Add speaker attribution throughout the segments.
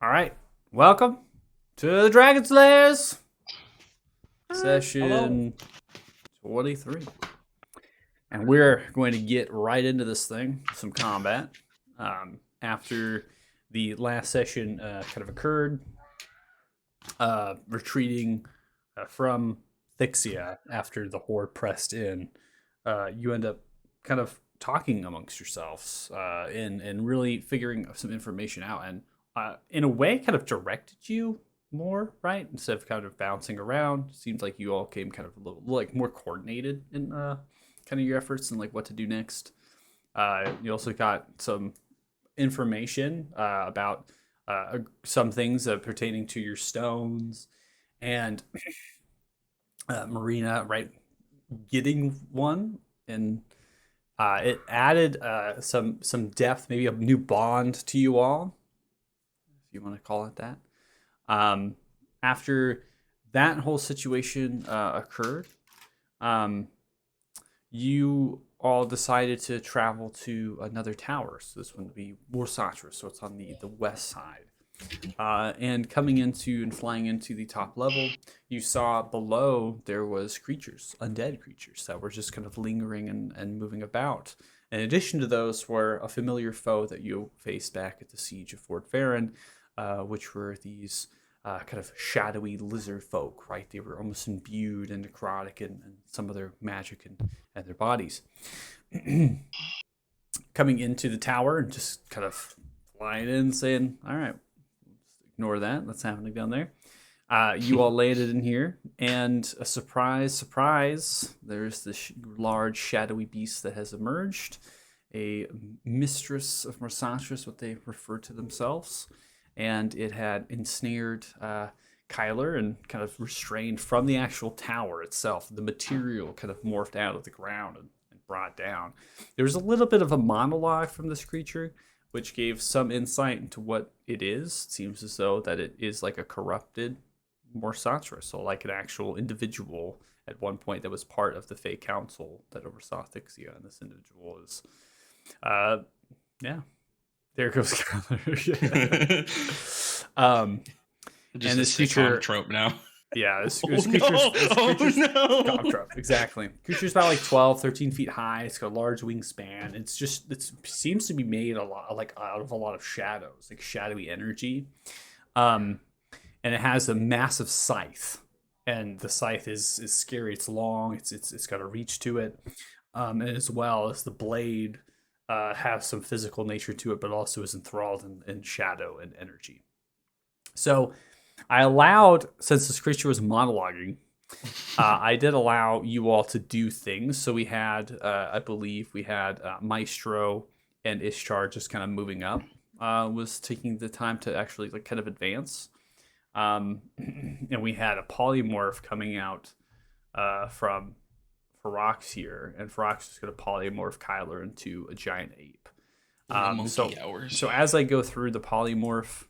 Speaker 1: All right, welcome to the Dragon Slayers session 23, and we're going to get right into this thing, some combat. After the last session kind of occurred, retreating from Thixia after the horde pressed in, you end up kind of talking amongst yourselves and really figuring some information out, and in a way kind of directed you more, right? Instead of kind of bouncing around, seems like you all came kind of a little like more coordinated in kind of your efforts and like what to do next. You also got some information about some things pertaining to your stones and Marina, right? Getting one, and it added some depth, maybe a new bond to you all, if you want to call it that. Um, After that whole situation occurred, um, you all decided to travel to another tower. So this one would be Warsatra, so it's on the west side. And coming into and flying into the top level, you saw below there was creatures, undead creatures that were just kind of lingering and moving about. In addition to those were a familiar foe that you faced back at the siege of Fort Farron, which were these kind of shadowy lizard folk, right? They were almost imbued and necrotic and some of their magic and their bodies. Coming into the tower and just kind of flying in saying, all right, ignore that. That's happening down there. You all landed in here, and a surprise, there's this large shadowy beast that has emerged, a mistress of Marsatras, what they refer to themselves, and it had ensnared Kyler and kind of restrained from the actual tower itself. The material kind of morphed out of the ground and brought down. There was a little bit of a monologue from this creature, which gave some insight into what it is. It seems as though that it is like a corrupted Morsatra, so like an actual individual at one point that was part of the Fey Council that oversaw Thixia, and this individual is, yeah, there goes Kyler.
Speaker 2: Just
Speaker 1: and
Speaker 2: a
Speaker 1: this
Speaker 2: sitcom
Speaker 1: creature
Speaker 2: trope now.
Speaker 1: Yeah, this
Speaker 2: Oh no!
Speaker 1: comm trope, exactly. Creature's about like 12, 13 feet high. It's got a large wingspan. It seems to be made a lot like out of a lot of shadows, like shadowy energy. And it has a massive scythe, and the scythe is scary. It's long. It's got a reach to it, and as well as the blade has some physical nature to it, but also is enthralled in shadow and energy. So I allowed, since this creature was monologuing, I did allow you all to do things. So we had, I believe, we had Maestro and Ishtar just kind of moving up, was taking the time to actually like kind of advance. And we had a polymorph coming out from Ferox here, and Ferox is going to polymorph Kyler into a giant ape. So as I go through the polymorph,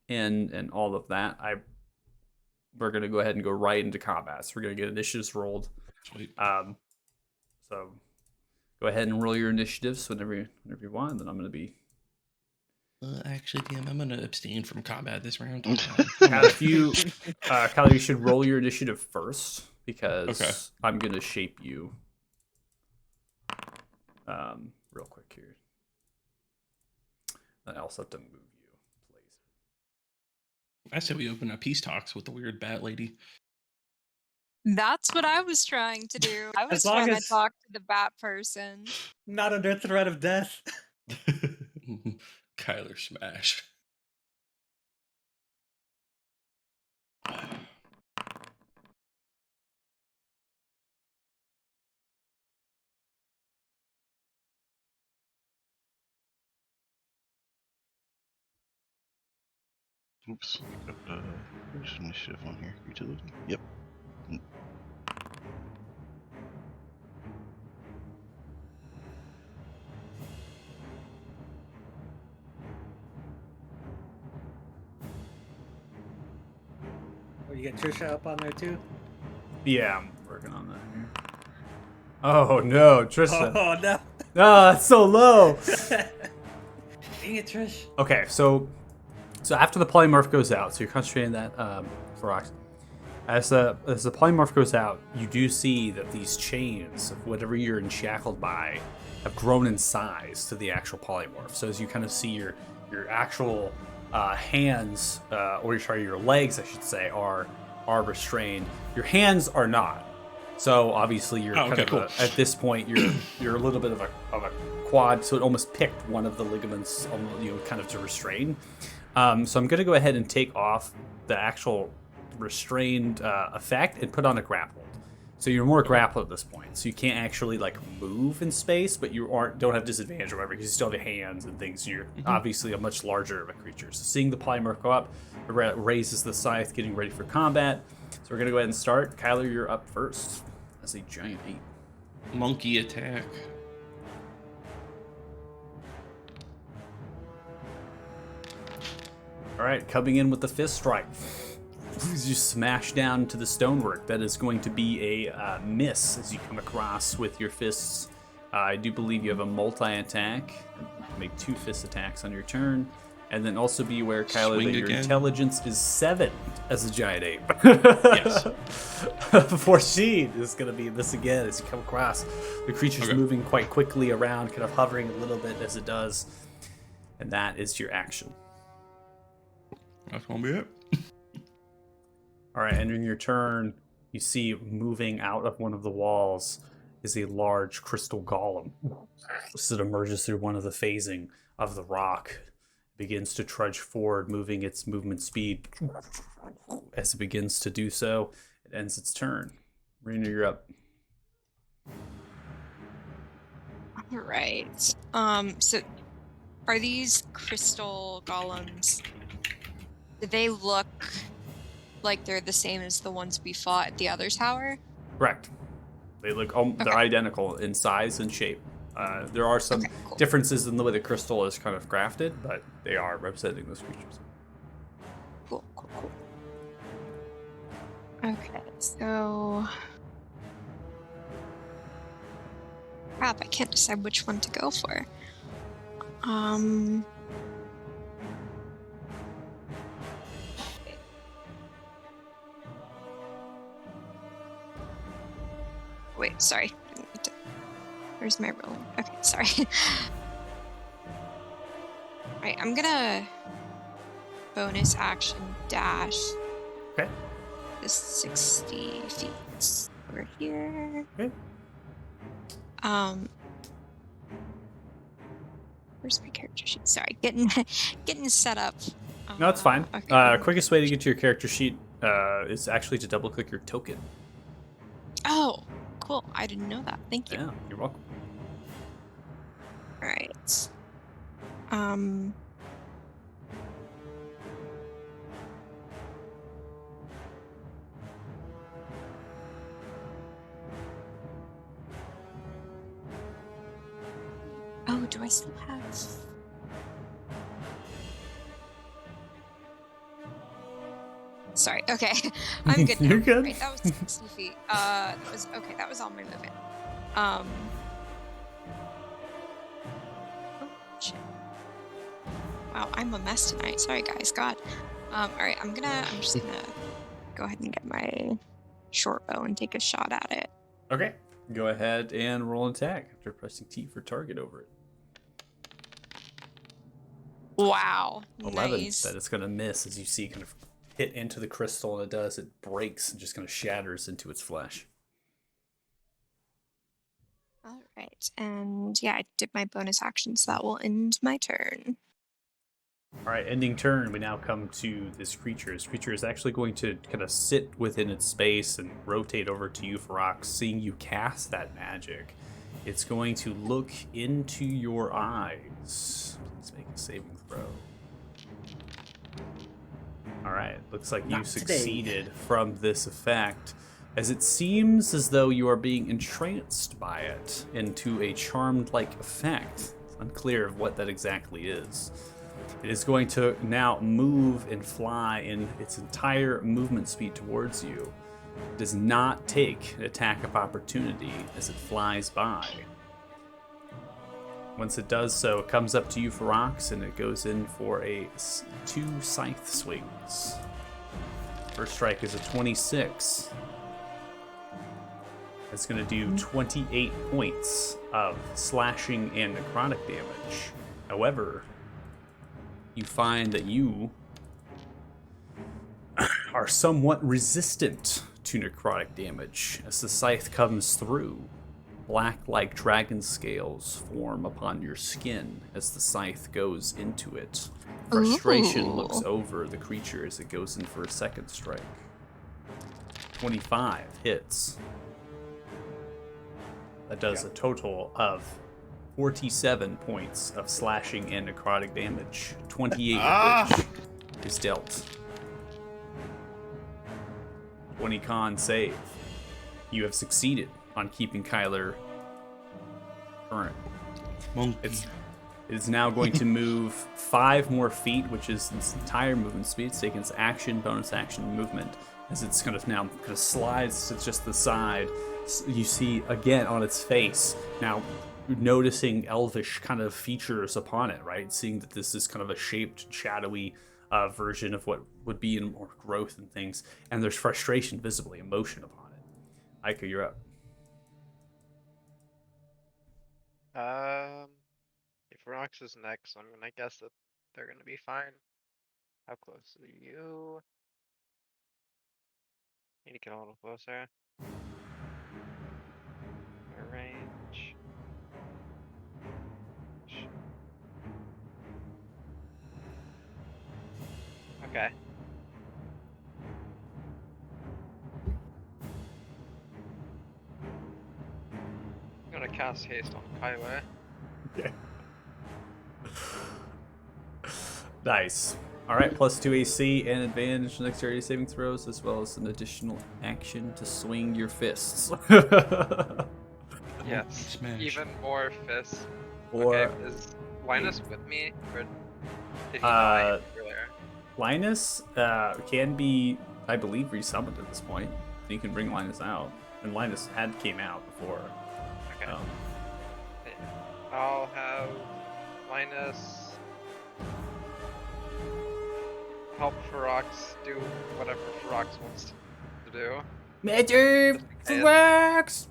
Speaker 1: and all of that, we're gonna go ahead and go right into combat. So we're gonna get initiatives rolled.
Speaker 2: Sweet.
Speaker 1: So go ahead and roll your initiatives whenever you want. Then I'm gonna be.
Speaker 2: Actually, DM, I'm gonna abstain from combat this round.
Speaker 1: If you, Kylie, you should roll your initiative first because I'm gonna shape you. Real quick here. Then I also have to move you.
Speaker 2: I said we open up peace talks with the weird bat lady.
Speaker 3: That's what I was trying to do. I was trying to talk to the bat person.
Speaker 4: Not under threat of death.
Speaker 2: Kyler smash.
Speaker 5: Oops. There's initiative on here. Utility. Yep.
Speaker 4: Oh, you get Trisha up on there too?
Speaker 1: Yeah, I'm working on that here. Oh no, Tristan.
Speaker 4: Oh no.
Speaker 1: No, that's so low.
Speaker 4: Dang it, Trish.
Speaker 1: Okay, so So after the polymorph goes out, so you're concentrating that for rocks. As the polymorph goes out, you do see that these chains of whatever you're enshackled by have grown in size to the actual polymorph. So as you kind of see your actual hands, or sorry, your legs, I should say, are restrained. Your hands are not. So obviously you're at this point you're a little bit of a quad, so it almost picked one of the ligaments, kind of to restrain. So I'm going to go ahead and take off the actual restrained effect and put on a grappled. So you're more grappled at this point. So you can't actually like move in space, but you don't have disadvantage or whatever because you still have your hands and things. You're obviously a much larger of a creature. So seeing the polymorph go up, it raises the scythe, getting ready for combat. So we're going to go ahead and start. Kyler, you're up first as a giant ape.
Speaker 2: Monkey attack.
Speaker 1: All right, coming in with the fist strike. You smash down to the stonework. That is going to be a miss as you come across with your fists. I do believe you have a multi-attack. Make 2 fist attacks on your turn. And then also be aware, Kyler,
Speaker 2: Swing
Speaker 1: that your
Speaker 2: again.
Speaker 1: intelligence is 7 as a giant ape.
Speaker 2: Yes.
Speaker 1: 14 is going to be this again as you come across. The creature's moving quite quickly around, kind of hovering a little bit as it does. And that is your action.
Speaker 2: That's gonna be it.
Speaker 1: All right, entering your turn, you see moving out of one of the walls is a large crystal golem. As it emerges through one of the phasing of the rock, it begins to trudge forward, moving its movement speed. As it begins to do so, it ends its turn. Rena, you're up.
Speaker 3: All right. So are these crystal golems, do they look like they're the same as the ones we fought at the other tower?
Speaker 1: Correct. They look they're identical in size and shape. There are some
Speaker 3: cool.
Speaker 1: differences in the way the crystal is kind of crafted, but they are representing those creatures.
Speaker 3: Cool. Okay, so... Crap, I can't decide which one to go for. Wait, sorry. Where's my rolling? Okay, sorry. Alright, I'm gonna bonus action dash.
Speaker 1: Okay.
Speaker 3: This 60 feet over here.
Speaker 1: Okay.
Speaker 3: Where's my character sheet? Sorry, getting set up.
Speaker 1: No, it's fine.
Speaker 3: Okay.
Speaker 1: Quickest way to get to your character sheet is actually to double click your token.
Speaker 3: Oh, cool. I didn't know that. Thank you.
Speaker 1: Yeah, you're welcome.
Speaker 3: All right. Oh, do I still have? Sorry. Okay, I'm good now.
Speaker 1: You're good.
Speaker 3: Right, that was 60 feet. That was all my movement. Oh, shit. Wow, I'm a mess tonight. Sorry, guys. God. All right, I'm just gonna go ahead and get my short bow and take a shot at it.
Speaker 1: Okay. Go ahead and roll an attack after pressing T for target over it.
Speaker 3: Wow.
Speaker 1: 11.
Speaker 3: Nice.
Speaker 1: That it's going to miss as you see kind of hit into the crystal, and it breaks and just kind of shatters into its flesh.
Speaker 3: All right, and yeah, I did my bonus action, so that will end my turn.
Speaker 1: All right, ending turn, we now come to this creature. This creature is actually going to kind of sit within its space and rotate over to you, Ferox, seeing you cast that magic. It's going to look into your eyes. Please make a saving throw. All right, looks like you
Speaker 4: Not today.
Speaker 1: succeeded from this effect, as it seems as though you are being entranced by it into a charmed-like effect. It's unclear of what that exactly is. It is going to now move and fly in its entire movement speed towards you. It does not take an attack of opportunity as it flies by. Once it does so, it comes up to you for rocks, and it goes in for a 2 scythe swings. First strike is a 26. It's going to do 28 points of slashing and necrotic damage. However, you find that you are somewhat resistant to necrotic damage as the scythe comes through. Black-like dragon scales form upon your skin as the scythe goes into it. Frustration looks over the creature as it goes in for a second strike. 25 hits. That does a total of 47 points of slashing and necrotic damage. 28 of which is dealt. 20 con save. You have succeeded on keeping Kyler current. It is now going to move 5 more feet, which is its entire movement speed. It's taking its action, bonus action, movement. As it's kind of slides to just the side. You see again on its face now, noticing elvish kind of features upon it, right? Seeing that this is kind of a shaped, shadowy version of what would be in more growth and things, and there's frustration visibly, emotion upon it. Aika, you're up.
Speaker 6: If Rox is next, I'm gonna guess that they're gonna be fine. How close are you? Need to get a little closer. Range. Okay. I'm gonna cast haste on Kyler.
Speaker 1: Okay. Nice. Alright, +2 AC and advantage on dexterity saving throws, as well as an additional action to swing your fists.
Speaker 6: Yes.
Speaker 2: Smash.
Speaker 6: Even more fists.
Speaker 1: Or
Speaker 6: Okay, is Linus with me? Or did he die earlier?
Speaker 1: Linus can be, I believe, resummoned at this point. You can bring Linus out. And Linus came out before.
Speaker 6: Okay. I'll have Linus help Ferox do whatever Ferox wants to do.
Speaker 1: Magic Ferox!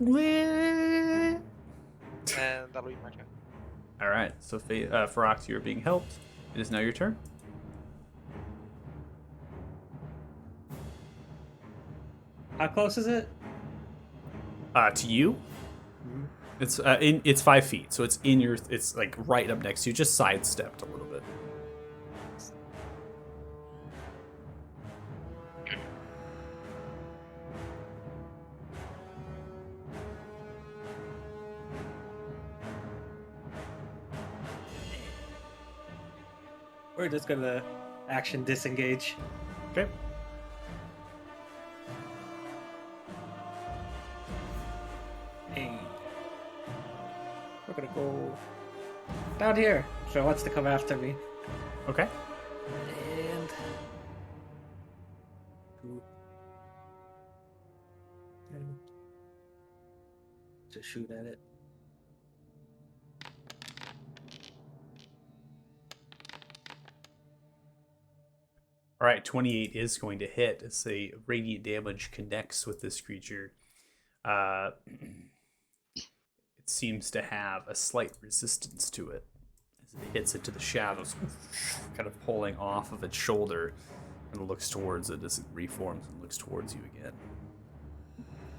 Speaker 6: And that'll be my turn.
Speaker 1: Alright, so Ferox, you're being helped. It is now your turn.
Speaker 4: How close is it?
Speaker 1: To you? It's 5 feet, so it's in your. It's like right up next to you. Just sidestepped a little bit.
Speaker 4: We're just gonna action disengage.
Speaker 1: Okay.
Speaker 4: Hey. We're gonna go down here. So it wants to come after me.
Speaker 1: Okay.
Speaker 4: And to shoot at it.
Speaker 1: All right, 28 is going to hit as the radiant damage connects with this creature. It seems to have a slight resistance to it as it hits into the shadows, kind of pulling off of its shoulder, and looks towards it as it reforms and looks towards you again.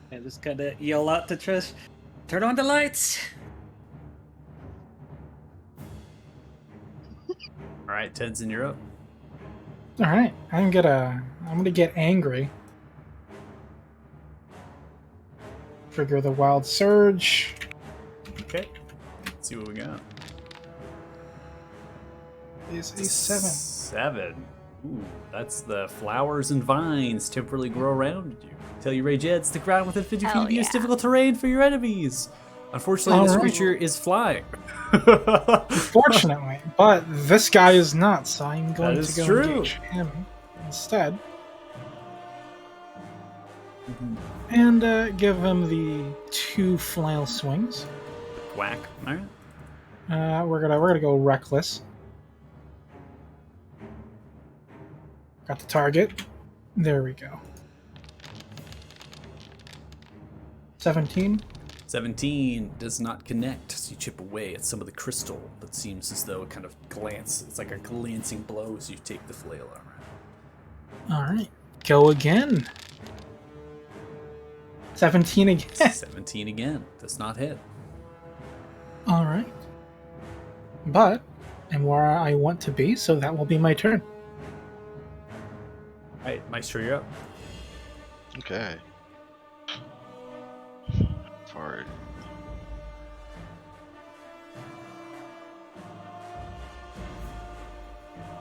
Speaker 4: And just gonna yell out to Trish, "Turn on the lights!"
Speaker 1: All right, Tenzin, you're up.
Speaker 7: All right, I'm gonna get angry. Trigger the wild surge.
Speaker 1: Okay. Let's see what we got.
Speaker 7: Is a 7.
Speaker 1: 7. Ooh, that's the flowers and vines temporarily grow around you. Tell you rage ends the ground within 50 feet
Speaker 3: Hell
Speaker 1: of you is
Speaker 3: yeah.
Speaker 1: difficult terrain for your enemies. Unfortunately, this
Speaker 7: Alright.
Speaker 1: creature is flying.
Speaker 7: Fortunately, but this guy is not, so I'm going
Speaker 1: That is
Speaker 7: to go
Speaker 1: true.
Speaker 7: engage him instead. And give him the 2 flail swings.
Speaker 1: Whack. All right.
Speaker 7: We're gonna go reckless. Got the target. There we go. 17.
Speaker 1: 17 does not connect as you chip away at some of the crystal, but seems as though it kind of it's like a glancing blow as you take the flail armor.
Speaker 7: All right, go again. 17 again.
Speaker 1: 17 again does not hit.
Speaker 7: All right, but I'm where I want to be, so that will be my turn.
Speaker 1: All right, Maestro, you're up.
Speaker 5: Okay. Forward.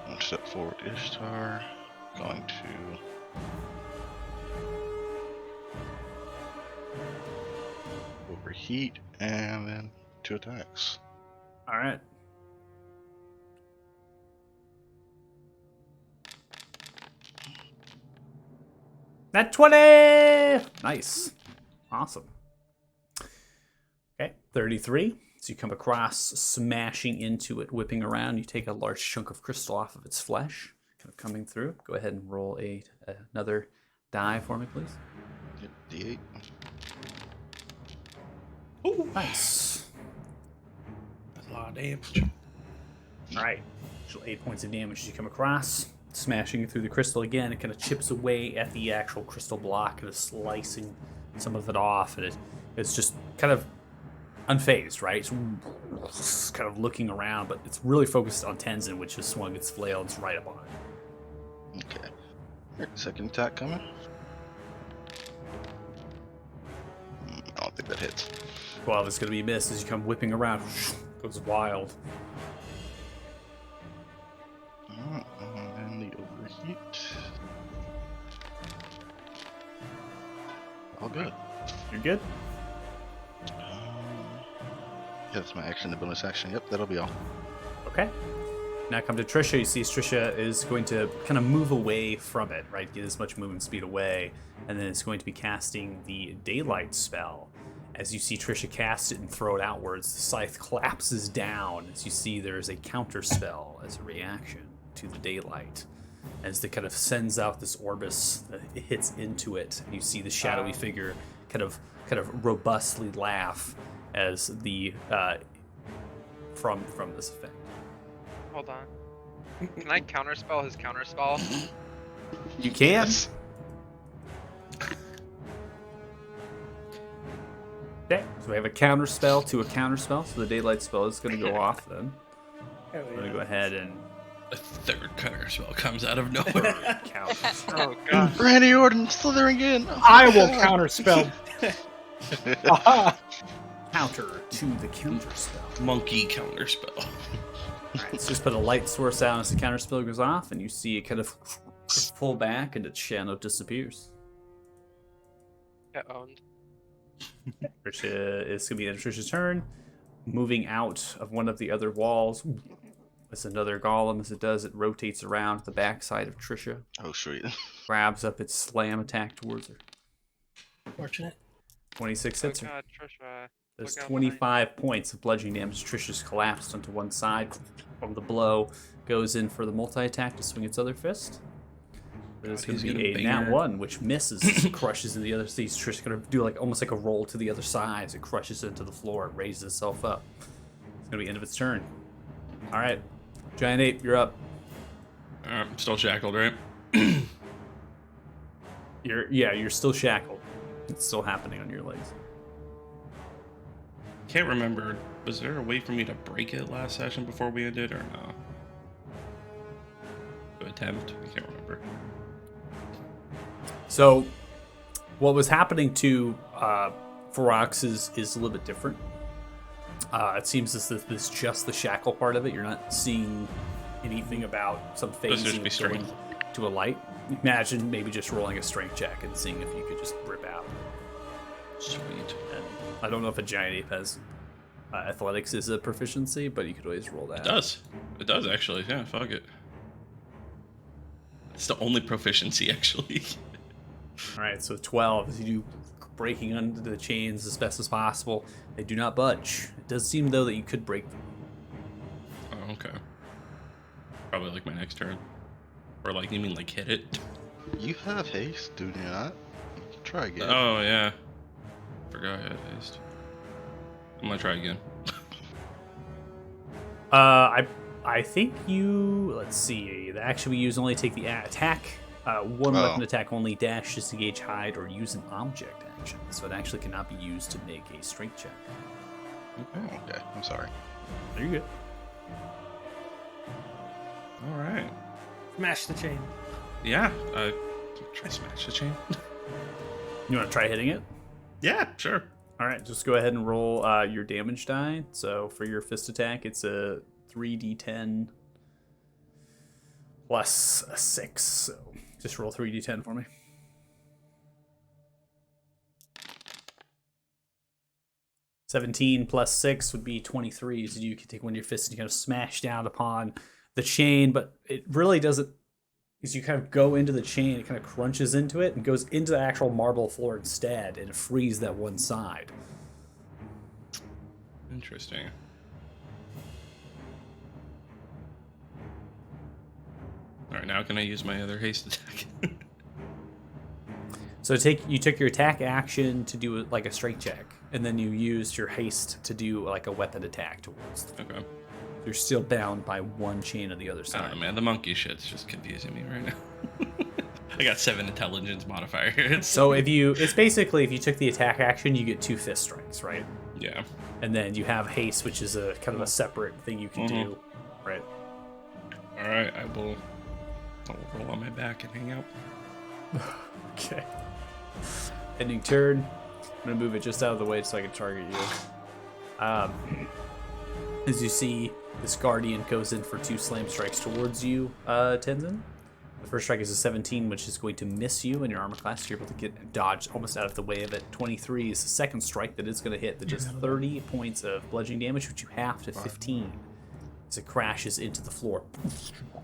Speaker 5: One step forward, Ishtar. Going to overheat, and then 2 attacks.
Speaker 1: All right. That 20! Nice. Awesome. Okay, 33. So you come across, smashing into it, whipping around. You take a large chunk of crystal off of its flesh, kind of coming through. Go ahead and roll another die for me, please.
Speaker 5: Yep, D8.
Speaker 2: Ooh,
Speaker 1: Nice.
Speaker 2: that's a lot of damage.
Speaker 1: All right, so 8 points of damage as you come across, smashing through the crystal again. It kind of chips away at the actual crystal block, kind of slicing some of it off, and it's just kind of unfazed, right? It's kind of looking around, but it's really focused on Tenzin, which has swung its flail and it's right up on it.
Speaker 5: Okay. Alright, second attack coming. I don't think that hits.
Speaker 1: 12 is going to be missed as you come whipping around. Goes wild.
Speaker 5: Alright, and then the overheat. All good.
Speaker 1: You're good?
Speaker 5: Yeah, that's my action, the bonus action. Yep, that'll be all.
Speaker 1: Okay. Now come to Trisha. You see Trisha is going to kind of move away from it, right? Get as much movement speed away. And then it's going to be casting the Daylight spell. As you see Trisha cast it and throw it outwards, the scythe collapses down as you see there's a counter spell as a reaction to the Daylight. As it kind of sends out this orbis, it hits into it. And you see the shadowy figure kind of robustly laugh as the from this effect.
Speaker 6: Hold on. Can I counterspell his counterspell?
Speaker 1: You can. Okay, so we have a counter spell to a counter spell, so the Daylight spell is going to go off then.
Speaker 4: Hell
Speaker 1: I'm going to
Speaker 4: yeah.
Speaker 1: go ahead and
Speaker 2: A third counter spell comes out of nowhere.
Speaker 1: count.
Speaker 6: Oh god.
Speaker 5: Randy Orton slithering in.
Speaker 7: I will counterspell. Aha.
Speaker 1: Counter to the counter spell.
Speaker 2: Monkey counter spell.
Speaker 1: Alright, so just put a light source out as the counter spell goes off, and you see it kind of pull back and its shadow disappears.
Speaker 6: Get owned.
Speaker 1: Trisha is going to be in Trisha's turn. Moving out of one of the other walls. It's another golem. As it does, it rotates around the backside of Trisha.
Speaker 5: Oh, sweet.
Speaker 1: Grabs up its slam attack towards her.
Speaker 2: Fortunate.
Speaker 1: 26
Speaker 6: Oh
Speaker 1: hits her.
Speaker 6: god, Trisha.
Speaker 1: There's
Speaker 6: Look out
Speaker 1: 25 points of bludgeoning damage. Trisha's collapsed onto one side from the blow. Goes in for the multi-attack to swing its other fist. There's going
Speaker 2: he's
Speaker 1: to
Speaker 2: gonna
Speaker 1: be a
Speaker 2: bang
Speaker 1: nat
Speaker 2: her.
Speaker 1: 1, which misses, crushes in the other. Sees Trisha's going to do almost like a roll to the other side as it crushes into the floor. It raises itself up. It's going to be end of its turn. All right, Giant Ape, you're up.
Speaker 2: I'm still shackled, right?
Speaker 1: You're still shackled. It's still happening on your legs.
Speaker 2: Can't remember. Was there a way for me to break it last session before we ended, or no? To attempt? I can't remember.
Speaker 1: So, what was happening to Ferox is a little bit different. It seems as if this just the shackle part of it. You're not seeing anything about some
Speaker 2: Let's just
Speaker 1: phasing
Speaker 2: be
Speaker 1: of going
Speaker 2: strength.
Speaker 1: to a light. Imagine maybe just rolling a strength check and seeing if you could just rip out.
Speaker 2: Sweet.
Speaker 1: And I don't know if a giant ape has athletics is a proficiency, but you could always roll that.
Speaker 2: It does. It does, actually. Yeah, fuck it. It's the only proficiency, actually.
Speaker 1: All right, so 12 as you do breaking under the chains as best as possible. They do not budge. It does seem though that you could break them.
Speaker 2: Okay. Probably like my next turn. Or like, you mean like hit it?
Speaker 5: You have haste, do you not? Try again.
Speaker 2: Oh, yeah. Forgot I had haste. I'm gonna try again.
Speaker 1: I think you. Let's see. The action we use only take the attack. One
Speaker 5: Oh.
Speaker 1: weapon attack only, dash, disengage, hide, or use an object action. So it actually cannot be used to make a strength check.
Speaker 5: Oh, okay. I'm sorry.
Speaker 1: There you go.
Speaker 2: All right.
Speaker 4: Smash the chain.
Speaker 2: Yeah. Try smash the chain.
Speaker 1: You want to try hitting it?
Speaker 2: Yeah, sure.
Speaker 1: All right, just go ahead and roll your damage die. So for your fist attack, it's a 3d10 plus a 6. So just roll 3d10 for me. $17 plus 6 would be 23. So you can take one of your fists and you kind of smash down upon the chain, but it really doesn't. As you kind of go into the chain, it kind of crunches into it and goes into the actual marble floor instead, and it frees that one side.
Speaker 2: Interesting. All right, now can I use my other haste attack?
Speaker 1: So you took your attack action to do like a strength check, and then you used your haste to do like a weapon attack towards them.
Speaker 2: Okay.
Speaker 1: You're still bound by one chain on the other
Speaker 2: I
Speaker 1: side.
Speaker 2: don't know, man. The monkey shit's just confusing me right now. I got 7 intelligence modifiers.
Speaker 1: So it's basically if you took the attack action, you get 2 fist strikes, right?
Speaker 2: Yeah.
Speaker 1: And then you have haste, which is a kind of a separate thing you can do, right?
Speaker 2: All right, I'll roll on my back and hang out.
Speaker 1: Okay. Ending turn. I'm gonna move it just out of the way so I can target you. As you see, this guardian goes in for 2 slam strikes towards you, Tenzin. The first strike is a 17, which is going to miss you in your armor class. You're able to get dodged almost out of the way of it. 23 is the second strike that is going to hit. That does 30 points of bludgeoning damage, which you half to 15 as it crashes into the floor.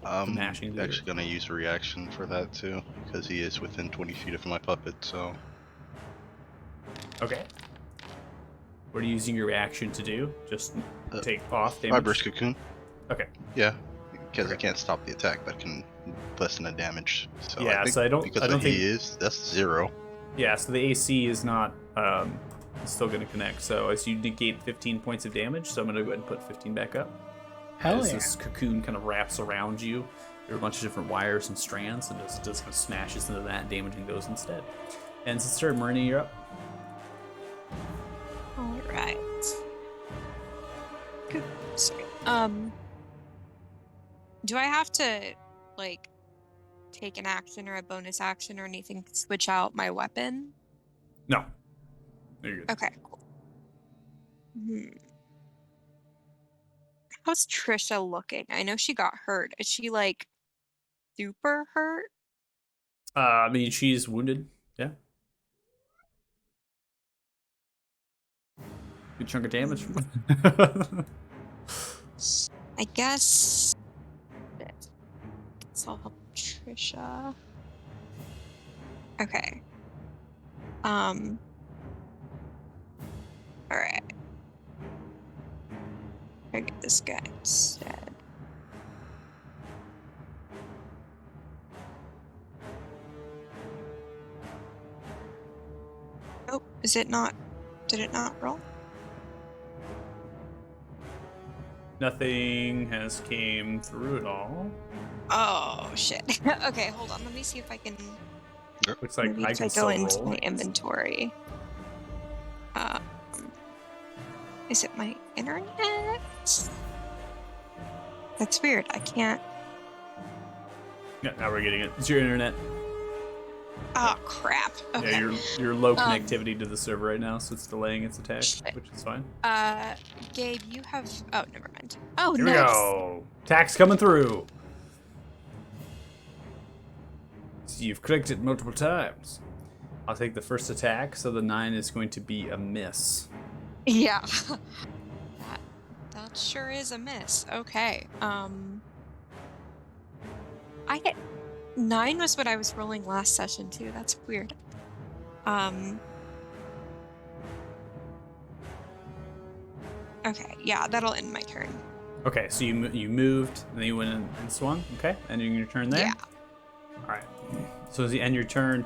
Speaker 5: I'm
Speaker 1: Mashing
Speaker 5: actually going to use a reaction for that too, because he is within 20 feet of my puppet, so...
Speaker 1: Okay. What are you using your reaction to do? Just take off damage?
Speaker 5: Fibrous cocoon.
Speaker 1: Okay.
Speaker 5: Yeah, because I can't stop the attack, but I can lessen the damage. So
Speaker 1: Yeah,
Speaker 5: I think
Speaker 1: so I don't-
Speaker 5: because
Speaker 1: I don't
Speaker 5: he
Speaker 1: think-
Speaker 5: is, that's 0.
Speaker 1: Yeah, so the AC is not still going to connect. So as you negate 15 points of damage, so I'm going to go ahead and put 15 back up.
Speaker 7: Hell
Speaker 1: As
Speaker 7: yeah.
Speaker 1: this cocoon kind of wraps around you, there are a bunch of different wires and strands, and just kind of smashes into that, damaging those instead. And since third, Marina, you're up.
Speaker 3: All right. Good. Sorry. Do I have to like take an action or a bonus action or anything to switch out my weapon?
Speaker 1: No. There you go.
Speaker 3: Okay, cool. How's Trisha looking? I know she got hurt. Is she like super hurt?
Speaker 1: I mean, she's wounded. Yeah. Good chunk of damage.
Speaker 3: I guess I'll help Trisha. Okay. All right. I get this guy instead. Oh, is it not? Did it not roll?
Speaker 1: Nothing has came through at all.
Speaker 3: Oh shit. Okay, hold on. Let me see if I can.
Speaker 1: Looks like
Speaker 3: Maybe
Speaker 1: I
Speaker 3: if
Speaker 1: can
Speaker 3: I
Speaker 1: still
Speaker 3: go into
Speaker 1: roll.
Speaker 3: my inventory. Is it my internet? That's weird. I can't.
Speaker 1: Yeah, now we're getting it. It's your internet.
Speaker 3: Oh crap. Okay.
Speaker 1: Yeah, you're low connectivity to the server right now, so it's delaying its attack,
Speaker 3: Shit.
Speaker 1: which is fine.
Speaker 3: Gabe, you have. Oh, never mind. Oh,
Speaker 1: Here
Speaker 3: nice.
Speaker 1: we go. Attack's coming through. So you've clicked it multiple times. I'll take the first attack, so the 9 is going to be a miss.
Speaker 3: Yeah. that sure is a miss. Okay. I hit 9 was what I was rolling last session too. That's weird. Okay, yeah, that'll end my turn.
Speaker 1: Okay, so you moved, and then you went and swung. Okay, ending your turn there.
Speaker 3: Yeah.
Speaker 1: All right. So as you end your turn,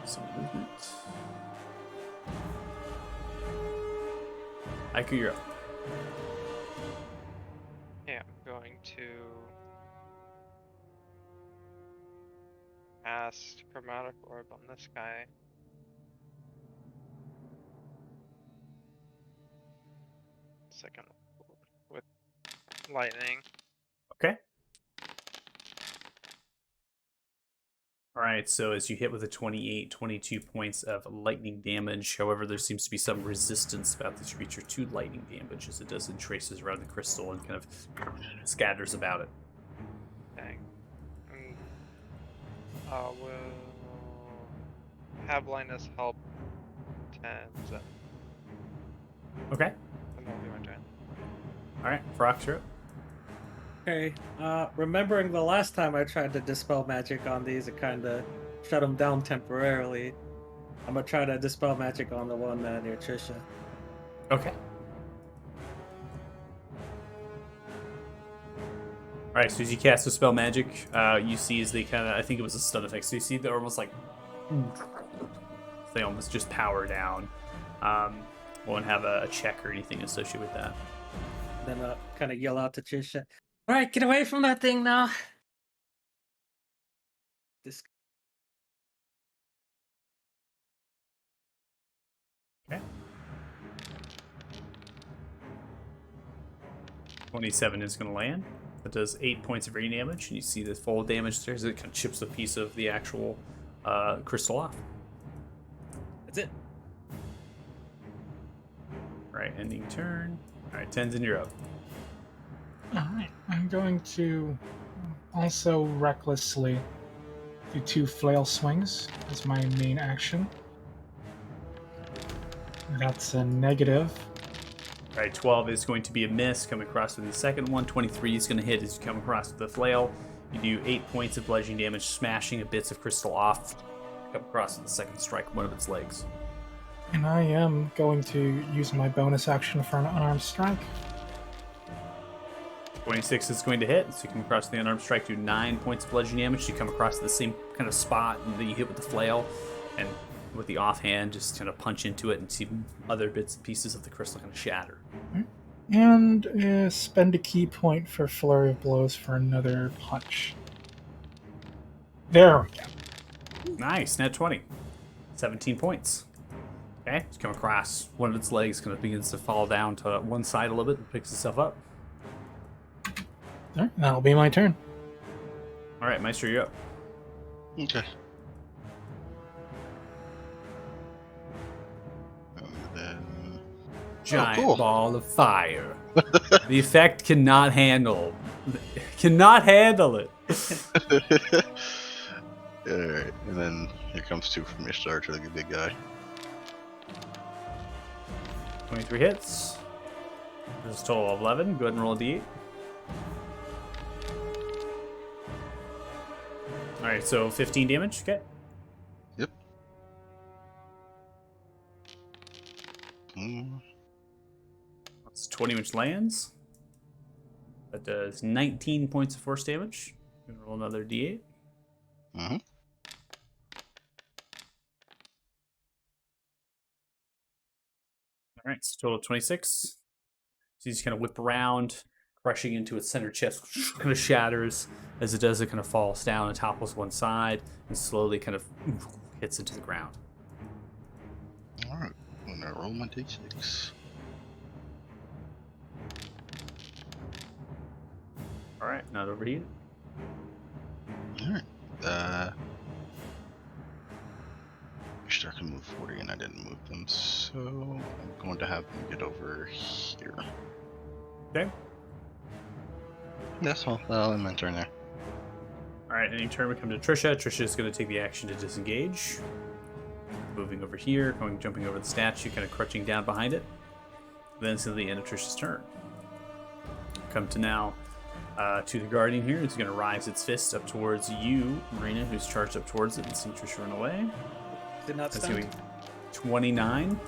Speaker 1: some movement. Aiku, you're up.
Speaker 6: Yeah, I'm going to cast Chromatic Orb on this guy. Second with lightning.
Speaker 1: Okay. All right, so as you hit with a 28, 22 points of lightning damage. However, there seems to be some resistance about this creature to lightning damage as it does and traces around the crystal and kind of scatters about it.
Speaker 6: Dang. And will have Linus help 10, so
Speaker 1: Okay.
Speaker 6: and that'll be my turn.
Speaker 1: All right, Frox, you're up.
Speaker 4: Okay. Remembering the last time I tried to dispel magic on these, it kind of shut them down temporarily. I'm gonna try to dispel magic on the one near Trisha.
Speaker 1: Okay. All right, so as you cast a spell magic, you see as they kind of, I think it was a stun effect, so you see they're almost like, they almost just power down. Won't have a check or anything associated with that.
Speaker 4: Then kind of yell out to Trisha, "All right, get away from that thing now." This.
Speaker 1: Okay. 27 is going to land. That does 8 points of radiant damage, and you see the full damage there as it kind of chips a piece of the actual crystal off.
Speaker 4: That's it.
Speaker 1: All right, ending turn. All right, Tenzin, you're up.
Speaker 7: Alright, I'm going to also recklessly do 2 flail swings as my main action. That's a negative.
Speaker 1: All right, 12 is going to be a miss. Coming across with the second one. 23 is going to hit as you come across with the flail. You do 8 points of bludgeoning damage, smashing a bits of crystal off. Come across with the second strike, one of its legs.
Speaker 7: And I am going to use my bonus action for an unarmed strike.
Speaker 1: 26 is going to hit, so you come across the unarmed strike, do 9 points of bludgeoning damage. You come across the same kind of spot that you hit with the flail, and with the offhand, just kind of punch into it and see other bits and pieces of the crystal kind of shatter.
Speaker 7: And spend a key point for Flurry of Blows for another punch. There we go.
Speaker 1: Nice, net 20. 17 points. Okay, just come across one of its legs, kind of begins to fall down to one side a little bit and picks itself up.
Speaker 7: Alright, that'll be my turn.
Speaker 1: All right, Maestro, you're up.
Speaker 5: Okay. And then...
Speaker 1: Giant
Speaker 5: cool.
Speaker 1: ball of fire. The effect cannot handle it.
Speaker 5: Alright, and then here comes 2 from your starter, like a big guy.
Speaker 1: 23 hits. There's a total of 11. Go ahead and roll a d8. All right, so 15 damage. Okay.
Speaker 5: Yep.
Speaker 1: That's 20 which lands. That does 19 points of force damage. I'm gonna roll another d8.
Speaker 5: Mm-hmm.
Speaker 1: All right, so total of 26. So you just kind of whip around, crushing into its center chest, kind of shatters. As it does, it kind of falls down and topples one side and slowly kind of hits into the ground.
Speaker 5: Alright, I'm gonna roll my d6.
Speaker 1: All right, not overheated.
Speaker 5: Alright, Star can move 40 and I didn't move them, so I'm going to have them get over here.
Speaker 1: Okay.
Speaker 5: That's all. I'll end my turn there.
Speaker 1: All right, any turn we come to Trisha. Trisha is going to take the action to disengage. Moving over here, jumping over the statue, kind of crouching down behind it. Then to the end of Trisha's turn. Come to now to the Guardian here. It's going to rise its fist up towards you, Marina, who's charged up towards it and see Trisha run away.
Speaker 4: Did not
Speaker 1: That's
Speaker 4: stand.
Speaker 1: going to be 29.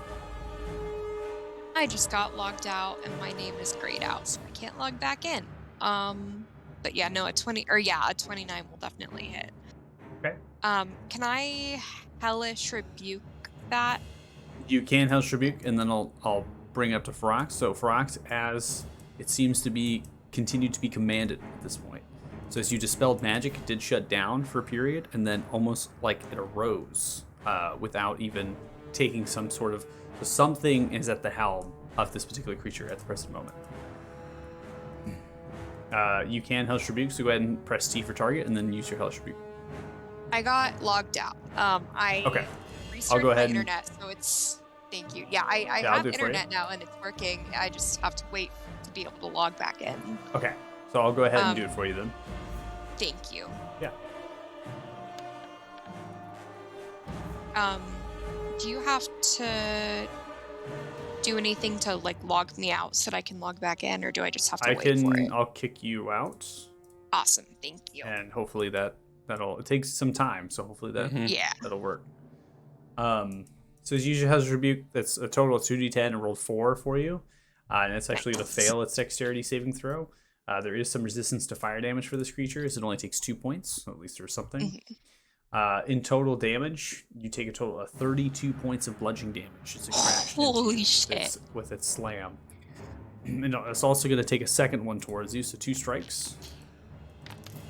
Speaker 3: I just got logged out and my name is grayed out, so I can't log back in. But yeah, no, a 29 will definitely hit.
Speaker 1: Okay.
Speaker 3: Can I hellish rebuke that?
Speaker 1: You can Hellish Rebuke, and then I'll bring up to Ferox. So Ferox, as it seems to be continued to be commanded at this point. So as you dispelled magic, it did shut down for a period, and then almost like it arose without even taking some sort of. So something is at the helm of this particular creature at the present moment. You can Hellish Rebuke, so go ahead and press T for target, and then use your Hellish Rebuke.
Speaker 3: I got logged out. I
Speaker 1: Okay.
Speaker 3: restarted
Speaker 1: go
Speaker 3: my
Speaker 1: ahead and-
Speaker 3: internet, so it's. Thank you. Yeah, I
Speaker 1: Yeah, I'll
Speaker 3: have
Speaker 1: do it for you.
Speaker 3: internet now and it's working. I just have to wait to be able to log back in.
Speaker 1: Okay. So I'll go ahead and do it for you then.
Speaker 3: Thank you.
Speaker 1: Yeah.
Speaker 3: Do you have to do anything to like log me out so that I can log back in, or do I just have to wait for it?
Speaker 1: I'll kick you out,
Speaker 3: Awesome, thank you.
Speaker 1: and hopefully that'll. It takes some time, so hopefully
Speaker 3: Yeah.
Speaker 1: that'll work. So as usual has rebuke. That's a total of 2d10 and rolled 4 for you, and it's actually going to fail its dexterity saving throw. There is some resistance to fire damage for this creature, as it only takes 2 points. So at least there's something. In total damage, you take a total of 32 points of bludgeoning damage. It's a crash
Speaker 3: Holy shit.
Speaker 1: with its slam. And it's also going to take a second one towards you, so 2 strikes.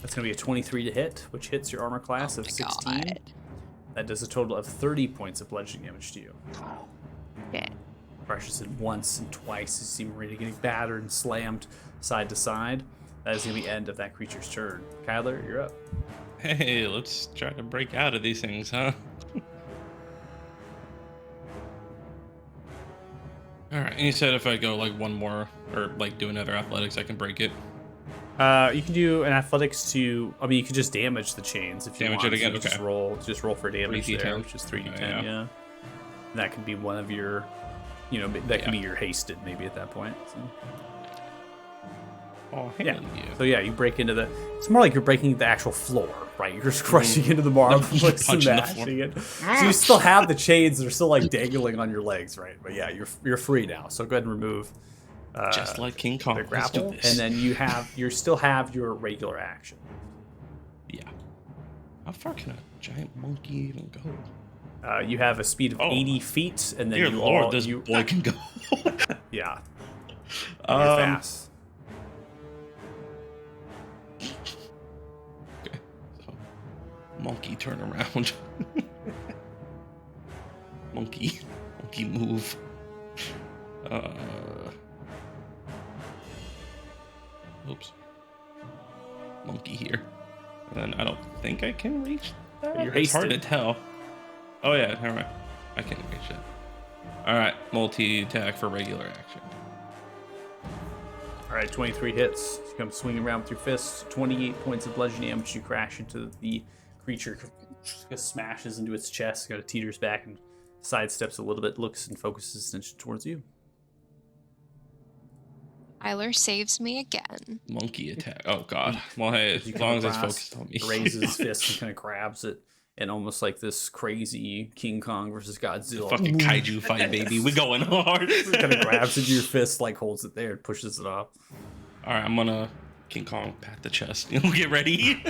Speaker 1: That's going to be a 23 to hit, which hits your armor class
Speaker 3: Oh
Speaker 1: of
Speaker 3: my
Speaker 1: 16.
Speaker 3: God.
Speaker 1: That does a total of 30 points of bludgeoning damage to you.
Speaker 3: Okay.
Speaker 1: Crushes it once and twice. You seem ready to get battered and slammed side to side. That is going to be the end of that creature's turn. Kyler, you're up.
Speaker 2: Hey, let's try to break out of these things, huh? Alright, and you said if I go like one more, or like do another athletics, I can break it.
Speaker 1: You can do an athletics to. I mean, you could just damage the chains if you
Speaker 2: Damage
Speaker 1: want.
Speaker 2: it again?
Speaker 1: So you
Speaker 2: Okay.
Speaker 1: just roll for damage
Speaker 2: 3d10.
Speaker 1: there, which is 3d10.
Speaker 2: Yeah.
Speaker 1: Yeah. That could be one of your. That can be your hasted maybe at that point. So.
Speaker 2: Oh,
Speaker 1: Yeah.
Speaker 2: hell yeah.
Speaker 1: So yeah, you break into the. It's more like you're breaking the actual floor, right? You're just crushing into the marble,
Speaker 2: Just
Speaker 1: like
Speaker 2: punching the
Speaker 1: smashing it. So you still have the chains; they're still like dangling on your legs, right? But yeah, you're free now. So go ahead and remove.
Speaker 2: Just like King Kong.
Speaker 1: The
Speaker 2: Let's do
Speaker 1: grapple,
Speaker 2: this.
Speaker 1: and then you still have your regular action.
Speaker 2: Yeah. How far can a giant monkey even go?
Speaker 1: You have a speed of
Speaker 2: Oh.
Speaker 1: 80 feet, and then
Speaker 2: Dear
Speaker 1: you
Speaker 2: Lord,
Speaker 1: all
Speaker 2: this
Speaker 1: you
Speaker 2: boy can go.
Speaker 1: yeah. You're fast.
Speaker 2: Okay. So, monkey turn around. monkey move. Oops. Monkey here. And then I don't think I can reach that.
Speaker 1: You're
Speaker 2: It's hard to
Speaker 1: hasted.
Speaker 2: tell. Oh yeah, never mind. I can reach it. Alright, multi-attack for regular action.
Speaker 1: All right, 23 hits. You come swinging around with your fists. 28 points of bludgeoning damage. You crash into the creature. Just smashes into its chest. Kind of teeters back and sidesteps a little bit. Looks and focuses attention towards you.
Speaker 3: Tyler saves me again.
Speaker 2: Monkey attack. Oh god. Well hey, as
Speaker 1: You
Speaker 2: long as
Speaker 1: come
Speaker 2: it's
Speaker 1: across,
Speaker 2: focused on me.
Speaker 1: raises his fist and kind of grabs it, and almost like this crazy King Kong versus Godzilla.
Speaker 2: Fucking kaiju fight, baby. We going hard.
Speaker 1: Kind of grabs into your fist, like holds it there, and pushes it off.
Speaker 2: Alright, I'm gonna King Kong pat the chest. Get ready.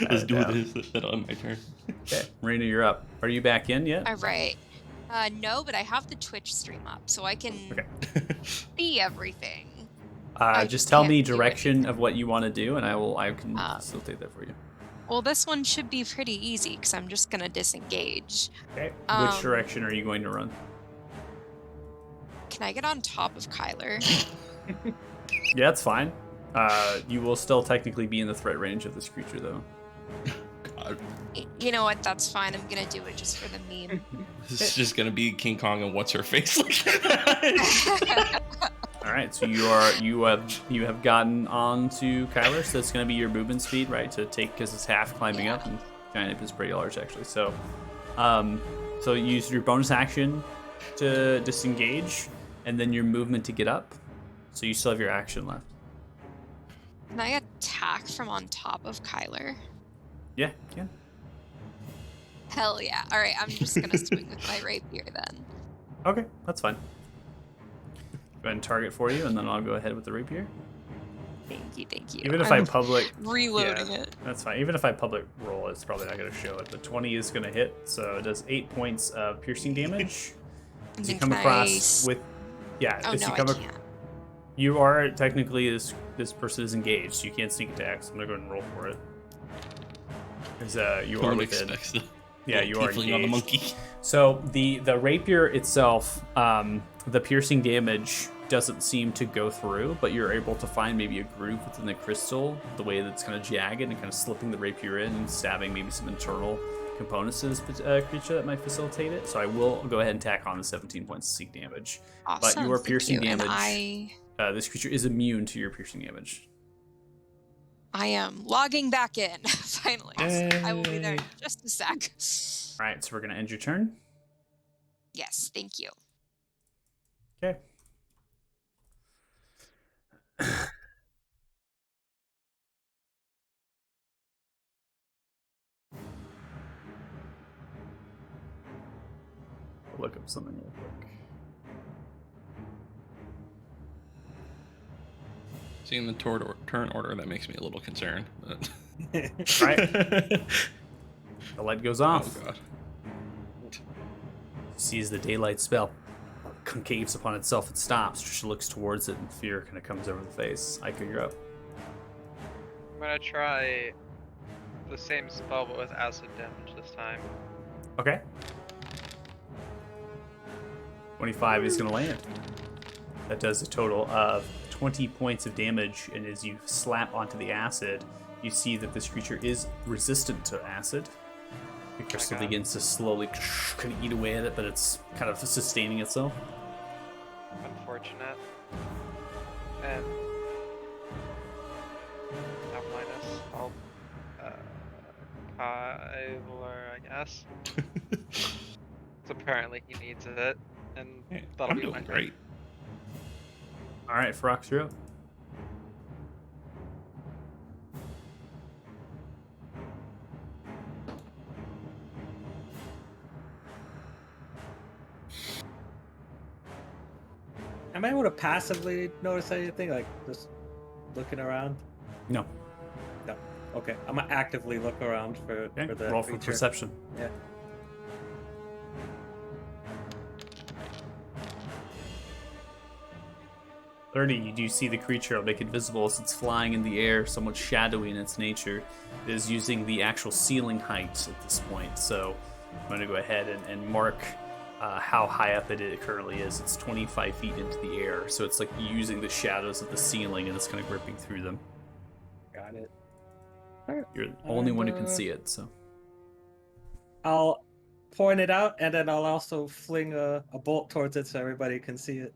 Speaker 2: Let's do this. That'll end my turn.
Speaker 1: Okay, Raina, you're up. Are you back in yet?
Speaker 3: All right. No, but I have the Twitch stream up, so I can see everything. I
Speaker 1: Just tell
Speaker 3: can't
Speaker 1: me
Speaker 3: do
Speaker 1: direction
Speaker 3: anything.
Speaker 1: of what you want to do, and I can facilitate that for you.
Speaker 3: Well, this one should be pretty easy because I'm just gonna disengage.
Speaker 1: Okay. Which
Speaker 3: Um,
Speaker 1: direction are you going to run?
Speaker 3: Can I get on top of Kyler?
Speaker 1: Yeah, that's fine. You will still technically be in the threat range of this creature, though.
Speaker 2: God.
Speaker 3: You know what? That's fine. I'm gonna do it just for the meme.
Speaker 2: This is just gonna be King Kong and what's her face like.
Speaker 1: All right, so you have gotten on to Kyler, so that's going to be your movement speed, right? To take because it's half climbing up, and giant ape is pretty large actually. So, so use your bonus action to disengage, and then your movement to get up. So you still have your action left.
Speaker 3: Can I attack from on top of Kyler?
Speaker 1: Yeah, yeah.
Speaker 3: Hell yeah. All right, I'm just gonna swing with my rapier then.
Speaker 1: Okay, that's fine. Go ahead and target for you, and then I'll go ahead with the rapier.
Speaker 3: Thank you.
Speaker 1: Even if
Speaker 3: I'm
Speaker 1: I public
Speaker 3: reloading
Speaker 1: yeah,
Speaker 3: it.
Speaker 1: that's fine. Even if I public roll, it's probably not going to show it. But 20 is going to hit, so it does 8 points of piercing damage.
Speaker 3: And
Speaker 1: As you
Speaker 3: then
Speaker 1: come
Speaker 3: can
Speaker 1: across with,
Speaker 3: Oh
Speaker 1: as
Speaker 3: no,
Speaker 1: you
Speaker 3: I
Speaker 1: come,
Speaker 3: can't.
Speaker 1: you are technically this person is engaged. So you can't sneak attack. So I'm going to go ahead and roll for it. Because you
Speaker 2: No
Speaker 1: are
Speaker 2: one
Speaker 1: within.
Speaker 2: expects the
Speaker 1: You are
Speaker 2: tiefling on the
Speaker 1: engaged.
Speaker 2: monkey.
Speaker 1: So the rapier itself, the piercing damage doesn't seem to go through, but you're able to find maybe a groove within the crystal, the way that's kind of jagged and kind of slipping the rapier in and stabbing maybe some internal components to this creature that might facilitate it. So I will go ahead and tack on the 17 points of seek damage.
Speaker 3: Awesome.
Speaker 1: But your
Speaker 3: thank
Speaker 1: piercing
Speaker 3: you. And
Speaker 1: damage, this creature is immune to your piercing damage.
Speaker 3: I am logging back in. Finally. I will be there in
Speaker 2: Yay.
Speaker 3: just a sec.
Speaker 1: All right, so we're going to end your turn.
Speaker 3: Yes, thank you.
Speaker 1: Okay. Look up something real quick.
Speaker 2: Seeing the turn order, that makes me a little concerned. But...
Speaker 1: Right. The light goes off.
Speaker 2: Oh god.
Speaker 1: Sees the daylight spell concaves upon itself and stops. Trisha looks towards it and fear kind of comes over the face. Ika, you're up.
Speaker 6: I'm gonna try the same spell but with acid damage this time.
Speaker 1: Okay. 25 is going to land. That does a total of 20 points of damage, and as you slap onto the acid, you see that this creature is resistant to acid. The crystal
Speaker 6: God.
Speaker 1: begins to slowly kind of eat away at it, but it's kind of sustaining itself.
Speaker 6: Unfortunate. And not minus. I'll Kyler, I guess. So apparently he needs it, and
Speaker 2: Hey,
Speaker 6: that'll
Speaker 2: I'm
Speaker 6: be my
Speaker 2: doing
Speaker 6: turn.
Speaker 2: great.
Speaker 1: All right, Ferox, you're up.
Speaker 4: Am I able to passively notice anything? Like just looking around?
Speaker 1: No.
Speaker 4: No. Okay. I'm gonna actively look around for
Speaker 1: Okay.
Speaker 4: the
Speaker 1: Roll for
Speaker 4: creature.
Speaker 1: perception.
Speaker 4: Yeah.
Speaker 1: You do see the creature. I'll make it visible as it's flying in the air, somewhat shadowy in its nature. It is using the actual ceiling height at this point. So I'm going to go ahead and mark how high up it currently is. It's 25 feet into the air. So it's like using the shadows of the ceiling and it's kind of gripping through them.
Speaker 4: Got it.
Speaker 1: You're the only one who can see it. So
Speaker 4: I'll point it out, and then I'll also fling a bolt towards it so everybody can see it.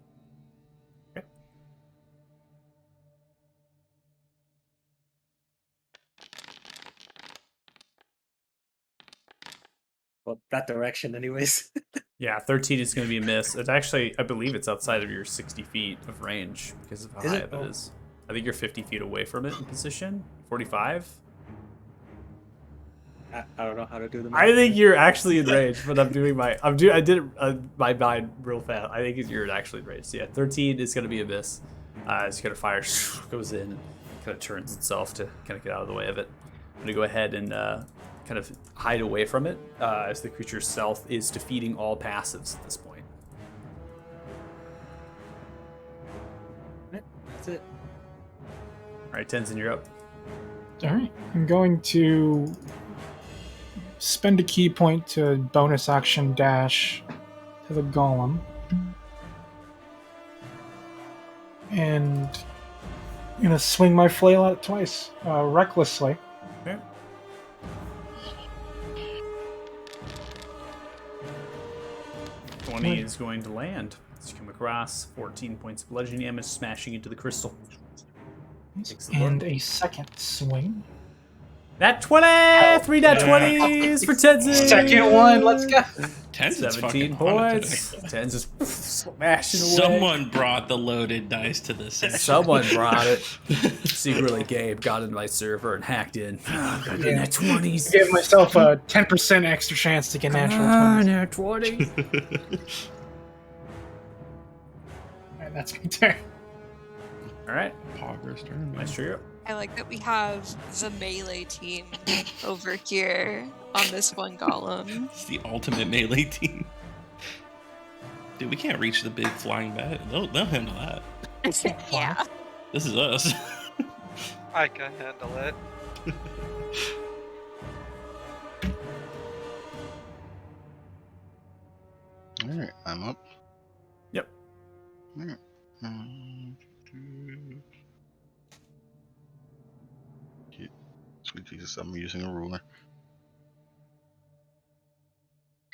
Speaker 4: Well, that direction, anyways.
Speaker 1: yeah, 13 is going to be a miss. It's actually, I believe it's outside of your 60 feet of range because of how
Speaker 4: Is
Speaker 1: high
Speaker 4: it?
Speaker 1: up it
Speaker 4: Oh.
Speaker 1: is. I think you're 50 feet away from it in position. 45?
Speaker 4: I don't know how to do the math.
Speaker 1: I think you're actually in range, but I did my mind real fast. I think you're actually in range. So yeah, 13 is going to be a miss. It's going to fire, goes in, and kind of turns itself to kind of get out of the way of it. I'm going to go ahead and kind of hide away from it as the creature's stealth is defeating all passives at this point.
Speaker 4: That's it.
Speaker 1: All right, Tenzin, you're up.
Speaker 7: All right, I'm going to spend a key point to bonus action dash to the golem. And I'm going to swing my flail at it twice, recklessly.
Speaker 1: Okay. Twenty is going to land. As you come across, 14 points of bludgeoning damage, smashing into the crystal. Takes the
Speaker 7: And
Speaker 1: blow.
Speaker 7: a second swing.
Speaker 1: That 20! 3 nat 20s for Tenzin!
Speaker 7: Second one, let's go.
Speaker 2: Tens is
Speaker 1: 17
Speaker 2: fucking on it
Speaker 1: points.
Speaker 2: today.
Speaker 1: Tens is smashing away.
Speaker 2: Someone brought the loaded dice to this session.
Speaker 1: Someone brought it. Secretly, Gabe got into my server and hacked in. Got in at 20s.
Speaker 7: I gave myself a 10% extra chance to get natural 20s.
Speaker 1: Nat 20.
Speaker 7: Alright, that's my turn.
Speaker 1: All right.
Speaker 2: Pogger's turn.
Speaker 1: Nice trio.
Speaker 3: I like that we have the melee team over here on this one golem.
Speaker 2: It's the ultimate melee team. Dude, we can't reach the big flying bat. They'll handle that.
Speaker 3: Yeah.
Speaker 2: This is us.
Speaker 6: I can handle it.
Speaker 5: Alright, I'm up.
Speaker 1: Yep.
Speaker 5: Alright. Sweet Jesus, I'm using a ruler.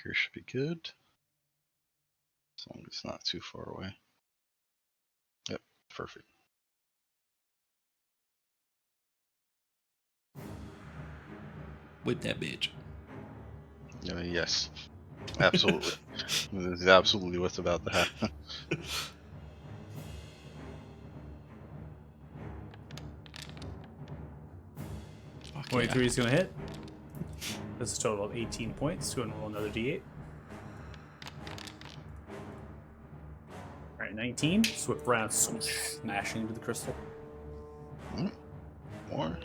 Speaker 5: Here should be good. As long as it's not too far away. Yep, perfect.
Speaker 2: With that bitch.
Speaker 5: Yes, absolutely. This is absolutely what's about to happen.
Speaker 2: Fuck
Speaker 1: 23 is going to hit. That's a total of 18 points. Go and roll another d8. All right, 19. Swift round smashing into the crystal.
Speaker 5: More.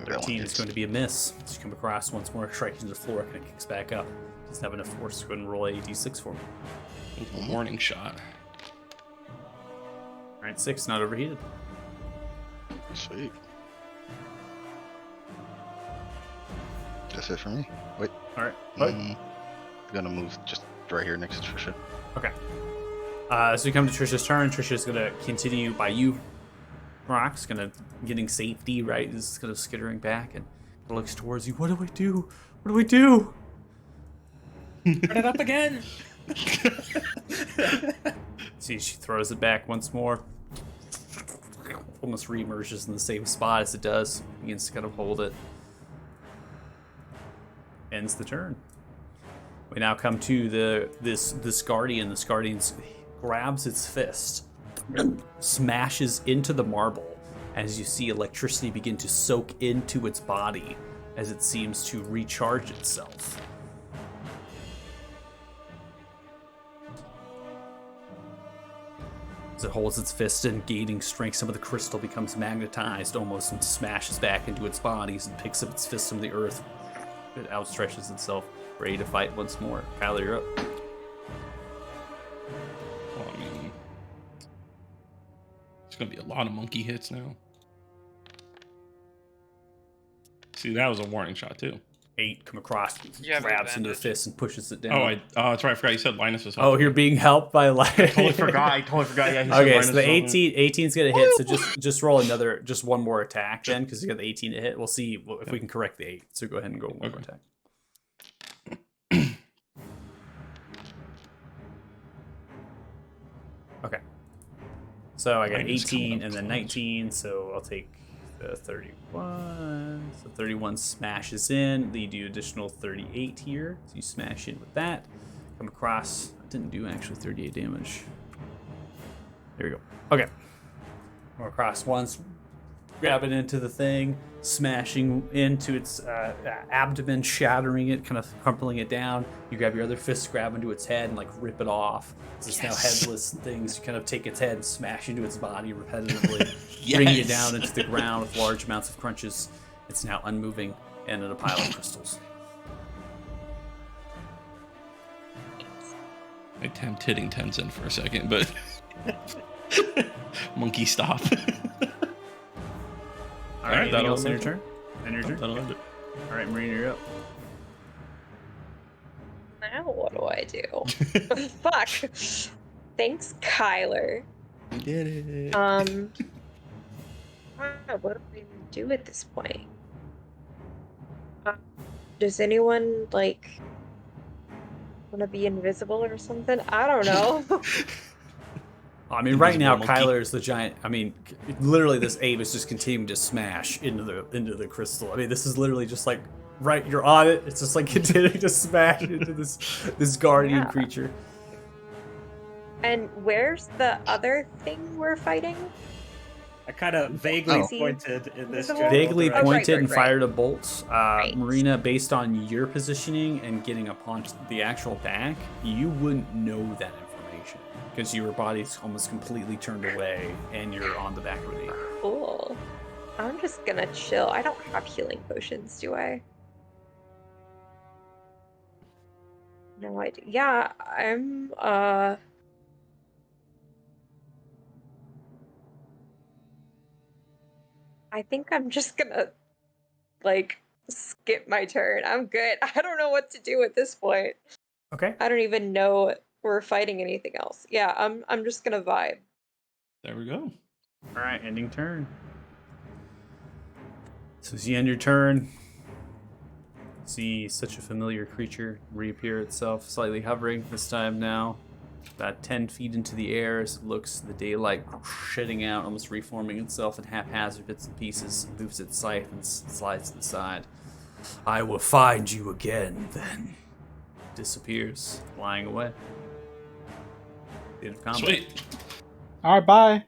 Speaker 1: 13 is going to be a miss. So you come across once more, strikes into the floor, kind of kicks back up. Doesn't have enough force. Go ahead and roll a d6 for me.
Speaker 2: Yeah. Warning shot.
Speaker 1: All right, 6, not overheated.
Speaker 5: Sweet. That's it for me. Wait.
Speaker 1: All right, what?
Speaker 5: Gonna move just right here next to Trisha.
Speaker 1: Okay. So we come to Trisha's turn. Trisha's going to continue by you. Rock's going to getting safety, right? Is kind of skittering back and looks towards you. What do I do? What do I do?
Speaker 4: Put it up again.
Speaker 1: See, she throws it back once more. Almost re-emerges in the same spot as it does. Begins to kind of hold it. Ends the turn. We now come to this guardian. This guardian grabs its fist, smashes into the marble, as you see electricity begin to soak into its body as it seems to recharge itself. As it holds its fist in, gaining strength, some of the crystal becomes magnetized almost and smashes back into its body as it picks up its fist from the earth. It outstretches itself, ready to fight once more. Kyler, you're up.
Speaker 2: Well, I mean, it's gonna be a lot of monkey hits now. See, that was a warning shot too.
Speaker 1: 8 come across,
Speaker 6: You have
Speaker 1: grabs into the
Speaker 6: advantage.
Speaker 1: fist and pushes it down.
Speaker 2: Oh, that's right. I forgot you said Linus was.
Speaker 1: Oh, you're being helped by light.
Speaker 2: totally forgot. I totally forgot. Yeah. He said
Speaker 1: Okay,
Speaker 2: Linus
Speaker 1: so the
Speaker 2: was helping.
Speaker 1: 18's gonna hit. So just roll just one more attack then, because you got the 18 to hit. We'll see if we can correct the 8. So go ahead and go one more attack. Okay. So I got
Speaker 2: Mine is coming
Speaker 1: 18
Speaker 2: up
Speaker 1: and then
Speaker 2: close.
Speaker 1: 19. So I'll take the 31. So 31 smashes in. Then you do additional 38 here. So you smash in with that. Come across. I didn't do actually 38 damage. There we go. Okay. Come across once. Grab it into the thing, smashing into its abdomen, shattering it, kind of crumpling it down. You grab your other fist, grab into its head, and like rip it off. It's now headless things. You kind of take its head and smash into its body repetitively, bringing it down into the ground with large amounts of crunches. It's now unmoving and in a pile of crystals.
Speaker 2: I attempt hitting Tenzin for a second, but monkey stop.
Speaker 1: All right, anything
Speaker 2: that'll
Speaker 1: else in your
Speaker 2: end
Speaker 1: turn? And your turn?
Speaker 2: That'll end it.
Speaker 1: All right, Marina, you're up.
Speaker 8: Now what do I do? Fuck. Thanks, Kyler.
Speaker 2: We did it.
Speaker 8: Wow, what do we do at this point? Does anyone like want to be invisible or something? I don't know.
Speaker 1: I mean, right now,
Speaker 2: Invisible monkey.
Speaker 1: Kyler is the giant. I mean, literally, this ape is just continuing to smash into the crystal. I mean, this is literally just like right. You're on it. It's just like continuing to smash into this guardian
Speaker 8: Yeah.
Speaker 1: creature.
Speaker 8: And where's the other thing we're fighting?
Speaker 4: I kind of vaguely
Speaker 8: Is he
Speaker 4: pointed in this
Speaker 8: invisible?
Speaker 4: general
Speaker 1: Vaguely
Speaker 4: direction.
Speaker 1: pointed
Speaker 8: right,
Speaker 1: and
Speaker 8: right.
Speaker 1: fired a bolt.
Speaker 8: Right.
Speaker 1: Marina, based on your positioning and getting upon the actual back, you wouldn't know that information because your body's almost completely turned away and you're on the back of an ape.
Speaker 8: Cool. I'm just gonna chill. I don't have healing potions, do I? No, I do. Yeah, I'm, I think I'm just gonna, like, skip my turn. I'm good. I don't know what to do at this point.
Speaker 1: Okay.
Speaker 8: I don't even know we're fighting anything else. Yeah, I'm just gonna vibe.
Speaker 2: There we go.
Speaker 1: All right, ending turn. So as you end your turn, see such a familiar creature reappear itself, slightly hovering this time now, about 10 feet into the air as it looks the daylight shedding out, almost reforming itself in haphazard bits and pieces, moves its scythe and slides to the side. I will find you again, then. Disappears, flying away. End of combat.
Speaker 2: Sweet.
Speaker 7: All right, bye.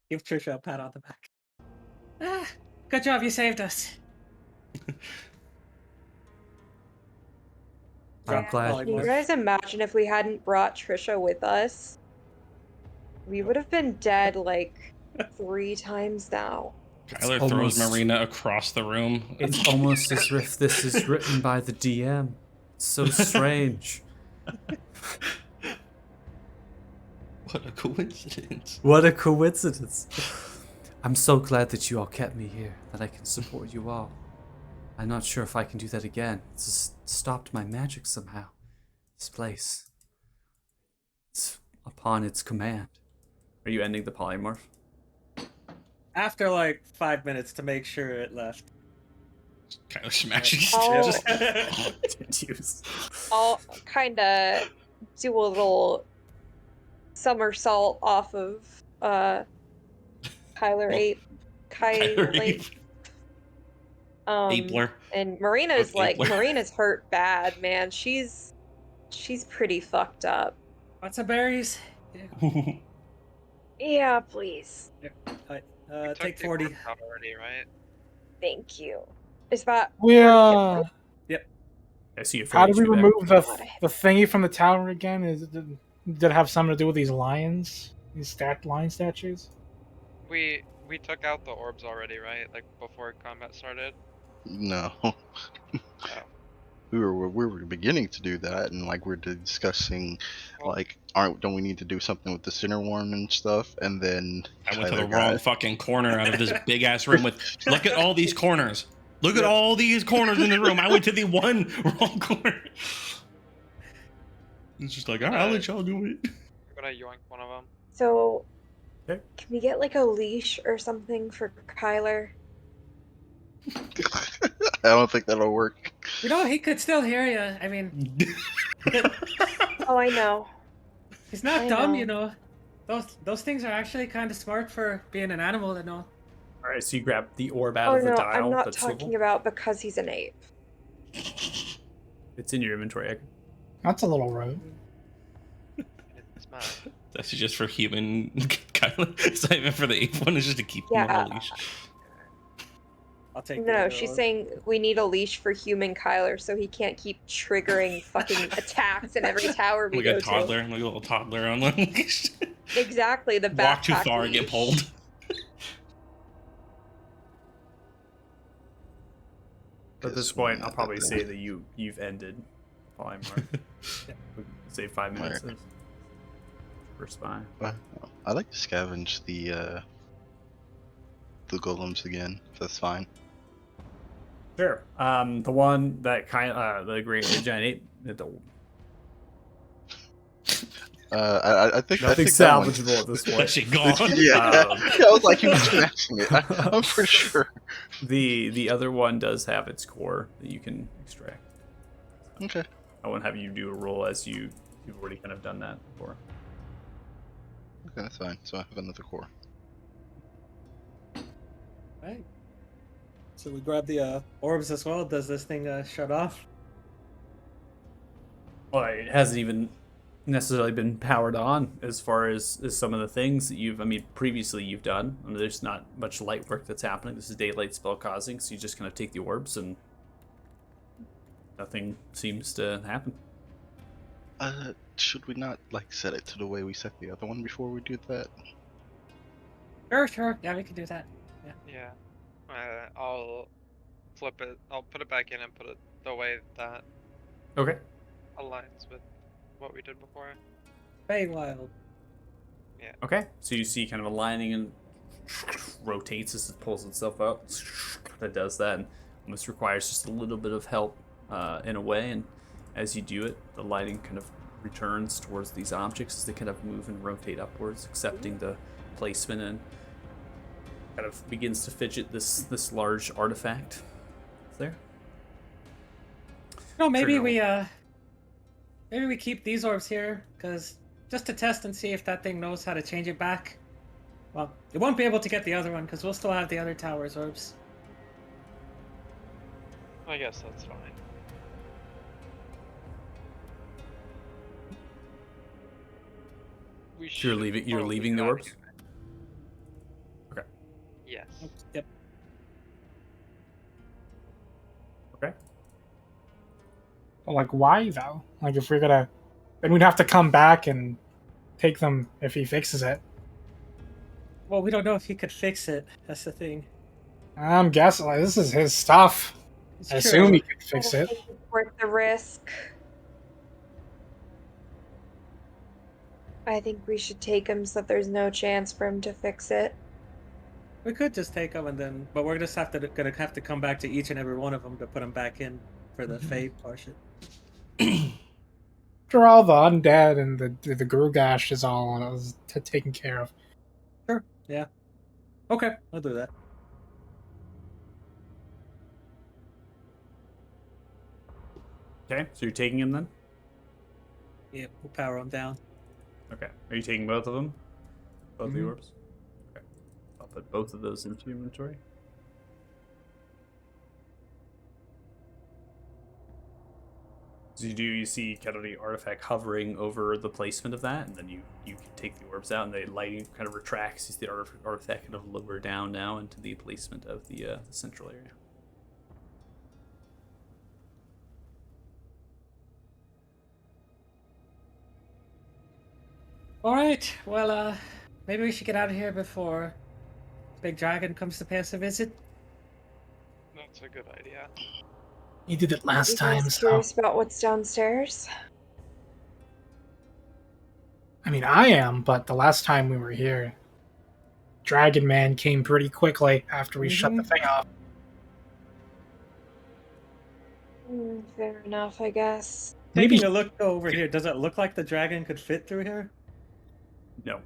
Speaker 4: Give Trisha a pat on the back. Ah, good job, you saved us.
Speaker 1: I'm glad.
Speaker 8: Can you guys imagine if we hadn't brought Trisha with us? We would have been dead like 3 times now.
Speaker 2: Kyler
Speaker 1: almost-
Speaker 2: throws Marina across the room.
Speaker 1: It's almost as if this is written by the DM. It's so strange.
Speaker 2: What a coincidence.
Speaker 1: What a coincidence. I'm so glad that you all kept me here, that I can support you all. I'm not sure if I can do that again. It's just stopped my magic somehow. This place. It's upon its command. Are you ending the polymorph?
Speaker 4: After like 5 minutes to make sure it left.
Speaker 2: Kyler smashing.
Speaker 8: Oh.
Speaker 2: Just
Speaker 1: Didn't use.
Speaker 8: I'll kind of do a little somersault off of Kyler Ape.
Speaker 2: Kyler Ape. Apler.
Speaker 8: And Marina's
Speaker 2: Of
Speaker 8: like,
Speaker 2: Apler.
Speaker 8: Marina's hurt bad, man. She's pretty fucked up.
Speaker 4: Want some berries?
Speaker 8: Yeah, please.
Speaker 6: We took
Speaker 4: Take
Speaker 6: the
Speaker 4: 40.
Speaker 6: orb out already, right?
Speaker 8: Thank you. Is that
Speaker 7: We
Speaker 8: 40
Speaker 1: I see you.
Speaker 7: how did we remove
Speaker 8: back.
Speaker 7: the thingy from the tower again? Did it have something to do with these lions? These lion statues?
Speaker 6: We took out the orbs already, right? Like before combat started.
Speaker 5: No.
Speaker 6: Oh.
Speaker 5: We were beginning to do that, and like we're discussing,
Speaker 6: Well,
Speaker 5: like, don't we need to do something with the center worm and stuff? And then
Speaker 2: I went to the
Speaker 5: Tyler
Speaker 2: wrong
Speaker 5: got-
Speaker 2: fucking corner out of this big ass room with. Look at all these corners. Look at all these corners in the room. I went to the one wrong corner. It's just like, all right, I'll let y'all do it.
Speaker 6: I'm gonna yoink one of them.
Speaker 8: So,
Speaker 1: Okay.
Speaker 8: can we get like a leash or something for Kyler?
Speaker 5: I don't think that'll work.
Speaker 4: You know, he could still hear you. I mean,
Speaker 8: Oh, I know.
Speaker 4: he's not
Speaker 8: I
Speaker 4: dumb,
Speaker 8: know.
Speaker 4: you know. Those things are actually kind of smart for being an animal and all.
Speaker 1: All right, so you grab the orb out
Speaker 8: Oh
Speaker 1: of the
Speaker 8: no,
Speaker 1: dial.
Speaker 8: I'm not
Speaker 1: that's
Speaker 8: talking
Speaker 1: swivel.
Speaker 8: about because he's an ape.
Speaker 1: It's in your inventory.
Speaker 7: That's a little rude.
Speaker 6: It's mine.
Speaker 2: That's just for human Kyler. It's not even for the ape one. It's just to keep him on
Speaker 8: Yeah.
Speaker 2: a leash.
Speaker 4: I'll take
Speaker 8: No,
Speaker 4: the other
Speaker 8: she's
Speaker 4: one.
Speaker 8: saying we need a leash for human Kyler so he can't keep triggering fucking attacks in every tower we
Speaker 2: Like
Speaker 8: go
Speaker 2: a toddler, like a little toddler on the leash.
Speaker 8: to. Exactly, the backpack
Speaker 2: Walk too far and get
Speaker 8: leash.
Speaker 2: pulled.
Speaker 1: At this point, I'll probably say that you've ended polymorph. Save 5 minutes
Speaker 5: Alright.
Speaker 1: for spy.
Speaker 5: I like to scavenge the golems again, if that's fine.
Speaker 1: Sure. The one that the great giant ape.
Speaker 5: I think
Speaker 1: Nothing
Speaker 5: that one-
Speaker 1: salvageable at this
Speaker 2: That
Speaker 1: point.
Speaker 2: shit gone.
Speaker 5: Yeah,
Speaker 1: Um,
Speaker 5: I was like, he was smashing it. I'm pretty sure.
Speaker 1: The other one does have its core that you can extract.
Speaker 5: Okay.
Speaker 1: I won't have you do a roll as you've already kind of done that before.
Speaker 5: Okay, that's fine. So I have another core.
Speaker 4: Right. So we grab the orbs as well. Does this thing shut off?
Speaker 1: Well, it hasn't even necessarily been powered on as far as some of the things that previously you've done. There's not much light work that's happening. This is daylight spell causing, so you just kind of take the orbs and nothing seems to happen.
Speaker 5: Should we not set it to the way we set the other one before we do that?
Speaker 4: Sure. Yeah, we can do that.
Speaker 6: Yeah. I'll flip it. I'll put it back in and put it the way that
Speaker 1: Okay.
Speaker 6: aligns with what we did before.
Speaker 4: Feywild.
Speaker 1: Okay. So you see kind of a lining and rotates as it pulls itself out. That does that, and almost requires just a little bit of help in a way. And as you do it, the lighting kind of returns towards these objects as they kind of move and rotate upwards, accepting the placement, and kind of begins to fidget this large artifact. There.
Speaker 4: No, maybe
Speaker 1: Trigger.
Speaker 4: maybe we keep these orbs here, because just to test and see if that thing knows how to change it back. Well, it won't be able to get the other one because we'll still have the other tower's orbs.
Speaker 6: I guess that's fine. We
Speaker 1: So you're
Speaker 6: should
Speaker 1: you're
Speaker 6: probably
Speaker 1: leaving
Speaker 6: get
Speaker 1: the
Speaker 6: out of
Speaker 1: orbs?
Speaker 6: here.
Speaker 1: Okay.
Speaker 6: Yes.
Speaker 4: Yep.
Speaker 1: Okay.
Speaker 7: But, like, why though? Like, if we're gonna, then we'd have to come back and take them if he fixes it.
Speaker 4: Well, we don't know if he could fix it. That's the thing.
Speaker 7: I'm guessing like this is his stuff.
Speaker 4: It's
Speaker 7: I
Speaker 4: true.
Speaker 7: assume he could fix
Speaker 8: I
Speaker 7: it.
Speaker 8: don't think it's worth the risk. I think we should take him so that there's no chance for him to fix it.
Speaker 4: We could just take them and then, but we're just gonna have to come back to each and every one of them to put them back in for the Fey portion.
Speaker 7: After all the undead and the Grugash is all taken care of.
Speaker 4: Sure. Yeah. Okay, I'll do that.
Speaker 1: Okay. So you're taking him then?
Speaker 4: Yeah, we'll power them down.
Speaker 1: Okay. Are you taking both of them? Both the
Speaker 7: Mhm.
Speaker 1: orbs? Okay. I'll put both of those into your inventory. So you see kind of the artifact hovering over the placement of that, and then you can take the orbs out, and the lighting kind of retracts as the artifact kind of lower down now into the placement of the central area.
Speaker 4: All right. Well, maybe we should get out of here before Big Dragon comes to pay us a visit.
Speaker 6: That's a good idea.
Speaker 7: He did it last
Speaker 8: You
Speaker 7: time,
Speaker 8: guys
Speaker 7: so
Speaker 8: curious about what's downstairs?
Speaker 7: I mean I am, but the last time we were here, Dragon Man came pretty quickly after we shut the thing off.
Speaker 8: Fair enough, I guess.
Speaker 7: Maybe
Speaker 4: Taking a look over here, does it look like the dragon could fit through here?
Speaker 1: No.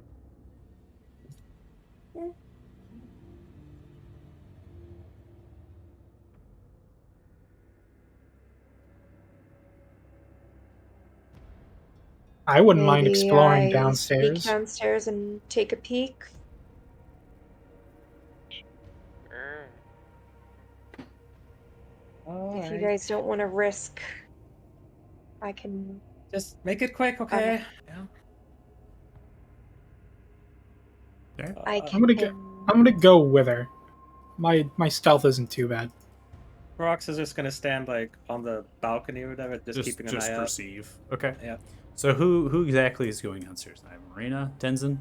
Speaker 7: I wouldn't mind
Speaker 8: Maybe
Speaker 7: exploring
Speaker 8: I
Speaker 7: downstairs.
Speaker 8: sneak downstairs and take a peek.
Speaker 6: Sure.
Speaker 8: If you guys don't want to risk, I can.
Speaker 4: Just make it quick, okay? Yeah.
Speaker 1: Okay.
Speaker 8: I
Speaker 4: Uh,
Speaker 8: can.
Speaker 7: I'm gonna go with her. My stealth isn't too bad.
Speaker 4: Rox is just gonna stand like on the balcony or whatever, just keeping an eye out.
Speaker 1: perceive. Okay.
Speaker 4: Yeah.
Speaker 1: So who exactly is going downstairs? I have Marina, Tenzin.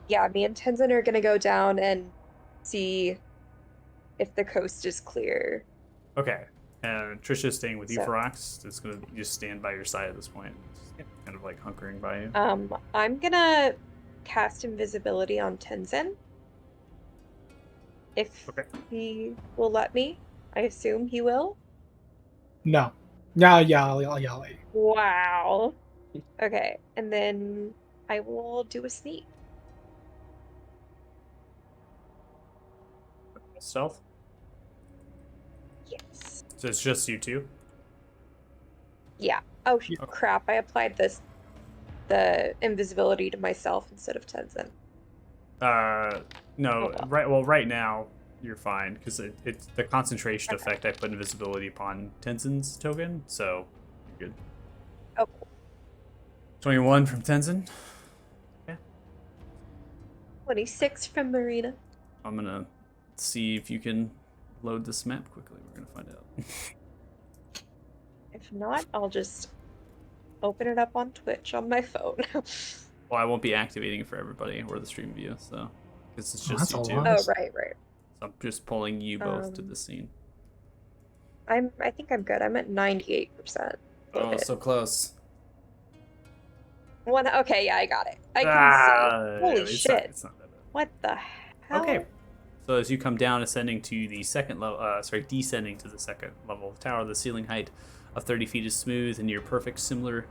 Speaker 8: Yeah, me and Tenzin are gonna go down and see if the coast is clear.
Speaker 1: Okay. And Trisha's staying with you,
Speaker 8: So-
Speaker 1: Ferox. It's gonna just stand by your side at this point. Just kind of like hunkering by you.
Speaker 8: I'm gonna cast invisibility on Tenzin. If
Speaker 1: Okay.
Speaker 8: he will let me. I assume he will.
Speaker 7: No. Yeah, I'll
Speaker 8: Wow. Okay, and then I will do a sneak.
Speaker 1: Stealth.
Speaker 8: Yes.
Speaker 1: So it's just you two.
Speaker 8: Yeah. Oh
Speaker 7: Yeah.
Speaker 8: crap! I applied the the invisibility to myself instead of Tenzin?
Speaker 1: No,
Speaker 8: Hold on.
Speaker 1: right now you're fine because it's the concentration effect. I put invisibility upon Tenzin's token, so you're good.
Speaker 8: Oh, cool.
Speaker 1: 21 from Tenzin.
Speaker 8: 26 from Marina.
Speaker 1: I'm gonna see if you can load this map quickly. We're gonna find out.
Speaker 8: If not, I'll just open it up on Twitch on my phone.
Speaker 1: Well, I won't be activating it for everybody or the stream view, so because it's
Speaker 7: Oh,
Speaker 1: just
Speaker 7: that's
Speaker 1: you
Speaker 7: a
Speaker 1: two.
Speaker 7: lot.
Speaker 8: Oh, right.
Speaker 1: So I'm just pulling you both to the scene.
Speaker 8: I think I'm good. I'm at 98%.
Speaker 1: Oh,
Speaker 8: loaded.
Speaker 1: so close.
Speaker 8: Okay, yeah, I got it. I can see. Holy
Speaker 1: it's
Speaker 8: shit.
Speaker 1: It's not that bad.
Speaker 8: What the hell?
Speaker 1: Okay. So as you come down, ascending to the second level, descending to the second level of the tower, the ceiling height of 30 feet is smooth and near perfect, similar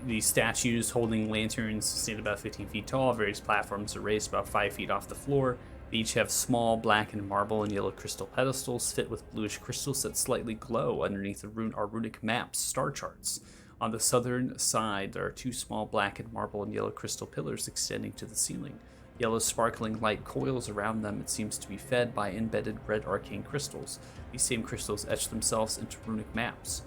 Speaker 1: these statues holding lanterns stand about 15 feet tall. Various platforms are raised about 5 feet off the floor. They each have small blackened marble and yellow crystal pedestals fit with bluish crystals that slightly glow. Underneath the runic maps, star charts. On the southern side, there are two small blackened marble and yellow crystal pillars extending to the ceiling. Yellow sparkling light coils around them. It seems to be fed by embedded red arcane crystals. These same crystals etch themselves into runic maps.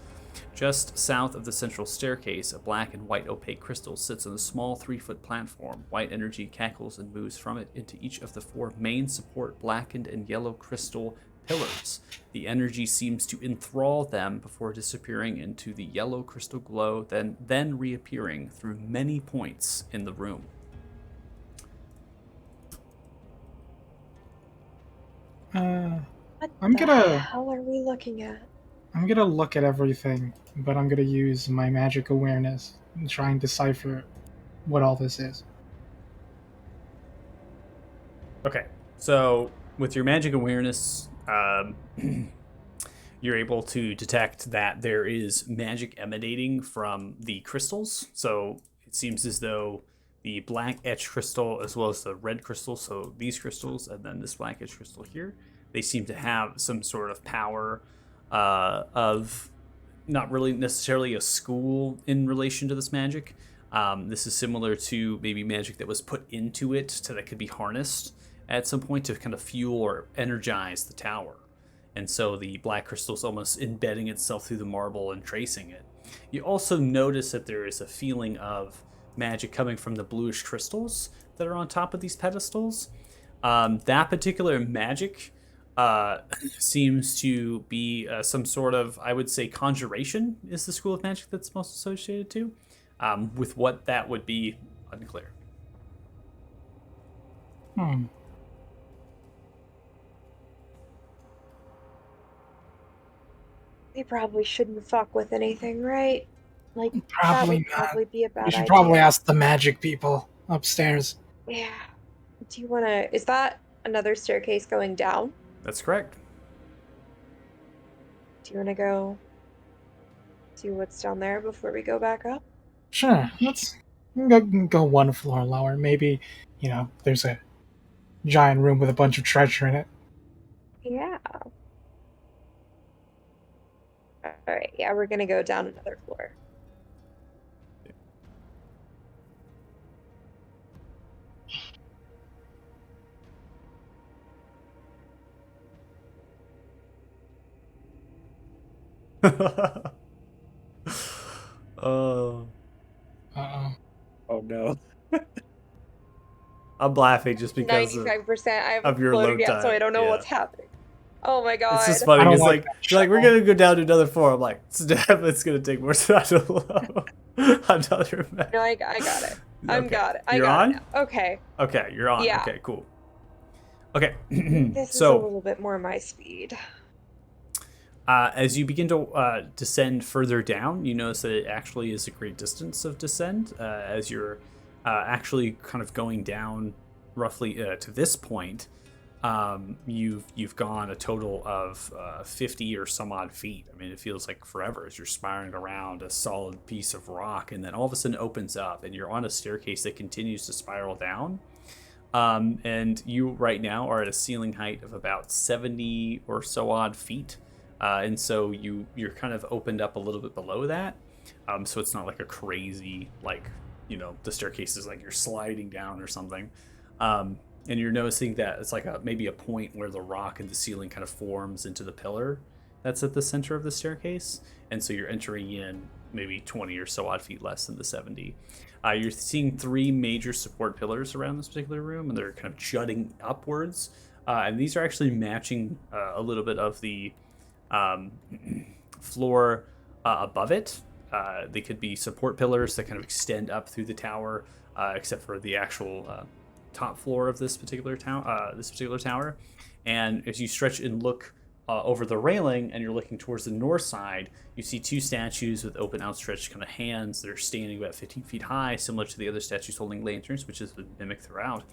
Speaker 1: Just south of the central staircase, a black and white opaque crystal sits on a small 3-foot platform. White energy cackles and moves from it into each of the 4 main support blackened and yellow crystal pillars. The energy seems to enthrall them before disappearing into the yellow crystal glow, then reappearing through many points in the room.
Speaker 8: What
Speaker 7: I'm
Speaker 8: the
Speaker 7: gonna-
Speaker 8: hell are we looking at?
Speaker 7: I'm gonna look at everything, but I'm gonna use my magic awareness and try and decipher what all this is.
Speaker 1: Okay, so with your magic awareness, you're able to detect that there is magic emanating from the crystals. So it seems as though the black etched crystal, as well as the red crystal, so these crystals and then this black etched crystal here, they seem to have some sort of power of not really necessarily a school in relation to this magic. This is similar to maybe magic that was put into it so that could be harnessed at some point to kind of fuel or energize the tower. And so the black crystal is almost embedding itself through the marble and tracing it. You also notice that there is a feeling of magic coming from the bluish crystals that are on top of these pedestals. That particular magic seems to be some sort of, I would say, conjuration is the school of magic that's most associated to. With what that would be, unclear.
Speaker 8: We probably shouldn't fuck with anything, right? Like, that
Speaker 7: Probably
Speaker 8: would
Speaker 7: not.
Speaker 8: probably be a bad
Speaker 7: We should
Speaker 8: idea.
Speaker 7: probably ask the magic people upstairs.
Speaker 8: Yeah. Do you wanna... Is that another staircase going down?
Speaker 1: That's correct.
Speaker 8: Do you wanna go see what's down there before we go back up?
Speaker 7: Sure, let's go one floor lower. Maybe, there's a giant room with a bunch of treasure in it.
Speaker 8: Yeah. Alright, yeah, we're gonna go down another floor.
Speaker 1: Oh.
Speaker 7: Uh-oh.
Speaker 4: Oh no.
Speaker 1: I'm laughing just because
Speaker 8: 95%. I haven't
Speaker 1: of your
Speaker 8: loaded
Speaker 1: load
Speaker 8: yet, so
Speaker 1: time,
Speaker 8: I don't know
Speaker 1: yeah.
Speaker 8: what's happening. Oh my god.
Speaker 1: it's just funny
Speaker 7: I don't
Speaker 1: because
Speaker 7: like
Speaker 1: like
Speaker 7: that
Speaker 1: you're like we're
Speaker 7: show.
Speaker 1: gonna go down to another floor. I'm like it's gonna take more time to load another map.
Speaker 8: No, I got it.
Speaker 1: Okay.
Speaker 8: Got it.
Speaker 1: You're
Speaker 8: got
Speaker 1: on?
Speaker 8: it now. Okay.
Speaker 1: Okay, you're on.
Speaker 8: Yeah.
Speaker 1: Okay, cool. Okay,
Speaker 8: This is a
Speaker 1: so
Speaker 8: little bit more my speed.
Speaker 1: as you begin to descend further down, you notice that it actually is a great distance of descent. As you're actually kind of going down roughly to this point, you've gone a total of 50 or some odd feet. I mean, it feels like forever as you're spiraling around a solid piece of rock, and then all of a sudden it opens up, and you're on a staircase that continues to spiral down. And you right now are at a ceiling height of about 70 or so odd feet. And so you're kind of opened up a little bit below that. So it's not like a crazy, like, the staircase is like you're sliding down or something. And you're noticing that it's like maybe a point where the rock in the ceiling kind of forms into the pillar that's at the center of the staircase. And so you're entering in maybe 20 or so odd feet less than the 70. You're seeing 3 major support pillars around this particular room, and they're kind of jutting upwards. And these are actually matching a little bit of the floor above it. They could be support pillars that kind of extend up through the tower, except for the actual top floor of this particular tower. And as you stretch and look over the railing, and you're looking towards the north side, you see 2 statues with open, outstretched kind of hands that are standing about 15 feet high, similar to the other statues holding lanterns, which has been mimicked throughout.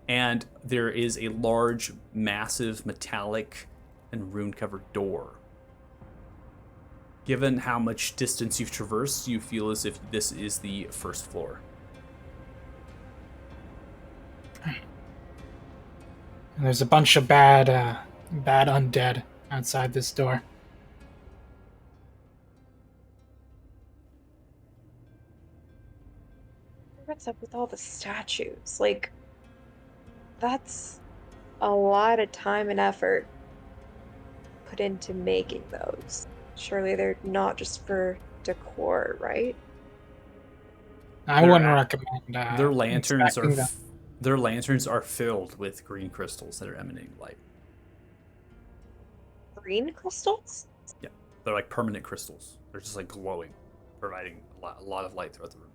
Speaker 1: And there is a large, massive, metallic and rune-covered door. Given how much distance you've traversed, you feel as if this is the first floor.
Speaker 7: And there's a bunch of bad undead outside this door.
Speaker 8: What's up with all the statues? Like, that's a lot of time and effort put into making those. Surely they're not just for decor, right?
Speaker 7: I
Speaker 1: They're
Speaker 7: wouldn't
Speaker 1: at-
Speaker 7: recommend
Speaker 1: Their lanterns
Speaker 7: inspecting them.
Speaker 1: their lanterns are filled with green crystals that are emanating light.
Speaker 8: Green crystals?
Speaker 1: Yeah, they're like permanent crystals. They're just like glowing, providing a lot of light throughout the room.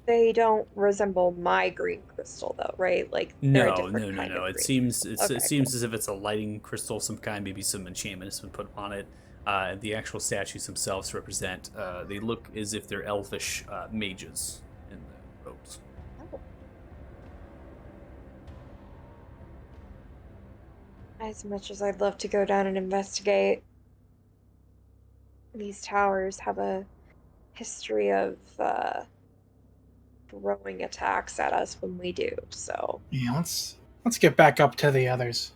Speaker 8: They don't resemble my green crystal, though, right? Like they're a
Speaker 1: No.
Speaker 8: different kind of
Speaker 1: It
Speaker 8: green.
Speaker 1: seems
Speaker 8: Okay,
Speaker 1: it seems as if it's a lighting crystal of some kind. Maybe some enchantment has been put upon it. The actual statues themselves represent. They look as if they're elfish mages in the robes.
Speaker 8: Oh. As much as I'd love to go down and investigate, these towers have a history of throwing attacks at us when we do. So
Speaker 7: Yeah, let's get back up to the others.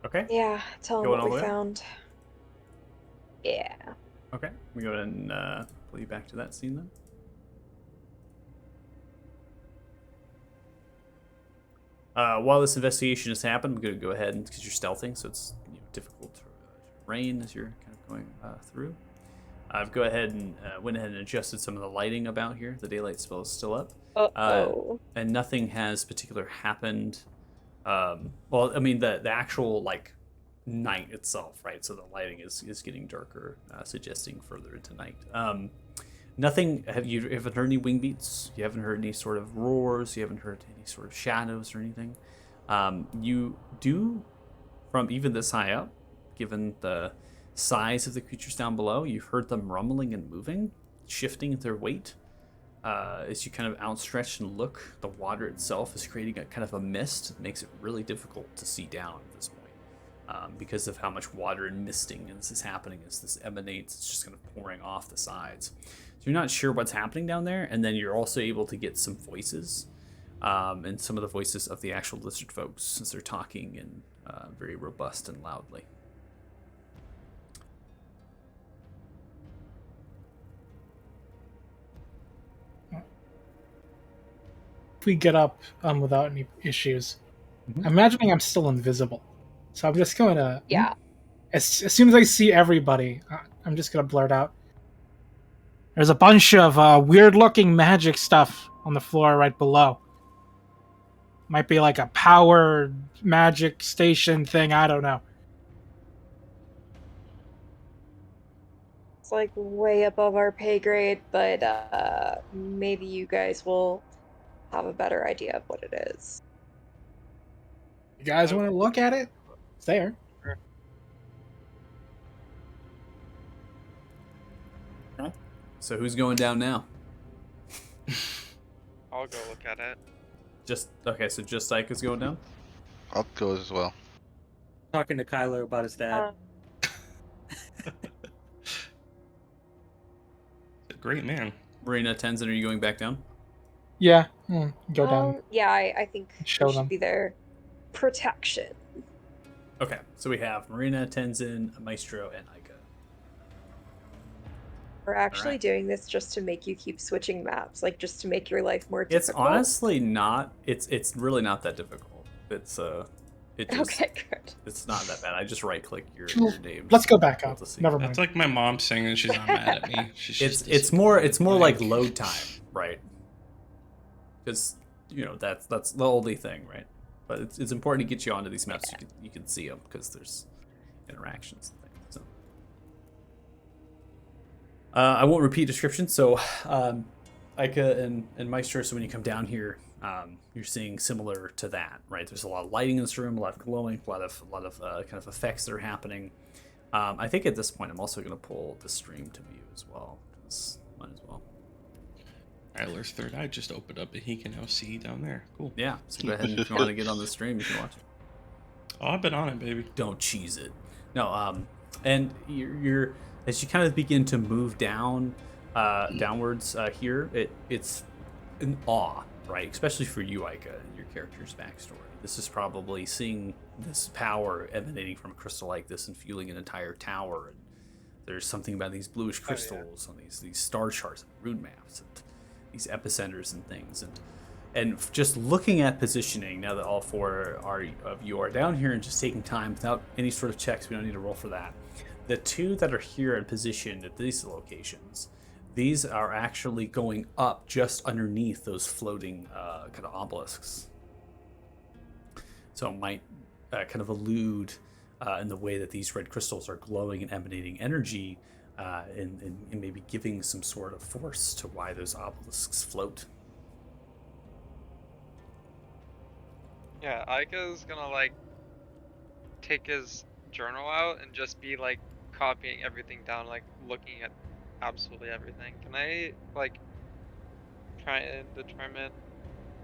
Speaker 1: Okay.
Speaker 8: yeah, tell them
Speaker 1: Going
Speaker 8: what
Speaker 1: all
Speaker 8: we
Speaker 1: the way up?
Speaker 8: found. Yeah.
Speaker 1: Okay. We go ahead and pull you back to that scene then. While this investigation has happened, we're going to go ahead and, because you're stealthing, so it's difficult terrain as you're kind of going through. I've go ahead and went ahead and adjusted some of the lighting about here. The daylight spell is still up.
Speaker 8: Uh-oh.
Speaker 1: And nothing has particular happened. Well, I mean, the actual, like, night itself, right? So the lighting is getting darker, suggesting further into night. Nothing. You haven't heard any wing beats? You haven't heard any sort of roars? You haven't heard any sort of shadows or anything? You do, from even this high up, given the size of the creatures down below, you've heard them rumbling and moving, shifting their weight. As you kind of outstretch and look, the water itself is creating a kind of a mist. It makes it really difficult to see down at this point, because of how much water and misting is happening as this emanates. It's just kind of pouring off the sides. So you're not sure what's happening down there, and then you're also able to get some voices, and some of the voices of the actual lizard folks as they're talking and very robust and loudly.
Speaker 7: If we get up without any issues,
Speaker 1: Mhm.
Speaker 7: I'm imagining I'm still invisible. So I'm just going to...
Speaker 8: Yeah.
Speaker 7: As soon as I see everybody, I'm just going to blurt out. There's a bunch of weird-looking magic stuff on the floor right below. Might be like a power magic station thing, I don't know.
Speaker 8: It's like way above our pay grade, but maybe you guys will have a better idea of what it is.
Speaker 7: You guys want to look at it? It's there.
Speaker 1: So who's going down now?
Speaker 6: I'll go look at it.
Speaker 1: So just Ike is going down?
Speaker 5: I'll go as well.
Speaker 4: Talking to Kyler about his dad.
Speaker 2: Great man.
Speaker 1: Marina, Tenzin, are you going back down?
Speaker 7: Yeah, go down.
Speaker 8: Yeah, I think
Speaker 7: Show
Speaker 8: we should
Speaker 7: them.
Speaker 8: be their protection.
Speaker 1: Okay, so we have Marina, Tenzin, Maestro, and Ica.
Speaker 8: We're actually
Speaker 1: Alright.
Speaker 8: doing this just to make you keep switching maps, like just to make your life more
Speaker 1: It's
Speaker 8: difficult.
Speaker 1: honestly not. It's really not that difficult. It just
Speaker 8: Okay, good.
Speaker 1: it's not that bad. I just right click your names.
Speaker 7: Let's go back
Speaker 1: Able
Speaker 7: up.
Speaker 1: to see.
Speaker 7: Never mind.
Speaker 2: That's like my mom saying that she's not mad at me. She's just
Speaker 1: It's more like
Speaker 2: like-
Speaker 1: load time, right? Because that's the only thing, right? But it's important to get you onto these maps. So you can see them because there's interactions and things. So. I won't repeat description. So, Ica and Maestro. So when you come down here, you're seeing similar to that, right? There's a lot of lighting in this room, a lot of glowing, a lot of kind of effects that are happening. I think at this point, I'm also going to pull the stream to view as well. Might as well.
Speaker 2: Tyler's third eye just opened up and he can now see down there. Cool.
Speaker 1: Yeah. So go ahead and if you want to get on the stream, you can watch it.
Speaker 2: Oh, I've been on it, baby.
Speaker 1: Don't cheese it. No. And you're as you kind of begin to move downwards here, it's an awe, right? Especially for you, Ica, and your character's backstory. This is probably seeing this power emanating from a crystal like this and fueling an entire tower. And there's something about these bluish crystals on these star charts and rune maps and these epicenters and things. And just looking at positioning, now that all four of you are down here and just taking time without any sort of checks, we don't need to roll for that. The two that are here and positioned at these locations, these are actually going up just underneath those floating kind of obelisks. So it might kind of allude in the way that these red crystals are glowing and emanating energy and maybe giving some sort of force to why those obelisks float.
Speaker 6: Yeah, Ica's gonna like take his journal out and just be like copying everything down, like looking at absolutely everything. Can I like try and determine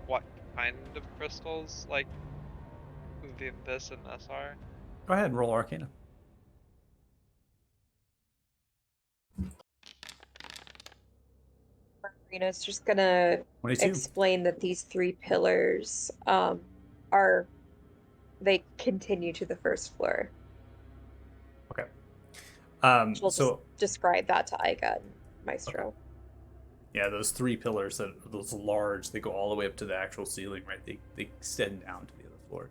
Speaker 6: what kind of crystals like this and this are?
Speaker 1: Go ahead and roll Arcana.
Speaker 8: Marina's just gonna
Speaker 1: 22.
Speaker 8: explain that these three pillars they continue to the first floor.
Speaker 1: Okay.
Speaker 8: She'll
Speaker 1: So
Speaker 8: just describe that to Ica and Maestro.
Speaker 1: Okay. Yeah, those three pillars those large, they go all the way up to the actual ceiling, right? They extend down to the other floor.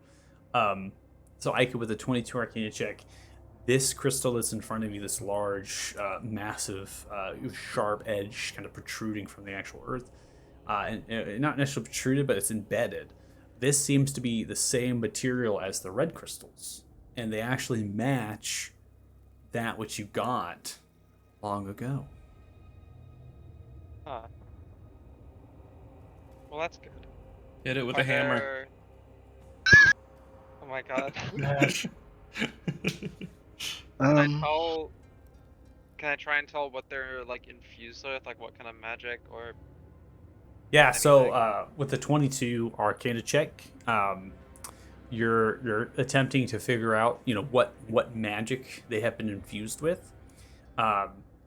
Speaker 1: So Ica with a 22 Arcana check, this crystal that's in front of you, this large, massive, sharp edge kind of protruding from the actual earth, and not necessarily protruded, but it's embedded. This seems to be the same material as the red crystals, and they actually match that which you got long ago.
Speaker 6: Huh. Well, that's good.
Speaker 2: Hit it with
Speaker 6: Are
Speaker 2: a hammer.
Speaker 6: there- Oh my god.
Speaker 7: Yes.
Speaker 6: Can I try and tell what they're like infused with, like what kind of magic or
Speaker 1: Yeah, so
Speaker 6: anything?
Speaker 1: with the 22 Arcana check, you're attempting to figure out, what magic they have been infused with.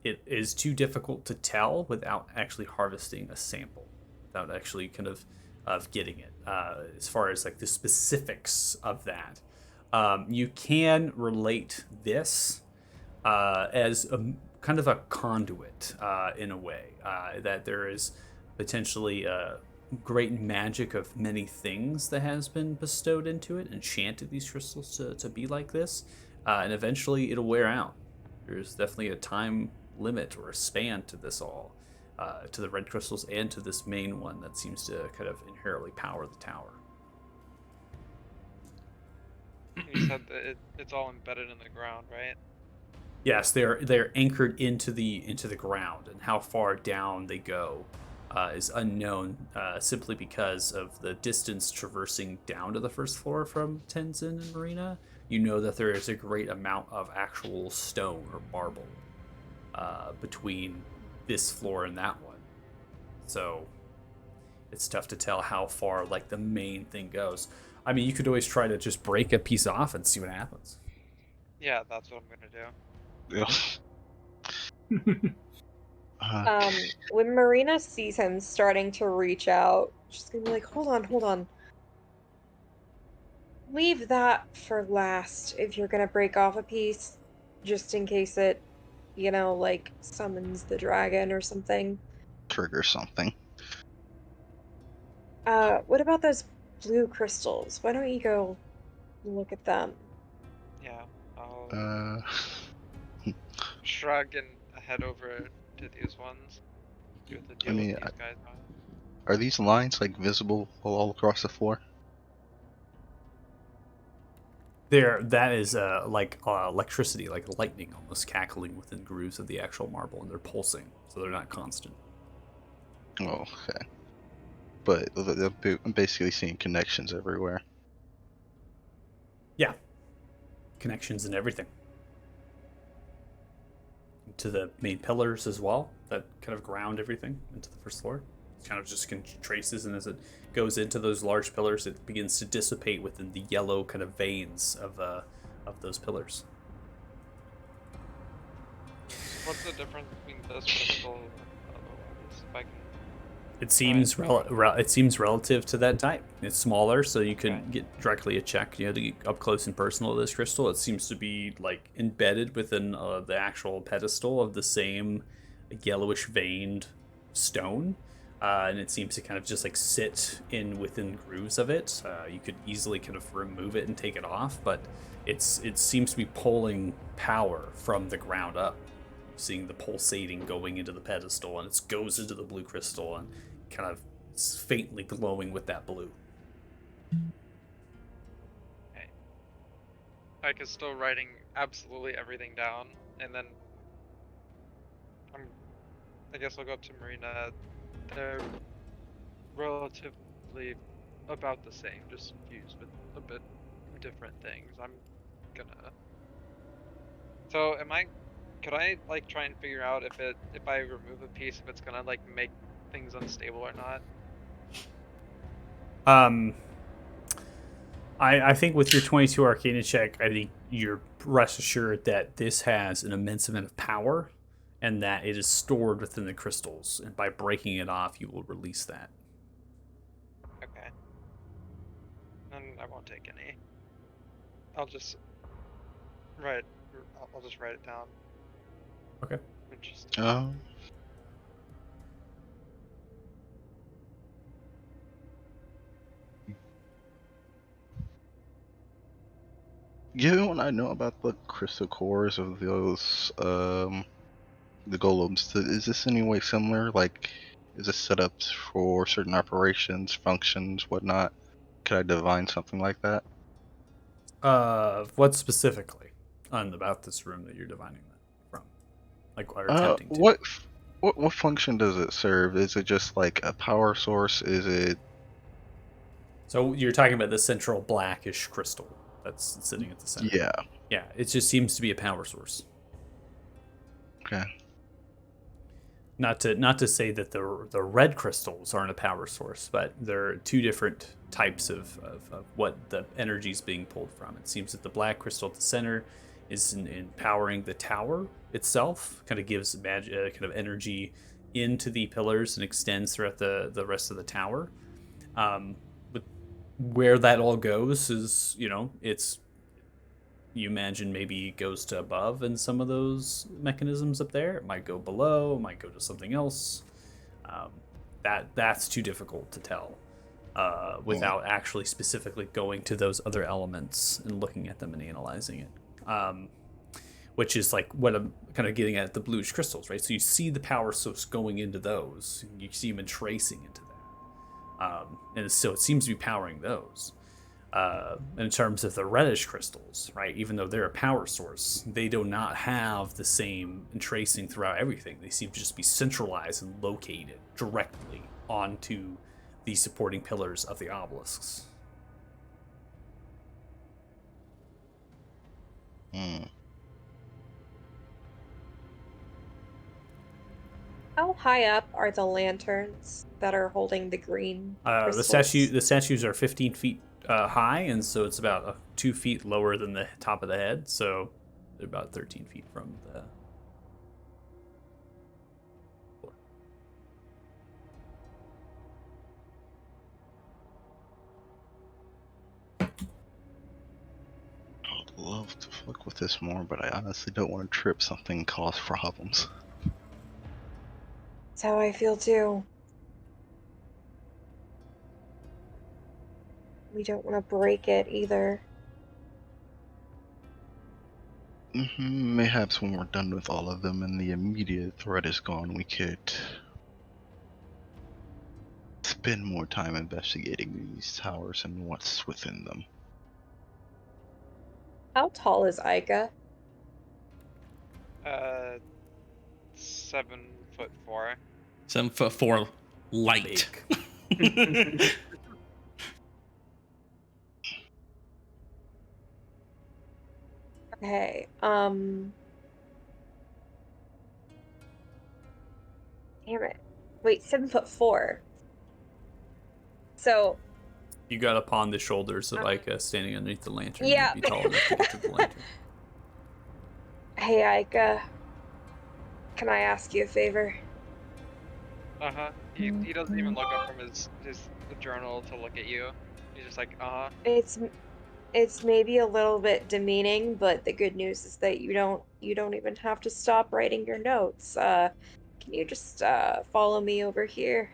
Speaker 1: It is too difficult to tell without actually harvesting a sample, without actually kind of getting it. As far as like the specifics of that, you can relate this as a kind of a conduit in a way, that there is potentially great magic of many things that has been bestowed into it, enchanted these crystals to be like this, and eventually it'll wear out. There's definitely a time limit or a span to this all, to the red crystals and to this main one that seems to kind of inherently power the tower.
Speaker 6: You said that it's all embedded in the ground, right?
Speaker 1: Yes, they're anchored into the ground, and how far down they go is unknown, simply because of the distance traversing down to the first floor from Tenzin and Marina. You know that there is a great amount of actual stone or marble between this floor and that one, so it's tough to tell how far like the main thing goes. I mean, you could always try to just break a piece off and see what happens.
Speaker 6: Yeah, that's what I'm gonna do.
Speaker 8: When Marina sees him starting to reach out, she's gonna be like, hold on. leave that for last if you're gonna break off a piece, just in case it, like summons the dragon or something.
Speaker 5: Trigger something.
Speaker 8: What about those blue crystals? Why don't you go look at them?
Speaker 6: Yeah, I'll
Speaker 5: Uh,
Speaker 6: shrug and head over to these ones. See what the
Speaker 5: I
Speaker 6: deal with
Speaker 5: mean,
Speaker 6: these guys are.
Speaker 5: are these lines like visible all across the floor?
Speaker 1: That is like electricity, like lightning almost cackling within grooves of the actual marble, and they're pulsing, so they're not constant.
Speaker 5: Oh, okay. But I'm basically seeing connections everywhere.
Speaker 1: Yeah, connections and everything to the main pillars as well that kind of ground everything into the first floor. It kind of just traces, and as it goes into those large pillars, it begins to dissipate within the yellow kind of veins of those pillars.
Speaker 6: What's the difference between this crystal and the other ones? If I can.
Speaker 1: It seems it seems relative to that type. It's smaller, so you can
Speaker 6: Okay.
Speaker 1: get directly a check. You know, to get up close and personal to this crystal. It seems to be like embedded within the actual pedestal of the same yellowish veined stone, and it seems to kind of just like sit in within grooves of it. You could easily kind of remove it and take it off, but it seems to be pulling power from the ground up. Seeing the pulsating going into the pedestal, and it goes into the blue crystal and kind of faintly glowing with that blue.
Speaker 6: Okay. Ike is still writing absolutely everything down, and then I guess I'll go up to Marina. They're relatively about the same, just used with a bit different things. I'm gonna. So could I like try and figure out if I remove a piece, if it's gonna like make things unstable or not?
Speaker 1: I think with your 22 Arcana check, I think you're rest assured that this has an immense amount of power, and that it is stored within the crystals, and by breaking it off, you will release that.
Speaker 6: Okay. Then I won't take any. I'll just write. I'll just write it down.
Speaker 1: Okay.
Speaker 6: Interesting.
Speaker 5: Given what I know about the crystal cores of those, the golems, is this any way similar? Like, is this set up for certain operations, functions, whatnot? Could I divine something like that?
Speaker 1: What specifically about this room that you're divining that from? Like, or
Speaker 5: Uh,
Speaker 1: attempting to?
Speaker 5: what, what function does it serve? Is it just like a power source? Is it?
Speaker 1: So you're talking about the central blackish crystal that's sitting at the center.
Speaker 5: Yeah.
Speaker 1: Yeah, it just seems to be a power source.
Speaker 5: Okay.
Speaker 1: Not to say that the red crystals aren't a power source, but there are two different types of what the energy is being pulled from. It seems that the black crystal at the center is empowering the tower itself, kind of gives magic, kind of energy into the pillars and extends throughout the rest of the tower. But where that all goes is, it's, you imagine maybe it goes to above in some of those mechanisms up there. It might go below, it might go to something else. Um, that's too difficult to tell without actually specifically going to those other elements and looking at them and analyzing it. Which is like what I'm kind of getting at the bluish crystals, right? So you see the power source going into those, you see them tracing into that, and so it seems to be powering those. In terms of the reddish crystals, right? Even though they're a power source, they do not have the same tracing throughout everything. They seem to just be centralized and located directly onto the supporting pillars of the obelisks.
Speaker 8: How high up are the lanterns that are holding the green
Speaker 1: The
Speaker 8: crystals?
Speaker 1: statues are 15 feet high, and so it's about 2 feet lower than the top of the head. So they're about 13 feet from the floor.
Speaker 5: love to fuck with this more, but I honestly don't want to trip something and cause problems.
Speaker 8: That's how I feel too. We don't want to break it either.
Speaker 5: Mayhaps when we're done with all of them and the immediate threat is gone, we could spend more time investigating these towers and what's within them.
Speaker 8: How tall is Aika?
Speaker 6: 7'4".
Speaker 2: 7'4", light.
Speaker 8: Okay, damn it. Wait, 7'4". So,
Speaker 1: You got upon the shoulders of Ica standing underneath the lantern.
Speaker 8: Yeah.
Speaker 1: You'd be tall enough to get to the lantern.
Speaker 8: hey Aika, can I ask you a favor?
Speaker 6: He doesn't even look up from his journal to look at you. He's just like,
Speaker 8: It's maybe a little bit demeaning, but the good news is that you don't even have to stop writing your notes. Can you just follow me over here?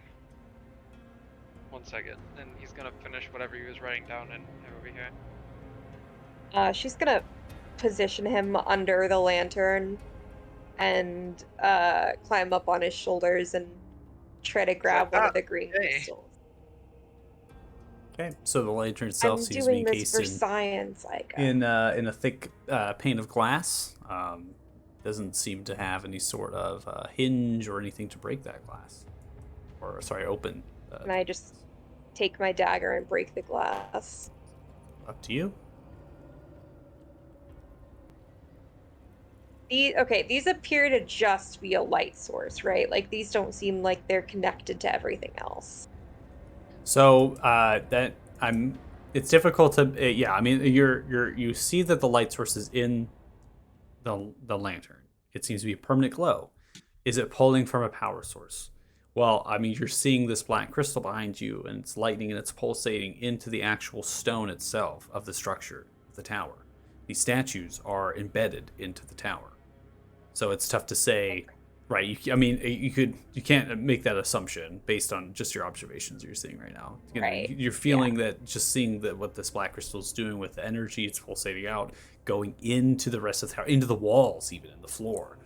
Speaker 6: 1 second. And he's gonna finish whatever he was writing down and over here.
Speaker 8: She's gonna position him under the lantern and climb up on his shoulders and try to grab one of the green crystals.
Speaker 1: Okay, so the lantern itself
Speaker 8: I'm
Speaker 1: seems to be
Speaker 8: doing this
Speaker 1: encased
Speaker 8: for science, Aika.
Speaker 1: in a thick pane of glass. Doesn't seem to have any sort of hinge or anything to break that glass. Or, sorry, open.
Speaker 8: And I just take my dagger and break the glass.
Speaker 1: Up to you.
Speaker 8: These appear to just be a light source, right? Like, these don't seem like they're connected to everything else.
Speaker 1: So it's difficult to yeah. I mean, you see that the light source is in the lantern. It seems to be a permanent glow. Is it pulling from a power source? Well, I mean, you're seeing this black crystal behind you, and it's lightning and it's pulsating into the actual stone itself of the structure of the tower. These statues are embedded into the tower, so it's tough to say. Right, you can't make that assumption based on just your observations you're seeing right now.
Speaker 8: Right.
Speaker 1: You're feeling that just seeing that what this black crystal is doing with the energy it's pulsating out, going into the rest of the tower, into the walls, even in the floor.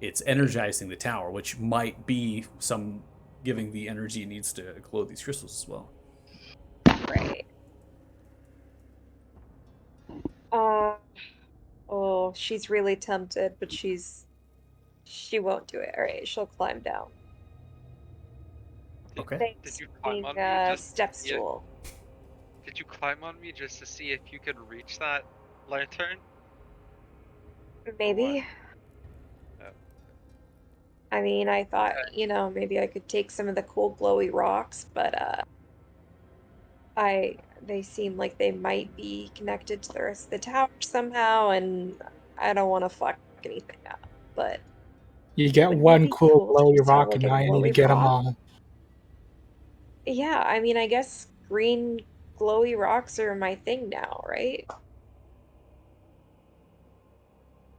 Speaker 1: It's energizing the tower, which might be some giving the energy it needs to glow these crystals as well.
Speaker 8: Right. Oh, she's really tempted, but she won't do it. All right, she'll climb down.
Speaker 1: Okay.
Speaker 8: Thanks
Speaker 6: Did you
Speaker 8: for
Speaker 6: climb
Speaker 8: being
Speaker 6: on me
Speaker 8: a step stool.
Speaker 6: Did you climb on me just to see if you could reach that lantern?
Speaker 8: Maybe.
Speaker 6: Oh.
Speaker 8: I mean, I thought, maybe I could take some of the cool glowy rocks, but they seem like they might be connected to the rest of the tower somehow, and I don't want to fuck anything up. But
Speaker 7: You get
Speaker 8: wouldn't it
Speaker 7: one
Speaker 8: be
Speaker 7: cool
Speaker 8: cool to
Speaker 7: glowy
Speaker 8: just have,
Speaker 7: rock,
Speaker 8: like,
Speaker 7: and
Speaker 8: a
Speaker 7: now you need to
Speaker 8: glowy
Speaker 7: get them
Speaker 8: rock?
Speaker 7: all.
Speaker 8: Yeah, I mean, I guess green glowy rocks are my thing now, right?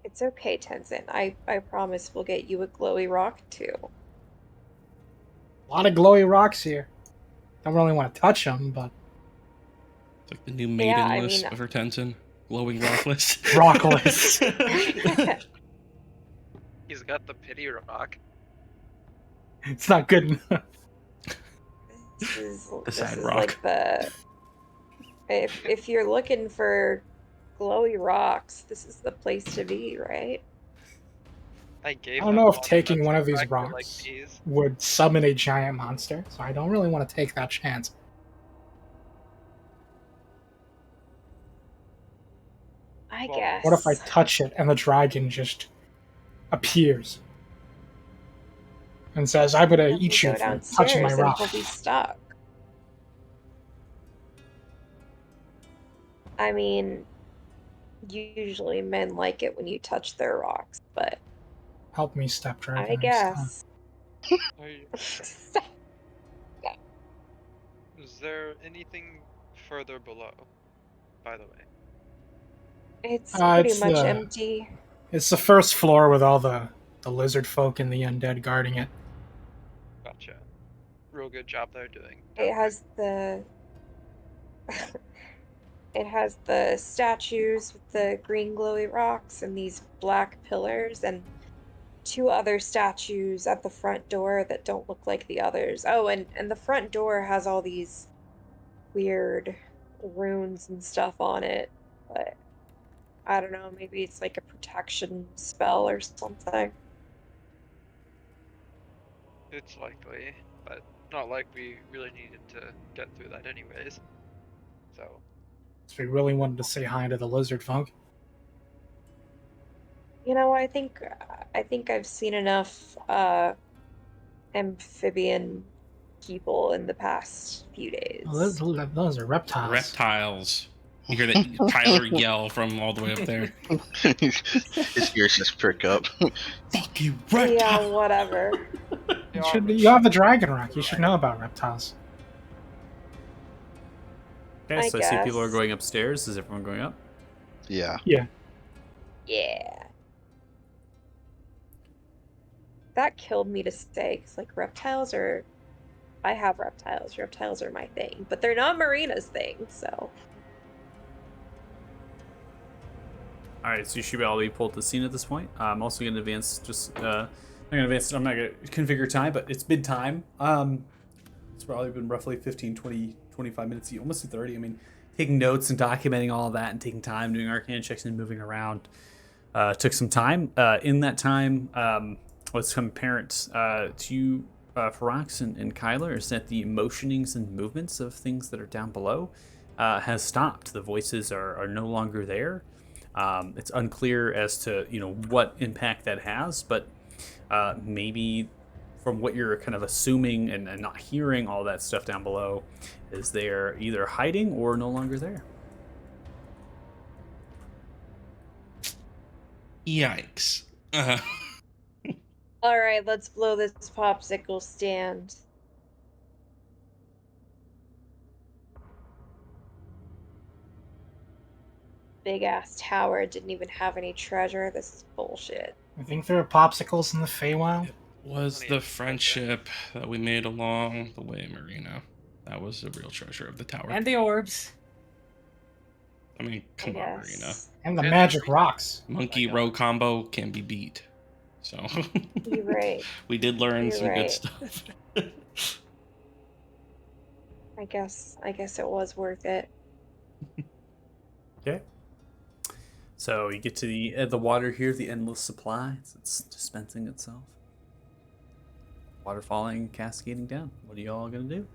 Speaker 8: It's okay, Tenzin. I promise we'll get you a glowy rock too.
Speaker 7: A lot of glowy rocks here. Don't really want to touch them, but
Speaker 2: It's like the new maiden
Speaker 8: I
Speaker 2: list
Speaker 8: mean-
Speaker 2: for Tenzin. Glowing rock list.
Speaker 7: rock list.
Speaker 6: He's got the pity rock.
Speaker 7: It's not good enough.
Speaker 8: This is
Speaker 2: sad
Speaker 8: this is
Speaker 2: rock.
Speaker 8: like the if you're looking for glowy rocks, this is the place to be, right?
Speaker 6: I gave
Speaker 7: I don't
Speaker 6: him
Speaker 7: know if
Speaker 6: one
Speaker 7: taking
Speaker 6: that's
Speaker 7: one of these
Speaker 6: exactly like
Speaker 7: rocks
Speaker 6: these.
Speaker 7: would summon a giant monster, so I don't really want to take that chance.
Speaker 8: I
Speaker 6: Well,
Speaker 8: guess.
Speaker 7: What if I touch it and the dragon just appears and says, "I'm gonna
Speaker 8: Then we
Speaker 7: eat you
Speaker 8: go
Speaker 7: for touching my
Speaker 8: downstairs and
Speaker 7: rock"?
Speaker 8: he'll be stuck. I mean, usually men like it when you touch their rocks, but
Speaker 7: Help me, step dragon.
Speaker 8: I guess.
Speaker 6: Is there anything further below, by the way?
Speaker 8: It's pretty
Speaker 7: It's
Speaker 8: much
Speaker 7: the
Speaker 8: empty.
Speaker 7: it's the first floor with all the lizard folk and the undead guarding it.
Speaker 6: Gotcha. Real good job they're doing.
Speaker 8: It has the it has the statues with the green glowy rocks and these black pillars and two other statues at the front door that don't look like the others. Oh, and the front door has all these weird runes and stuff on it, but I don't know, maybe it's like a protection spell or something.
Speaker 6: It's likely, but not like we really needed to get through that anyways. So,
Speaker 7: So we really wanted to say hi to the lizard folk.
Speaker 8: You know, I think I've seen enough amphibian people in the past few days.
Speaker 7: Oh, those are reptiles.
Speaker 2: Reptiles. You hear that Tyler yell from all the way up there.
Speaker 5: His ears just prick up.
Speaker 2: Fucking
Speaker 8: Yeah,
Speaker 2: reptile.
Speaker 8: whatever.
Speaker 7: You have the dragon rock. You should know about reptiles.
Speaker 1: Okay,
Speaker 8: I
Speaker 1: so I see people are
Speaker 8: guess.
Speaker 1: going upstairs. Is everyone going up?
Speaker 5: Yeah.
Speaker 8: Yeah. That killed me to say, because, like, reptiles are... I have reptiles. Reptiles are my thing. But they're not Marina's thing, so...
Speaker 1: All right, so you should all be pulled to the scene at this point. I'm also going to advance. I'm not going to configure time, but it's bid time. It's probably been roughly 15, 20, 25 minutes, almost to 30. I mean, taking notes and documenting all that and taking time, doing arcana checks and moving around took some time. In that time, what's become apparent to you, Ferox and Kyler, is that the motionings and movements of things that are down below has stopped. The voices are no longer there. It's unclear as to what impact that has, but maybe from what you're kind of assuming and not hearing all that stuff down below, is they're either hiding or no longer there.
Speaker 2: Yikes.
Speaker 8: Alright, let's blow this popsicle stand. Big ass tower didn't even have any treasure. This is bullshit.
Speaker 7: I think there are popsicles in the Feywild.
Speaker 2: Was the friendship that we made along the way, Marina. That was the real treasure of the tower.
Speaker 4: And the orbs.
Speaker 2: I mean, come on, Marina.
Speaker 7: And the magic rocks.
Speaker 2: Monkey row combo can be beat. So
Speaker 8: You're right.
Speaker 2: we did learn
Speaker 8: You're
Speaker 2: some
Speaker 8: right.
Speaker 2: good stuff.
Speaker 8: I guess it was worth it.
Speaker 1: Okay. So you get to the water here, the endless supply. It's dispensing itself. Water falling, cascading down. What are you all gonna do?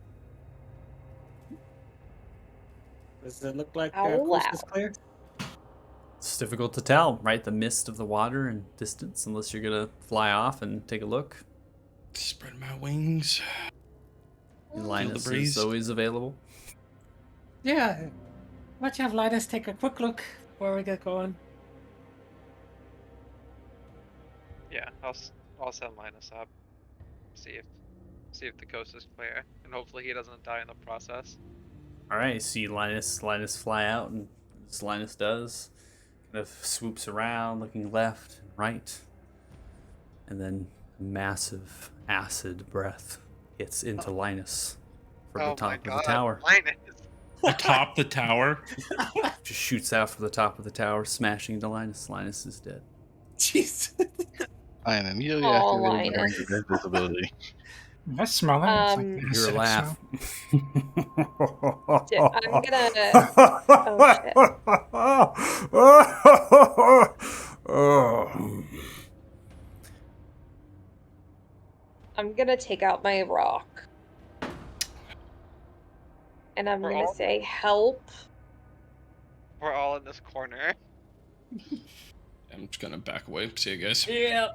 Speaker 4: Does it look like
Speaker 8: Ow,
Speaker 4: coast
Speaker 8: wow.
Speaker 4: is clear?
Speaker 1: It's difficult to tell, right? The mist of the water and distance, unless you're gonna fly off and take a look.
Speaker 2: Spread my wings.
Speaker 1: And
Speaker 2: the
Speaker 1: Linus
Speaker 2: breeze.
Speaker 1: is always available.
Speaker 4: Yeah. Let's have Linus take a quick look before we get going.
Speaker 6: yeah, I'll send Linus up. See if the coast is clear, and hopefully he doesn't die in the process.
Speaker 1: All right, see Linus fly out, and as Linus does, kind of swoops around, looking left and right, and then a massive acid breath hits into Linus from the top of the tower.
Speaker 6: Linus!
Speaker 2: Atop the tower.
Speaker 1: Just shoots out from the top of the tower, smashing into Linus. Linus is dead.
Speaker 4: Jeez.
Speaker 5: Iron, you
Speaker 8: Aw,
Speaker 5: activated my
Speaker 8: Linus.
Speaker 5: range of invisibility.
Speaker 7: I smell that. It's like
Speaker 1: Hear a
Speaker 7: acidic
Speaker 1: laugh.
Speaker 7: smell.
Speaker 8: I'm gonna take out my rock. And I'm
Speaker 6: We're
Speaker 8: gonna
Speaker 6: all-
Speaker 8: say help.
Speaker 6: We're all in this corner.
Speaker 2: I'm just gonna back away. See you guys.
Speaker 4: Yeah.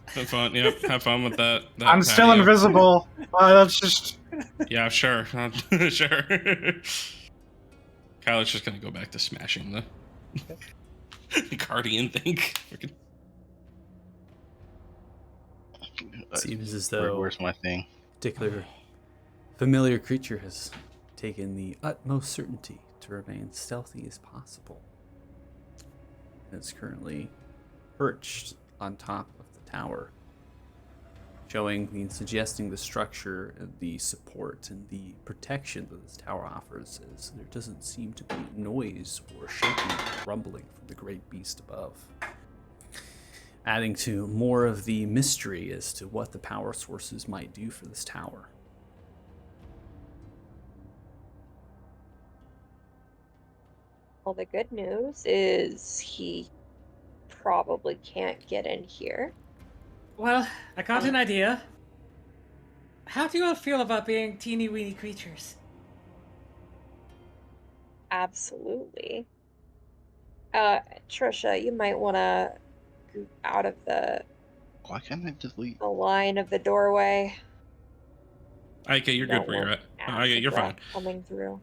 Speaker 2: Have fun. Yep. Have fun with that.
Speaker 7: I'm still
Speaker 2: patio.
Speaker 7: invisible. That's just.
Speaker 2: Yeah, sure. Sure. Kyle's just gonna go back to smashing the guardian thing. Freaking-
Speaker 1: Seems as though
Speaker 5: Where's my thing?
Speaker 1: particular familiar creature has taken the utmost certainty to remain stealthy as possible. is currently perched on top of the tower, suggesting the structure, the support, and the protection that this tower offers, as there doesn't seem to be noise or shaking or rumbling from the great beast above, adding to more of the mystery as to what the power sources might do for this tower.
Speaker 8: Well, the good news is he probably can't get in here.
Speaker 4: Well, I got an idea. How do you all feel about being teeny weeny creatures?
Speaker 8: Absolutely. Trisha, you might want to go out of
Speaker 5: Why can't I delete?
Speaker 8: the line of the doorway.
Speaker 2: Okay, you're good where you're at. Okay,
Speaker 8: Acid
Speaker 2: you're fine.
Speaker 8: breath coming through.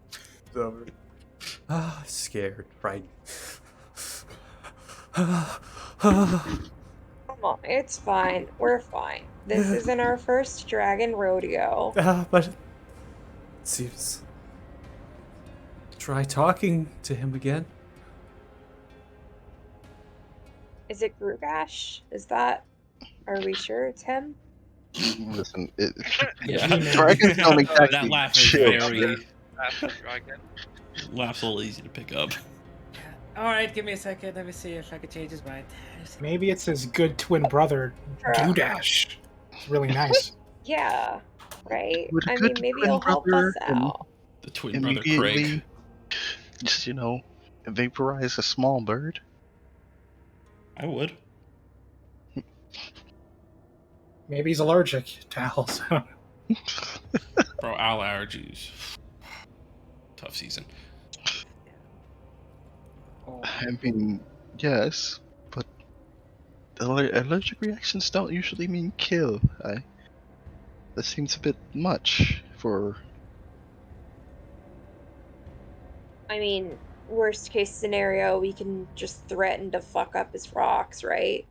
Speaker 1: Scared, frightened.
Speaker 8: Come on, it's fine. We're fine. This isn't our first dragon rodeo.
Speaker 1: But it seems. Try talking to him again.
Speaker 8: Is it Grugash? Is that... Are we sure it's him?
Speaker 5: Listen,
Speaker 2: Yeah.
Speaker 5: dragons don't exactly
Speaker 2: That laugh is
Speaker 5: chill.
Speaker 2: very
Speaker 6: Acid dragon.
Speaker 2: laugh's a little easy to pick up.
Speaker 4: Alright, give me a second. Let me see if I can change his mind.
Speaker 7: Maybe it's his good twin brother, Dudash. It's really nice.
Speaker 8: Yeah, right?
Speaker 5: Would a
Speaker 8: I mean,
Speaker 5: good
Speaker 8: maybe
Speaker 5: twin
Speaker 8: he'll help
Speaker 5: brother
Speaker 8: us out.
Speaker 2: The twin brother Craig.
Speaker 5: immediately just, vaporize a small bird?
Speaker 2: I would.
Speaker 7: Maybe he's allergic to owls. I don't know.
Speaker 2: Bro, owl allergies. Tough season.
Speaker 5: I mean, yes, but allergic reactions don't usually mean kill. That seems a bit much for...
Speaker 8: I mean, worst case scenario, we can just threaten to fuck up his rocks, right?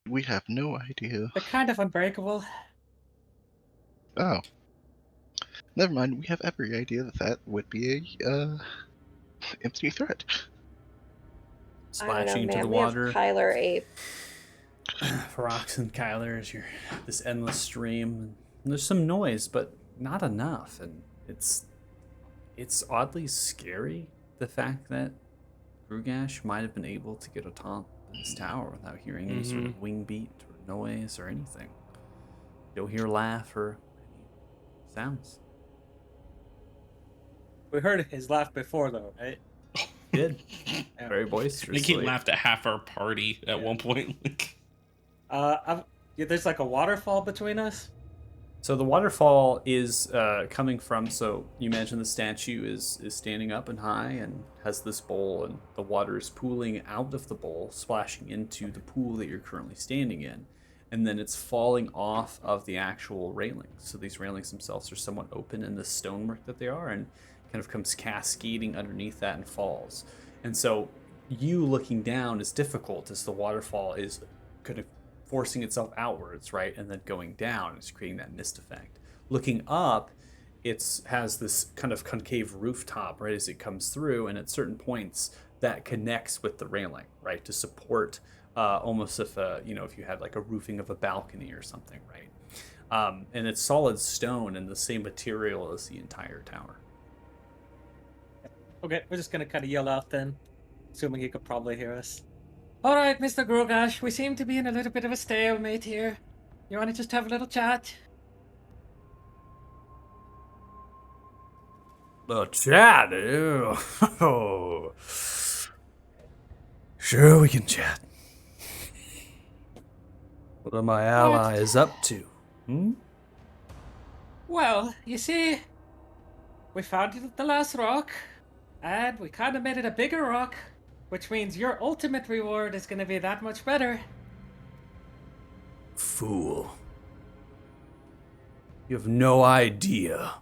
Speaker 5: We have no idea.
Speaker 4: They're kind of unbreakable.
Speaker 5: Oh. Never mind, we have every idea that would be a, empty threat.
Speaker 8: I don't know,
Speaker 1: Splashing into
Speaker 8: man.
Speaker 1: the
Speaker 8: We have
Speaker 1: water.
Speaker 8: Kyler Ape.
Speaker 1: Ferox and Kyler as this endless stream. And there's some noise, but not enough. And it's oddly scary, the fact that Grugash might have been able to get atop this tower without hearing any sort of wing beat or noise or anything. You don't hear a laugh or any sounds.
Speaker 4: We heard his laugh before, though, right?
Speaker 1: Did.
Speaker 4: Yeah.
Speaker 1: Very
Speaker 2: I think
Speaker 1: boisterously.
Speaker 2: he laughed at half our party at one point.
Speaker 4: There's like a waterfall between us.
Speaker 1: So the waterfall is coming from, so you imagine the statue is standing up and high and has this bowl, and the water is pooling out of the bowl, splashing into the pool that you're currently standing in. And then it's falling off of the actual railings. So these railings themselves are somewhat open in the stonework that they are, and kind of comes cascading underneath that and falls. And so you looking down is difficult as the waterfall is kind of forcing itself outwards, right? And then going down is creating that mist effect. Looking up, it has this kind of concave rooftop, right, as it comes through, and at certain points that connects with the railing, right, to support almost if you had like a roofing of a balcony or something, right? And it's solid stone and the same material as the entire tower.
Speaker 4: Okay, we're just gonna kind of yell out then, assuming he could probably hear us. All right, Mr. Grogash, we seem to be in a little bit of a stalemate here. You want to just have a little chat?
Speaker 1: Little chat, ew. Oh. Sure, we can chat. What are my allies up to?
Speaker 4: Well, you see, we found the last rock, and we kind of made it a bigger rock, which means your ultimate reward is going to be that much better.
Speaker 1: Fool. You have no idea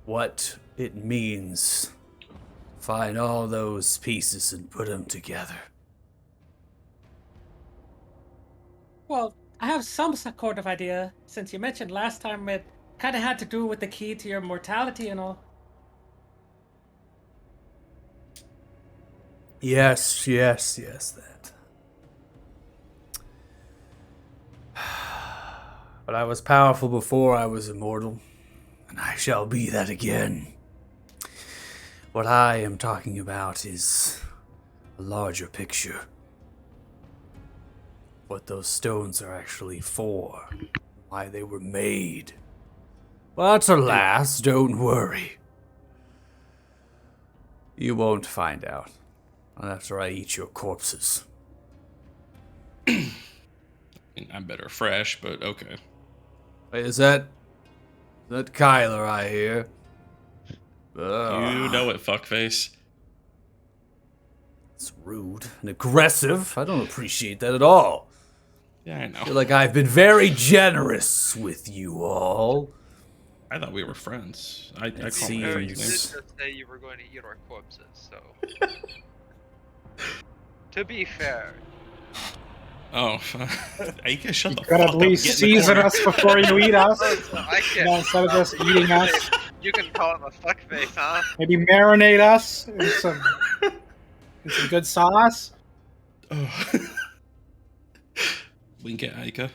Speaker 1: what it means. Find all those pieces and put them together.
Speaker 4: Well, I have some sort of idea, since you mentioned last time it kind of had to do with the key to your mortality and all.
Speaker 1: Yes, that. But I was powerful before I was immortal, and I shall be that again. What I am talking about is a larger picture. What those stones are actually for, why they were made. But alas, don't worry. You won't find out after I eat your corpses.
Speaker 2: I'm better fresh, but okay.
Speaker 1: Wait, is that Kyler I hear?
Speaker 2: You know it, fuckface.
Speaker 1: It's rude and aggressive. I don't appreciate that at all.
Speaker 2: Yeah, I
Speaker 1: I
Speaker 2: know.
Speaker 1: feel like I've been very generous with you all.
Speaker 2: I thought we were friends. I call my
Speaker 1: seems-
Speaker 6: You
Speaker 2: friends
Speaker 6: did
Speaker 2: names.
Speaker 6: just say you were going to eat our corpses, so. To be fair,
Speaker 2: Oh, Aika, shut
Speaker 7: You
Speaker 2: the
Speaker 7: could
Speaker 2: fuck
Speaker 7: at
Speaker 2: up.
Speaker 7: least
Speaker 2: Get in the
Speaker 7: season
Speaker 2: corner.
Speaker 7: us before you eat us.
Speaker 6: I can't.
Speaker 7: Instead of just eating us,
Speaker 6: You can call him a fuckface, huh?
Speaker 7: maybe marinate us in some good sauce.
Speaker 2: Oh. Wink at Aika.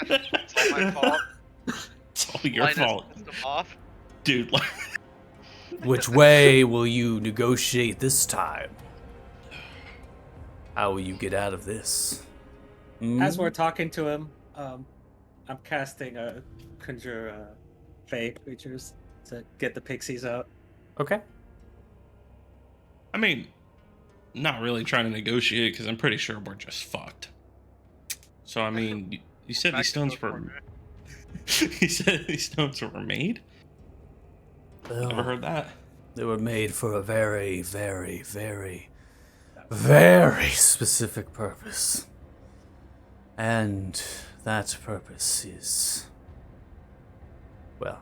Speaker 6: It's all my fault.
Speaker 2: It's all your
Speaker 6: Linus
Speaker 2: fault,
Speaker 6: pissed him off.
Speaker 2: dude. Like,
Speaker 1: Which way will you negotiate this time? How will you get out of this?
Speaker 4: As we're talking to him, I'm casting a conjure fae creatures to get the pixies out.
Speaker 1: Okay.
Speaker 2: I mean, not really trying to negotiate because I'm pretty sure we're just fucked. So I mean, you said
Speaker 6: Back
Speaker 2: these
Speaker 6: to the
Speaker 2: stones were.
Speaker 6: corner.
Speaker 2: You said these stones were made. Never
Speaker 1: Well,
Speaker 2: heard that.
Speaker 1: they were made for a very, very, very, very specific purpose. And that purpose is, well,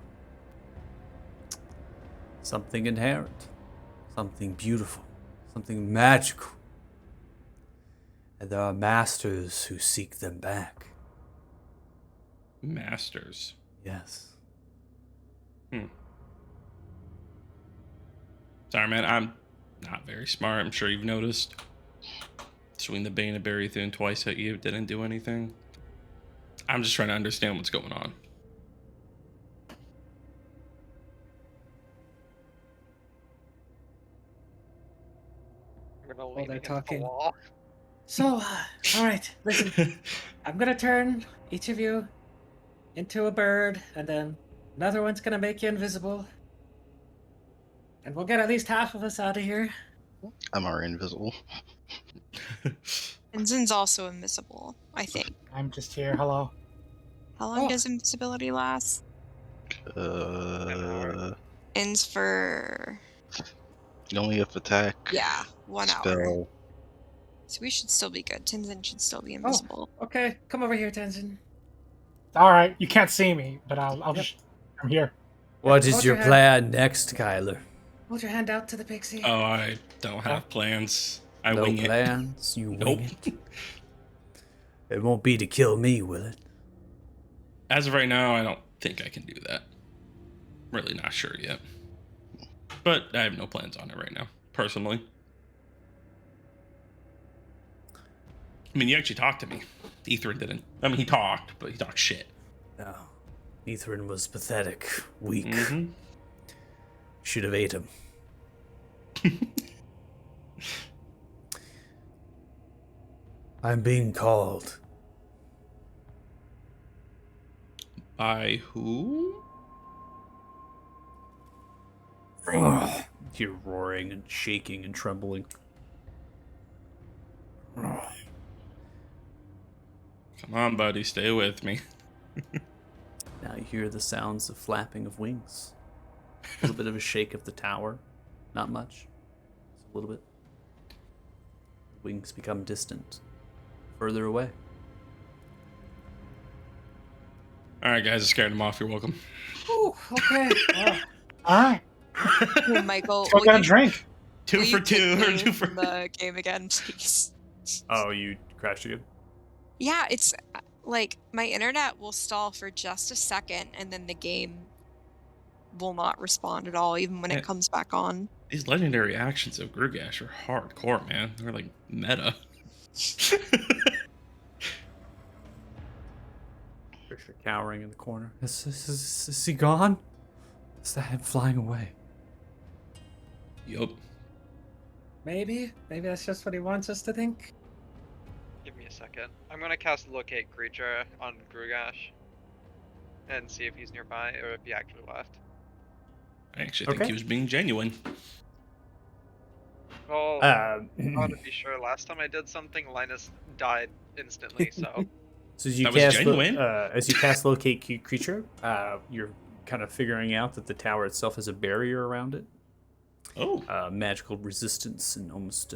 Speaker 1: something inherent, something beautiful, something magical. And there are masters who seek them back.
Speaker 2: Masters.
Speaker 1: Yes.
Speaker 2: Sorry, man. I'm not very smart. I'm sure you've noticed. Swing the Bane of Berrythune twice at you didn't do anything. I'm just trying to understand what's going on.
Speaker 6: I'm gonna lean
Speaker 4: they're
Speaker 6: against
Speaker 4: talking.
Speaker 6: the wall.
Speaker 4: So, all right, listen. I'm gonna turn each of you into a bird, and then another one's gonna make you invisible. And we'll get at least half of us out of here.
Speaker 5: I'm already invisible.
Speaker 3: And Zin's also invisible, I think.
Speaker 7: I'm just here. Hello.
Speaker 3: How long
Speaker 4: Oh.
Speaker 3: does invisibility last? Ends for
Speaker 5: Only if attack.
Speaker 3: yeah, 1 hour.
Speaker 5: Spell.
Speaker 3: So we should still be good. Tenzin should still be invisible.
Speaker 4: Okay, come over here, Tenzin.
Speaker 7: All right, you can't see me, but I'll
Speaker 4: Yep.
Speaker 7: just. I'm here.
Speaker 1: What is
Speaker 4: Hold
Speaker 1: your
Speaker 4: your hand.
Speaker 1: plan next, Kyler?
Speaker 4: Hold your hand out to the pixie.
Speaker 2: Oh, I don't have plans. I
Speaker 1: No
Speaker 2: wing it.
Speaker 1: plans? You
Speaker 2: Nope.
Speaker 1: wing it? It won't be to kill me, will it?
Speaker 2: As of right now, I don't think I can do that. Really not sure yet. But I have no plans on it right now, personally. I mean, you actually talked to me. Ethan didn't. I mean, he talked, but he talked shit.
Speaker 1: No. Ethrin was pathetic, weak.
Speaker 2: Mm-hmm.
Speaker 1: Should have ate him. I'm being called.
Speaker 2: By who?
Speaker 1: You're roaring and shaking and trembling.
Speaker 2: Come on, buddy, stay with me.
Speaker 1: Now you hear the sounds of flapping of wings. A little bit of a shake of the tower. Not much. Just a little bit. The wings become distant. Further away.
Speaker 2: All right, guys, I scared him off. You're welcome.
Speaker 4: Ooh, okay.
Speaker 7: All right,
Speaker 3: Hey, Michael,
Speaker 7: let's go get a drink.
Speaker 2: Two
Speaker 3: will
Speaker 2: for
Speaker 3: you
Speaker 2: two,
Speaker 3: kick
Speaker 2: or
Speaker 3: me
Speaker 2: two for.
Speaker 3: from the game again, please?
Speaker 1: Oh, you crashed again?
Speaker 3: Yeah, it's like my internet will stall for just a second and then the game will not respond at all, even when
Speaker 2: Yeah.
Speaker 3: it comes back on.
Speaker 2: These legendary actions of Grugash are hardcore, man. They're like meta.
Speaker 1: Krisha cowering in the corner. Is he gone? Is that him flying away?
Speaker 2: Yup.
Speaker 4: Maybe that's just what he wants us to think.
Speaker 6: Give me a second. I'm gonna cast Locate Creature on Grugash and see if he's nearby or if he actually left.
Speaker 2: I actually think
Speaker 1: Okay.
Speaker 2: he was being genuine.
Speaker 6: Well,
Speaker 1: Uh,
Speaker 6: to be sure, last time I did something, Linus died instantly, so.
Speaker 1: So as you
Speaker 2: That was
Speaker 1: cast
Speaker 2: genuine.
Speaker 1: as you cast locate creature, you're kind of figuring out that the tower itself has a barrier around it,
Speaker 2: Oh.
Speaker 1: magical resistance, and almost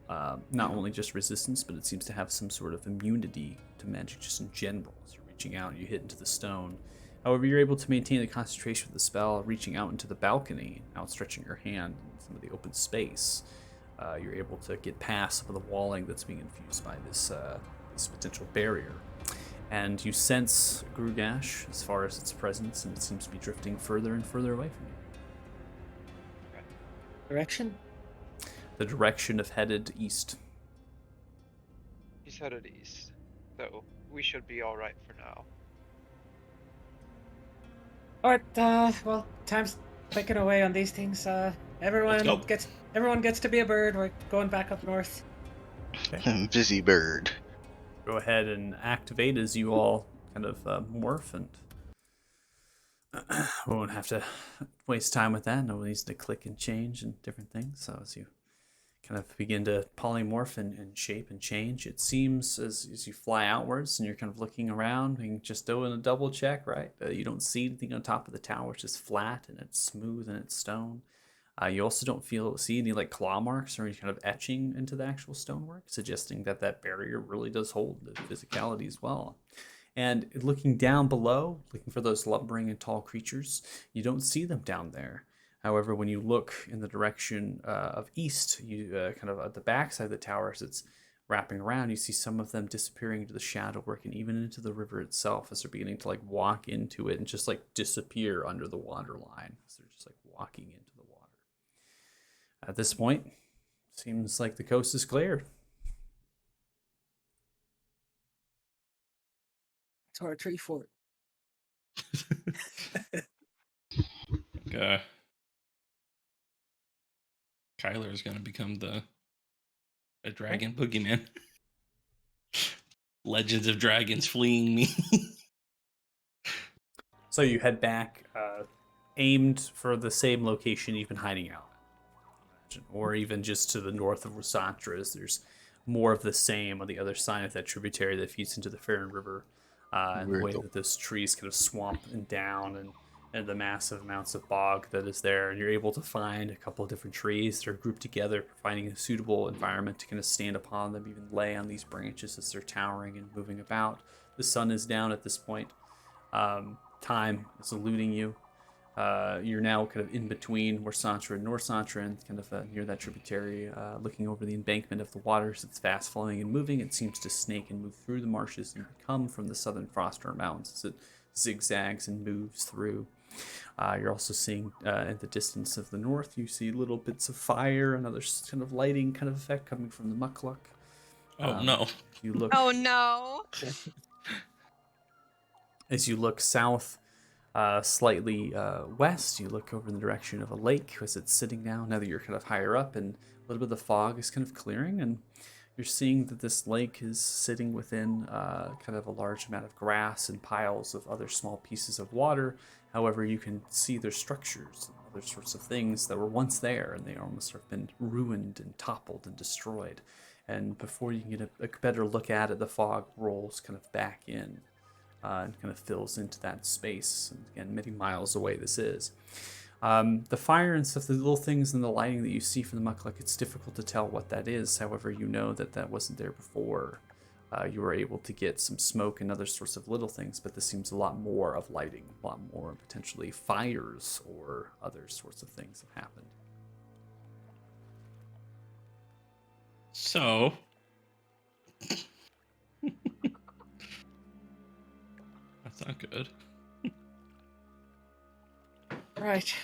Speaker 1: not only just resistance, but it seems to have some sort of immunity to magic just in general. As you're reaching out, you hit into the stone. However, you're able to maintain the concentration of the spell, reaching out into the balcony, outstretching your hand in some of the open space. You're able to get past some of the walling that's being infused by this potential barrier. And you sense Grugash as far as its presence, and it seems to be drifting further and further away from you.
Speaker 4: Direction?
Speaker 1: The direction of headed east.
Speaker 6: He's headed east, so we should be alright for now.
Speaker 4: Alright, well, time's clicking away on these things. Everyone
Speaker 2: go.
Speaker 4: gets to be a bird. We're going back up north.
Speaker 5: Busy bird.
Speaker 1: Go ahead and activate as you all kind of morph, and we won't have to waste time with that. No one needs to click and change and different things. So as you kind of begin to polymorph and shape and change, it seems as you fly outwards and you're kind of looking around and just doing a double check, right? You don't see anything on top of the tower. It's just flat and it's smooth and it's stone. You also don't see any like claw marks or any kind of etching into the actual stonework, suggesting that that barrier really does hold the physicality as well. And looking down below, looking for those lumbering and tall creatures, you don't see them down there. However, when you look in the direction of east, you kind of at the backside of the tower as it's wrapping around, you see some of them disappearing into the shadow work and even into the river itself as they're beginning to like walk into it and just like disappear under the water line. So they're just like walking into the water. At this point, seems like the coast is cleared.
Speaker 4: To our tree fort.
Speaker 2: Okay. Kyler is gonna become a dragon boogeyman. Legends of dragons fleeing me.
Speaker 1: So you head back, aimed for the same location you've been hiding out. Or even just to the north of Rosantras, there's more of the same on the other side of that tributary that feeds into the Farron River. And the way that those trees kind of swamp and down and the massive amounts of bog that is there. And you're able to find a couple of different trees that are grouped together, finding a suitable environment to kind of stand upon them, even lay on these branches as they're towering and moving about. The sun is down at this point. Time is eluding you. You're now kind of in between Warsantra and North Santra and kind of near that tributary, looking over the embankment of the waters. It's fast flowing and moving. It seems to snake and move through the marshes and come from the southern Frostern Mountains as it zigzags and moves through. You're also seeing at the distance of the north, you see little bits of fire and other kind of lighting kind of effect coming from the mukluk.
Speaker 2: Oh no.
Speaker 1: You look
Speaker 3: Oh no.
Speaker 1: as you look south, slightly west, you look over in the direction of a lake as it's sitting now that you're kind of higher up, and a little bit of the fog is kind of clearing, and you're seeing that this lake is sitting within kind of a large amount of grass and piles of other small pieces of water. However, you can see there's structures and other sorts of things that were once there, and they almost have been ruined and toppled and destroyed. And before you can get a better look at it, the fog rolls kind of back in. And kind of fills into that space. And again, many miles away this is. The fire and stuff, the little things and the lighting that you see from the mukluk, it's difficult to tell what that is. However, you know that that wasn't there before. You were able to get some smoke and other sorts of little things, but this seems a lot more of lighting, a lot more potentially fires or other sorts of things have happened.
Speaker 2: So that's not good.
Speaker 4: Right.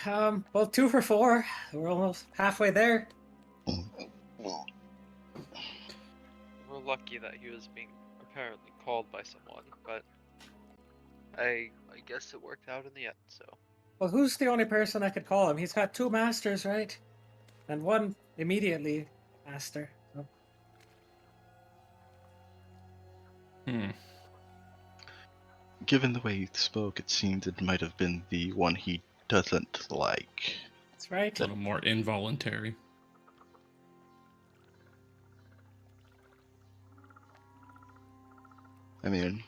Speaker 4: Well, 2 for 4. We're almost halfway there.
Speaker 6: We're lucky that he was being apparently called by someone, but I guess it worked out in the end, so.
Speaker 4: Well, who's the only person I could call him? He's got 2 masters, right? And 1 immediately master. Oh.
Speaker 5: Given the way he spoke, it seemed it might have been the one he doesn't like.
Speaker 4: That's right.
Speaker 2: A little more involuntary.
Speaker 5: I mean,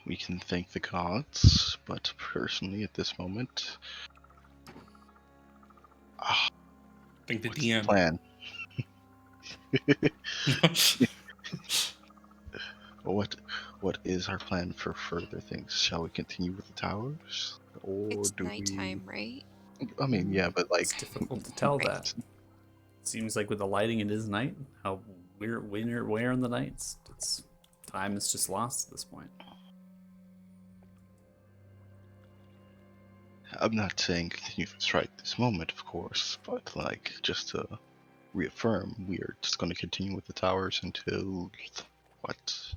Speaker 5: we can thank the gods, but personally, at this moment,
Speaker 2: I think the
Speaker 5: what's the
Speaker 2: DM.
Speaker 5: plan? What is our plan for further things? Shall we continue with the towers, or
Speaker 3: It's
Speaker 5: do
Speaker 3: nighttime, right?
Speaker 5: we? I mean, yeah, but like,
Speaker 1: It's difficult to tell that. It seems like with the lighting, it is night. How where in the nights? It's time is just lost at this point.
Speaker 5: I'm not saying continue this right this moment, of course, but like just to reaffirm, we are just going to continue with the towers until what?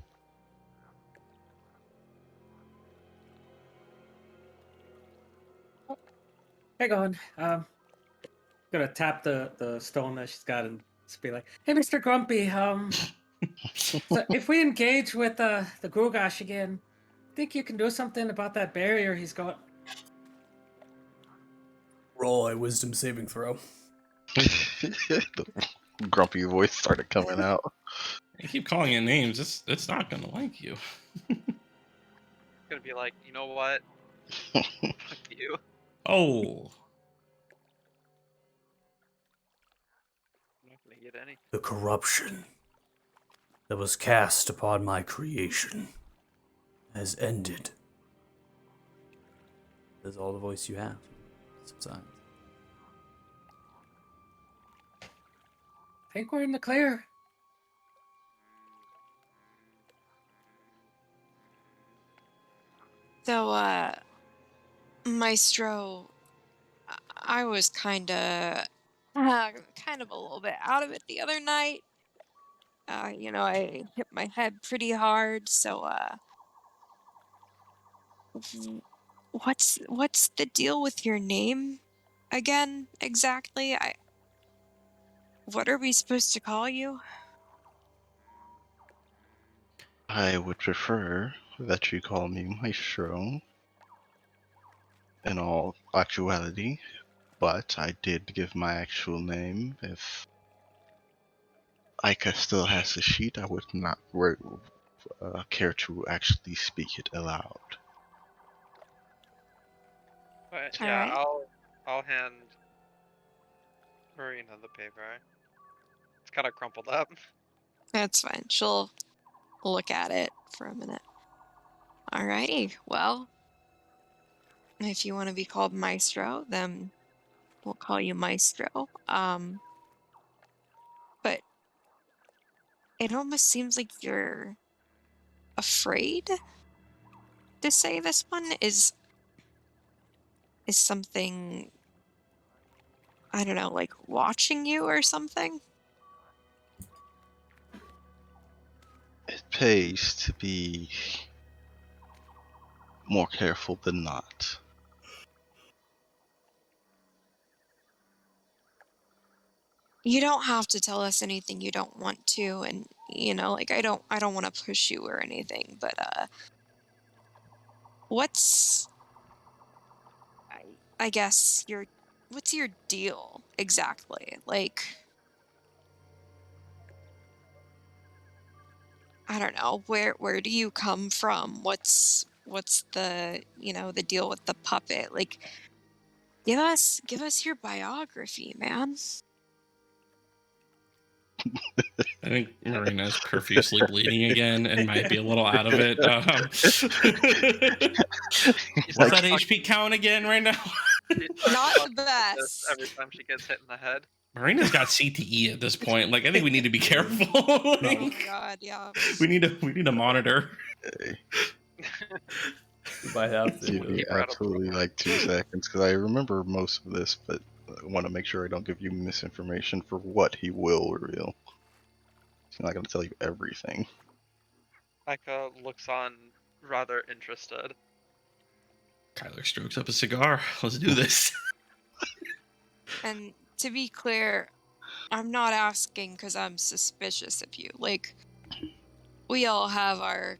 Speaker 4: Hang on. Gonna tap the stone that she's got and just be like, "Hey, Mr. Grumpy. So if we engage with the Grugash again, think you can do something about that barrier he's got?"
Speaker 1: Roll a wisdom saving throw.
Speaker 5: The grumpy voice started coming out.
Speaker 2: You keep calling it names. It's not gonna like you.
Speaker 6: It's gonna be like, you know what? Fuck you.
Speaker 2: Oh,
Speaker 6: I'm not gonna get any.
Speaker 1: The corruption that was cast upon my creation has ended. That's all the voice you have. Subsides.
Speaker 4: I think we're in the clear.
Speaker 3: So, Maestro, I was kind of a little bit out of it the other night. I hit my head pretty hard, so, what's the deal with your name again, exactly? What are we supposed to call you?
Speaker 5: I would prefer that you call me Maestro in all actuality, but I did give my actual name. If Ica still has the sheet, I would not care to actually speak it aloud.
Speaker 6: But
Speaker 3: All
Speaker 6: yeah,
Speaker 3: right.
Speaker 6: I'll hand Marina the paper. It's kind of crumpled up.
Speaker 3: That's fine. She'll look at it for a minute. Alrighty. Well, if you want to be called Maestro, then we'll call you Maestro. But it almost seems like you're afraid to say this one. Is something, I don't know, like watching you or something?
Speaker 5: It pays to be more careful than not.
Speaker 3: You don't have to tell us anything you don't want to, and like I don't want to push you or anything, but what's I guess what's your deal exactly? Like, I don't know, where do you come from? What's the the deal with the puppet? Like, give us your biography, man.
Speaker 2: I think Marina's profusely bleeding again and might be a little out of it. What's that HP count again right now?
Speaker 3: Not the best.
Speaker 6: Every time she gets hit in the head.
Speaker 2: Marina's got CTE at this point. Like, I think we need to be careful.
Speaker 3: Oh my god, yeah.
Speaker 2: We need to monitor.
Speaker 1: You might have
Speaker 5: Give
Speaker 1: to.
Speaker 5: me
Speaker 6: Keep her out of
Speaker 5: absolutely like 2 seconds because I remember most of this, but I want to make sure I don't give you misinformation for what he will reveal. He's not going to tell you everything.
Speaker 6: Micah looks on rather interested.
Speaker 2: Kyler strokes up a cigar. Let's do this.
Speaker 3: And to be clear, I'm not asking because I'm suspicious of you. Like, we all have our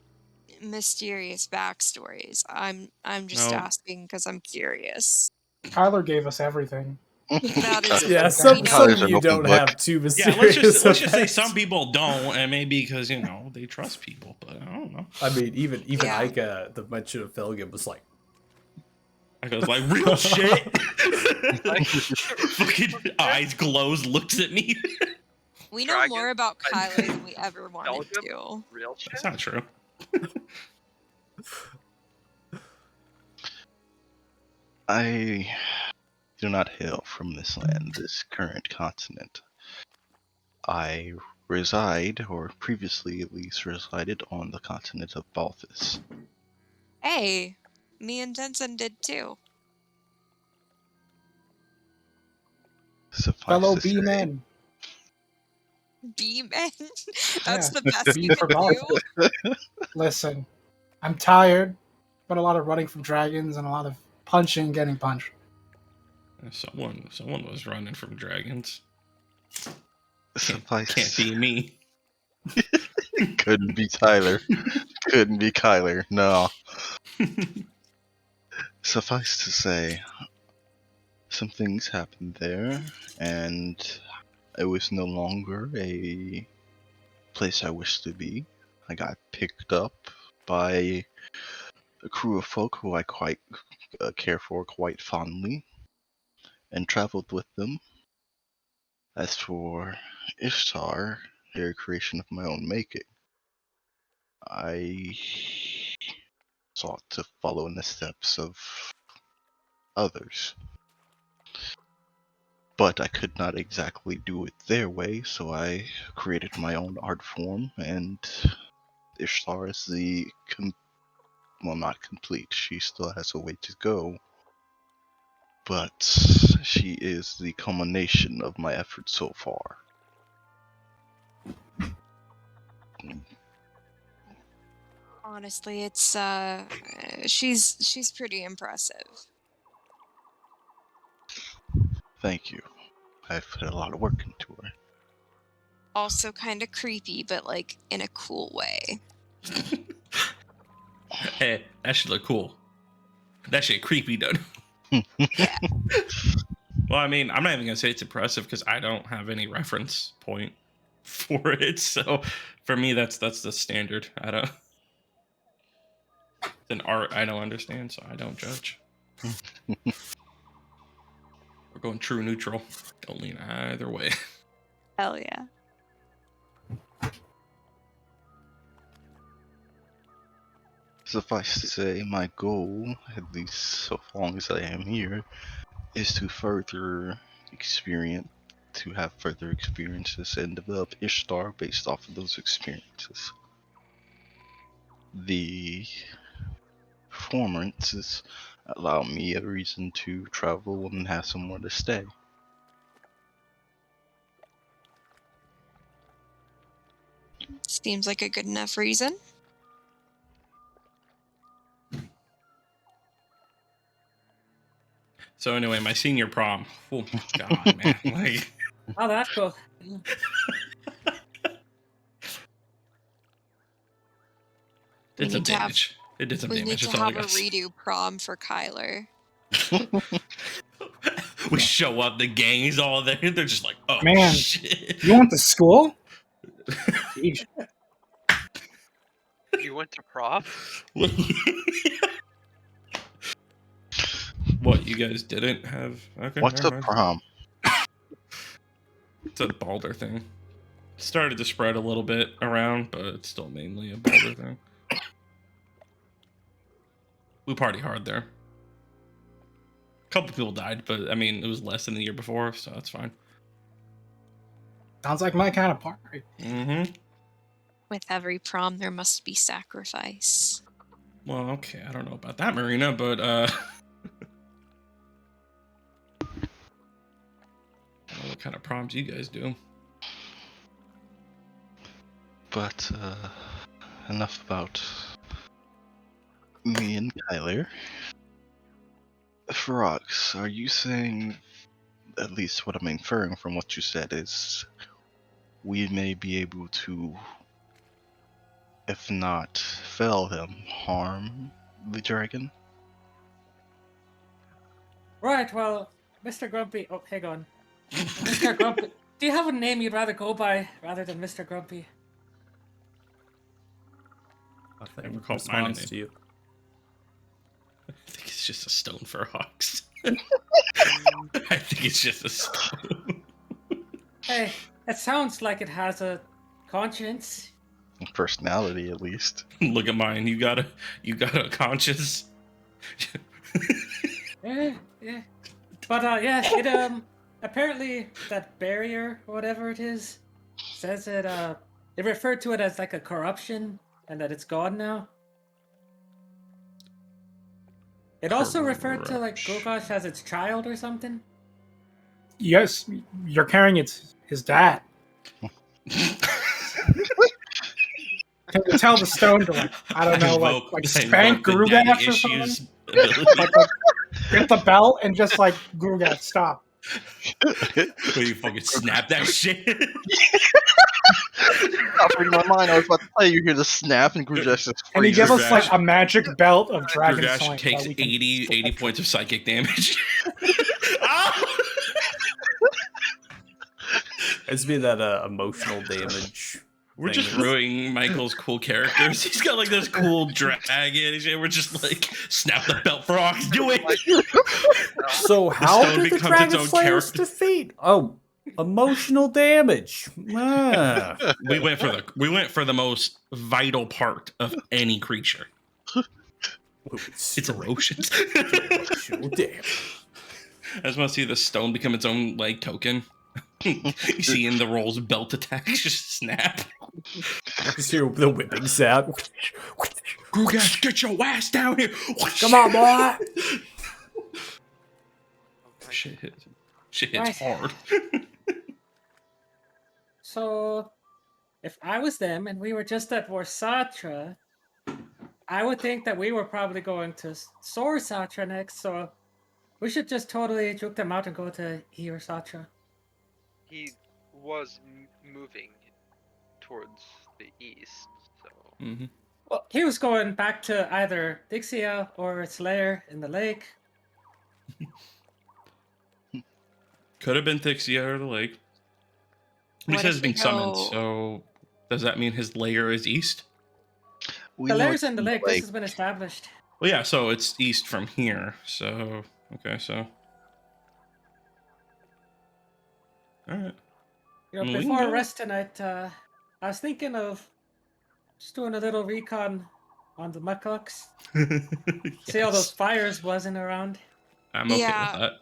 Speaker 3: mysterious backstories. I'm just
Speaker 2: No.
Speaker 3: asking because I'm curious.
Speaker 7: Tyler gave us everything.
Speaker 3: That is
Speaker 1: Yeah,
Speaker 3: fair
Speaker 1: some
Speaker 3: enough.
Speaker 1: of
Speaker 5: Kyler's an
Speaker 1: you
Speaker 5: open
Speaker 1: don't
Speaker 5: book.
Speaker 1: have too
Speaker 2: Yeah,
Speaker 1: mysterious.
Speaker 2: let's just say
Speaker 1: effects.
Speaker 2: some people don't, and maybe because they trust people, but I don't know.
Speaker 1: I mean, even
Speaker 3: Yeah.
Speaker 1: Ika, the mention of Felgen was like,
Speaker 2: I was like, real shit.
Speaker 6: Like,
Speaker 2: Fucking eyes glows, looks at me.
Speaker 3: We know
Speaker 6: Dragon?
Speaker 3: more about Kyler than we ever wanted
Speaker 6: Belgium?
Speaker 3: to.
Speaker 6: Real shit?
Speaker 2: That's not true.
Speaker 5: I do not hail from this land, this current continent. I reside, or previously at least resided, on the continent of Balthus.
Speaker 3: Hey, me and Denson did too.
Speaker 5: Suffice
Speaker 7: Fellow
Speaker 5: to say,
Speaker 7: B-men.
Speaker 3: B-men? That's
Speaker 7: Yeah.
Speaker 3: the best
Speaker 7: B
Speaker 3: you
Speaker 7: for
Speaker 3: can
Speaker 7: golf.
Speaker 3: do?
Speaker 7: Listen, I'm tired, but a lot of running from dragons and a lot of punching, getting punched.
Speaker 2: Someone was running from dragons.
Speaker 5: suffice
Speaker 2: Can't be me.
Speaker 5: couldn't be Tyler. Couldn't be Kyler. No. Suffice to say, some things happened there, and it was no longer a place I wished to be. I got picked up by a crew of folk who I quite care for quite fondly, and traveled with them. As for Ishtar, they're a creation of my own making. I sought to follow in the steps of others, but I could not exactly do it their way, so I created my own art form, and Ishtar is well, not complete. She still has a way to go, but she is the culmination of my efforts so far.
Speaker 3: Honestly, it's she's pretty impressive.
Speaker 5: Thank you. I've put a lot of work into her.
Speaker 3: Also kind of creepy, but like in a cool way.
Speaker 2: Hey, that should look cool. That shit creepy, though.
Speaker 3: Yeah.
Speaker 2: Well, I mean, I'm not even gonna say it's impressive because I don't have any reference point for it. So for me, that's the standard. I don't. It's an art I don't understand, so I don't judge. We're going true neutral. Don't lean either way.
Speaker 3: Hell yeah.
Speaker 5: Suffice to say, my goal, at least so long as I am here, is to have further experiences and develop Ishtar based off of those experiences. The performances allow me a reason to travel and have somewhere to stay.
Speaker 3: Seems like a good enough reason.
Speaker 2: So anyway, my senior prom. Oh my god, man! Like,
Speaker 4: Oh, that's cool.
Speaker 3: We
Speaker 2: did some
Speaker 3: need to have-
Speaker 2: damage. It did some
Speaker 3: We need
Speaker 2: damage.
Speaker 3: to
Speaker 2: That's all I
Speaker 3: have a
Speaker 2: got.
Speaker 3: redo prom for Kyler.
Speaker 2: We show up, the gang is all there. They're just like, oh
Speaker 7: Man,
Speaker 2: shit.
Speaker 7: You went to school? Jeez.
Speaker 6: You went to prom?
Speaker 2: What, you guys didn't have? Okay,
Speaker 5: What's
Speaker 2: never
Speaker 5: a
Speaker 2: mind.
Speaker 5: prom?
Speaker 2: It's a Balder thing. It started to spread a little bit around, but it's still mainly a Balder thing. We party hard there. A couple people died, but I mean, it was less than the year before, so that's fine.
Speaker 7: Sounds like my kind of party.
Speaker 2: Mm-hmm.
Speaker 3: With every prom, there must be sacrifice.
Speaker 2: Well, okay, I don't know about that, Marina, but I don't know what kind of prompts you guys do.
Speaker 5: But enough about me and Kyler. Ferox, are you saying, at least what I'm inferring from what you said, is we may be able to, if not fell him, harm the dragon?
Speaker 4: Right, well, Mr. Grumpy. Oh, hang on. Mr. Grumpy. Do you have a name you'd rather go by rather than Mr. Grumpy?
Speaker 1: Nothing
Speaker 2: Never called mine a
Speaker 1: responds
Speaker 2: name.
Speaker 1: to you.
Speaker 2: I think it's just a stone for Hawks. I think it's just a stone.
Speaker 4: Hey, it sounds like it has a conscience.
Speaker 5: Personality, at least.
Speaker 2: Look at mine. You got a conscience.
Speaker 4: Yeah. But yeah, it apparently that barrier or whatever it is says it referred to it as like a corruption and that it's gone now. It also referred to like Gogosh as its child or something.
Speaker 7: Yes, you're carrying his dad. Can you tell the stone to like, I don't know, like spank Grugash or something? Get the belt and just like Grugash, stop.
Speaker 2: Where you fucking snap that shit.
Speaker 5: Not reading my mind. I was about to tell you, hear the snap and Grugash just
Speaker 7: Can you
Speaker 5: freezes.
Speaker 7: give us like a magic belt of dragon
Speaker 2: Grugash
Speaker 7: slaying?
Speaker 2: takes
Speaker 7: that we can
Speaker 2: 80 points of psychic damage. Ah!
Speaker 1: It's be that emotional damage.
Speaker 2: We're
Speaker 1: thing.
Speaker 2: just ruining Michael's cool characters. He's got like this cool dragon and shit. We're just like, snap the belt for Ox, do it!
Speaker 1: So how
Speaker 2: stone
Speaker 1: did the
Speaker 2: becomes its
Speaker 1: Dragon
Speaker 2: own
Speaker 1: Slayers
Speaker 2: character.
Speaker 1: defeat? Oh, emotional damage. Ah.
Speaker 2: We went for the most vital part of any creature. It's emotions.
Speaker 1: Emotional damage.
Speaker 2: I just want to see the stone become its own like token. You see in the rolls belt attacks just snap.
Speaker 1: Just hear the whipping sound.
Speaker 2: Grugash, get your ass down here!
Speaker 1: Come on, boy.
Speaker 2: Shit hits
Speaker 4: Right.
Speaker 2: hard.
Speaker 4: So, if I was them and we were just at Warsatra, I would think that we were probably going to Sorsatra next, so we should just totally juke them out and go to Eorsatra.
Speaker 6: He was moving towards the east, so
Speaker 2: Mm-hmm.
Speaker 4: Well, he was going back to either Dixia or its lair in the lake.
Speaker 2: Could have been Thixia or the lake. He
Speaker 3: What
Speaker 2: says
Speaker 3: if
Speaker 2: being
Speaker 3: we
Speaker 2: summoned,
Speaker 3: go-
Speaker 2: so does that mean his lair is east?
Speaker 5: We
Speaker 4: The
Speaker 5: know
Speaker 4: lair's
Speaker 5: it's
Speaker 4: in the lake.
Speaker 5: lake.
Speaker 4: This has been established.
Speaker 2: Well, yeah, so it's east from here. So, okay, so. Alright.
Speaker 4: You know,
Speaker 2: We can
Speaker 4: before
Speaker 2: go.
Speaker 4: rest tonight, I was thinking of just doing a little recon on the mucklucks. See how those
Speaker 2: Yes.
Speaker 4: fires buzzing around.
Speaker 2: I'm okay
Speaker 3: Yeah.
Speaker 2: with that.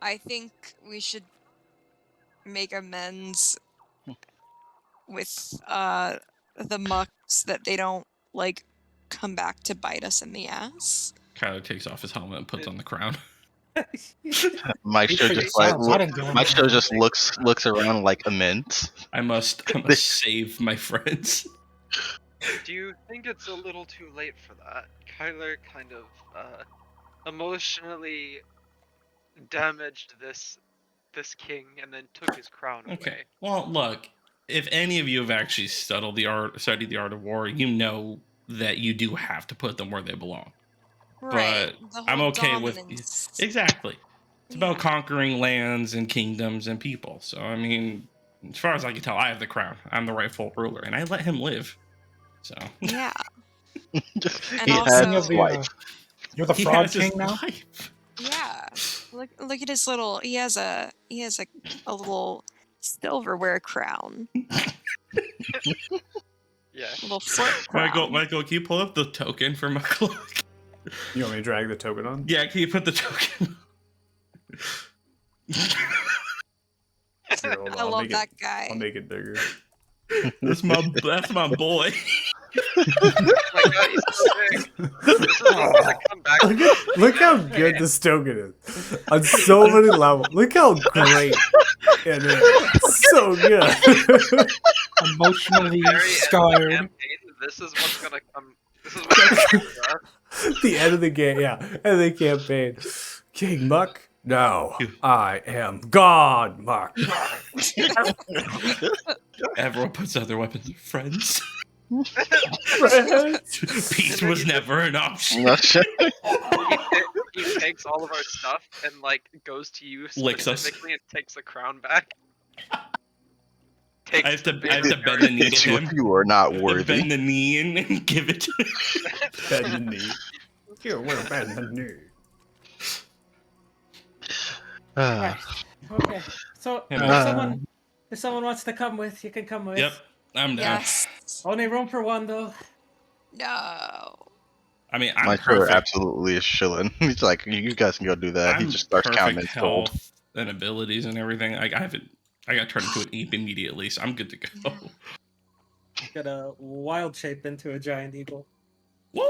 Speaker 3: I think we should make amends with the mucks that they don't like come back to bite us in the ass.
Speaker 2: Kyler takes off his helmet and puts on the crown.
Speaker 5: Mike show
Speaker 7: Figured
Speaker 5: just like
Speaker 7: sounds, I didn't do
Speaker 5: Mike show
Speaker 7: anything.
Speaker 5: just looks around like immense.
Speaker 2: I must save my friends.
Speaker 6: do you think it's a little too late for that? Kyler kind of emotionally damaged this king and then took his crown
Speaker 2: Okay.
Speaker 6: away.
Speaker 2: Well, look, if any of you have actually studied the art of war, you know that you do have to put them where they belong.
Speaker 3: Right.
Speaker 2: But
Speaker 3: the
Speaker 2: I'm
Speaker 3: whole
Speaker 2: okay with
Speaker 3: dominance.
Speaker 2: exactly. It's about
Speaker 3: Yeah.
Speaker 2: conquering lands and kingdoms and people. So I mean, as far as I can tell, I have the crown. I'm the rightful ruler, and I let him live. So
Speaker 3: Yeah. And
Speaker 5: he
Speaker 3: also-
Speaker 5: had his wife.
Speaker 7: You're the
Speaker 2: he
Speaker 7: fraud
Speaker 2: has his
Speaker 7: king now?
Speaker 2: life.
Speaker 3: Yeah. Look at his little. He has a little silverware crown.
Speaker 6: Yeah.
Speaker 3: Little foot crown.
Speaker 2: Michael, can you pull up the token for Michael?
Speaker 1: You want me to drag the token on?
Speaker 2: Yeah, can you put the token?
Speaker 1: Here, hold on,
Speaker 3: I
Speaker 1: I'll
Speaker 3: love
Speaker 1: make
Speaker 3: that
Speaker 1: it,
Speaker 3: guy.
Speaker 1: I'll make it bigger.
Speaker 2: That's my boy.
Speaker 6: my god, he's so big. This is what's gonna come back.
Speaker 1: Look how good this token is on so many levels. Look how great it is. So good.
Speaker 7: Emotionally
Speaker 6: Very end of the
Speaker 7: scarred.
Speaker 6: campaign, this is what's gonna come. This is what's gonna come for us.
Speaker 1: The end of the game, yeah, end of the campaign. King Muck, no, I am God Muck.
Speaker 2: Everyone puts out their weapons. Friends.
Speaker 1: Friends.
Speaker 2: Peace was never an option.
Speaker 6: He takes all of our stuff and like goes to you
Speaker 2: Licks us.
Speaker 6: specifically and takes the crown back.
Speaker 2: I have to bend the knee
Speaker 5: It's
Speaker 2: to him.
Speaker 5: if you are not
Speaker 2: I have to
Speaker 5: worthy.
Speaker 2: bend the knee and give it to him.
Speaker 1: Bend the knee. Here, we're bend the knee.
Speaker 4: Right. Okay. So
Speaker 2: Yeah,
Speaker 4: if someone wants to come with, you can come with.
Speaker 2: Yep, I'm down.
Speaker 3: Yes.
Speaker 4: Only room for one though.
Speaker 3: No.
Speaker 2: I mean, I'm
Speaker 5: My sure
Speaker 2: perfect.
Speaker 5: absolutely is chilling. He's like, you guys can go do that. He
Speaker 2: I'm
Speaker 5: just starts counting
Speaker 2: perfect
Speaker 5: his gold.
Speaker 2: health and abilities and everything. I got turned into an ape immediately, so I'm good to go.
Speaker 4: Got a wild shape into a giant eagle.
Speaker 2: Woo!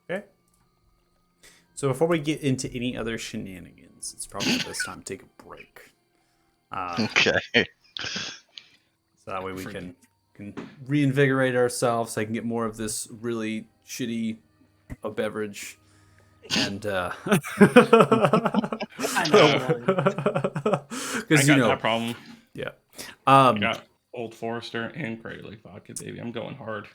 Speaker 1: Okay. So before we get into any other shenanigans, it's probably the best time to take a break.
Speaker 5: Okay.
Speaker 1: So that way we can reinvigorate ourselves. I can get more of this really shitty beverage, and because
Speaker 2: I got that problem.
Speaker 1: yeah.
Speaker 2: I got Old Forester and Crater Lake vodka, baby. I'm going hard.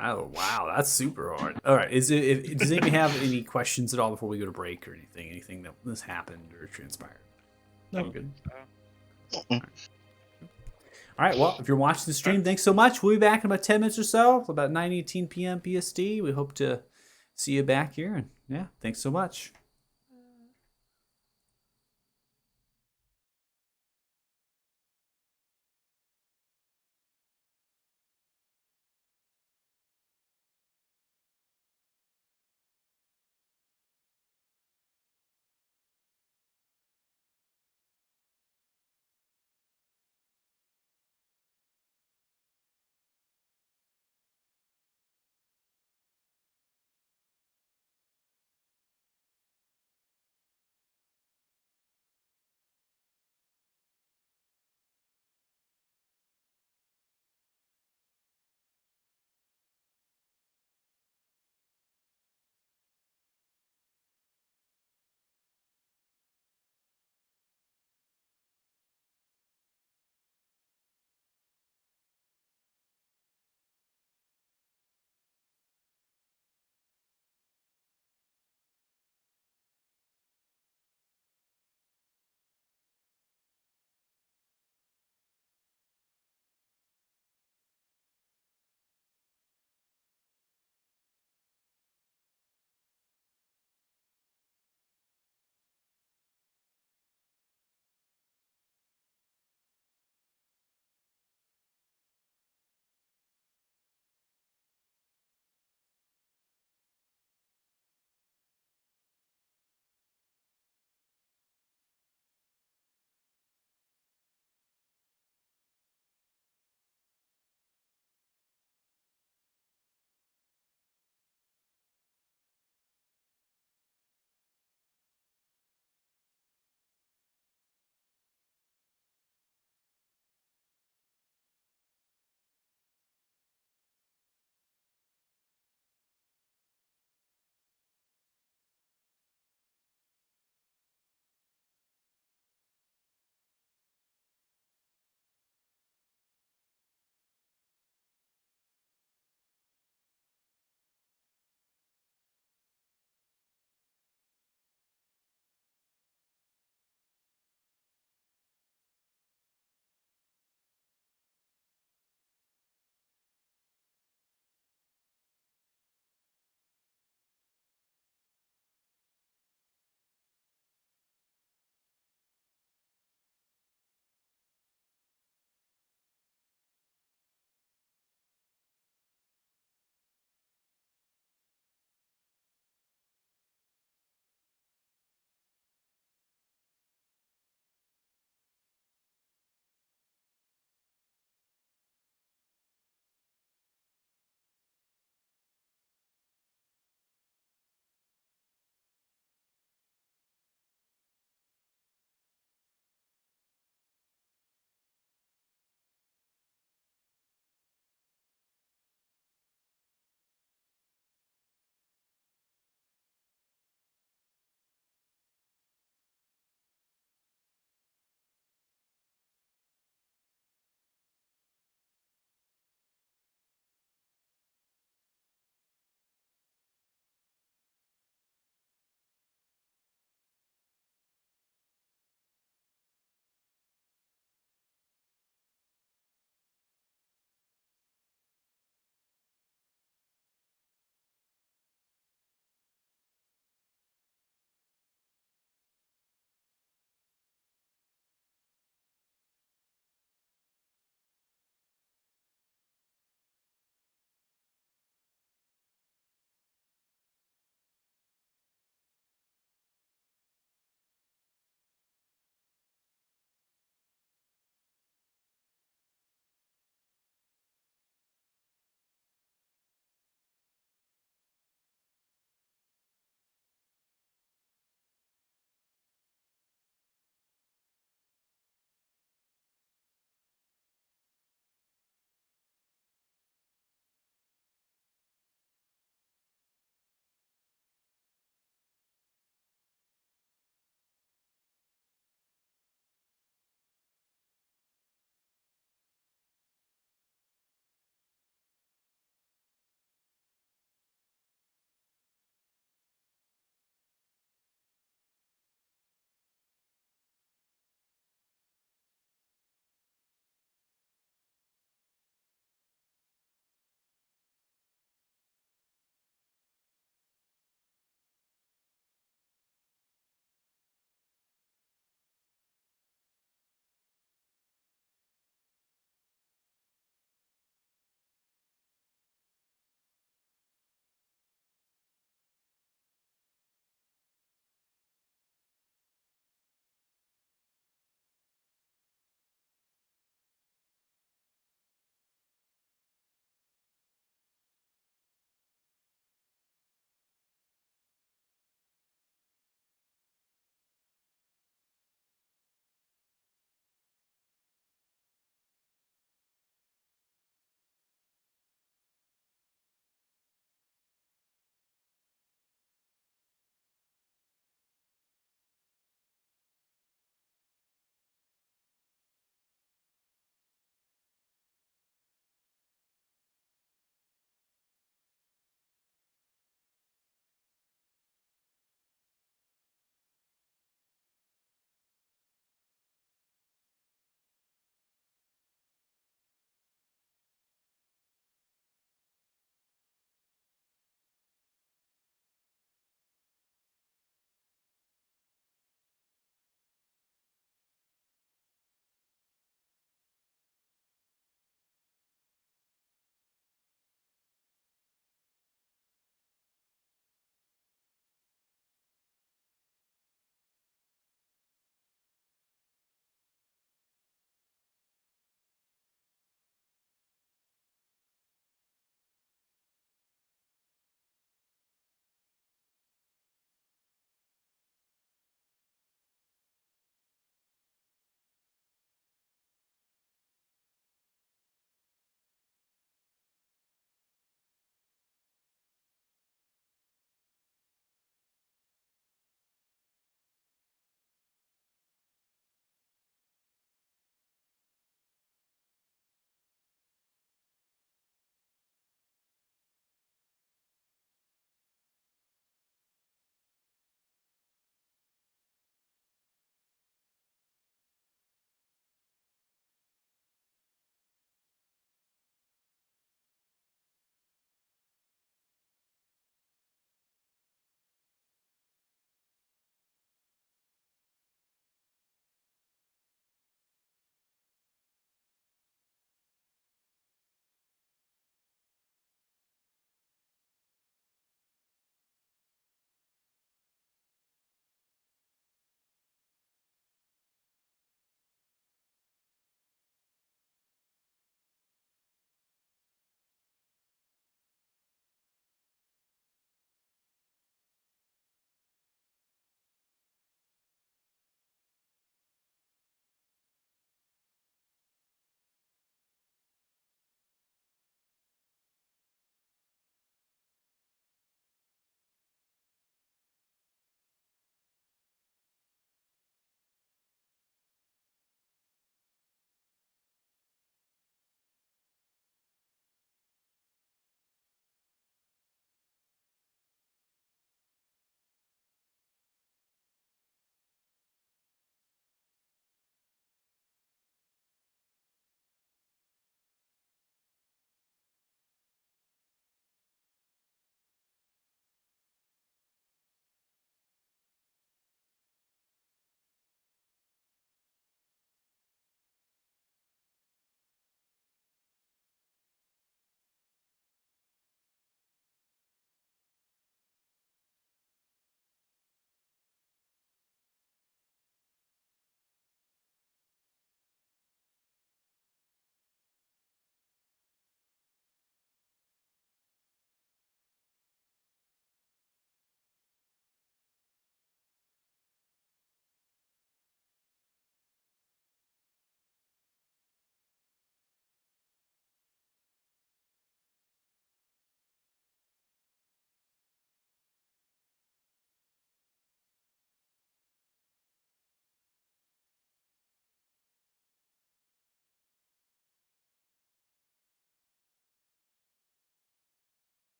Speaker 1: Oh wow, that's super hard. All right, does anybody have any questions at all before we go to break or anything that has happened or transpired? No, I'm good. All right, well, if you're watching the stream, thanks so much. We'll be back in about 10 minutes or so, about 9:18 p.m. PST. We hope to see you back here, and yeah, thanks so much.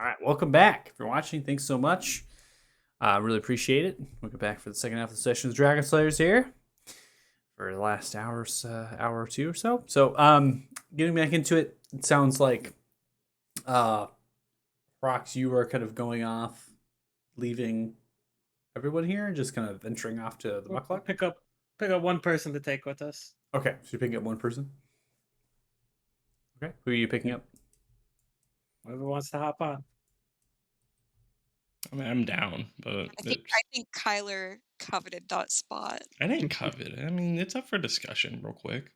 Speaker 1: All right, welcome back. If you're watching, thanks so much. Really appreciate it. Welcome back for the second half of the session with Dragon Slayers here for the last hour or two or so. So, getting back into it, it sounds like, Rox, you are kind of going off, leaving everyone here, and just kind of venturing off to the Muckluck.
Speaker 4: Pick up one person to take with us.
Speaker 1: Okay, so you're picking up one person. Okay, who are you picking up?
Speaker 4: Whoever wants to hop on.
Speaker 2: I mean, I'm down, but
Speaker 3: I think Kyler coveted that spot.
Speaker 2: I didn't covet it. I mean, it's up for discussion real quick.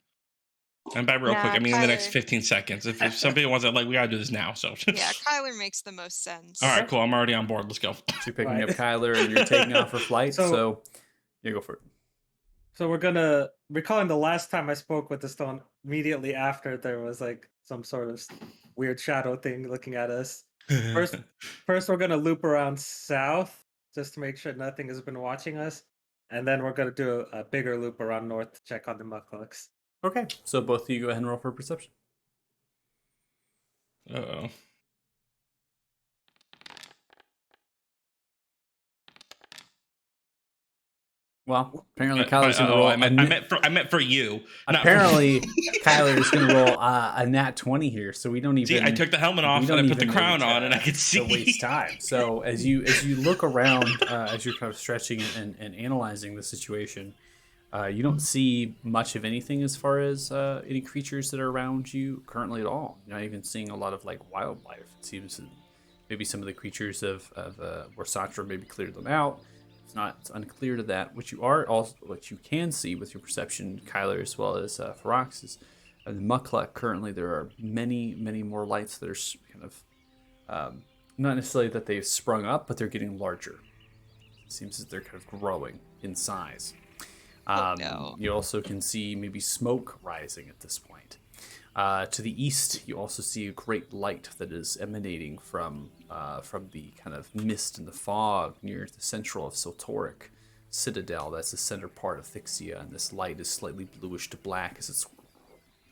Speaker 2: And by real
Speaker 3: Nah,
Speaker 2: quick, I mean in the next
Speaker 3: Kyler.
Speaker 2: 15 seconds. If somebody wants it, like, we gotta do this now. So
Speaker 3: Yeah, Kyler makes the most sense.
Speaker 2: all right, cool. I'm already on board. Let's go.
Speaker 1: So you're picking
Speaker 4: Right.
Speaker 1: up Kyler, and you're taking off for flight. So, yeah, go for it.
Speaker 4: So recalling the last time I spoke with the stone, immediately after there was like some sort of weird shadow thing looking at us. First we're gonna loop around south just to make sure nothing has been watching us, and then we're gonna do a bigger loop around north to check on the mucklucks.
Speaker 1: Okay, so both of you go ahead and roll for perception.
Speaker 2: Uh-oh.
Speaker 1: Well, apparently Kyler's going to roll.
Speaker 2: I meant for you. not for
Speaker 1: Apparently,
Speaker 2: me.
Speaker 1: Kyler is going to roll a nat 20 here, so we don't even.
Speaker 2: See, I took the helmet off and I put the crown on, and I could see.
Speaker 1: Waste time. So as you look around, as you're kind of stretching and analyzing the situation, you don't see much of anything as far as any creatures that are around you currently at all. You're not even seeing a lot of like wildlife. It seems that maybe some of the creatures of where Satra maybe cleared them out. It's unclear to that. What you can see with your perception, Kyler, as well as Ferox, is the Muckluck. Currently, there are many more lights that are kind of not necessarily that they've sprung up, but they're getting larger. It seems that they're kind of growing in size.
Speaker 3: No.
Speaker 1: You also can see maybe smoke rising at this point. To the east, you also see a great light that is emanating from the kind of mist and the fog near the central of Siltoric Citadel. That's the center part of Thixia, and this light is slightly bluish to black as it's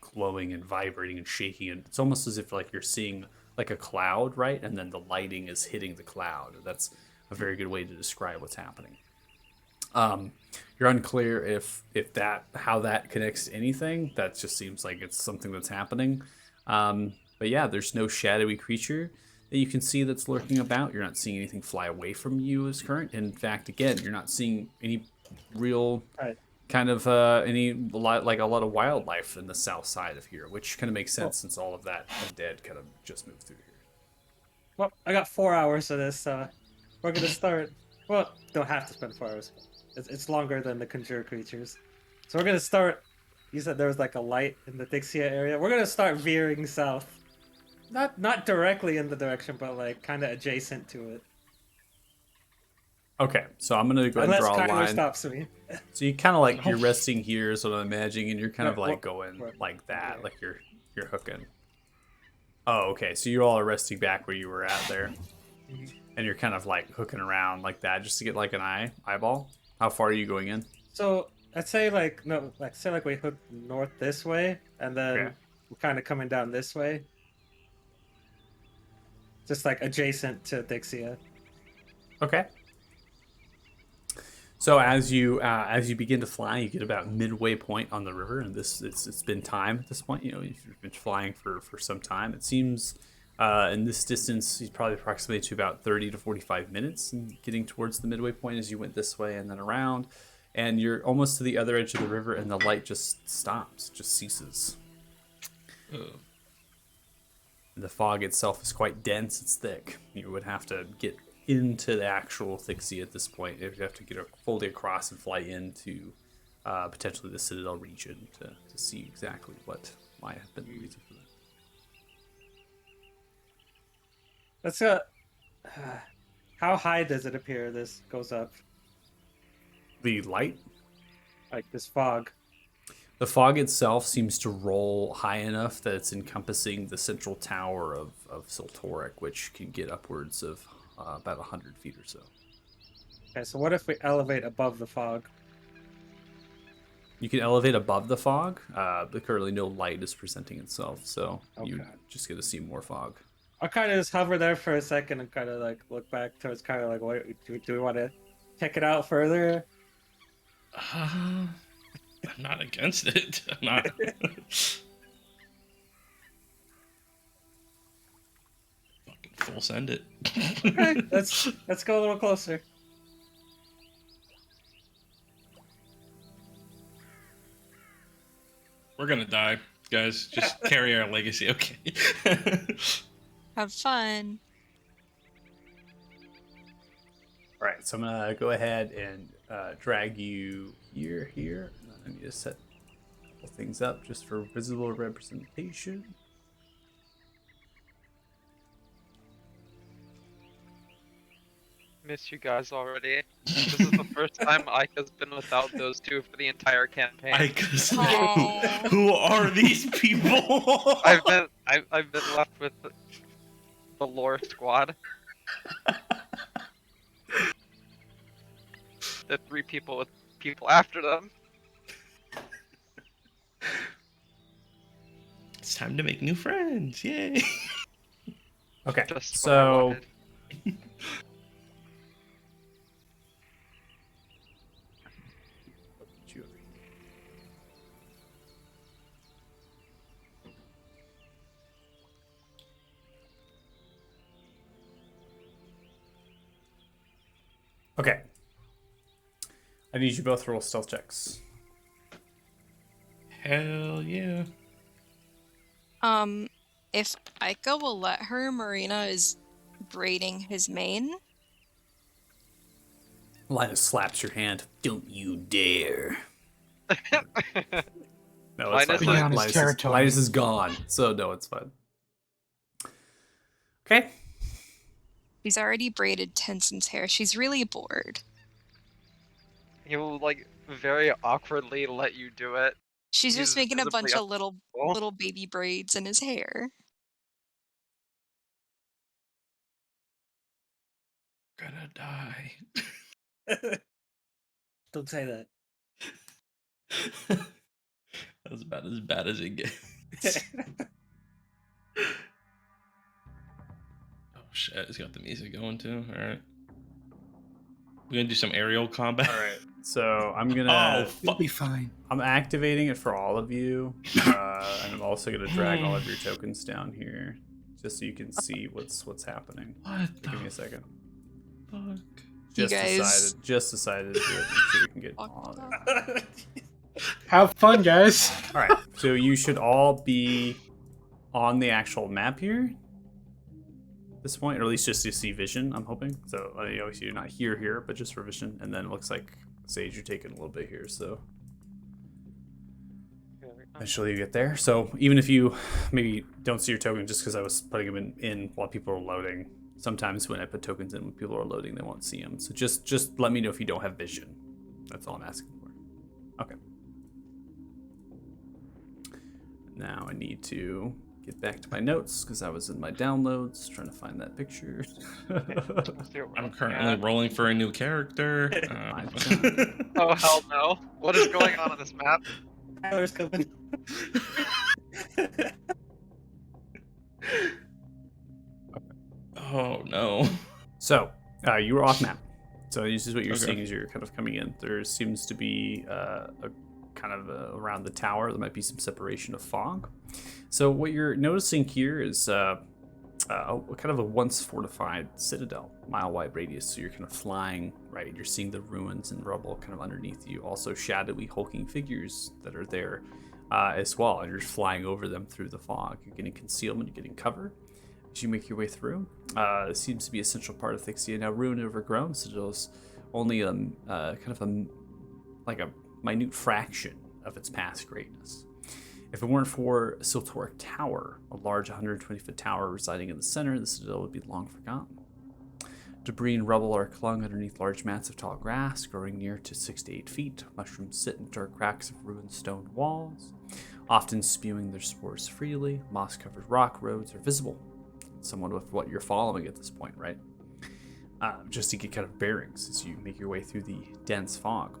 Speaker 1: glowing and vibrating and shaking. And it's almost as if like you're seeing like a cloud, right? And then the lighting is hitting the cloud. That's a very good way to describe what's happening. You're unclear if how that connects to anything. That just seems like it's something that's happening. But yeah, there's no shadowy creature that you can see that's lurking about. You're not seeing anything fly away from you as current. In fact, again, you're not seeing any real kind of a lot of wildlife in the south side of here, which kind of makes sense since all of that undead kind of just moved through here.
Speaker 4: Well, I got 4 hours of this. We're gonna start. Well, don't have to spend 4 hours. It's longer than the conjure creatures. So we're gonna start. You said there was like a light in the Thixia area. We're gonna start veering south. Not directly in the direction, but like kind of adjacent to it.
Speaker 1: Okay, so I'm gonna go ahead and draw a
Speaker 4: Unless Kyler
Speaker 1: line.
Speaker 4: stops me.
Speaker 1: So you kind of like you're resting here, is what I'm imagining, and you're kind of
Speaker 4: Right,
Speaker 1: like
Speaker 4: well,
Speaker 1: going
Speaker 4: right.
Speaker 1: like that, like you're hooking. Oh, okay. So you all are resting back where you were at there, and you're kind of like hooking around like that just to get like an eyeball. How far are you going in?
Speaker 4: So I'd say say we hook north this way, and then
Speaker 1: Okay.
Speaker 4: we're kind of coming down this way. Just like adjacent to Thixia.
Speaker 1: Okay. So as you begin to fly, you get about midway point on the river, and it's been time at this point. You know, you've been flying for some time. It seems in this distance, you probably approximate to about 30 to 45 minutes, and getting towards the midway point as you went this way and then around, and you're almost to the other edge of the river, and the light just stops, just ceases.
Speaker 2: Oh.
Speaker 1: The fog itself is quite dense. It's thick. You would have to get into the actual Thixia at this point. You have to get fully across and fly into potentially the Citadel region to see exactly what might have been the reason for that.
Speaker 4: That's how high does it appear this goes up?
Speaker 1: The light?
Speaker 4: Like this fog.
Speaker 1: The fog itself seems to roll high enough that it's encompassing the central tower of Siltoric, which can get upwards of about 100 feet or so.
Speaker 4: Okay, so what if we elevate above the fog?
Speaker 1: You can elevate above the fog, but currently no light is presenting itself, so you
Speaker 4: Okay.
Speaker 1: just get to see more fog.
Speaker 4: I'll kind of just hover there for a second and kind of like look back towards kind of like, what do we want to check it out further?
Speaker 2: I'm not against it. I'm not. Fucking full send it.
Speaker 4: Okay, let's go a little closer.
Speaker 2: We're gonna die, guys. Just carry our legacy, okay?
Speaker 3: Have fun.
Speaker 1: All right, so I'm gonna go ahead and drag you here. And then I need to set a couple things up just for visible representation.
Speaker 6: Miss you guys already. This is the first time Ika's been without those two for the entire campaign.
Speaker 3: Aw.
Speaker 2: Who are these people?
Speaker 6: I've been left with the lore squad. The 3 people with people after them.
Speaker 2: It's time to make new friends. Yay!
Speaker 1: Okay,
Speaker 6: Just what I
Speaker 1: so
Speaker 6: wanted.
Speaker 1: okay, I need you both to roll stealth checks.
Speaker 2: Hell yeah.
Speaker 3: If Aika will let her, Marina is braiding his mane.
Speaker 1: Linus slaps your hand. Don't you dare. No, it's
Speaker 6: Linus
Speaker 1: fine.
Speaker 6: is-
Speaker 7: Beyond his territory.
Speaker 1: Linus is gone, so no, it's fine. Okay.
Speaker 3: She's already braided Tenson's hair. She's really bored.
Speaker 6: He will like very awkwardly let you do it.
Speaker 3: She's just
Speaker 6: He's
Speaker 3: making a bunch
Speaker 6: visibly
Speaker 3: of little
Speaker 6: uncomfortable.
Speaker 3: little baby braids in his hair.
Speaker 2: Gonna die.
Speaker 4: Don't say that.
Speaker 2: That's about as bad as it gets. Oh shit, it's got the music going too. Alright. We're gonna do some aerial combat.
Speaker 1: All right. So I'm gonna.
Speaker 2: Oh,
Speaker 7: You'll
Speaker 2: fuck.
Speaker 7: be fine.
Speaker 1: I'm activating it for all of you, and I'm also gonna drag all of your tokens down here, just so you can see what's happening.
Speaker 2: What
Speaker 1: Give me
Speaker 2: the
Speaker 1: a second.
Speaker 2: fuck?
Speaker 3: You guys-
Speaker 1: Decided to do it so we can get on it.
Speaker 7: Have fun, guys.
Speaker 1: All right. So you should all be on the actual map here at this point, or at least just to see vision. I'm hoping. So obviously you're not here, but just for vision. And then it looks like Sage, you're taking a little bit here. So eventually you get there. So even if you maybe don't see your token, just because I was putting them in while people are loading. Sometimes when I put tokens in when people are loading, they won't see them. So just let me know if you don't have vision. That's all I'm asking for. Okay. Now I need to get back to my notes because I was in my downloads trying to find that picture.
Speaker 2: I'm currently rolling for a new character.
Speaker 6: Oh hell no! What is going on this map?
Speaker 4: Tyler's coming.
Speaker 2: Oh no.
Speaker 1: So you were off map. So this is what you're
Speaker 2: Okay.
Speaker 1: seeing as you're kind of coming in. There seems to be a kind of around the tower. There might be some separation of fog. So what you're noticing here is kind of a once fortified citadel, mile-wide radius. So you're kind of flying, right? You're seeing the ruins and rubble kind of underneath you. Also shadowy, hulking figures that are there as well. And you're just flying over them through the fog. You're getting concealment, you're getting cover as you make your way through. It seems to be an essential part of Thixia. Now, ruined and overgrown, citadel's only kind of a minute fraction of its past greatness. If it weren't for Siltoric Tower, a large 120-foot tower residing in the center, the citadel would be long forgotten. Debris and rubble are clung underneath large mats of tall grass, growing near to 6 to 8 feet. Mushrooms sit in dark cracks of ruined stone walls, often spewing their spores freely. Moss-covered rock roads are visible, somewhat with what you're following at this point, right? Just to get kind of bearings as you make your way through the dense fog.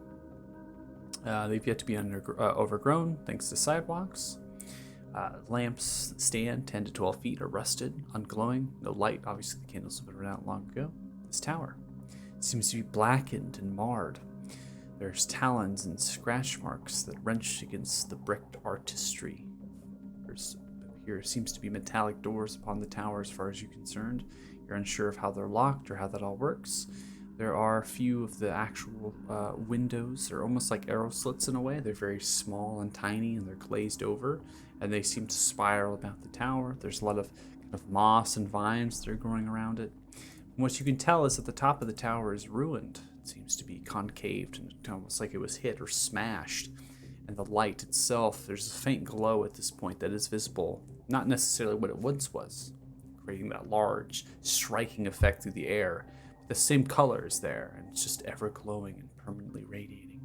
Speaker 1: They've yet to be overgrown thanks to sidewalks. Lamps stand 10 to 12 feet, are rusted, unglowing, no light. Obviously, the candles have been run out long ago. This tower seems to be blackened and marred. There's talons and scratch marks that wrench against the bricked artistry. Here seems to be metallic doors upon the tower as far as you're concerned. You're unsure of how they're locked or how that all works. There are a few of the actual windows. They're almost like arrow slits in a way. They're very small and tiny, and they're glazed over, and they seem to spiral about the tower. There's a lot of kind of moss and vines that are growing around it. And what you can tell is that the top of the tower is ruined. It seems to be concaved and almost like it was hit or smashed. And the light itself, there's a faint glow at this point that is visible, not necessarily what it once was, creating that large, striking effect through the air. The same color is there, and it's just ever glowing and permanently radiating.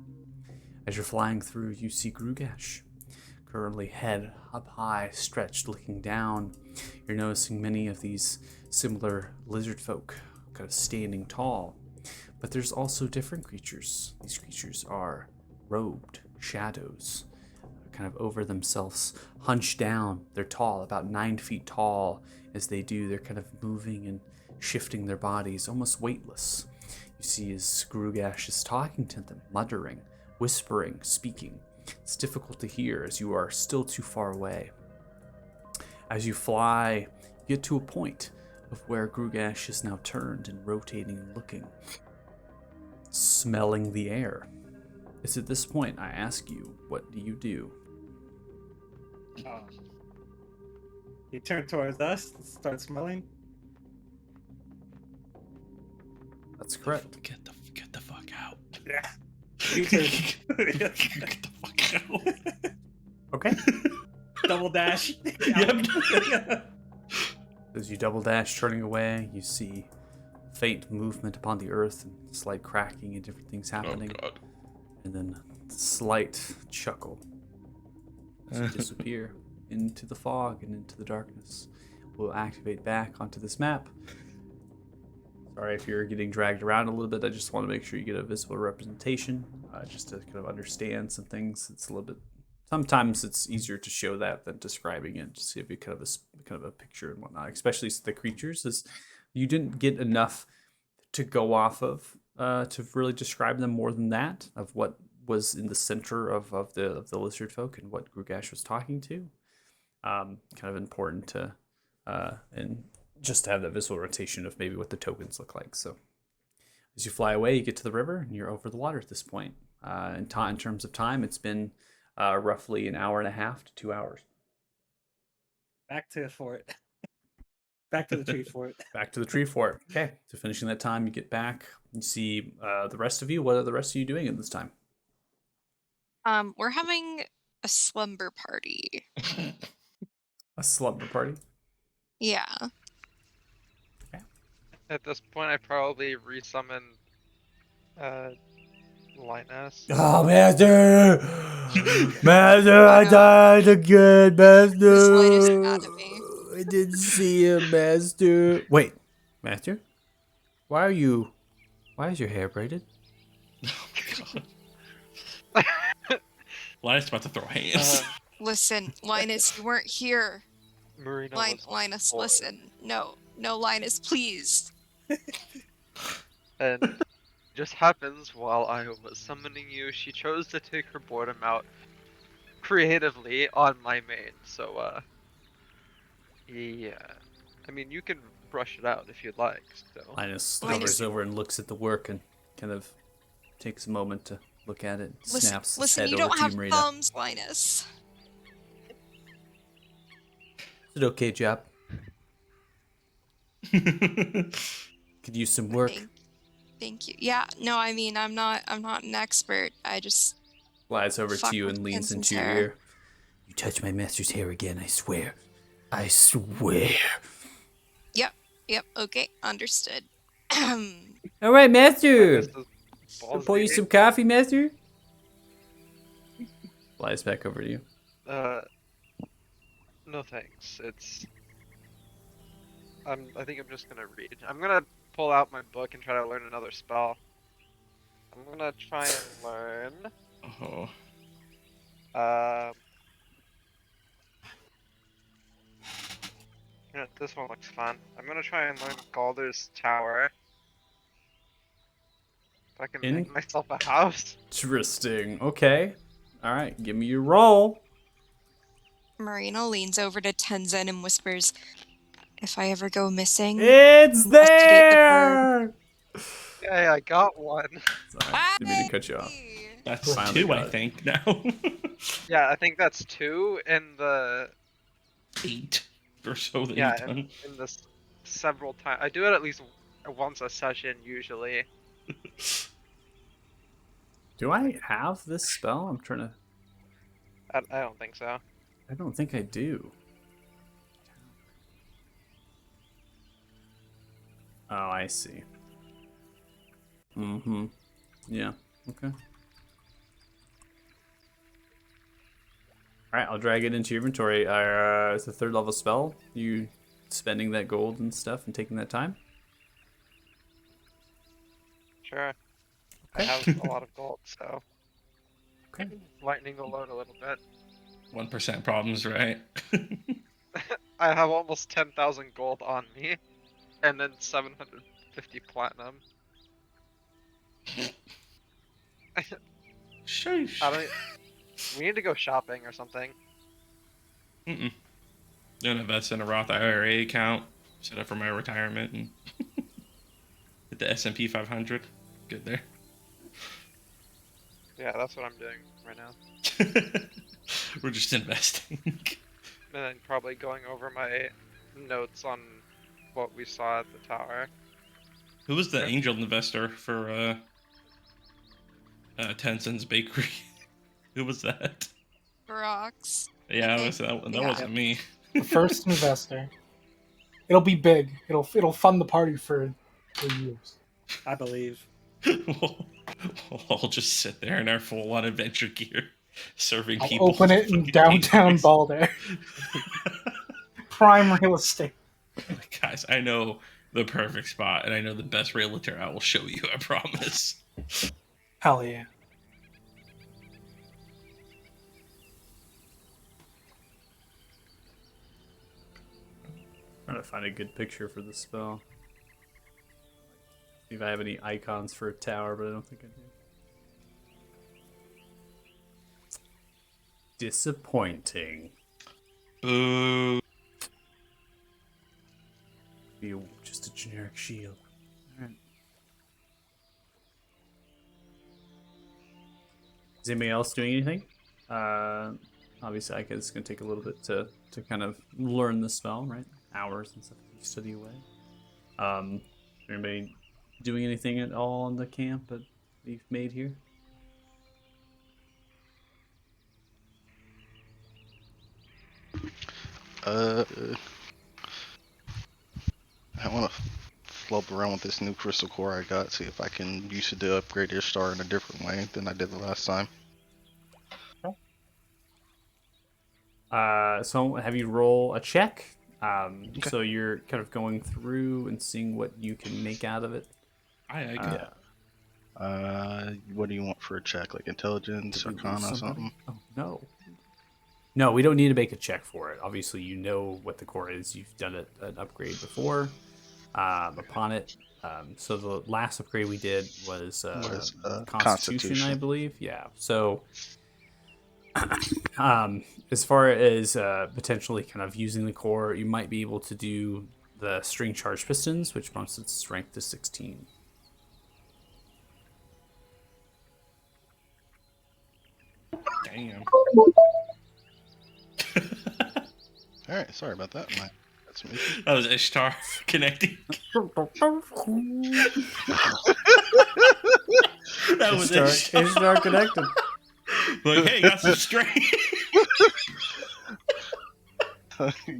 Speaker 1: As you're flying through, you see Grugash, currently head up high, stretched, looking down. You're noticing many of these similar lizard folk, kind of standing tall. But there's also different creatures. These creatures are robed shadows, kind of over themselves, hunched down. They're tall, about 9 feet tall. As they do, they're kind of moving and shifting their bodies, almost weightless. You see as Grugash is talking to them, muttering, whispering, speaking. It's difficult to hear as you are still too far away. As you fly, you get to a point of where Grugash is now turned and rotating and looking, smelling the air. It's at this point I ask you, what do you do?
Speaker 4: He turned towards us and started smelling.
Speaker 1: That's correct.
Speaker 2: Get the fuck out.
Speaker 4: Yeah.
Speaker 2: Get the fuck out.
Speaker 1: Okay.
Speaker 4: Double dash.
Speaker 2: Yep.
Speaker 1: As you double dash, turning away, you see faint movement upon the earth and slight cracking and different things happening.
Speaker 2: Oh god.
Speaker 1: And then a slight chuckle as you disappear into the fog and into the darkness. We'll activate back onto this map. Sorry if you're getting dragged around a little bit. I just want to make sure you get a visible representation, just to kind of understand some things. It's a little bit. Sometimes it's easier to show that than describing it, just to give you kind of a picture and whatnot. Especially the creatures, as you didn't get enough to go off of to really describe them more than that, of what was in the center of the lizard folk and what Grugash was talking to. Kind of important to and just to have that visual rotation of maybe what the tokens look like. So as you fly away, you get to the river and you're over the water at this point. In terms of time, it's been roughly an hour and a half to 2 hours.
Speaker 4: Back to the fort. Back to the tree fort.
Speaker 1: Back to the tree fort. Okay. So finishing that time, you get back. You see the rest of you. What are the rest of you doing at this time?
Speaker 3: We're having a slumber party.
Speaker 1: A slumber party?
Speaker 3: Yeah.
Speaker 6: At this point, I probably resummon Linus.
Speaker 1: Oh, Master! Master, I died again,
Speaker 3: This
Speaker 1: Master!
Speaker 3: light is mad at me.
Speaker 1: I didn't see him, Master. Wait, Master? Why is your hair braided?
Speaker 2: Linus about to throw hands.
Speaker 3: Listen, Linus, you weren't here.
Speaker 6: Marina was
Speaker 3: Linus,
Speaker 6: bored.
Speaker 3: listen. No, Linus, please.
Speaker 6: And just happens while I was summoning you, she chose to take her boredom out creatively on my main. So, yeah. I mean, you can brush it out if you'd like. So.
Speaker 1: Linus hovers over and looks at the work and kind of takes a moment to look at it. Snaps his
Speaker 3: Listen,
Speaker 1: head
Speaker 3: you
Speaker 1: over
Speaker 3: don't
Speaker 1: to
Speaker 3: have
Speaker 1: Marina.
Speaker 3: thumbs, Linus.
Speaker 1: Is it okay, Jap? Could use some work.
Speaker 3: Thank you. Yeah, no, I mean, I'm not an expert. I just
Speaker 1: Flies over
Speaker 3: fuck
Speaker 1: to you
Speaker 3: with
Speaker 1: and leans
Speaker 3: Vincent's
Speaker 1: into your
Speaker 3: hair.
Speaker 1: ear. You touch my master's hair again, I swear. I swear.
Speaker 3: Yep, okay, understood.
Speaker 1: All right, master.
Speaker 6: This is
Speaker 1: Pour you
Speaker 6: ballsy.
Speaker 1: some coffee, master. Flies back over to you.
Speaker 6: No thanks. I think I'm just gonna read. I'm gonna pull out my book and try to learn another spell. I'm gonna try and learn.
Speaker 2: Oh.
Speaker 6: Yeah, this one looks fun. I'm gonna try and learn Galder's Tower. If I can make myself a house.
Speaker 1: Interesting. Okay. All right, give me your roll.
Speaker 3: Marina leans over to Tenzin and whispers, "If I ever go missing,
Speaker 1: It's
Speaker 3: investigate the bird."
Speaker 1: there.
Speaker 6: Yay, I got one.
Speaker 1: Sorry, didn't mean to cut you off.
Speaker 2: That's
Speaker 1: Finally
Speaker 2: 2, I
Speaker 1: got it.
Speaker 2: think, now.
Speaker 6: Yeah, I think that's 2 in the
Speaker 2: 8 or so that
Speaker 6: yeah
Speaker 2: you've done.
Speaker 6: in this several times. I do it at least once a session usually.
Speaker 1: Do I have this spell? I'm trying to.
Speaker 6: I don't think so.
Speaker 1: I don't think I do. Oh, I see. Mm-hmm. Yeah. Okay. All right, I'll drag it into your inventory. It's a 3rd level spell. You spending that gold and stuff and taking that time?
Speaker 6: Sure.
Speaker 1: Okay.
Speaker 6: I have a lot of gold, so
Speaker 1: Okay.
Speaker 6: lightening the load a little bit.
Speaker 2: 1% problems, right?
Speaker 6: I have almost 10,000 gold on me, and then 750 platinum.
Speaker 2: Sheesh.
Speaker 6: I don't. We need to go shopping or something.
Speaker 2: Mm-mm. Gonna invest in a Roth IRA account, set up for my retirement, and hit the S&P 500. Good there.
Speaker 6: Yeah, that's what I'm doing right now.
Speaker 2: We're just investing.
Speaker 6: And then probably going over my notes on what we saw at the tower.
Speaker 2: Who was the angel investor for Tenzin's Bakery? Who was that?
Speaker 3: Rocks.
Speaker 2: Yeah, that
Speaker 3: Yeah.
Speaker 2: wasn't me.
Speaker 7: The first investor. It'll be big. It'll fund the party for years.
Speaker 4: I believe.
Speaker 2: we'll all just sit there in our full-on adventure gear, serving
Speaker 7: I'll
Speaker 2: people.
Speaker 7: open it in downtown Balder. Prime real estate.
Speaker 2: Guys, I know the perfect spot, and I know the best realtor. I will show you, I promise.
Speaker 7: Hell yeah.
Speaker 1: Trying to find a good picture for the spell. See if I have any icons for a tower, but I don't think I do. Disappointing.
Speaker 2: Boo.
Speaker 1: Be just a generic shield. Alright. Is anybody else doing anything? Obviously, I guess it's going to take a little bit to kind of learn the spell, right? Hours and stuff you study away. Anybody doing anything at all in the camp that you've made here?
Speaker 5: I want to flub around with this new crystal core I got, see if I can use it to upgrade your star in a different way than I did the last time.
Speaker 1: So have you roll a check?
Speaker 5: Okay.
Speaker 1: So you're kind of going through and seeing what you can make out of it.
Speaker 2: I
Speaker 5: What do you want for a check? Like intelligence,
Speaker 1: Did we lose
Speaker 5: arcana,
Speaker 1: somebody?
Speaker 5: something?
Speaker 1: Oh, no. No, we don't need to make a check for it. Obviously, you know what the core is. You've done an upgrade before upon it. So the last upgrade we did was Constitution, I believe. Yeah. So as far as potentially kind of using the core, you might be able to do the string charge pistons, which bumps its strength to 16.
Speaker 2: Damn.
Speaker 5: Alright, sorry about that. That's me.
Speaker 2: That was Ishtar connecting. That was Ishtar.
Speaker 1: Ishtar connected.
Speaker 2: Like, hey, got some strength.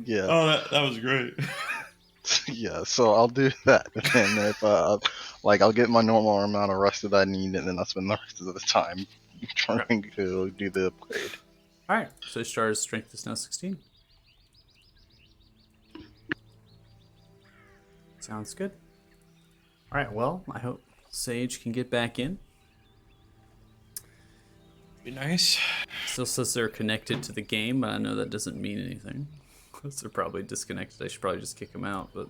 Speaker 5: Yeah.
Speaker 2: Oh, that was great.
Speaker 5: Yeah, so I'll do that. And if, I'll get my normal amount of rest that I need, and then I'll spend the rest of the time trying to do the upgrade.
Speaker 1: Alright, so Ishtar's strength is now 16. Sounds good. Alright, well, I hope Sage can get back in.
Speaker 2: Be nice.
Speaker 1: Still says they're connected to the game, but I know that doesn't mean anything. Those are probably disconnected. I should probably just kick them out, but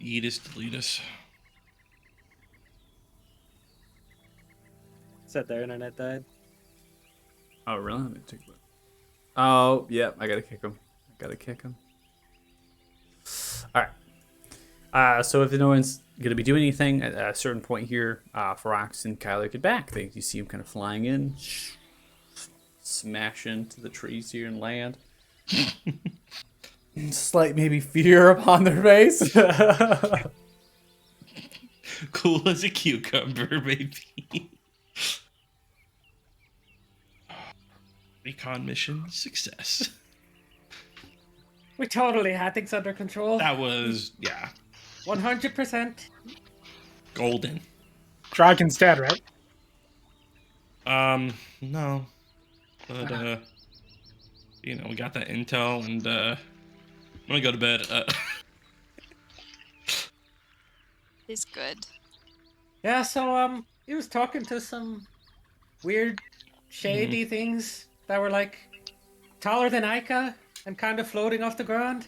Speaker 2: Eat us, delete us.
Speaker 4: Said their internet died.
Speaker 1: oh really? Let me take a look. Oh yeah, I gotta kick him. All right. So if no one's gonna be doing anything at a certain point here, Ferox and Kyler get back. You see him kind of flying in, smash into the trees here and land. Slight maybe fear upon their face.
Speaker 2: Cool as a cucumber, baby. Recon mission success.
Speaker 4: We totally had things under control.
Speaker 2: That was, yeah,
Speaker 4: 100%.
Speaker 2: golden.
Speaker 7: Dragon's dead, right?
Speaker 2: No. But, we got that intel, and, I'm gonna go to bed.
Speaker 3: Is good.
Speaker 4: Yeah, so he was talking to some weird, shady things that were like taller than Ica and kind of floating off the ground.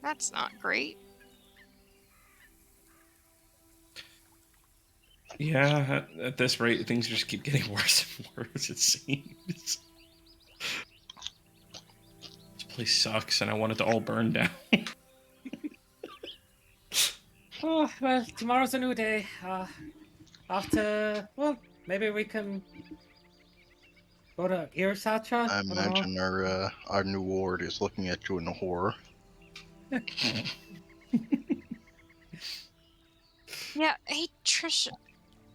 Speaker 3: That's not great.
Speaker 2: Yeah, at this rate, things just keep getting worse and worse, it seems. This place sucks, and I want it to all burn down.
Speaker 4: Oh, well, tomorrow's a new day. Well, maybe we can go to Irisatra?
Speaker 5: I
Speaker 4: don't know.
Speaker 5: imagine our new ward is looking at you in horror.
Speaker 3: Yeah, hey Trisha,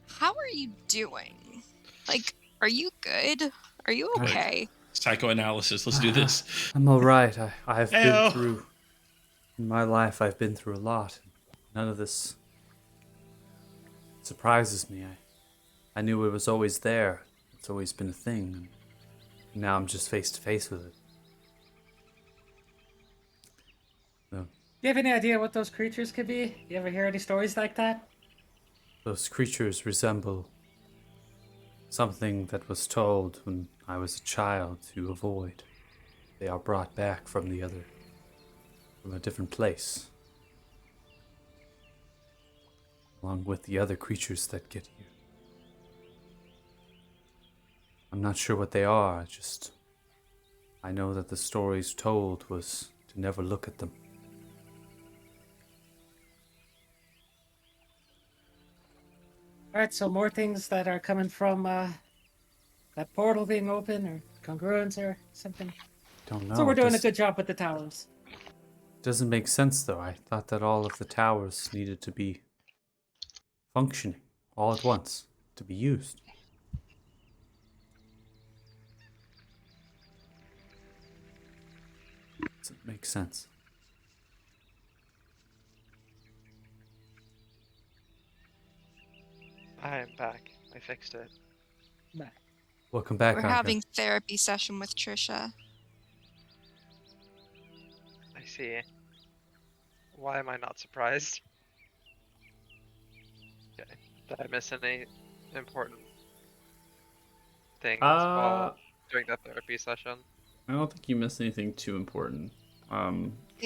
Speaker 3: how are you doing? Like, are you good? Are you okay?
Speaker 2: Psychoanalysis, let's do this.
Speaker 1: I'm all right. I've
Speaker 2: Ew.
Speaker 1: been through in my life. I've been through a lot. None of this surprises me. I knew it was always there. It's always been a thing. And now I'm just face to face with it. So,
Speaker 4: Do you have any idea what those creatures could be? You ever hear any stories like that?
Speaker 1: those creatures resemble something that was told when I was a child to avoid. They are brought back from a different place. Along with the other creatures that get here. I'm not sure what they are, I know that the stories told was to never look at them.
Speaker 4: Alright, so more things that are coming from that portal being open or congruence or something.
Speaker 1: Don't know.
Speaker 4: So we're doing a
Speaker 1: This
Speaker 4: good job with the towers.
Speaker 1: doesn't make sense though. I thought that all of the towers needed to be functioning all at once to be used. Doesn't make sense.
Speaker 6: I am back. I fixed it.
Speaker 1: Welcome back,
Speaker 3: We're
Speaker 1: Arca.
Speaker 3: having therapy session with Trisha.
Speaker 6: I see. Why am I not surprised? Okay. Did I miss any important things while doing that therapy session?
Speaker 1: I don't think you missed anything too important.
Speaker 3: They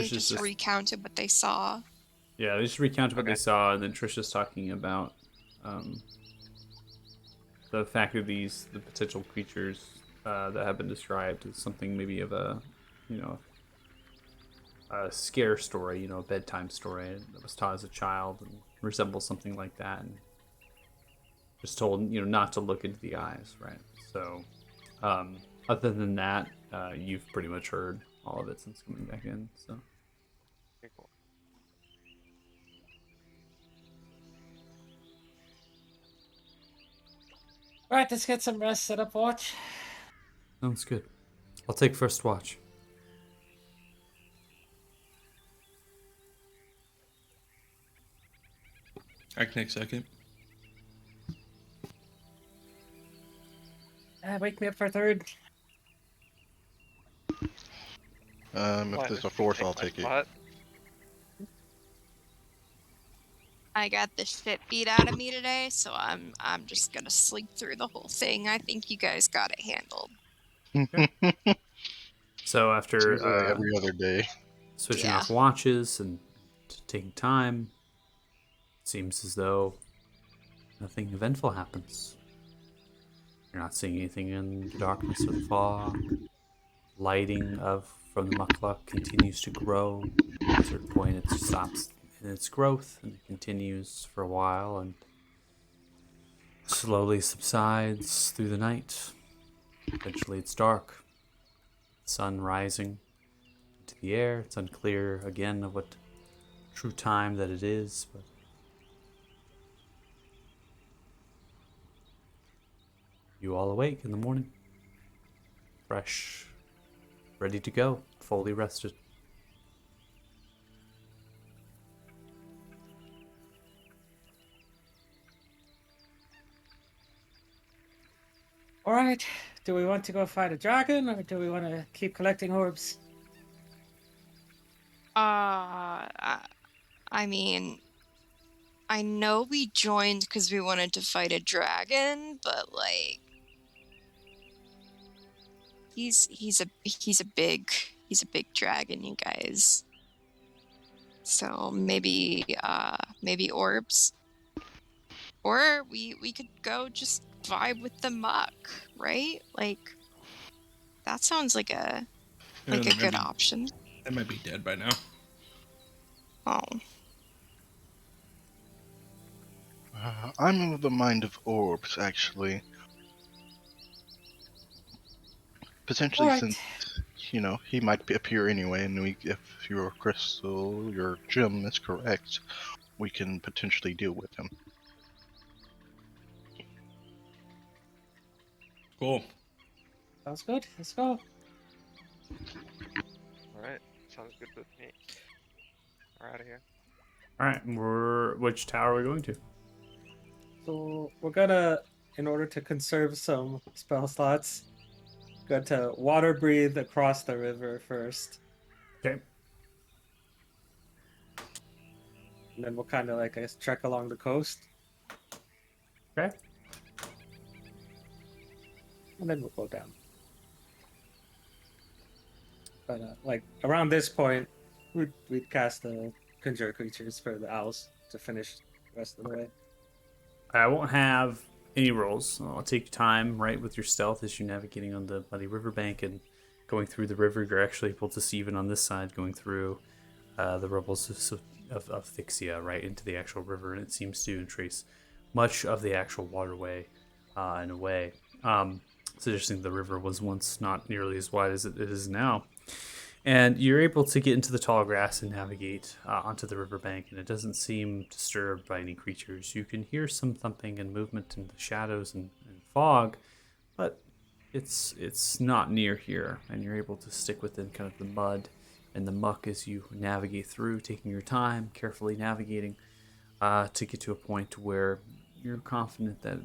Speaker 1: Trisha's
Speaker 3: just recounted what they saw.
Speaker 1: Yeah, they just recounted what they
Speaker 6: Okay.
Speaker 1: saw, and then Trisha's talking about the fact that the potential creatures that have been described as something maybe of a scare story, a bedtime story that was taught as a child and resembles something like that, and just told not to look into the eyes, right? So, other than that, you've pretty much heard all of it since coming back in. So.
Speaker 6: Okay, cool.
Speaker 4: Alright, let's get some rest, set up watch.
Speaker 1: Sounds good. I'll take first watch.
Speaker 2: I can take second.
Speaker 4: Wake me up for third.
Speaker 5: If
Speaker 6: Why,
Speaker 5: there's a
Speaker 6: you
Speaker 5: fourth,
Speaker 6: take
Speaker 5: I'll
Speaker 6: my
Speaker 5: take it.
Speaker 6: spot?
Speaker 3: I got the shit beat out of me today, so I'm just gonna sleep through the whole thing. I think you guys got it handled.
Speaker 1: So after
Speaker 5: Seems like every other day.
Speaker 1: switching
Speaker 3: Yeah.
Speaker 1: off watches and taking time, it seems as though nothing eventful happens. You're not seeing anything in the darkness or the fog. Lighting from the mukluk continues to grow. At a certain point, it stops in its growth and it continues for a while and slowly subsides through the night. Eventually, it's dark. Sun rising into the air. It's unclear again of what true time that it is, but you all awake in the morning, fresh, ready to go, fully rested.
Speaker 4: All right. Do we want to go fight a dragon, or do we want to keep collecting orbs?
Speaker 3: I mean, I know we joined because we wanted to fight a dragon, but like, he's a big dragon, you guys. So maybe orbs, or we could go just vibe with the muck, right? Like, that sounds like a good option.
Speaker 2: That might be dead by now.
Speaker 3: Oh.
Speaker 5: I'm of the mind of orbs, actually. Potentially,
Speaker 4: Alright.
Speaker 5: since he might appear anyway, and if your crystal, your gem is correct, we can potentially deal with him.
Speaker 2: Cool.
Speaker 4: Sounds good. Let's go.
Speaker 6: Alright, sounds good with me. We're out of here.
Speaker 1: All right, which tower are we going to?
Speaker 4: So we're gonna, in order to conserve some spell slots, go to water breathe across the river first,
Speaker 1: Okay.
Speaker 4: and then we'll kind of like, I guess, trek along the coast,
Speaker 1: Okay.
Speaker 4: and then we'll go down. But like around this point, we'd cast the conjure creatures for the owls to finish the rest of the way.
Speaker 1: I won't have any rolls. I'll take time right with your stealth as you're navigating on the muddy riverbank and going through the river. You're actually able to see even on this side going through the rubbles of Thixia right into the actual river, and it seems to trace much of the actual waterway in a way. Suggesting the river was once not nearly as wide as it is now. And you're able to get into the tall grass and navigate onto the riverbank, and it doesn't seem disturbed by any creatures. You can hear some thumping and movement in the shadows and fog, but it's not near here, and you're able to stick within kind of the mud and the muck as you navigate through, taking your time, carefully navigating to get to a point where you're confident that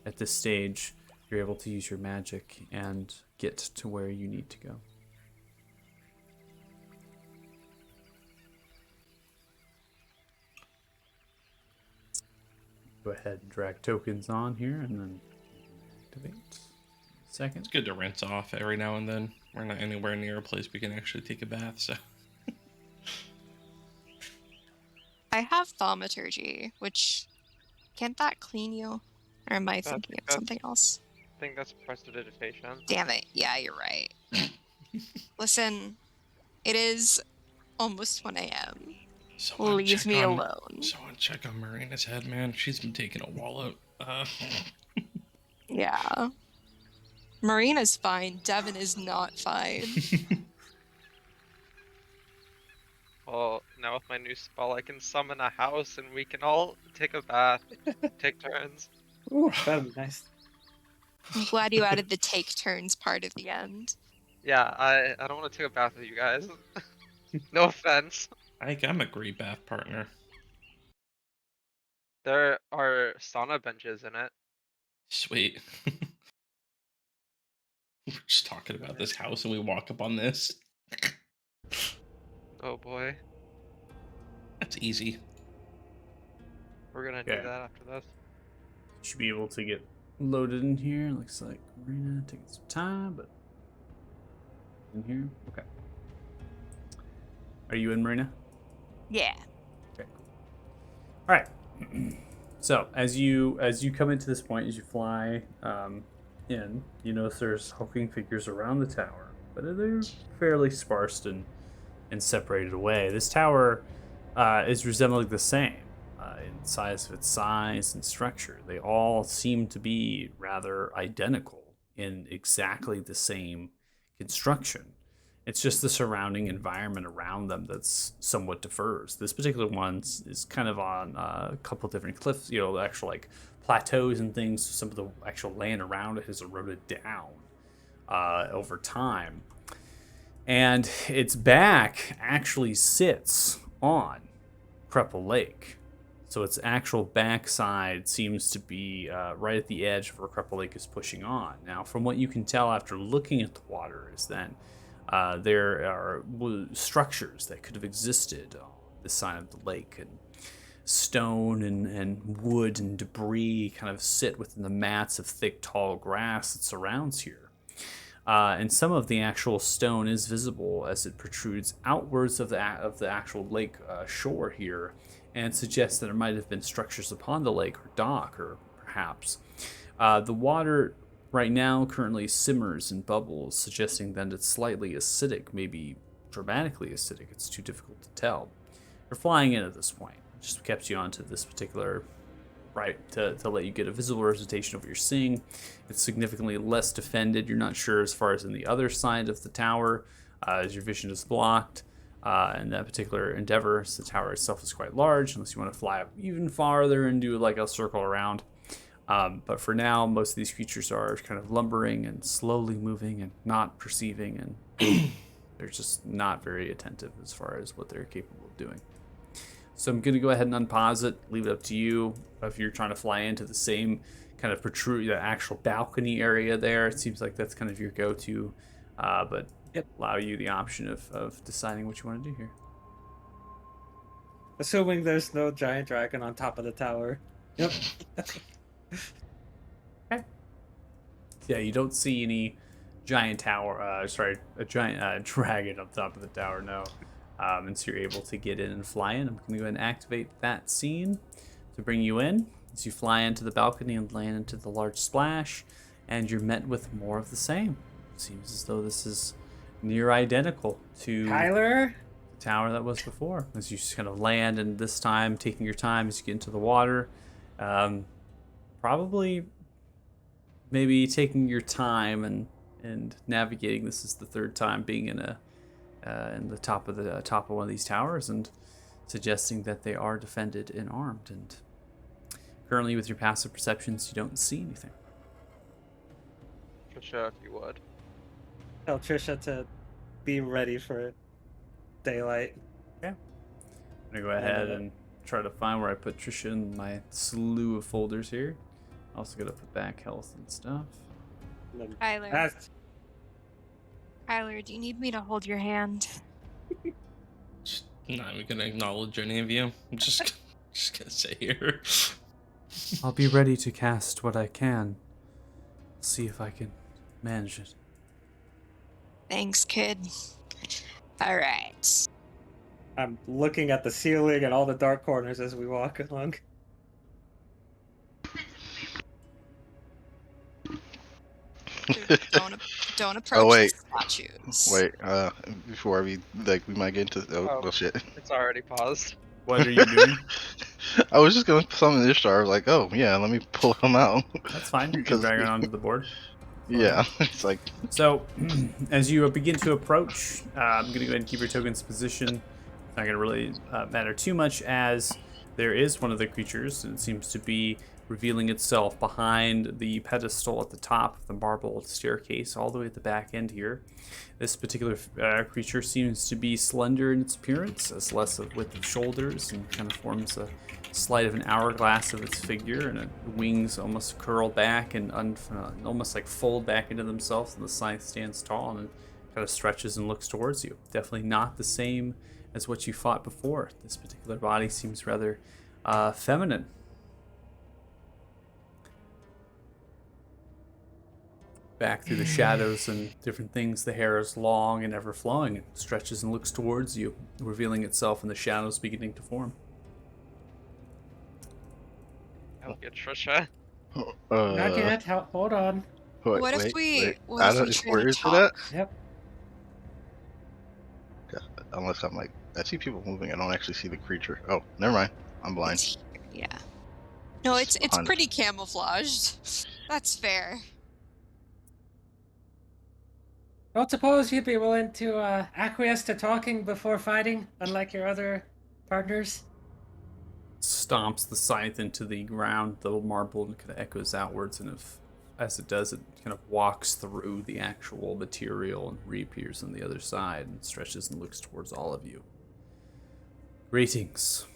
Speaker 1: at this stage you're able to use your magic and get to where you need to go. Go ahead and drag tokens on here and then activate. Second.
Speaker 2: It's good to rinse off every now and then. We're not anywhere near a place we can actually take a bath, so.
Speaker 3: I have thaumaturgy, which can't that clean you? Or am I thinking of something else?
Speaker 6: I think that's prestidigitation.
Speaker 3: Damn it. Yeah, you're right. Listen, it is almost 1 a.m. Leave me alone.
Speaker 2: Someone check on Marina's head, man. She's been taking a wallop.
Speaker 3: Yeah. Marina's fine. Devin is not fine.
Speaker 6: Well, now with my new spell, I can summon a house and we can all take a bath, take turns.
Speaker 4: Ooh, that'd be nice.
Speaker 3: I'm glad you added the take turns part at the end.
Speaker 6: Yeah, I don't want to take a bath with you guys. No offense.
Speaker 2: I'm a great bath partner.
Speaker 6: There are sauna benches in it.
Speaker 2: Sweet. We're just talking about this house and we walk up on this.
Speaker 6: Oh boy.
Speaker 2: That's easy.
Speaker 6: We're gonna do that after this.
Speaker 1: Should be able to get loaded in here. Looks like Marina taking some time, but In here? Okay. Are you in, Marina?
Speaker 3: Yeah.
Speaker 1: Okay. All right. So as you come into this point, as you fly in, you notice there's hulking figures around the tower, but they're fairly sparse and separated away. This tower is resembling the same in size of its size and structure. They all seem to be rather identical in exactly the same construction. It's just the surrounding environment around them that's somewhat differs. This particular one is kind of on a couple different cliffs, actual like plateaus and things. Some of the actual land around it has eroded down over time. And its back actually sits on Crepple Lake. So its actual backside seems to be right at the edge of where Crepple Lake is pushing on. Now, from what you can tell after looking at the water is then there are structures that could have existed on this side of the lake, and stone and wood and debris kind of sit within the mats of thick, tall grass that surrounds here. And some of the actual stone is visible as it protrudes outwards of the actual lake shore here, and suggests that there might have been structures upon the lake or dock, or perhaps the water right now currently simmers and bubbles, suggesting that it's slightly acidic, maybe dramatically acidic. It's too difficult to tell. You're flying in at this point. It just kept you onto this particular to let you get a visible representation of what you're seeing. It's significantly less defended. You're not sure as far as in the other side of the tower, as your vision is blocked. In that particular endeavor, so the tower itself is quite large, unless you want to fly up even farther and do like a circle around. But for now, most of these creatures are kind of lumbering and slowly moving and not perceiving, and they're just not very attentive as far as what they're capable of doing. So I'm going to go ahead and unpause it, leave it up to you. If you're trying to fly into the same kind of the actual balcony area there, it seems like that's kind of your go-to, but allow you the option of deciding what you want to do here.
Speaker 4: Assuming there's no giant dragon on top of the tower. Yep.
Speaker 1: Okay. Yeah, you don't see any giant a giant dragon on top of the tower, no. And so you're able to get in and fly in. I'm going to go ahead and activate that scene to bring you in. As you fly into the balcony and land into the large splash, and you're met with more of the same. Seems as though this is near identical to
Speaker 4: Tyler?
Speaker 1: the tower that was before. As you just kind of land, and this time taking your time as you get into the water, probably maybe taking your time and navigating. This is the third time being in the top of one of these towers, and suggesting that they are defended and armed. And currently, with your passive perceptions, you don't see anything.
Speaker 6: Trisha, if you would.
Speaker 4: Tell Trisha to be ready for daylight.
Speaker 1: Yeah. I'm gonna go ahead and try to find where I put Trisha in my slew of folders here. Also gotta put back health and stuff.
Speaker 3: Tyler. Tyler, do you need me to hold your hand?
Speaker 2: Just not even gonna acknowledge any of you. I'm just gonna sit here.
Speaker 1: I'll be ready to cast what I can. See if I can manage it.
Speaker 3: Thanks, kid. Alright.
Speaker 4: I'm looking at the ceiling and all the dark corners as we walk along.
Speaker 3: Don't approach the statues.
Speaker 5: Wait, before we might get into well shit.
Speaker 6: It's already paused.
Speaker 1: What are you doing?
Speaker 5: I was just gonna summon the Ishtar, like, oh yeah, let me pull him out.
Speaker 1: That's fine. You can drag it onto the board.
Speaker 5: Yeah, it's like.
Speaker 1: So, as you begin to approach, I'm going to go ahead and keep your token's position. It's not going to really matter too much, as there is one of the creatures, and it seems to be revealing itself behind the pedestal at the top of the marble staircase, all the way at the back end here. This particular creature seems to be slender in its appearance, as less of width of shoulders, and kind of forms a slight of an hourglass of its figure, and the wings almost curl back and almost like fold back into themselves, and the scythe stands tall and kind of stretches and looks towards you. Definitely not the same as what you fought before. This particular body seems rather feminine. back through the shadows and different things. The hair is long and ever flowing. It stretches and looks towards you, revealing itself in the shadows beginning to form.
Speaker 6: I'll get Trisha.
Speaker 4: Not yet. Hold on.
Speaker 3: What if we
Speaker 5: I
Speaker 3: try
Speaker 5: don't, where
Speaker 3: to
Speaker 5: is it at?
Speaker 3: talk?
Speaker 4: Yep.
Speaker 5: Unless I'm like, I see people moving. I don't actually see the creature. Oh, never mind. I'm blind.
Speaker 3: It's here, yeah. No, it's
Speaker 5: Hunt.
Speaker 3: pretty camouflaged. That's fair.
Speaker 4: Don't suppose you'd be willing to acquiesce to talking before fighting, unlike your other partners?
Speaker 1: Stomps the scythe into the ground, the marble, and kind of echoes outwards, and as it does, it kind of walks through the actual material and reappears on the other side and stretches and looks towards all of you. Greetings.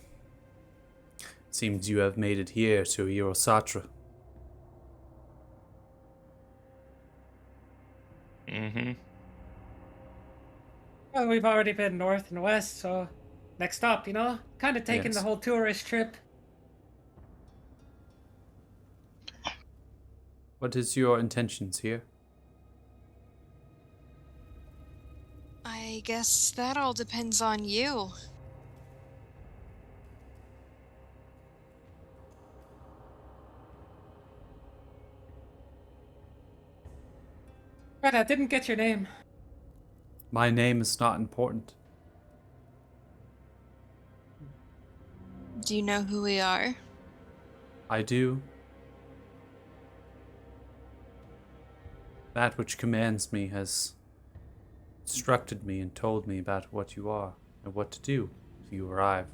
Speaker 1: Seems you have made it here to Eurosatra.
Speaker 2: Mm-hmm.
Speaker 4: Well, we've already been north and west, so next stop, you know? Kind of taking
Speaker 1: Yes.
Speaker 4: the whole tourist trip.
Speaker 1: What is your intentions here?
Speaker 3: I guess that all depends on you.
Speaker 4: Right, I didn't get your name.
Speaker 1: My name is not important.
Speaker 3: Do you know who we are?
Speaker 1: I do. That which commands me has instructed me and told me about what you are and what to do if you arrive.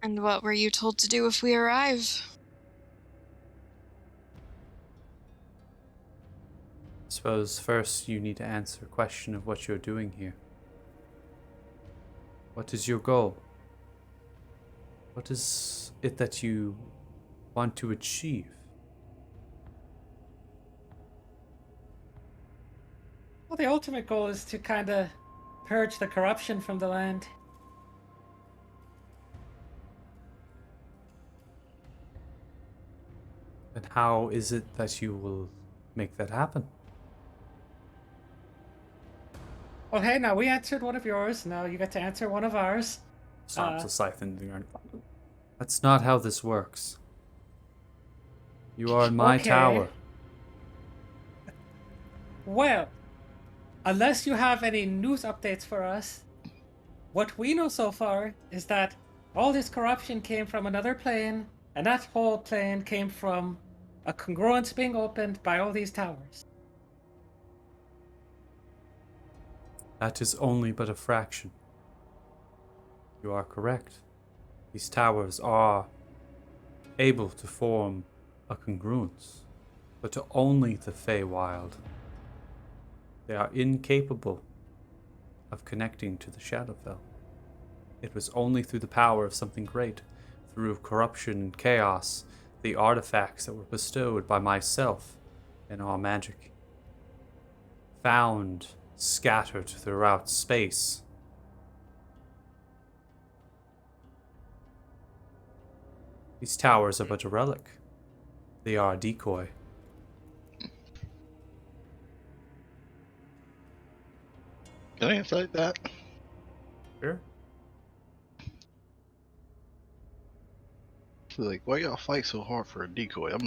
Speaker 3: And what were you told to do if we arrive?
Speaker 1: I suppose first you need to answer a question of what you're doing here. What is your goal? What is it that you want to achieve?
Speaker 4: Well, the ultimate goal is to kind of purge the corruption from the land.
Speaker 1: And how is it that you will make that happen?
Speaker 4: Well, hey, now we answered one of yours. Now you get to answer one of ours.
Speaker 1: Stomps the scythe into the ground. That's not how this works. You are in my
Speaker 4: Okay.
Speaker 1: tower.
Speaker 4: Well, unless you have any news updates for us, what we know so far is that all this corruption came from another plane, and that whole plane came from a congruence being opened by all these towers.
Speaker 1: That is only but a fraction. You are correct. These towers are able to form a congruence, but to only the Feywild. They are incapable of connecting to the Shadowfell. It was only through the power of something great, through corruption and chaos, the artifacts that were bestowed by myself and our magic, found scattered throughout space. These towers are but a relic. They are a decoy.
Speaker 5: Can I insight that?
Speaker 1: Sure.
Speaker 5: So, like, why y'all fight so hard for a decoy? I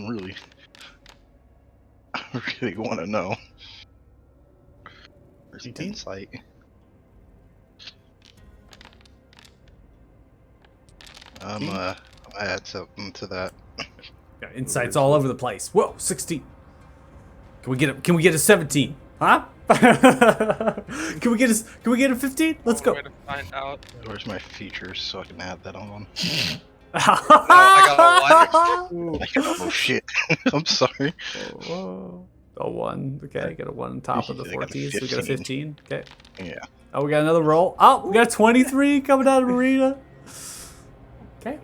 Speaker 5: really want to know. There's
Speaker 1: 18?
Speaker 5: insight. I add something to that.
Speaker 1: Yeah, insights all over the place. Whoa, 16. Can we get a 17? Huh? Can we get a 15? Let's go.
Speaker 6: Way to find out.
Speaker 5: Where's my features so I can add that on?
Speaker 6: I got a 1.
Speaker 5: Oh shit! I'm sorry.
Speaker 1: Whoa. A 1. Okay, got a 1 on top of the
Speaker 5: I got a
Speaker 1: 14, so we got a 15. Okay.
Speaker 5: Yeah.
Speaker 1: Oh, we got another roll. Oh, we got a 23 coming out of Marina. Okay.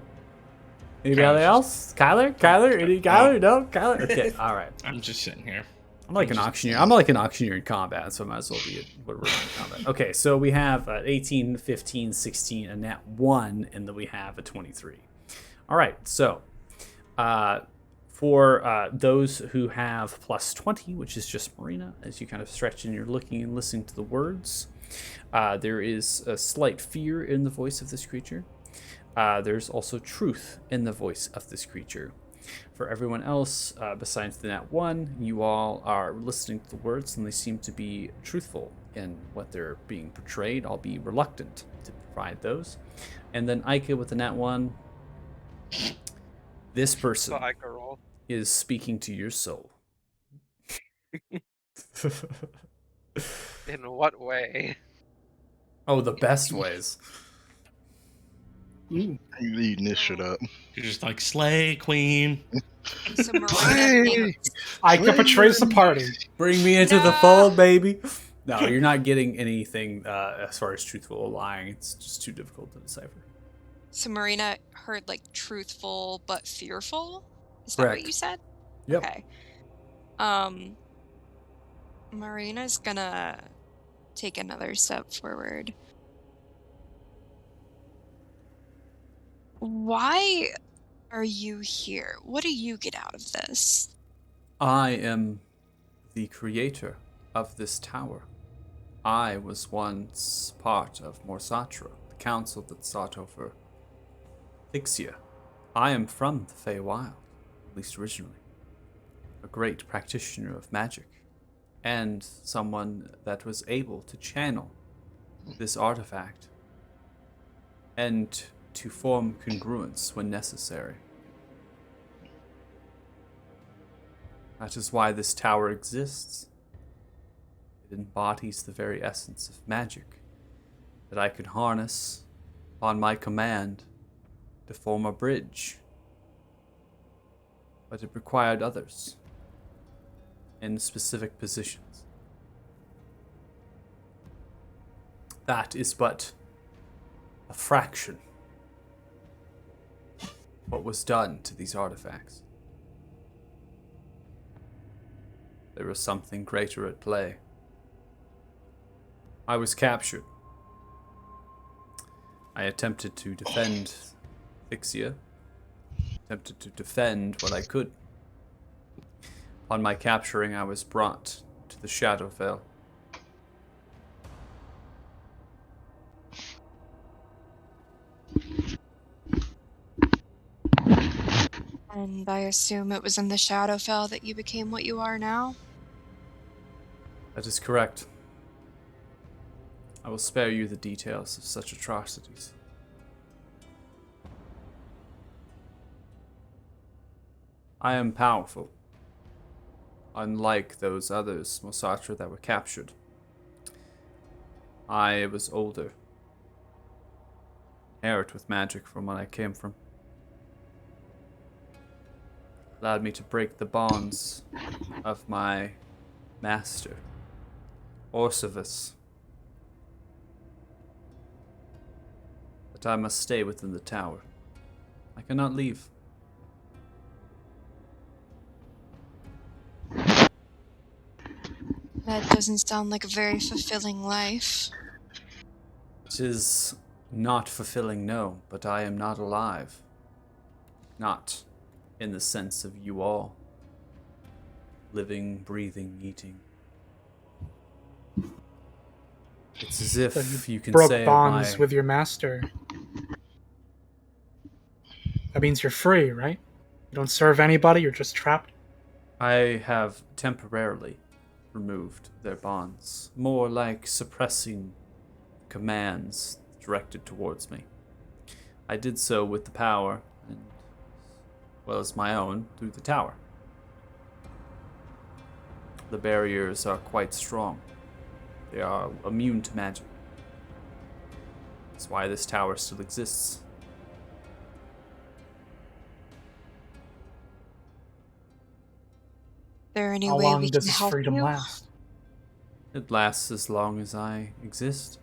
Speaker 1: Anybody else? Kyler? Kyler? No? Kyler? Okay, alright.
Speaker 2: I'm just sitting here.
Speaker 1: I'm like an auctioneer. I'm like an auctioneer in combat, so I might as well be a in combat. Okay, so we have 18, 15, 16, a nat 1, and then we have a 23. All right, so For those who have plus 20, which is just Marina, as you kind of stretch and you're looking and listening to the words, there is a slight fear in the voice of this creature. There's also truth in the voice of this creature. For everyone else, besides the Nat 1, you all are listening to the words and they seem to be truthful in what they're being portrayed. I'll be reluctant to provide those. And then Ica with the Nat 1. This person
Speaker 6: So I can roll.
Speaker 1: is speaking to your soul.
Speaker 6: In what way?
Speaker 1: Oh, the best ways.
Speaker 5: You eating this shit up.
Speaker 2: You're just like, slay, queen.
Speaker 3: So Marina
Speaker 5: Hey!
Speaker 3: thinks
Speaker 7: Ica betrays the party.
Speaker 1: Bring me into the
Speaker 3: No.
Speaker 1: fold, baby. No, you're not getting anything as far as truthful or lying. It's just too difficult to decipher.
Speaker 3: so Marina heard like truthful but fearful. Is that
Speaker 1: Correct.
Speaker 3: what you said?
Speaker 1: Yep.
Speaker 3: Okay. Marina's gonna take another step forward. Why are you here? What do you get out of this?
Speaker 1: I am the creator of this tower. I was once part of Morsatra, the council that sought over Thixia. I am from the Feywild, at least originally. A great practitioner of magic, and someone that was able to channel this artifact and to form congruence when necessary. That is why this tower exists. It embodies the very essence of magic that I could harness on my command to form a bridge. But it required others in specific positions. That is but a fraction of what was done to these artifacts. There was something greater at play. I was captured. I attempted to defend Thixia, attempted to defend what I could. Upon my capturing, I was brought to the Shadowfell.
Speaker 3: And I assume it was in the Shadowfell that you became what you are now?
Speaker 1: That is correct. I will spare you the details of such atrocities. I am powerful. Unlike those others, Mosatra, that were captured. I was older. Inherit with magic from what I came from. Allowed me to break the bonds of my master, Orsivus. But I must stay within the tower. I cannot leave.
Speaker 3: That doesn't sound like a very fulfilling life.
Speaker 1: It is not fulfilling, no, but I am not alive. Not in the sense of you all. Living, breathing, eating. It's as if you can
Speaker 7: Broke
Speaker 1: say
Speaker 7: bonds with your master. That means you're free, right? You don't serve anybody, you're just trapped.
Speaker 1: I have temporarily removed their bonds, more like suppressing commands directed towards me. I did so with the power, and as well as my own, through the tower. The barriers are quite strong. They are immune to magic. That's why this tower still exists.
Speaker 3: Is there any
Speaker 7: How
Speaker 3: way
Speaker 7: long
Speaker 3: we
Speaker 7: does
Speaker 3: can
Speaker 7: this
Speaker 3: help
Speaker 7: freedom
Speaker 3: you?
Speaker 7: last?
Speaker 1: It lasts as long as I exist.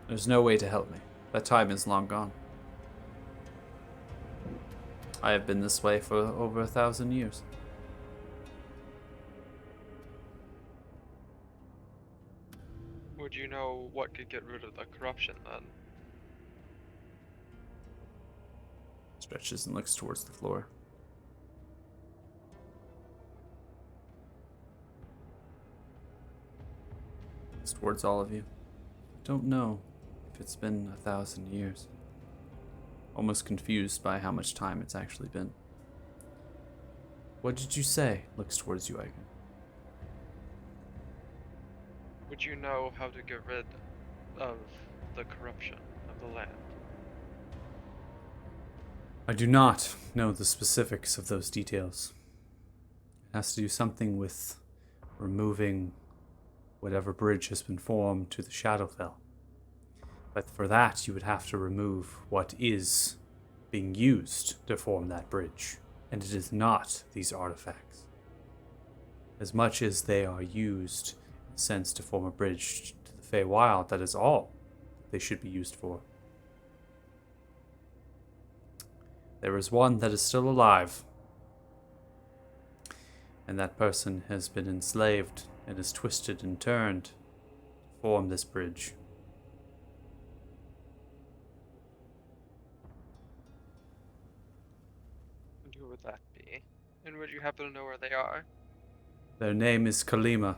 Speaker 1: There's no way to help me. That time is long gone. I have been this way for over 1,000 years.
Speaker 6: Would you know what could get rid of the corruption then?
Speaker 1: Stretches and looks towards the floor. Looks towards all of you. Don't know if it's been 1,000 years. Almost confused by how much time it's actually been. What did you say? Looks towards you, Aiken.
Speaker 6: Would you know how to get rid of the corruption of the land?
Speaker 1: I do not know the specifics of those details. It has to do something with removing whatever bridge has been formed to the Shadowfell. But for that, you would have to remove what is being used to form that bridge. And it is not these artifacts. As much as they are used, in a sense, to form a bridge to the Feywild, that is all they should be used for. There is one that is still alive. And that person has been enslaved and is twisted and turned to form this bridge.
Speaker 6: And who would that be? And would you happen to know where they are?
Speaker 1: Their name is Kalima,
Speaker 6: Of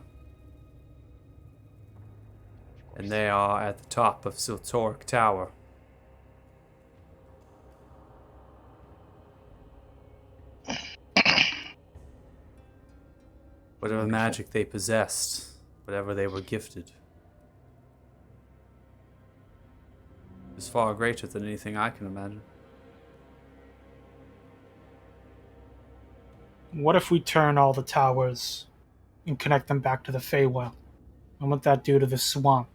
Speaker 6: course.
Speaker 1: and they are at the top of Siltoric Tower. Whatever magic they possessed, whatever they were gifted, is far greater than anything I can imagine.
Speaker 7: What if we turn all the towers and connect them back to the Feywild? And what would that do to the swamp?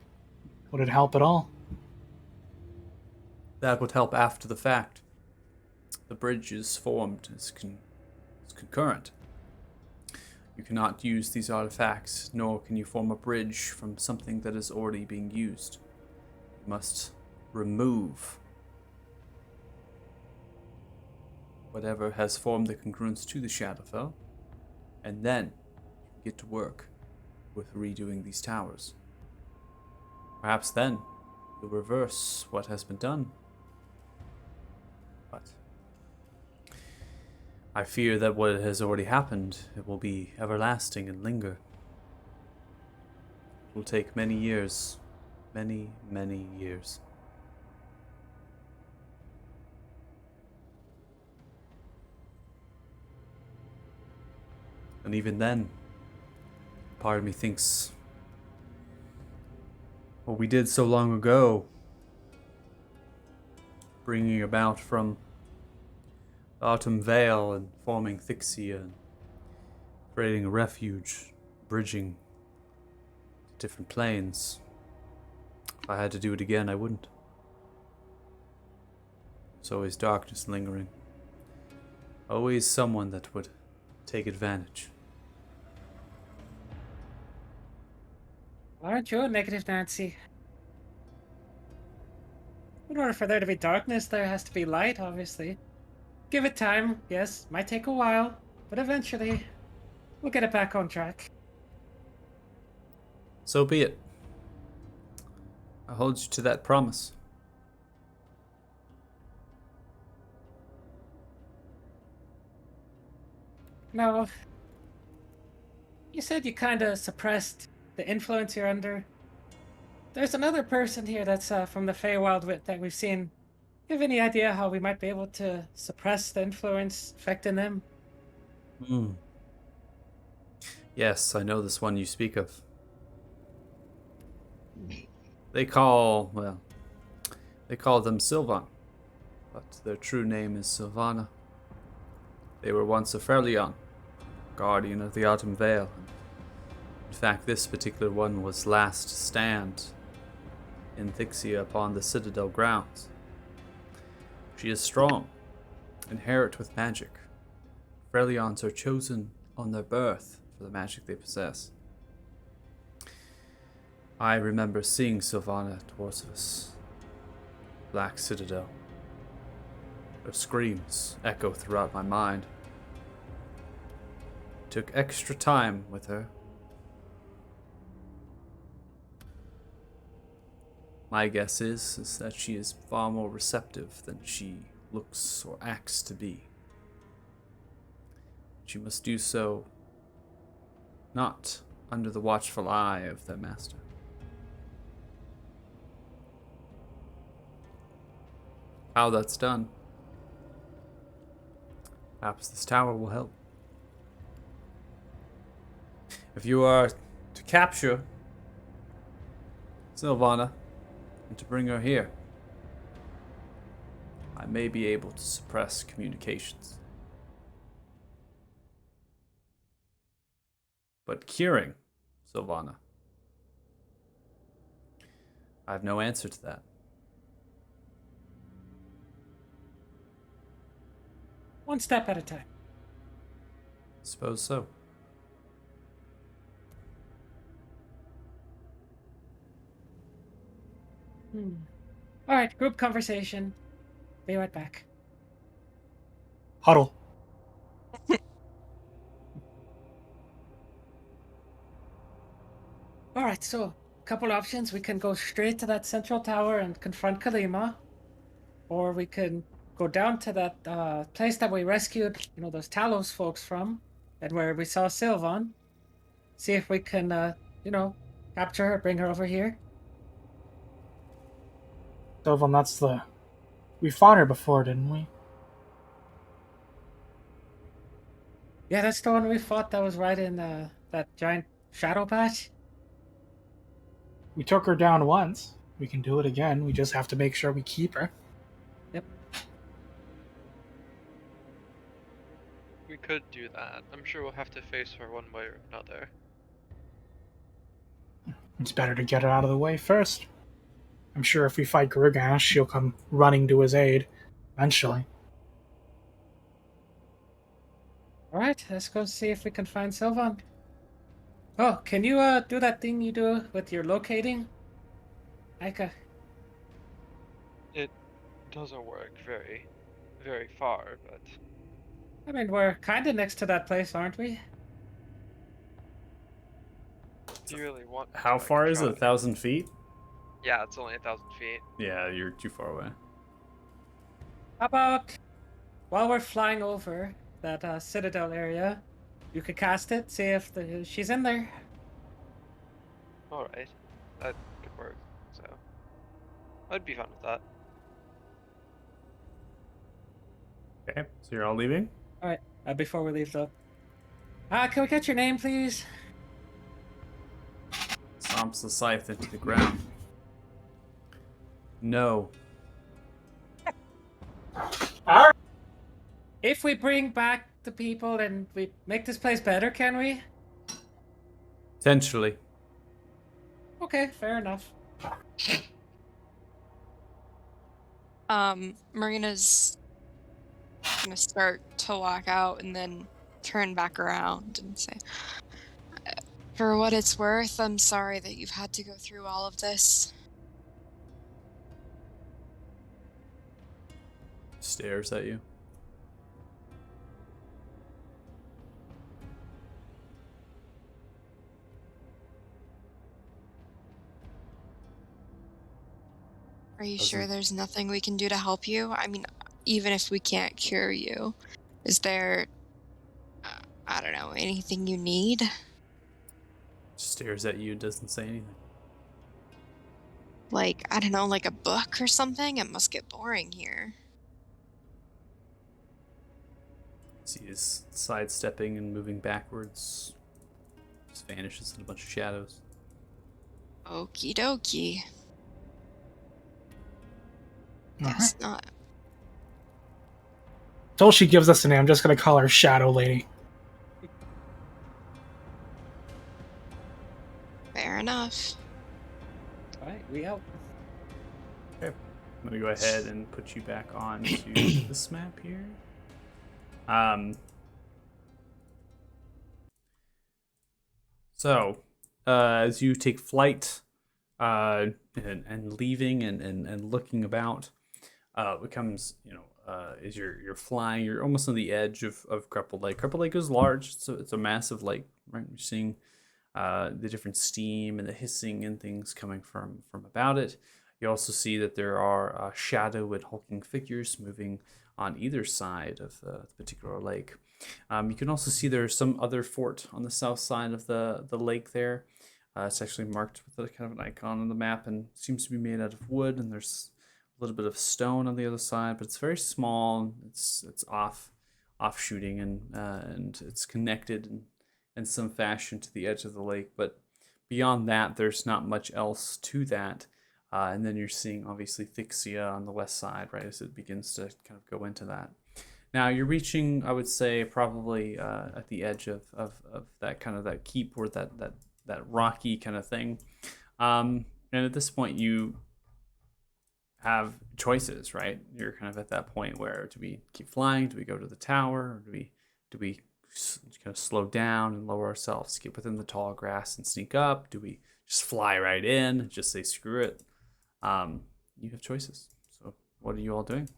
Speaker 7: Would it help at all?
Speaker 1: That would help after the fact. The bridge is formed as concurrent. You cannot use these artifacts, nor can you form a bridge from something that is already being used. You must remove whatever has formed the congruence to the Shadowfell, and then get to work with redoing these towers. Perhaps then you'll reverse what has been done. But I fear that what has already happened, it will be everlasting and linger. It will take many years. Many, many years. And even then, part of me thinks what we did so long ago, bringing about from Autumn Vale and forming Thixia and creating a refuge, bridging to different planes. If I had to do it again, I wouldn't. There's always darkness lingering. Always someone that would take advantage.
Speaker 4: Aren't you a negative Nancy? In order for there to be darkness, there has to be light, obviously. Give it time, yes, might take a while, but eventually, we'll get it back on track.
Speaker 1: So be it. I hold you to that promise.
Speaker 4: Now, you said you kinda suppressed the influence you're under. There's another person here that's from the Feywild that we've seen. You have any idea how we might be able to suppress the influence affecting them?
Speaker 1: Yes, I know this one you speak of. They call them Sylvan, but their true name is Sylvana. They were once a Ferleon, guardian of the Autumn Vale. In fact, this particular one was last to stand in Thixia upon the Citadel grounds. She is strong, inherent with magic. Ferleons are chosen on their birth for the magic they possess. I remember seeing Sylvana towards this black citadel. Her screams echo throughout my mind. Took extra time with her. My guess is that she is far more receptive than she looks or acts to be. She must do so not under the watchful eye of their master. how that's done. Perhaps this tower will help. If you are to capture Sylvana and to bring her here, I may be able to suppress communications. But curing Sylvana, I have no answer to that.
Speaker 4: One step at a time.
Speaker 1: Suppose so.
Speaker 4: All right, group conversation. Be right back.
Speaker 7: Huddle.
Speaker 4: All right, so couple options. We can go straight to that central tower and confront Kalima, or we can go down to that place that we rescued, those Talos folks from, and where we saw Sylvan. See if we can, capture her, bring her over here.
Speaker 7: Sylvan, that's the... We fought her before, didn't we?
Speaker 4: Yeah, that's the one we fought that was right in that giant shadow patch.
Speaker 7: We took her down once. We can do it again. We just have to make sure we keep her.
Speaker 4: Yep.
Speaker 6: We could do that. I'm sure we'll have to face her one way or another.
Speaker 7: It's better to get her out of the way first. I'm sure if we fight Gurgash, she'll come running to his aid eventually.
Speaker 4: All right, let's go see if we can find Sylvan. Oh, can you do that thing you do with your locating? Ika.
Speaker 6: It doesn't work very, very far, but
Speaker 4: I mean, we're kind of next to that place, aren't we?
Speaker 6: if you really want to,
Speaker 1: How
Speaker 6: I
Speaker 1: far
Speaker 6: can
Speaker 1: is it?
Speaker 6: try.
Speaker 1: 1,000 feet?
Speaker 6: Yeah, it's only 1,000 feet.
Speaker 1: Yeah, you're too far away.
Speaker 4: How about while we're flying over that citadel area, you could cast it, see if she's in there.
Speaker 6: Alright, that could work, so I'd be fine with that.
Speaker 1: Okay, so you're all leaving?
Speaker 4: All right, before we leave though. Can we get your name, please?
Speaker 1: Stomps the scythe into the ground. No.
Speaker 4: If we bring back the people and we make this place better, can we?
Speaker 1: Potentially.
Speaker 4: Okay, fair enough.
Speaker 3: Marina's gonna start to walk out and then turn back around and say, for what it's worth, I'm sorry that you've had to go through all of this.
Speaker 1: Stares at you.
Speaker 3: Are you
Speaker 1: Doesn't-
Speaker 3: sure there's nothing we can do to help you? I mean, even if we can't cure you, is there, I don't know, anything you need?
Speaker 1: Stares at you, doesn't say anything.
Speaker 3: Like, I don't know, like a book or something? It must get boring here.
Speaker 1: See his sidestepping and moving backwards. Just vanishes in a bunch of shadows.
Speaker 3: Okie dokie.
Speaker 7: Alright.
Speaker 3: Guess not.
Speaker 7: Until she gives us a name, I'm just gonna call her Shadow Lady.
Speaker 3: Fair enough.
Speaker 4: All right, we out.
Speaker 1: Okay. I'm gonna go ahead and put you back on to this map here. So, as you take flight, and leaving and looking about, becomes, as you're flying, you're almost on the edge of Cripple Lake. Cripple Lake is large, so it's a massive lake, right? You're seeing the different steam and the hissing and things coming from about it. You also see that there are shadow and hulking figures moving on either side of the particular lake. You can also see there's some other fort on the south side of the lake there. It's actually marked with a kind of an icon on the map and seems to be made out of wood, and there's little bit of stone on the other side, but it's very small. It's offshooting and it's connected in some fashion to the edge of the lake. But beyond that, there's not much else to that. And then you're seeing obviously Thixia on the west side, right, as it begins to kind of go into that. Now you're reaching, I would say, probably at the edge of that kind of that keep or that rocky kind of thing. And at this point, you have choices, right? You're kind of at that point where do we keep flying? Do we go to the tower? Or do we kind of slow down and lower ourselves, get within the tall grass and sneak up? Do we just fly right in and just say screw it? You have choices. So what are you all doing?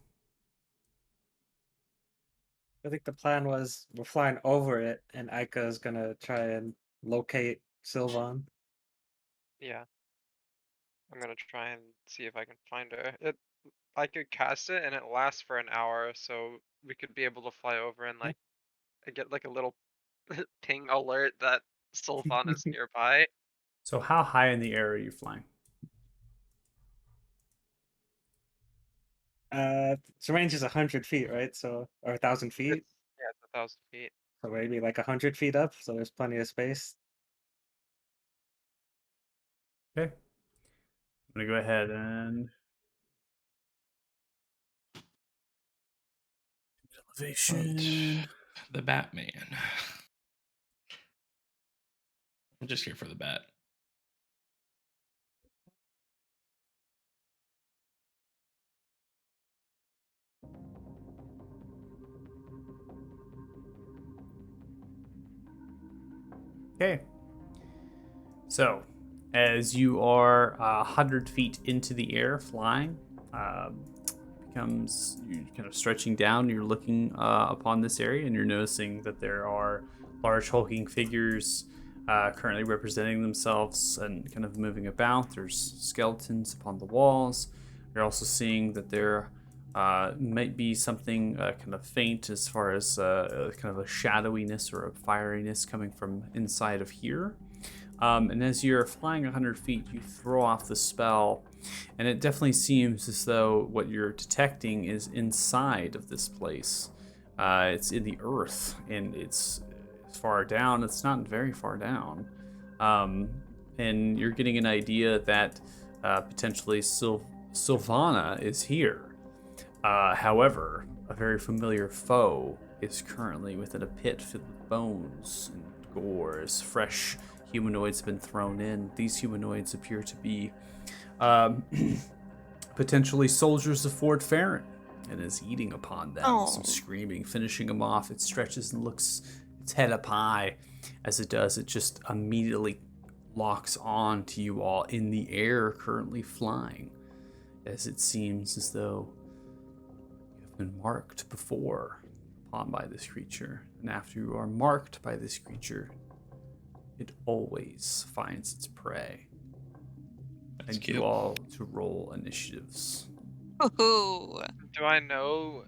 Speaker 4: I think the plan was we're flying over it, and Aika is gonna try and locate Sylvan.
Speaker 6: Yeah. I'm gonna try and see if I can find her. I could cast it and it lasts for an hour, so we could be able to fly over and like I get like a little ping alert that Sylvan is nearby.
Speaker 1: So how high in the air are you flying?
Speaker 4: So range is 100 feet, right? So or 1,000 feet.
Speaker 6: It's 1,000 feet.
Speaker 4: So maybe like 100 feet up. So there's plenty of space.
Speaker 1: Okay. I'm gonna go ahead and elevation.
Speaker 2: The Batman. I'm just here for the bat.
Speaker 1: Okay. So, as you are 100 feet into the air flying, becomes you kind of stretching down. You're looking upon this area, and you're noticing that there are large hulking figures currently representing themselves and kind of moving about. There's skeletons upon the walls. You're also seeing that there might be something kind of faint as far as kind of a shadowiness or a fieriness coming from inside of here. And as you're flying 100 feet, you throw off the spell, and it definitely seems as though what you're detecting is inside of this place. It's in the earth, and it's far down. It's not very far down. And you're getting an idea that potentially Sylvana is here. However, a very familiar foe is currently within a pit filled with bones and gore as fresh humanoids have been thrown in. These humanoids appear to be potentially soldiers of Fort Farron and is eating upon them.
Speaker 3: Oh.
Speaker 1: Some screaming, finishing them off. It stretches and looks its head up high. As it does, it just immediately locks on to you all in the air, currently flying, as it seems as though you have been marked before upon by this creature. And after you are marked by this creature, it always finds its prey.
Speaker 2: That's
Speaker 1: And
Speaker 2: cute.
Speaker 1: you all to roll initiatives.
Speaker 3: Ooh.
Speaker 6: Do I know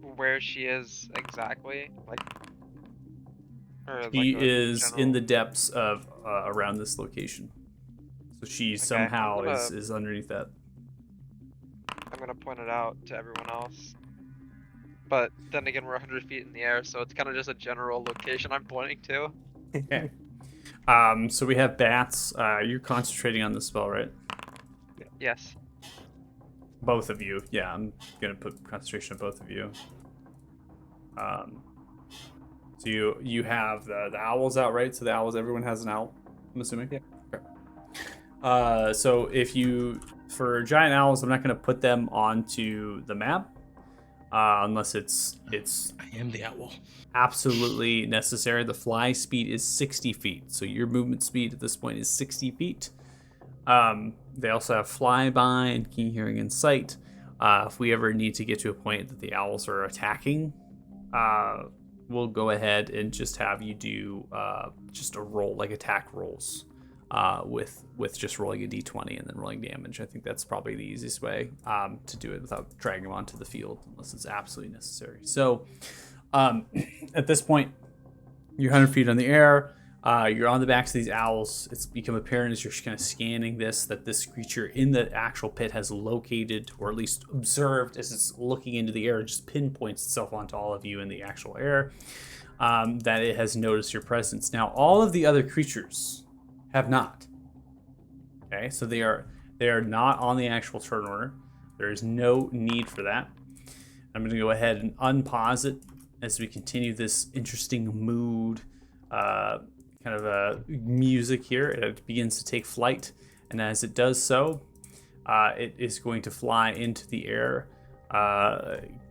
Speaker 6: where she is exactly? Like, or
Speaker 1: He
Speaker 6: like a
Speaker 1: is in the
Speaker 6: general-
Speaker 1: depths of around this location. So she
Speaker 6: Okay,
Speaker 1: somehow
Speaker 6: I'm gonna-
Speaker 1: is underneath that.
Speaker 6: I'm gonna point it out to everyone else. But then again, we're 100 feet in the air, so it's kind of just a general location I'm pointing to.
Speaker 1: Okay. So we have bats. You're concentrating on the spell, right?
Speaker 6: Yes.
Speaker 1: Both of you. Yeah, I'm gonna put concentration on both of you. So you have the owls out, right? So the owls, everyone has an owl, I'm assuming.
Speaker 4: Yeah.
Speaker 1: Okay. So if you for giant owls, I'm not gonna put them onto the map. Unless it's
Speaker 2: I am the owl.
Speaker 1: absolutely necessary. The fly speed is 60 feet, so your movement speed at this point is 60 feet. They also have flyby and keen hearing and sight. If we ever need to get to a point that the owls are attacking, we'll go ahead and just have you do just a roll, like attack rolls, with just rolling a d20 and then rolling damage. I think that's probably the easiest way to do it without dragging them onto the field unless it's absolutely necessary. So at this point, you're 100 feet in the air. You're on the backs of these owls. It's become apparent as you're kind of scanning this that this creature in the actual pit has located, or at least observed as it's looking into the air, just pinpoints itself onto all of you in the actual air, that it has noticed your presence. Now, all of the other creatures have not. Okay, so they are not on the actual turn order. There is no need for that. I'm going to go ahead and unpause it as we continue this interesting mood, kind of a music here. It begins to take flight, and as it does so, it is going to fly into the air,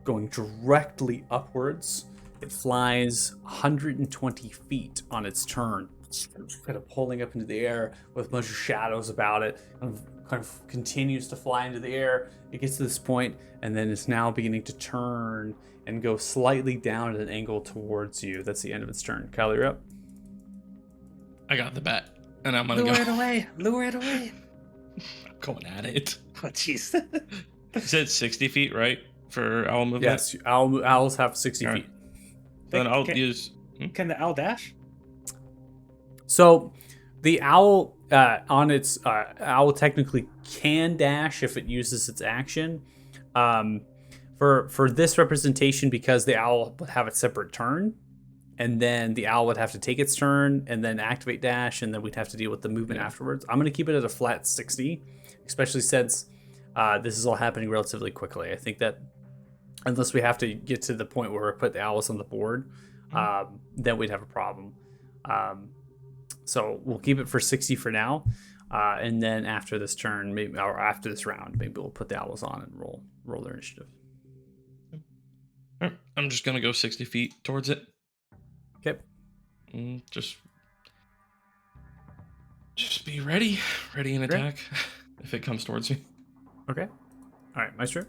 Speaker 1: going directly upwards. It flies 120 feet on its turn, kind of pulling up into the air with a bunch of shadows about it, and kind of continues to fly into the air. It gets to this point, and then it's now beginning to turn and go slightly down at an angle towards you. That's the end of its turn. Kyle, you're up.
Speaker 2: I got the bet, and I'm gonna
Speaker 4: Lure
Speaker 2: go.
Speaker 4: it away! Lure it away!
Speaker 2: I'm going at it.
Speaker 4: Oh, jeez.
Speaker 2: You said 60 feet, right? For owl movement?
Speaker 1: Yes, owls have 60
Speaker 2: All right.
Speaker 1: feet.
Speaker 2: Then I'll
Speaker 4: Can-
Speaker 2: use.
Speaker 4: Can the owl dash?
Speaker 1: So the owl on its owl technically can dash if it uses its action. For this representation, because the owl would have a separate turn, and then the owl would have to take its turn and then activate dash, and then we'd have to deal with the movement afterwards. I'm going to keep it at a flat 60, especially since this is all happening relatively quickly. I think that unless we have to get to the point where we put the owls on the board, then we'd have a problem. So we'll keep it for 60 for now, and then after this turn, maybe, or after this round, maybe we'll put the owls on and roll their initiative.
Speaker 2: All right, I'm just gonna go 60 feet towards it.
Speaker 1: Okay.
Speaker 2: Just be ready and attack if it comes towards me.
Speaker 1: Okay. All right, Maestro.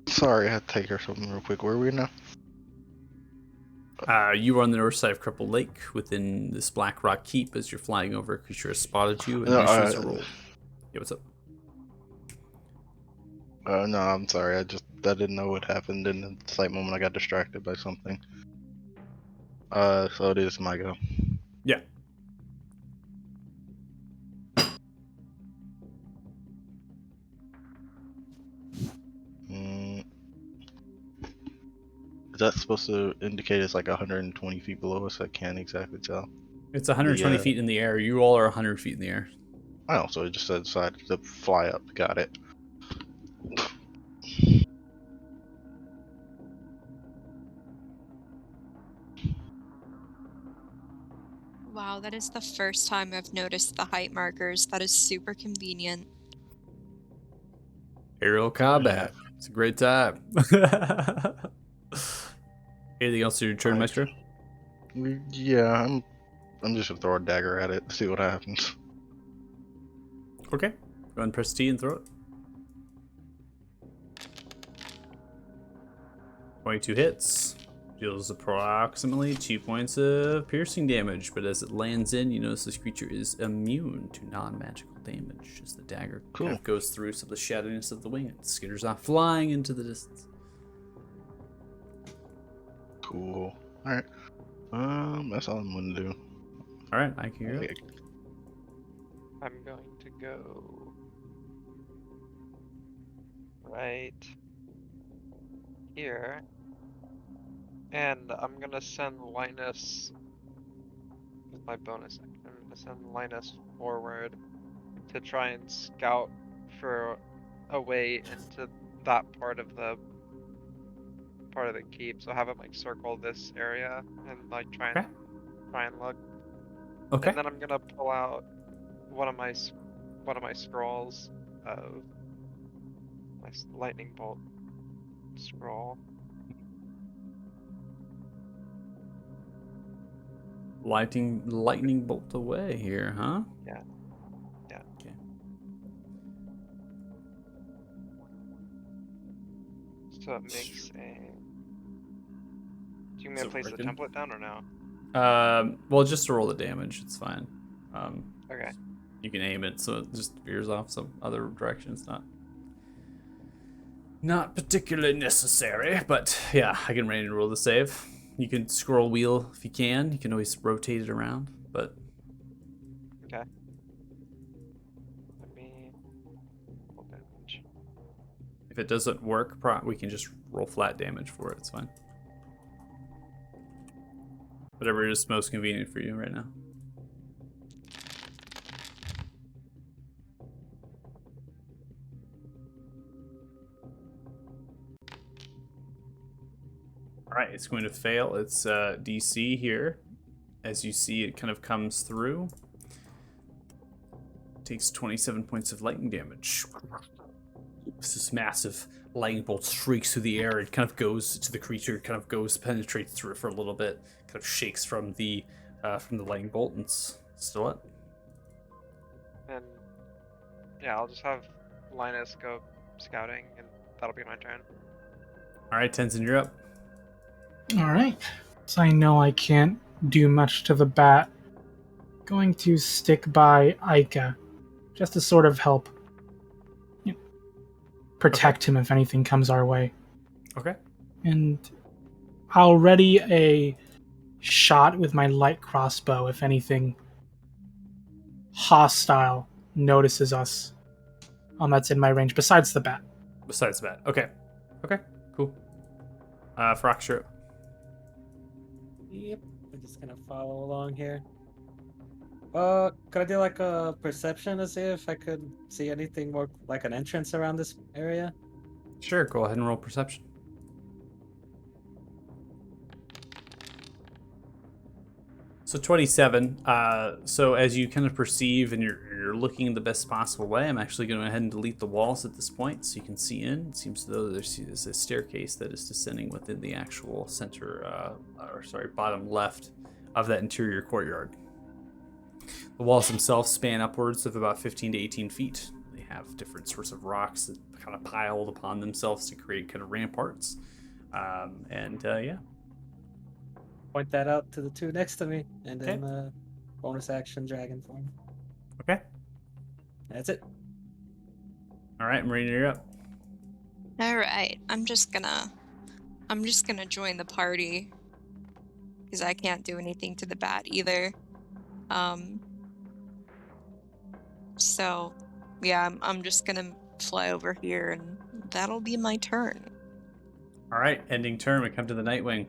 Speaker 5: Sorry, I had to take care of something real quick. Where are we now?
Speaker 1: You are on the north side of Cripple Lake within this Black Rock Keep as you're flying over. A creature has spotted you and
Speaker 5: No,
Speaker 1: wishes to roll. Yeah, what's up?
Speaker 5: No, I'm sorry. I didn't know what happened in the slight moment I got distracted by something. So it is my go.
Speaker 1: Yeah.
Speaker 5: Is that supposed to indicate it's like 120 feet below us? I can't exactly tell.
Speaker 1: It's 120
Speaker 5: Yeah.
Speaker 1: feet in the air. You all are 100 feet in the air.
Speaker 5: Oh, so it just decided to fly up. Got it.
Speaker 3: Wow, that is the first time I've noticed the height markers. That is super convenient.
Speaker 1: Aerial combat. It's a great time. Anything else to your turn, Maestro?
Speaker 5: Yeah, I'm just gonna throw a dagger at it, see what happens.
Speaker 1: Okay. Go ahead and press T and throw it. 22 hits. Deals approximately 2 points of piercing damage, but as it lands in, you notice this creature is immune to non-magical damage as the dagger kind of goes through some of the shadowness of the wing and skitters off flying into the distance.
Speaker 5: Cool. Alright. That's all I'm gonna do.
Speaker 1: Alright, I can hear it.
Speaker 6: I'm going to go right here, and I'm gonna send Linus with my bonus action. I'm gonna send Linus forward to try and scout for a way into that part of the keep. So have him like circle this area and like try and look.
Speaker 1: Okay.
Speaker 6: And then I'm gonna pull out one of my scrolls of my lightning bolt scroll.
Speaker 1: Lightning bolt away here, huh?
Speaker 6: Yeah.
Speaker 1: Okay.
Speaker 6: So it makes a. Do you want me to place the
Speaker 1: working?
Speaker 6: template down or no?
Speaker 1: Well, just to roll the damage, it's fine.
Speaker 6: Okay.
Speaker 1: You can aim it so it just veers off some other direction. It's not. Not particularly necessary, but yeah, I can randomly roll the save. You can scroll wheel if you can. You can always rotate it around, but
Speaker 6: Okay. Let me roll damage.
Speaker 1: if it doesn't work, we can just roll flat damage for it. It's fine. Whatever is most convenient for you right now. All right, it's going to fail. It's DC here. As you see, it kind of comes through. Takes 27 points of lightning damage. This massive lightning bolt shrieks through the air. It kind of goes to the creature. Kind of penetrates through it for a little bit. Kind of shakes from the lightning bolt, and it's still up.
Speaker 6: And yeah, I'll just have Linus go scouting, and that'll be my turn.
Speaker 1: All right, Tenzin, you're up.
Speaker 7: All right. So I know I can't do much to the bat. Going to stick by Ica, just to sort of help protect him if anything comes our way.
Speaker 1: Okay.
Speaker 7: And I'll ready a shot with my light crossbow if anything hostile notices us. That's in my range, besides the bat.
Speaker 1: Besides that. Okay. Okay, cool. Frox, you're up.
Speaker 4: Yep. I'm just gonna follow along here. Could I do like a perception to see if I could see anything more like an entrance around this area?
Speaker 1: Sure, go ahead and roll perception. So 27. So as you kind of perceive and you're looking in the best possible way, I'm actually going to go ahead and delete the walls at this point so you can see in. It seems as though there's a staircase that is descending within the actual center, bottom left of that interior courtyard. The walls themselves span upwards of about 15 to 18 feet. They have different sorts of rocks that kind of piled upon themselves to create kind of ramparts. Yeah.
Speaker 4: Point that out to the two next to me, and then bonus action dragon form.
Speaker 1: Okay.
Speaker 4: That's it.
Speaker 1: All right, Marina, you're up.
Speaker 3: All right, I'm just gonna join the party because I can't do anything to the bat either. So yeah, I'm just gonna fly over here, and that'll be my turn.
Speaker 1: All right, ending turn. We come to the Nightwing.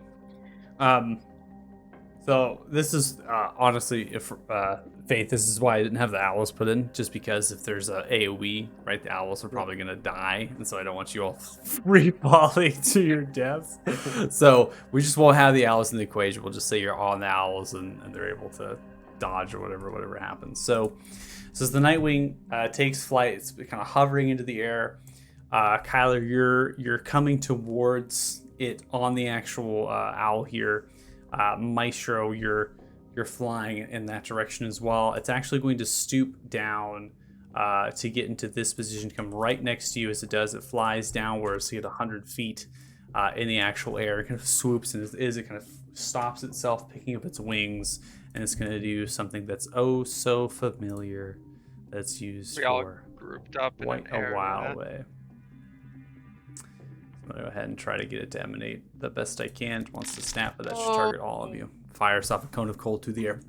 Speaker 1: So this is honestly, if Faith, this is why I didn't have the owls put in, just because if there's a AOE, right, the owls are probably gonna die, and so I don't want you all free falling to your deaths. So we just won't have the owls in the equation. We'll just say you're on the owls, and they're able to dodge or whatever happens. So as the Nightwing takes flight, it's kind of hovering into the air. Kyler, you're coming towards it on the actual owl here. Maestro, you're flying in that direction as well. It's actually going to stoop down to get into this position, come right next to you. As it does, it flies downwards to get 100 feet in the actual air. It kind of swoops, and as it kind of stops itself, picking up its wings, and it's going to do something that's oh so familiar, that's used
Speaker 6: We all
Speaker 1: for
Speaker 6: grouped up in
Speaker 1: quite
Speaker 6: an area.
Speaker 1: a while away. I'm going to go ahead and try to get it to emanate the best I can. It wants to snap, but that should target all of you. Fires off a cone of cold through the air,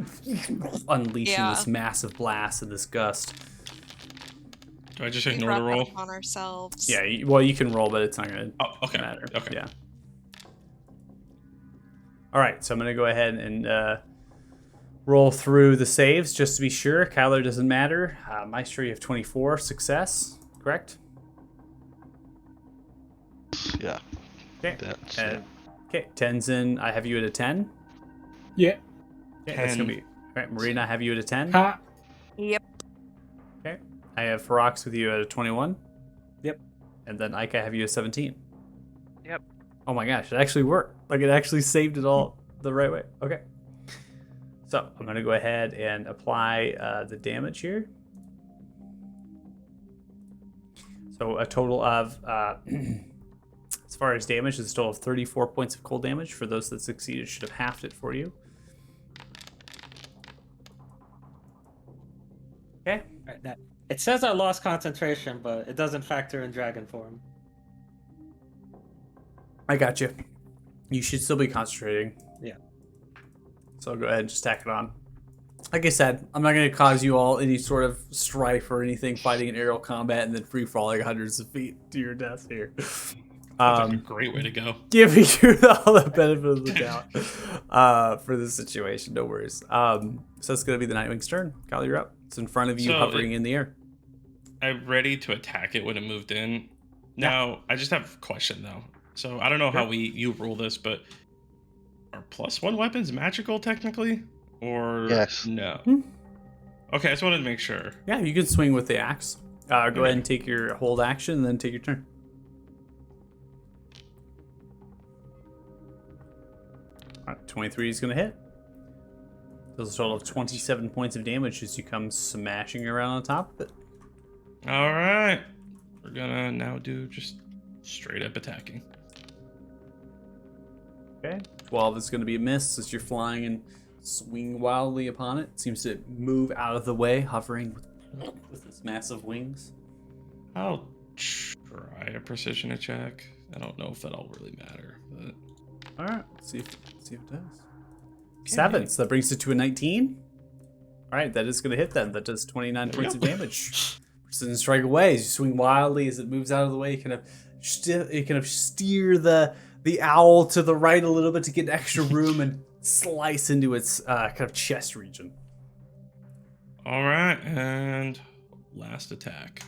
Speaker 1: unleashing this massive blast and this gust.
Speaker 2: Do I just
Speaker 3: We
Speaker 2: ignore the
Speaker 3: brought
Speaker 2: roll?
Speaker 3: that on ourselves.
Speaker 1: Yeah, you can roll, but it's not going to matter.
Speaker 2: Okay.
Speaker 1: Yeah. All right, so I'm going to go ahead and roll through the saves just to be sure. Kyler doesn't matter. Maestro, you have 24 success, correct?
Speaker 5: Yeah.
Speaker 1: Okay.
Speaker 5: That's
Speaker 1: Okay, Tenzin, I have you at a 10.
Speaker 7: Yeah.
Speaker 1: Okay, that's gonna be all right. Marina, I have you at a 10.
Speaker 3: Yep.
Speaker 1: Okay, I have Ferox with you at a 21.
Speaker 4: Yep.
Speaker 1: And then Ike, I have you at 17.
Speaker 6: Yep.
Speaker 1: Oh my gosh, it actually worked. Like it actually saved it all the right way. Okay. So I'm gonna go ahead and apply the damage here. So a total of as far as damage, it's a total of 34 points of cold damage. For those that succeeded, should have halved it for you. Okay.
Speaker 4: Right, now, it says I lost concentration, but it doesn't factor in dragon form.
Speaker 1: I got you. You should still be concentrating.
Speaker 4: Yeah.
Speaker 1: So I'll go ahead and just tack it on. Like I said, I'm not going to cause you all any sort of strife or anything fighting in aerial combat and then free falling hundreds of feet to your death here.
Speaker 2: That's like a great way to go.
Speaker 1: Giving you all the benefit of the doubt for this situation. No worries. So that's going to be the Nightwing's turn. Kyle, you're up. It's in front of you,
Speaker 2: So
Speaker 1: hovering in the air.
Speaker 2: I'm ready to attack it when it moved in. Now, I just have a question though. So I don't know how you rule this, but are +1 weapons magical technically? Or
Speaker 5: Yes.
Speaker 2: no? Okay, I just wanted to make sure.
Speaker 1: Yeah, you can swing with the axe. Go ahead and take your hold action and then take your turn. All right, 23 is going to hit. Does a total of 27 points of damage as you come smashing around on top of it.
Speaker 2: All right. We're gonna now do just straight up attacking.
Speaker 1: Okay, 12 is going to be a miss as you're flying and swing wildly upon it. Seems to move out of the way, hovering with its massive wings.
Speaker 2: I'll try a precision check. I don't know if that'll really matter, but
Speaker 1: All right, let's see if it does. 7, so that brings it to a 19. All right, that is going to hit then. That does 29 points of damage. Precision strike away as you swing wildly as it moves out of the way. You kind of steer the owl to the right a little bit to get extra room and slice into its kind of chest region.
Speaker 2: all right, and last attack.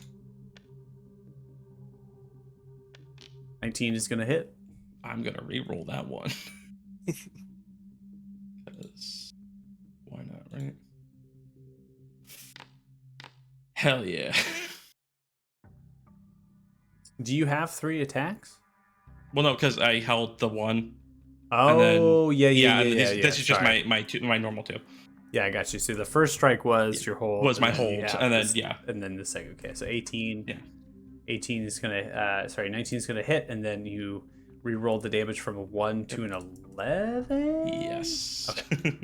Speaker 1: 19 is going to hit.
Speaker 2: I'm gonna re-roll that one. 'Cause why not, right? Hell yeah.
Speaker 1: Do you have 3 attacks?
Speaker 2: Well, no, because I held the one.
Speaker 1: Oh,
Speaker 2: and
Speaker 1: then, yeah.
Speaker 2: This is just
Speaker 1: Sorry.
Speaker 2: my normal 2.
Speaker 1: Yeah, I got you. So the first strike was your hold.
Speaker 2: Was my
Speaker 1: and then
Speaker 2: hold,
Speaker 1: you have
Speaker 2: and then,
Speaker 1: this-
Speaker 2: yeah.
Speaker 1: and then the second. Okay, so 18.
Speaker 2: Yeah.
Speaker 1: 18 is gonna. 19 is gonna hit, and then you re-roll the damage from a 1 to an 11.
Speaker 2: Yes.
Speaker 1: Okay.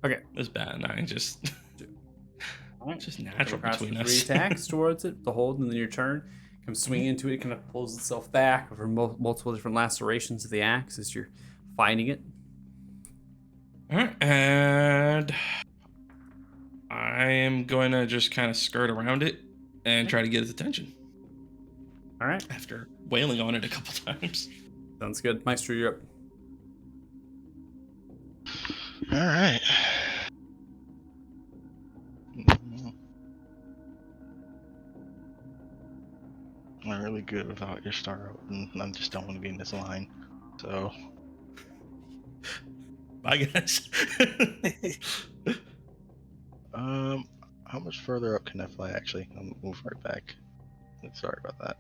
Speaker 1: Okay.
Speaker 2: This bad 9 just natural
Speaker 1: Across
Speaker 2: between
Speaker 1: the 3
Speaker 2: us.
Speaker 1: attacks towards it, the hold, and then your turn. Come swing into it, kind of pulls itself back over multiple different lacerations of the axe as you're finding it.
Speaker 2: Alright, and I am going to just kind of skirt around it and try to get its attention
Speaker 1: All right,
Speaker 2: after wailing on it a couple times.
Speaker 1: sounds good. Maestro, you're up.
Speaker 5: All right. I'm really good without your star open. I just don't want to be in this line. So,
Speaker 2: Bye, guys.
Speaker 5: how much further up can I fly? Actually, I'll move right back. Sorry about that.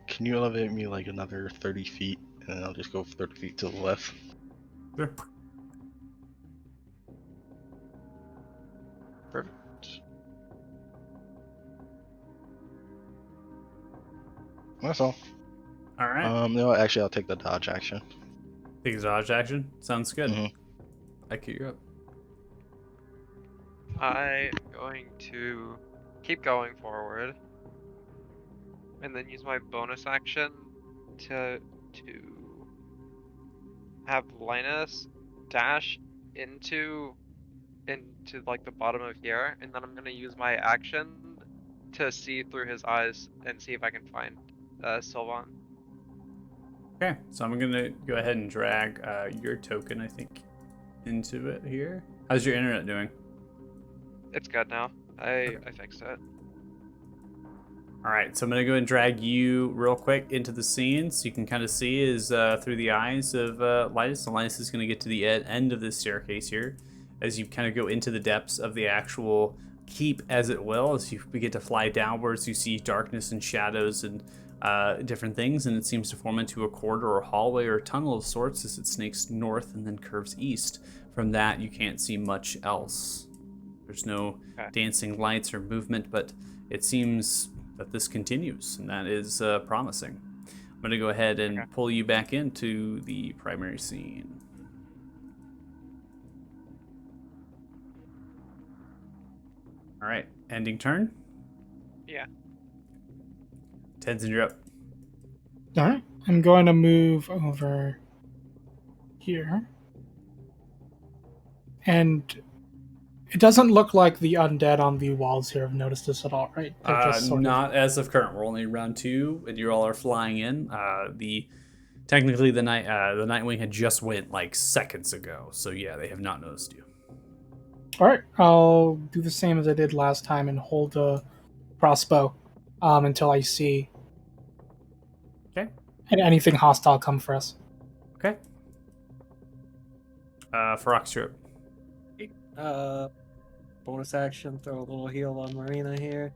Speaker 5: Can you elevate me like another 30 feet, and then I'll just go 30 feet to the left?
Speaker 1: Sure.
Speaker 5: Perfect. That's all.
Speaker 1: All right.
Speaker 5: No, actually, I'll take the dodge action.
Speaker 1: Take a dodge action. Sounds good.
Speaker 5: Mhm.
Speaker 1: Ike, you're up.
Speaker 6: I'm going to keep going forward, and then use my bonus action to have Linus dash into like the bottom of here, and then I'm gonna use my action to see through his eyes and see if I can find Sylvan.
Speaker 1: Okay, so I'm gonna go ahead and drag your token, I think, into it here. How's your internet doing?
Speaker 6: It's good now. I fixed it.
Speaker 1: All right, so I'm gonna go and drag you real quick into the scene, so you can kind of see is through the eyes of Linus. So Linus is gonna get to the end of this staircase here, as you kind of go into the depths of the actual keep, as it will. As you begin to fly downwards, you see darkness and shadows and different things, and it seems to form into a corridor or hallway or tunnel of sorts as it snakes north and then curves east. From that, you can't see much else. There's no dancing lights or movement, but it seems that this continues, and that is promising. I'm going to go ahead and pull you back into the primary scene. All right, ending turn.
Speaker 6: Yeah.
Speaker 1: Tenzin, you're up.
Speaker 7: All right. I'm going to move over here. And it doesn't look like the undead on the walls here have noticed this at all, right? They're just sort of...
Speaker 1: Not as of current. We're only round 2, and you all are flying in. Technically the Nightwing had just went like seconds ago, so yeah, they have not noticed you.
Speaker 7: All right. I'll do the same as I did last time and hold a crossbow until I see
Speaker 1: Okay.
Speaker 7: anything hostile come for us.
Speaker 1: Okay. Ferox, you're up.
Speaker 4: Bonus action, throw a little heal on Marina here.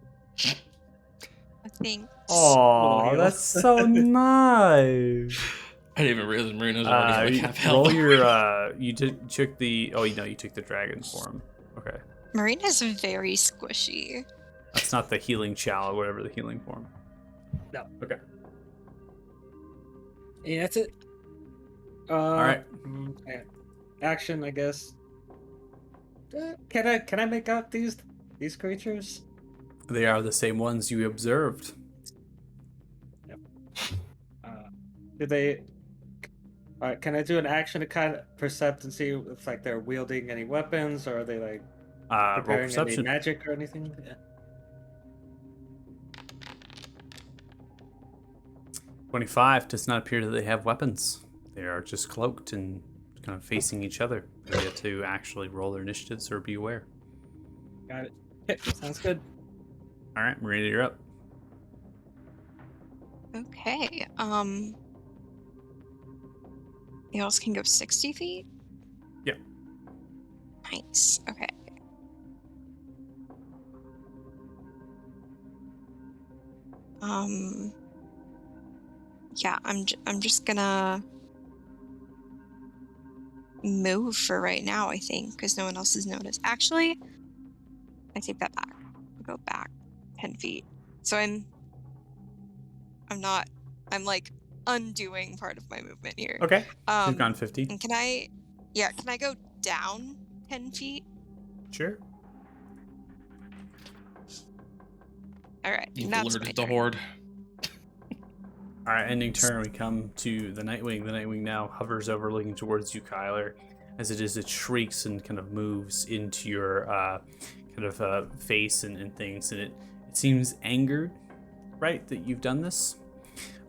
Speaker 3: I think.
Speaker 1: Aw,
Speaker 4: heal.
Speaker 1: that's so nice.
Speaker 2: I didn't even realize Marina's already like half
Speaker 1: roll
Speaker 2: health.
Speaker 1: your took the you took the dragon form. Okay.
Speaker 3: Marina's very squishy.
Speaker 1: That's not the healing chow or whatever the healing form.
Speaker 4: No.
Speaker 1: Okay.
Speaker 4: Yeah, that's it.
Speaker 1: All right.
Speaker 4: Yeah. Action, I guess. Can I make out these creatures?
Speaker 1: They are the same ones you observed.
Speaker 4: Yep. Do they? All right. Can I do an action to kind of percept and see if like they're wielding any weapons, or are they like
Speaker 1: Roll
Speaker 4: preparing any
Speaker 1: perception.
Speaker 4: magic or anything? Yeah.
Speaker 1: 25 does not appear that they have weapons. They are just cloaked and kind of facing each other. They get to actually roll their initiatives or be aware.
Speaker 4: Got it. Okay, sounds good.
Speaker 1: All right, Marina, you're up.
Speaker 3: Okay. You also can go 60 feet?
Speaker 1: Yep.
Speaker 3: Nice. Okay. Yeah, I'm just gonna move for right now, I think, because no one else has noticed. Actually, I take that back. I'll go back 10 feet. So I'm like undoing part of my movement here.
Speaker 1: Okay. So you've gone 50.
Speaker 3: And can I go down 10 feet?
Speaker 1: Sure.
Speaker 3: All right.
Speaker 2: You've
Speaker 3: That's my
Speaker 2: alerted the
Speaker 3: turn.
Speaker 2: horde.
Speaker 1: All right, ending turn. We come to the Nightwing. The Nightwing now hovers over, looking towards you, Kyler. As it shrieks and kind of moves into your face and things, and it seems angered, right, that you've done this.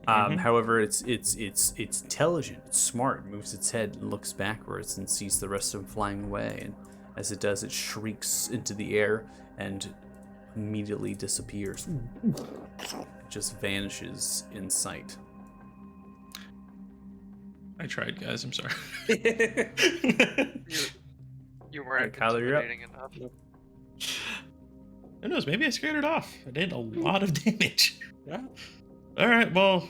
Speaker 1: However, it's intelligent, it's smart. It moves its head and looks backwards and sees the rest of them flying away. And as it does, it shrieks into the air and immediately disappears. It just vanishes in sight.
Speaker 2: I tried, guys. I'm sorry.
Speaker 6: You weren't
Speaker 1: Kyler, you're up.
Speaker 6: intimidating enough.
Speaker 2: Who knows? Maybe I scared it off. I did a lot of damage.
Speaker 4: Yeah.
Speaker 2: All right. Well,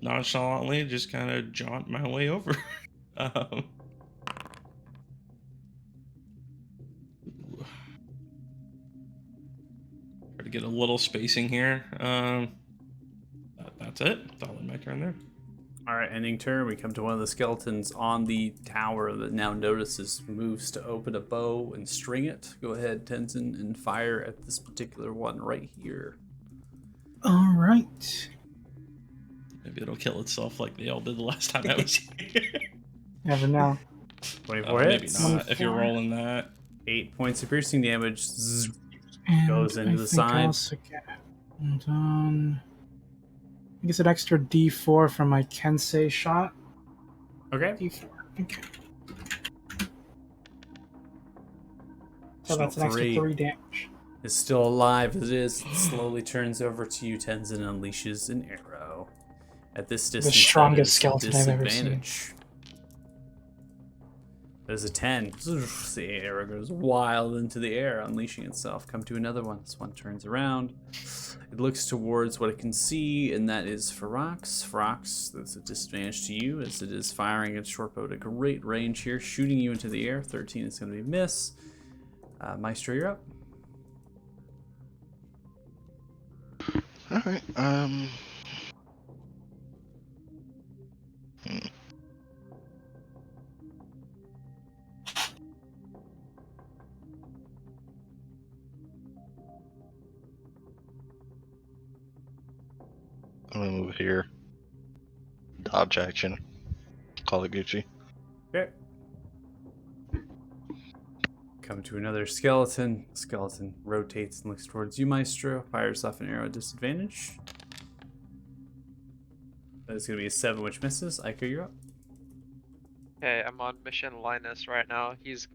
Speaker 2: nonchalantly, just kind of jaunt my way over. Try to get a little spacing here. That's it. That's all in my turn there.
Speaker 1: All right, ending turn. We come to one of the skeletons on the tower that now notices moves to open a bow and string it. Go ahead, Tenzin, and fire at this particular one right here.
Speaker 7: All right.
Speaker 2: Maybe it'll kill itself like they all did the last time I was here.
Speaker 7: Never know.
Speaker 1: 24
Speaker 2: Maybe
Speaker 1: hits.
Speaker 2: not. If you're rolling that.
Speaker 1: 8 points of piercing damage. Zzz,
Speaker 7: And
Speaker 1: goes into
Speaker 7: I
Speaker 1: the
Speaker 7: think I
Speaker 1: side.
Speaker 7: also get hold on. I guess an extra D4 from my Kensei shot.
Speaker 1: Okay.
Speaker 7: D4. Okay. So
Speaker 1: So
Speaker 7: that's an extra 3 damage.
Speaker 1: It's still alive as it is. It slowly turns over to you, Tenzin, and unleashes an arrow. At this distance,
Speaker 7: strongest
Speaker 1: that
Speaker 7: skeleton
Speaker 1: is
Speaker 7: I've ever seen.
Speaker 1: disadvantage. There's a 10. The arrow goes wild into the air, unleashing itself. Come to another one. This one turns around. It looks towards what it can see, and that is Ferox. Ferox, that's a disadvantage to you, as it is firing its short bow at great range here, shooting you into the air. 13 is going to be a miss. Maestro, you're up.
Speaker 5: All right. I'm gonna move here. Dodge action. Call it Gucci.
Speaker 1: Okay. Come to another skeleton. Skeleton rotates and looks towards you, Maestro. Fires off an arrow at disadvantage. That's going to be a 7, which misses. Ico, you're up.
Speaker 6: Okay, I'm on mission Linus right now. He's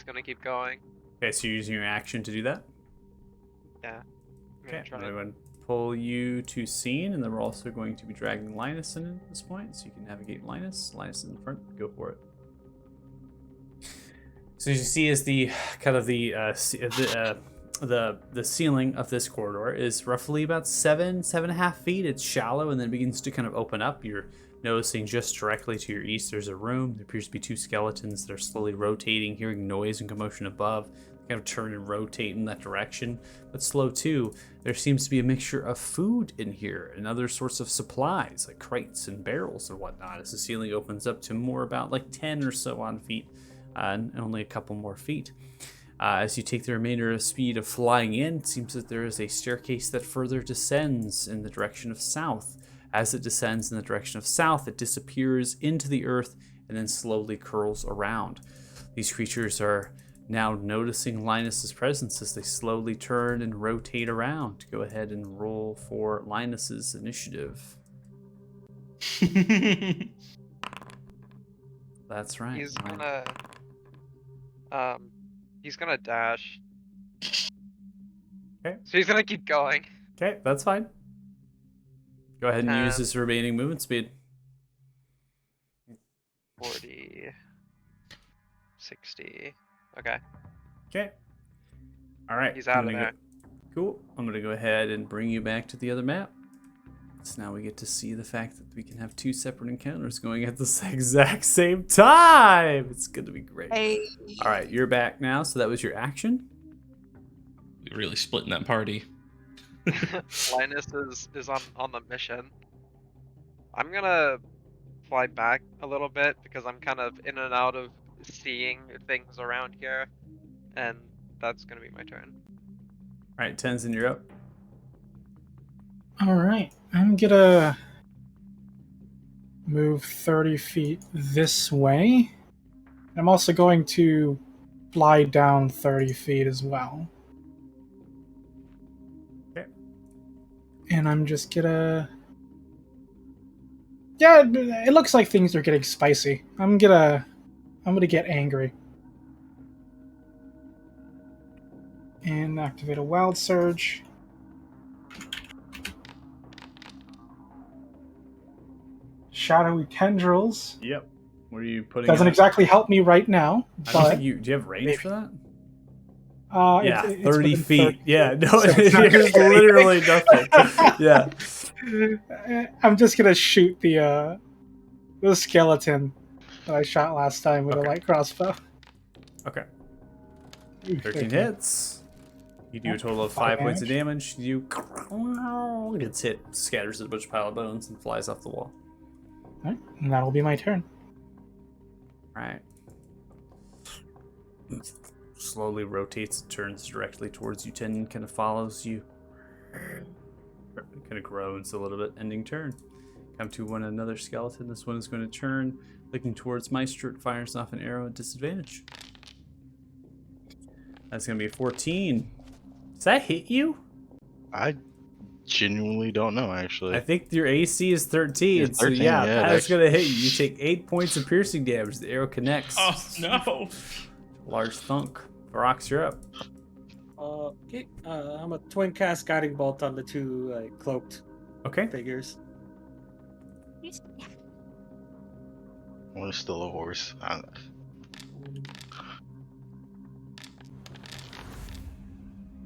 Speaker 6: gonna keep going.
Speaker 1: Okay, so you're using your action to do that?
Speaker 6: Yeah.
Speaker 1: Okay, I'm
Speaker 6: try
Speaker 1: going
Speaker 6: to-
Speaker 1: to pull you to scene, and then we're also going to be dragging Linus in at this point, so you can navigate Linus. Linus is in the front. Go for it. So as you see, is the kind of the ceiling of this corridor is roughly about 7.5 feet. It's shallow, and then begins to kind of open up. You're noticing just directly to your east, there's a room. There appears to be 2 skeletons that are slowly rotating, hearing noise and commotion above. Kind of turn and rotate in that direction, but slow too. There seems to be a mixture of food in here and other sorts of supplies, like crates and barrels and whatnot, as the ceiling opens up to more about like 10 or so on feet, and only a couple more feet. As you take the remainder of speed of flying in, it seems that there is a staircase that further descends in the direction of south. As it descends in the direction of south, it disappears into the earth and then slowly curls around. These creatures are now noticing Linus's presence as they slowly turn and rotate around. Go ahead and roll for Linus's initiative. That's right.
Speaker 6: He's gonna dash.
Speaker 1: Okay.
Speaker 6: So he's gonna keep going.
Speaker 1: Okay, that's fine. Go ahead and use
Speaker 6: 10.
Speaker 1: his remaining movement speed.
Speaker 6: 40, 60. Okay,
Speaker 1: Okay. All right.
Speaker 6: he's out
Speaker 1: I'm
Speaker 6: of
Speaker 1: gonna
Speaker 6: there.
Speaker 1: Cool. I'm going to go ahead and bring you back to the other map. So now we get to see the fact that we can have 2 separate encounters going at the exact same time. It's going to be great.
Speaker 3: Hey.
Speaker 1: All right, you're back now. So that was your action.
Speaker 2: We're really splitting that party.
Speaker 6: Linus is on the mission. I'm gonna fly back a little bit because I'm kind of in and out of seeing things around here, and that's gonna be my turn.
Speaker 1: All right, Tenzin, you're up.
Speaker 7: All right, I'm gonna move 30 feet this way. I'm also going to fly down 30 feet as well.
Speaker 1: Okay.
Speaker 7: And I'm just gonna... Yeah, it looks like things are getting spicy. I'm gonna get angry. And activate a wild surge. Shadowy tendrils.
Speaker 1: Yep. What are you putting?
Speaker 7: Doesn't exactly help me right now,
Speaker 1: I don't
Speaker 7: but
Speaker 1: think you. Do you have range for that? Yeah,
Speaker 7: it's
Speaker 1: 30
Speaker 7: within
Speaker 1: feet.
Speaker 7: 30
Speaker 1: Yeah, no,
Speaker 7: so it's not
Speaker 1: there's
Speaker 7: gonna-
Speaker 1: literally nothing. Yeah.
Speaker 7: I'm just gonna shoot the skeleton that I shot last time with
Speaker 1: Okay.
Speaker 7: a light crossbow.
Speaker 1: Okay.
Speaker 7: Ooh,
Speaker 1: 13 hits. You do a total of 5 points of damage. You gets hit, scatters a bunch of pile of bones, and flies off the wall.
Speaker 7: Alright, and that'll be my turn.
Speaker 1: Right. Slowly rotates and turns directly towards you. Ten kind of follows you. Kind of groans a little bit. Ending turn. Come to another skeleton. This one is going to turn, looking towards Maestro. It fires off an arrow at disadvantage. That's going to be a 14. Does that hit you?
Speaker 5: I genuinely don't know, actually.
Speaker 1: I think your AC is 13.
Speaker 5: It's
Speaker 1: So
Speaker 5: 13,
Speaker 1: yeah,
Speaker 5: yeah,
Speaker 1: that's going to hit you. You take 8 points of piercing damage. The arrow connects.
Speaker 2: Oh no!
Speaker 1: Large thunk. Varox, you're up.
Speaker 4: Okay, I'm a twin cast guiding bolt on the 2 cloaked
Speaker 1: Okay.
Speaker 4: figures.
Speaker 5: One is still a horse.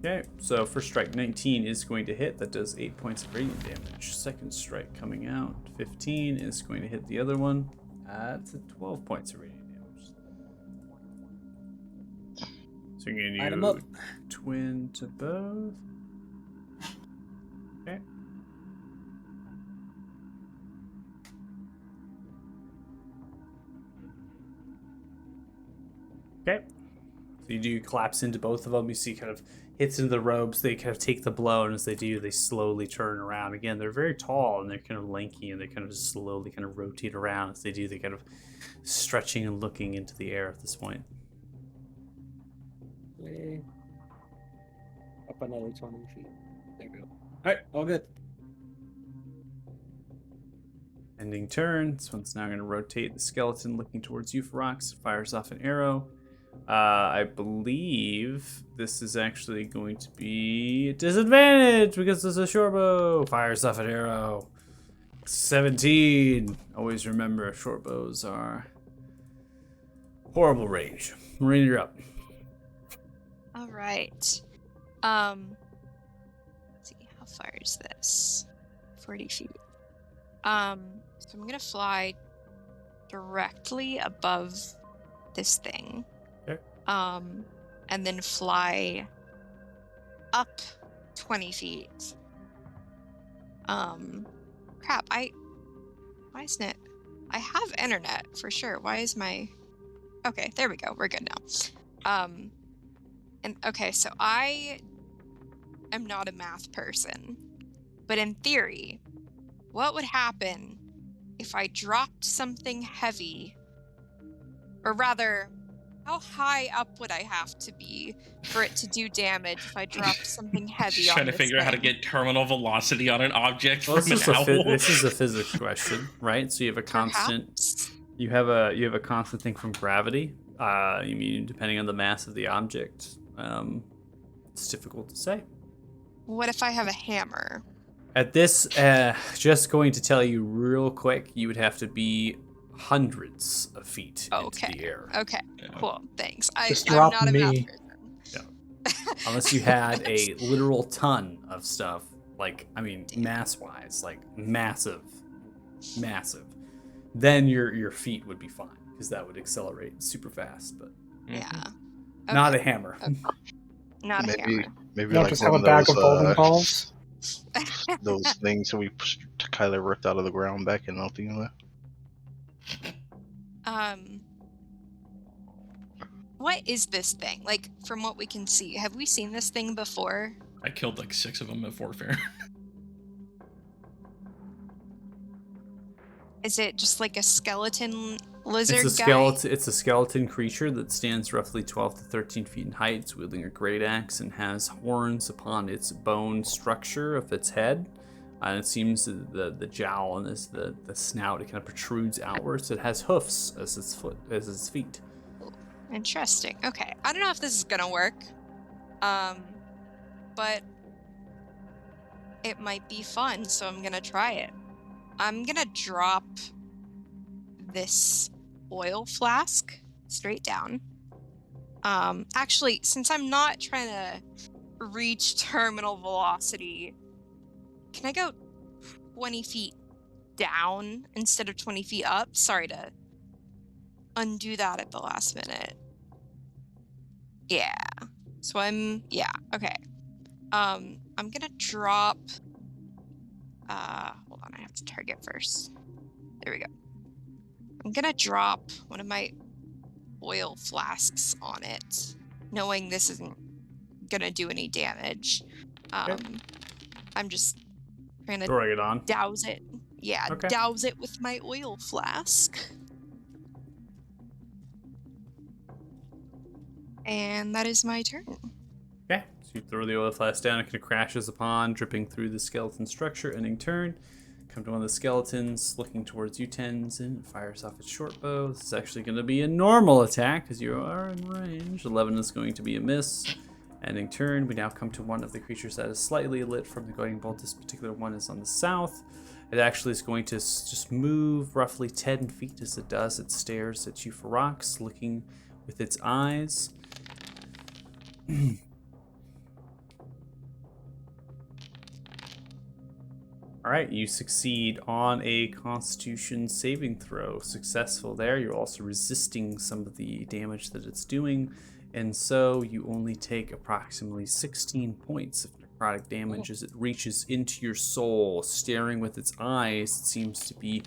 Speaker 1: Okay, so first strike 19 is going to hit. That does 8 points of radiant damage. Second strike coming out 15 is going to hit the other one. That's 12 points of radiant damage. So you're
Speaker 4: Light 'em
Speaker 1: going
Speaker 4: up.
Speaker 1: to twin to both. Okay. Okay. You do collapse into both of them. You see kind of hits into the ropes. They kind of take the blow, and as they do, they slowly turn around. Again, they're very tall, and they're kind of lanky, and they kind of just slowly kind of rotate around. As they do, they kind of stretching and looking into the air at this point.
Speaker 4: Okay. Up another 20 feet. There we go. Alright, all good.
Speaker 1: Ending turn. This one's now going to rotate. The skeleton looking towards you, Ferox, fires off an arrow. I believe this is actually going to be a disadvantage because it's a short bow. Fires off an arrow. 17. Always remember, short bows are horrible range. Marina, you're up.
Speaker 3: All right. Let's see, how far is this? 40 feet. So I'm gonna fly directly above this thing.
Speaker 1: Okay.
Speaker 3: And then fly up 20 feet. Crap, why isn't it? I have internet for sure. Why is my... Okay, there we go. We're good now. And okay, so I am not a math person, but in theory, what would happen if I dropped something heavy? Or rather, how high up would I have to be for it to do damage if I dropped something heavy
Speaker 2: Just
Speaker 3: on
Speaker 2: trying to
Speaker 3: this
Speaker 2: figure out how to
Speaker 3: thing?
Speaker 2: get terminal velocity on an object
Speaker 1: Well,
Speaker 2: from an owl.
Speaker 1: this is a physics question, right? So you have a constant.
Speaker 3: Perhaps?
Speaker 1: You have a constant thing from gravity. You mean depending on the mass of the object. It's difficult to say.
Speaker 3: What if I have a hammer?
Speaker 1: At this, just going to tell you real quick, you would have to be hundreds of feet into the air.
Speaker 3: Okay, cool, thanks.
Speaker 7: Just
Speaker 3: I'm
Speaker 7: drop
Speaker 3: not a math
Speaker 7: me.
Speaker 3: person.
Speaker 1: Unless you had a literal ton of stuff, like, I mean, mass-wise, like massive, then your feet would be fine, because that would accelerate super fast, but
Speaker 3: Yeah.
Speaker 1: not a
Speaker 3: Okay,
Speaker 1: hammer.
Speaker 3: okay. Not a hammer.
Speaker 5: Maybe
Speaker 7: You don't
Speaker 5: like
Speaker 7: just have
Speaker 5: one
Speaker 7: a bag
Speaker 5: those,
Speaker 7: of bowling balls.
Speaker 5: those things that we kind of ripped out of the ground back in Althea.
Speaker 3: What is this thing? Like, from what we can see, have we seen this thing before?
Speaker 2: I killed like 6 of them at Fort Fair.
Speaker 3: Is it just like a skeleton lizard
Speaker 1: It's a
Speaker 3: guy?
Speaker 1: skeleton. It's a skeleton creature that stands roughly 12 to 13 feet in height. It's wielding a great axe and has horns upon its bone structure of its head. And it seems the jowl and the snout, it kind of protrudes outwards. It has hoofs as its feet.
Speaker 3: Interesting. Okay. I don't know if this is gonna work. But it might be fun, so I'm gonna try it. I'm gonna drop this oil flask straight down. Actually, since I'm not trying to reach terminal velocity, can I go 20 feet down instead of 20 feet up? Sorry to undo that at the last minute. Yeah. So okay. I'm gonna drop hold on, I have to target first. There we go. I'm gonna drop one of my oil flasks on it, knowing this isn't gonna do any damage. I'm just trying to
Speaker 1: Throwing it on.
Speaker 3: douse it. Yeah,
Speaker 1: Okay.
Speaker 3: douse it with my oil flask. And that is my turn.
Speaker 1: Okay, so you throw the oil flask down, it kind of crashes upon, dripping through the skeleton structure, ending turn. Come to one of the skeletons, looking towards you, Tenzin, fires off its short bow. This is actually going to be a normal attack, because you are in range. 11 is going to be a miss. Ending turn, we now come to one of the creatures that is slightly lit from the guiding bolt. This particular one is on the south. It actually is going to just move roughly 10 feet as it does. It stares at you, Ferox, looking with its eyes. All right, you succeed on a Constitution saving throw. Successful there. You're also resisting some of the damage that it's doing, and so you only take approximately 16 points of necrotic damage as it reaches into your soul, staring with its eyes. It seems to be,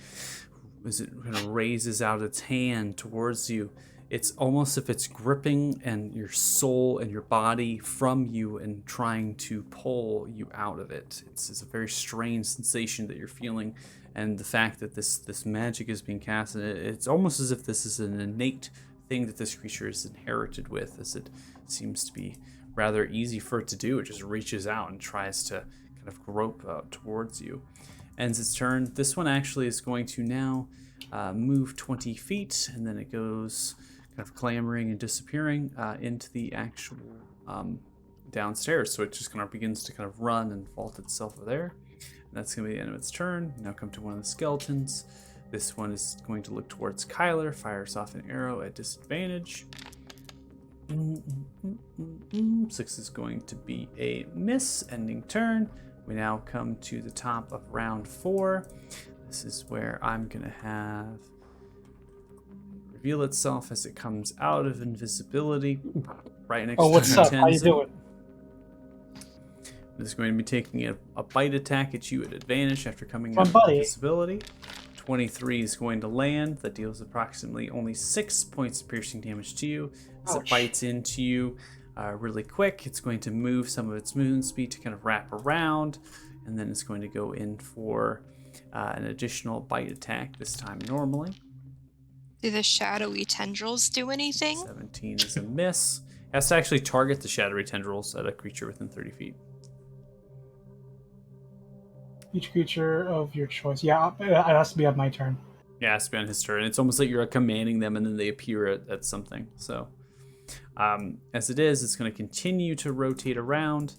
Speaker 1: as it kind of raises out its hand towards you. it's almost if it's gripping and your soul and your body from you and trying to pull you out of it. It's a very strange sensation that you're feeling, and the fact that this magic is being cast, it's almost as if this is an innate thing that this creature is inherited with, as it seems to be rather easy for it to do. It just reaches out and tries to kind of grope towards you. Ends its turn. This one actually is going to now move 20 feet, and then it goes kind of clambering and disappearing into the actual downstairs. So it just kind of begins to kind of run and vault itself over there. And that's going to be the end of its turn. Now come to one of the skeletons. This one is going to look towards Kyler, fires off an arrow at disadvantage. 6 is going to be a miss, ending turn. We now come to the top of round 4. This is where I'm going to have reveal itself as it comes out of invisibility right next to
Speaker 7: what's up? How you
Speaker 1: Tenzin.
Speaker 7: doing?
Speaker 1: This is going to be taking a bite attack at you at advantage after coming
Speaker 7: Fun
Speaker 1: out of
Speaker 7: buddy.
Speaker 1: invisibility. 23 is going to land. That deals approximately only 6 points of piercing damage to you. As it
Speaker 7: Ouch.
Speaker 1: bites into you really quick, it's going to move some of its movement speed to kind of wrap around, and then it's going to go in for an additional bite attack, this time normally.
Speaker 3: Do the shadowy tendrils do anything?
Speaker 1: 17 is a miss. It has to actually target the shadowy tendrils at a creature within 30 feet.
Speaker 7: Each creature of your choice. Yeah, it has to be on my turn.
Speaker 1: Yeah, it has to be on his turn. It's almost like you're commanding them and then they appear at something. So, as it is, it's going to continue to rotate around,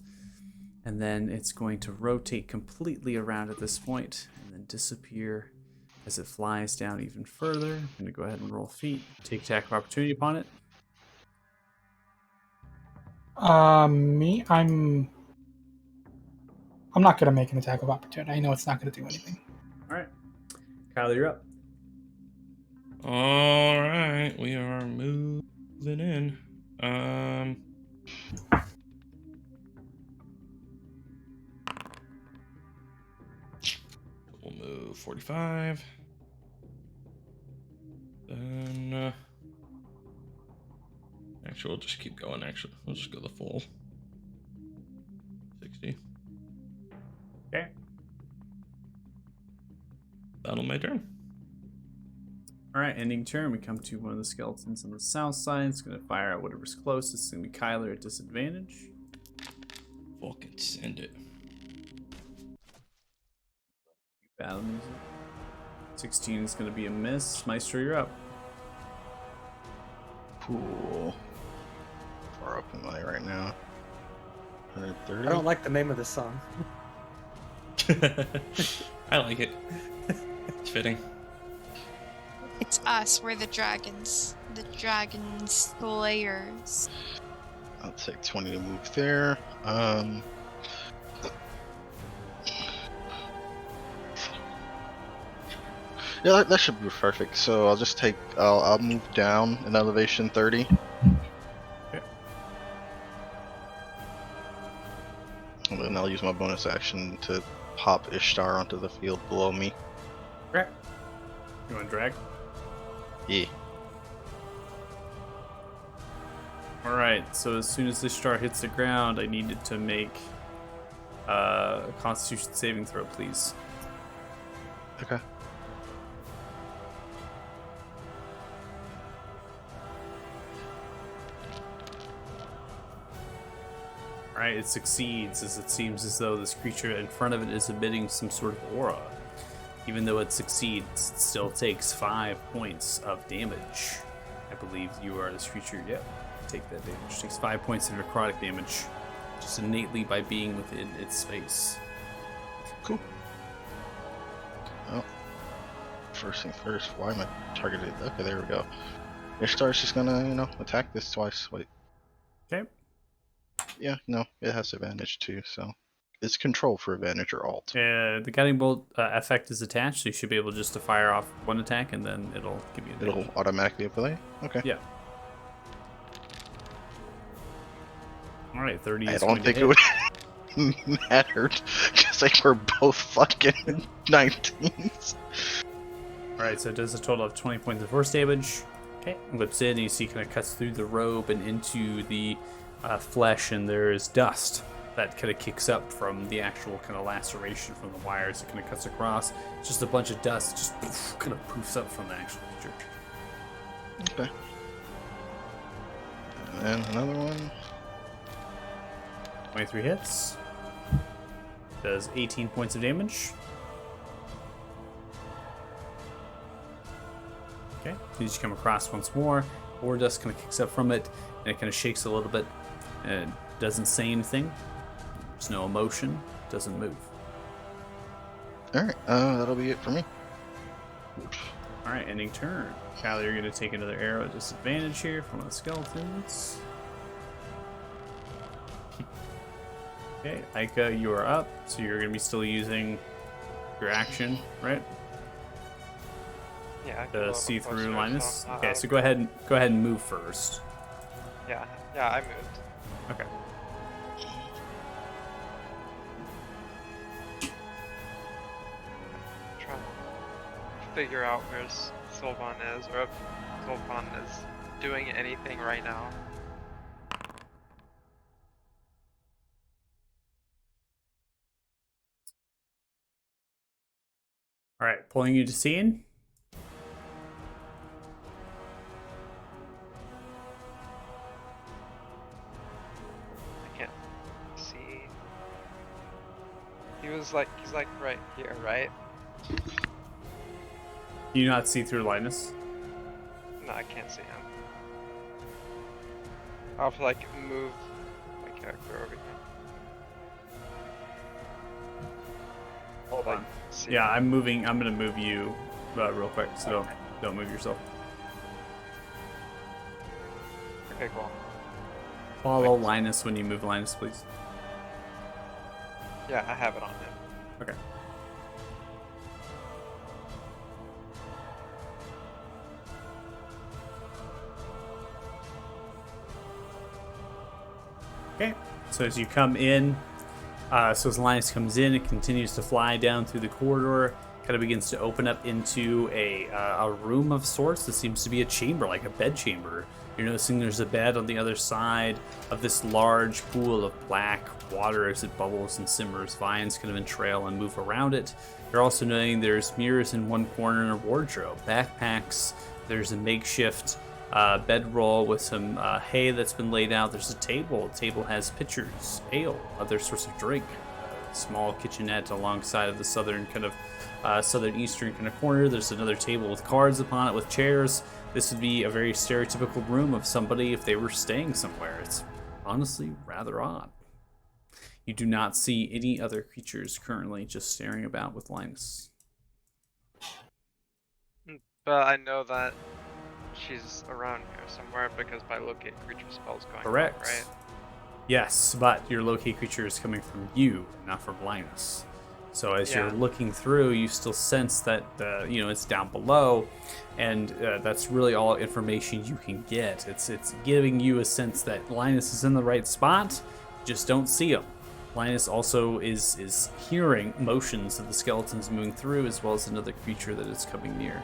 Speaker 1: and then it's going to rotate completely around at this point and then disappear as it flies down even further. I'm going to go ahead and roll feet, take attack of opportunity upon it.
Speaker 7: I'm not going to make an attack of opportunity. I know it's not going to do anything.
Speaker 1: All right. Kyler, you're up.
Speaker 2: All right, we are moving in. We'll move 45. Then, actually, we'll just keep going. Actually, we'll just go the full 60.
Speaker 1: Okay.
Speaker 2: That'll my turn.
Speaker 1: All right, ending turn. We come to one of the skeletons on the south side. It's going to fire at whatever's closest. It's going to be Kyler at disadvantage.
Speaker 2: Fucking send it.
Speaker 1: Battle music. 16 is going to be a miss. Maestro, you're up.
Speaker 5: Cool. Far up am I right now? 130?
Speaker 4: I don't like the name of this song.
Speaker 2: I like it. It's fitting.
Speaker 3: It's us. We're the dragons. The dragon slayers.
Speaker 5: I'll take 20 to move there. Yeah, that should be perfect. So I'll just take, I'll move down in elevation 30.
Speaker 1: Okay.
Speaker 5: And then I'll use my bonus action to pop Ishtar onto the field below me.
Speaker 1: Okay. You want to drag?
Speaker 5: Yeah.
Speaker 1: All right. So as soon as this star hits the ground, I need it to make a Constitution saving throw, please.
Speaker 5: Okay.
Speaker 1: All right. It succeeds, as it seems as though this creature in front of it is emitting some sort of aura. Even though it succeeds, it still takes 5 points of damage. I believe you are this creature. Yep. Take that damage. It takes 5 points of necrotic damage, just innately by being within its space.
Speaker 5: Cool. Well, first thing first, why am I targeted? Okay, there we go. Ishtar's just gonna, attack this twice. Wait.
Speaker 1: Okay.
Speaker 5: Yeah, no, it has advantage too, so. It's control for advantage or alt.
Speaker 1: The guiding bolt effect is attached, so you should be able just to fire off one attack, and then it'll give you advantage.
Speaker 5: It'll automatically apply? Okay.
Speaker 1: Yeah. All right, 30
Speaker 5: I
Speaker 1: is
Speaker 5: don't
Speaker 1: going to
Speaker 5: think
Speaker 1: hit.
Speaker 5: it would matter, because we're both fucking 19s.
Speaker 1: All right, so it does a total of 20 points of force damage. Okay, whips in, and you see kind of cuts through the robe and into the flesh, and there is dust that kind of kicks up from the actual kind of laceration from the wires. It kind of cuts across. It's just a bunch of dust, just poof, kind of poofs up from the actual creature.
Speaker 5: Okay. And another one.
Speaker 1: 23 hits. Does 18 points of damage. Okay, you just come across once more. Ore dust kind of kicks up from it, and it kind of shakes a little bit, and it doesn't say anything. There's no emotion. Doesn't move.
Speaker 5: Alright, that'll be it for me.
Speaker 1: All right, ending turn. Callie, you're going to take another arrow at disadvantage here from the skeletons. Okay, Aika, you are up, so you're going to be still using your action, right?
Speaker 6: Yeah. I can
Speaker 1: To
Speaker 6: go
Speaker 1: see
Speaker 6: closer,
Speaker 1: through
Speaker 6: so
Speaker 1: Linus.
Speaker 6: I'm not
Speaker 1: Okay,
Speaker 6: out
Speaker 1: so
Speaker 6: of
Speaker 1: go
Speaker 6: range.
Speaker 1: ahead and move first.
Speaker 6: Yeah. Yeah, I moved.
Speaker 1: Okay.
Speaker 6: Trying to figure out where Sylvan is, or if Sylvan is doing anything right now.
Speaker 1: All right, pulling you to scene.
Speaker 6: I can't see. He's like right here, right?
Speaker 1: Do you not see through Linus?
Speaker 6: No, I can't see him. I'll have to like move my character over here.
Speaker 1: Hold
Speaker 6: Like,
Speaker 1: on.
Speaker 6: see
Speaker 1: Yeah,
Speaker 6: him.
Speaker 1: I'm gonna move you real quick, so don't move yourself.
Speaker 6: Okay, cool.
Speaker 1: Follow Linus when you move Linus, please.
Speaker 6: Yeah, I have it on him.
Speaker 1: Okay. Okay, so as you come in, so as Linus comes in, it continues to fly down through the corridor, kind of begins to open up into a room of sorts that seems to be a chamber, like a bed chamber. You're noticing there's a bed on the other side of this large pool of black water as it bubbles and simmers. Vines kind of entrail and move around it. You're also noting there's mirrors in one corner and a wardrobe, backpacks. There's a makeshift bedroll with some hay that's been laid out. There's a table. The table has pitchers, ale, other sorts of drink. Small kitchenette alongside of the southern eastern kind of corner. There's another table with cards upon it with chairs. This would be a very stereotypical room of somebody if they were staying somewhere. It's honestly rather odd. You do not see any other creatures currently just staring about with Linus.
Speaker 6: But I know that she's around here somewhere because my locate creature spell's going
Speaker 1: Correct.
Speaker 6: off, right?
Speaker 1: Yes, but your locate creature is coming from you, not from Linus. So as you're
Speaker 6: Yeah.
Speaker 1: looking through, you still sense that it's down below, and that's really all information you can get. It's giving you a sense that Linus is in the right spot, just don't see him. Linus also is hearing motions of the skeletons moving through, as well as another creature that is coming near.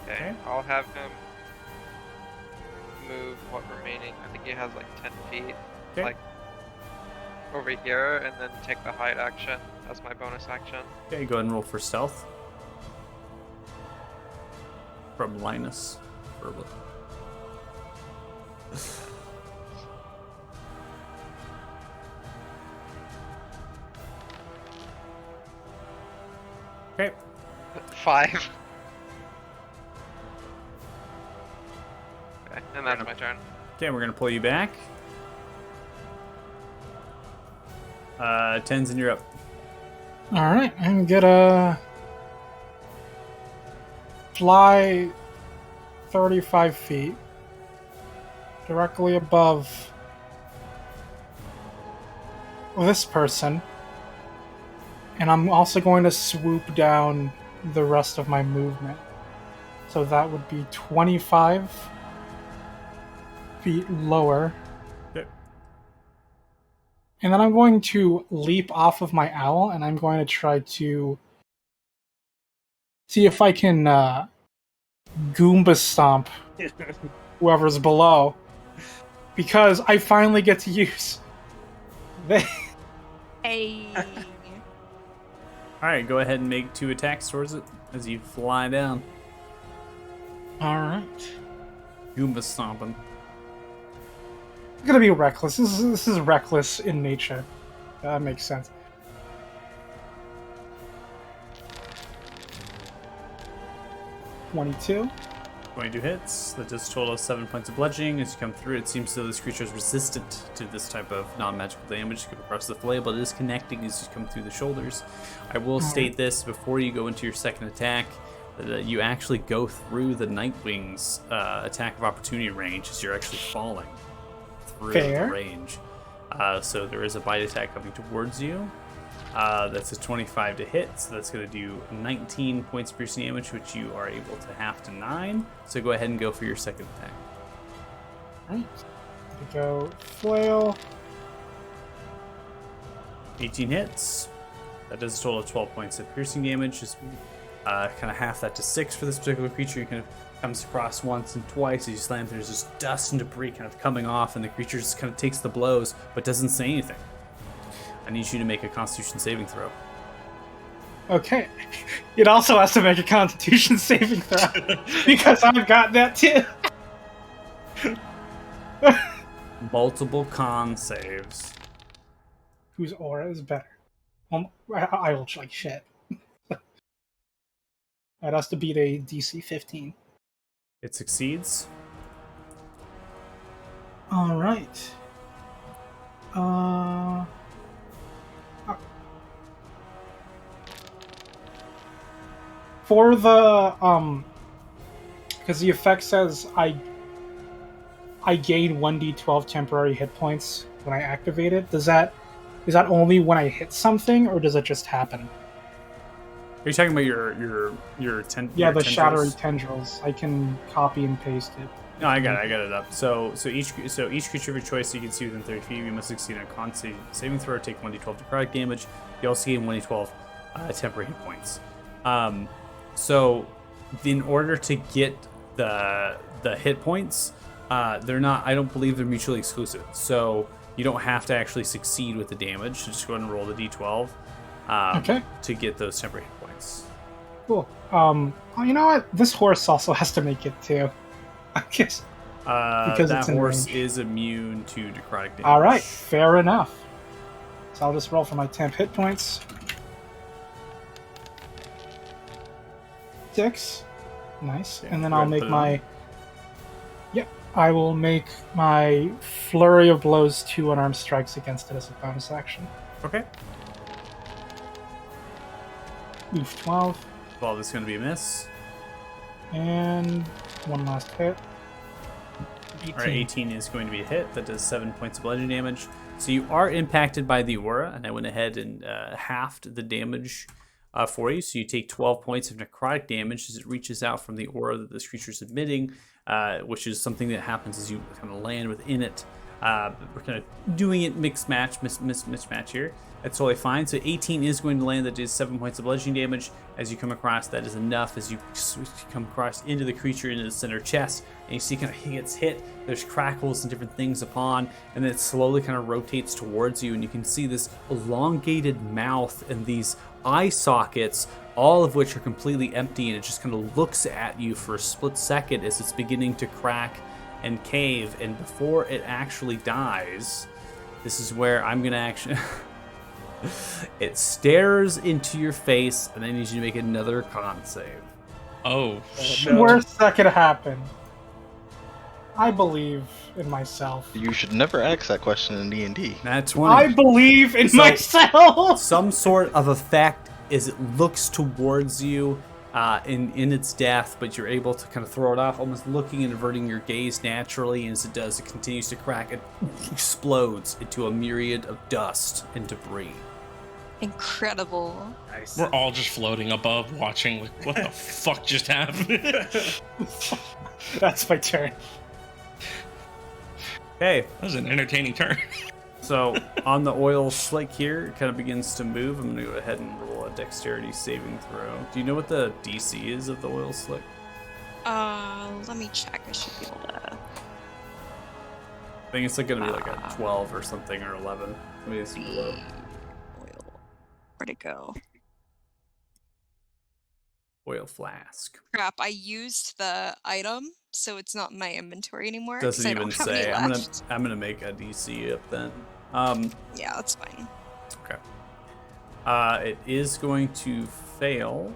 Speaker 6: Okay, I'll have him move what remaining. I think he has like 10 feet.
Speaker 1: Okay.
Speaker 6: Like over here, and then take the hide action as my bonus action.
Speaker 1: Okay, go ahead and roll for stealth. From Linus. Verbally. Okay.
Speaker 6: 5. Okay, and that's my turn.
Speaker 1: Okay, we're gonna pull you back. 10s and you're up.
Speaker 7: All right, I'm gonna fly 35 feet directly above this person, and I'm also going to swoop down the rest of my movement. So that would be 25 feet lower.
Speaker 1: Okay.
Speaker 7: And then I'm going to leap off of my owl, and I'm going to try to see if I can Goomba Stomp whoever's below. Because I finally get to use...
Speaker 3: Hey.
Speaker 1: All right, go ahead and make 2 attacks towards it as you fly down.
Speaker 7: Alright.
Speaker 1: Goomba stomping.
Speaker 7: It's gonna be reckless. This is reckless in nature. That makes sense. (22).
Speaker 1: 22 hits. That does a total of 7 points of bludgeoning. As you come through, it seems as though this creature is resistant to this type of non-magical damage. You come across the flail, but it is connecting as you come through the shoulders. I will state this before you go into your second attack, that you actually go through the Nightwing's attack of opportunity range as you're actually falling through
Speaker 7: Fair.
Speaker 1: the range. So there is a bite attack coming towards you. That's a 25 to hit, so that's going to do 19 points of piercing damage, which you are able to half to 9. So go ahead and go for your second attack.
Speaker 7: Right. We go flail.
Speaker 1: 18 hits. That does a total of 12 points of piercing damage. Just kind of half that to 6 for this particular creature. You kind of comes across once and twice as you slam. There's just dust and debris kind of coming off, and the creature just kind of takes the blows, but doesn't say anything. I need you to make a Constitution saving throw.
Speaker 7: Okay. It also has to make a Constitution saving throw because I've got that too.
Speaker 1: Multiple con saves.
Speaker 7: Whose aura is better? I will like shit. That has to beat a DC 15.
Speaker 1: It succeeds.
Speaker 7: All right. For the because the effect says I gain 1d12 temporary hit points when I activate it. Is that only when I hit something, or does it just happen?
Speaker 1: Are you talking about your
Speaker 7: Yeah,
Speaker 1: your
Speaker 7: the shattering
Speaker 1: tendrils?
Speaker 7: tendrils. I can copy and paste it.
Speaker 1: No, I got it up. So each creature of your choice you can see within 30 feet, you must succeed on a con saving throw, take 1d12 necrotic damage. You also gain 1d12 temporary hit points. So in order to get the hit points, they're not. I don't believe they're mutually exclusive. So you don't have to actually succeed with the damage. So just go ahead and roll the d12
Speaker 7: Okay.
Speaker 1: to get those temporary hit points.
Speaker 7: Cool. You know what? This horse also has to make it too. I guess. Because
Speaker 1: that
Speaker 7: it's in
Speaker 1: horse
Speaker 7: range.
Speaker 1: is immune to necrotic damage.
Speaker 7: All right. Fair enough. So I'll just roll for my temp hit points. 6. Nice.
Speaker 1: Yeah,
Speaker 7: And then
Speaker 1: go
Speaker 7: I'll
Speaker 1: ahead and
Speaker 7: make
Speaker 1: put it
Speaker 7: my... Yep. I will make my Flurry of Blows 2 unarmed strikes against it as a bonus action.
Speaker 1: Okay.
Speaker 7: Oof, 12.
Speaker 1: Well, this is going to be a miss.
Speaker 7: And one last hit. 18.
Speaker 1: All right, 18 is going to be a hit. That does 7 points of bludgeoning damage. So you are impacted by the aura, and I went ahead and halved the damage for you. So you take 12 points of necrotic damage as it reaches out from the aura that this creature is emitting, which is something that happens as you kind of land within it. We're kind of doing it mismatch here. That's totally fine. So 18 is going to land. That is 7 points of bludgeoning damage. As you come across, that is enough. As you come across into the creature, into the center chest, and you see kind of he gets hit. There's crackles and different things upon, and then it slowly kind of rotates towards you, and you can see this elongated mouth and these eye sockets, all of which are completely empty, and it just kind of looks at you for a split second as it's beginning to crack and cave. And before it actually dies, this is where I'm gonna actually it stares into your face, and I need you to make another con save.
Speaker 2: Oh,
Speaker 7: The worst that could happen. I believe in myself.
Speaker 5: You should never ask that question in D&D.
Speaker 1: That's
Speaker 7: I
Speaker 1: 20.
Speaker 7: believe in
Speaker 1: So-
Speaker 7: myself!
Speaker 1: Some sort of effect as it looks towards you in its death, but you're able to kind of throw it off, almost looking and averting your gaze naturally. And as it does, it continues to crack and explodes into a myriad of dust and debris.
Speaker 3: Incredible.
Speaker 4: Nice.
Speaker 2: we're all just floating above, watching. Like, what the fuck just happened?
Speaker 7: That's my turn.
Speaker 1: Okay,
Speaker 2: That was an entertaining turn.
Speaker 1: so on the oil slick here, it kind of begins to move. I'm going to go ahead and roll a dexterity saving throw. Do you know what the DC is of the oil slick?
Speaker 3: Let me check. I should be able to.
Speaker 1: I think it's like gonna be like a 12 or something, or 11. Maybe it's super low.
Speaker 3: Oil. Where'd it go?
Speaker 1: Oil flask.
Speaker 3: Crap! I used the item, so it's not in my inventory anymore. 'cause
Speaker 1: Doesn't
Speaker 3: I
Speaker 1: even
Speaker 3: don't have any
Speaker 1: say.
Speaker 3: left.
Speaker 1: I'm gonna make a DC up then.
Speaker 3: Yeah, that's fine.
Speaker 1: Okay. It is going to fail,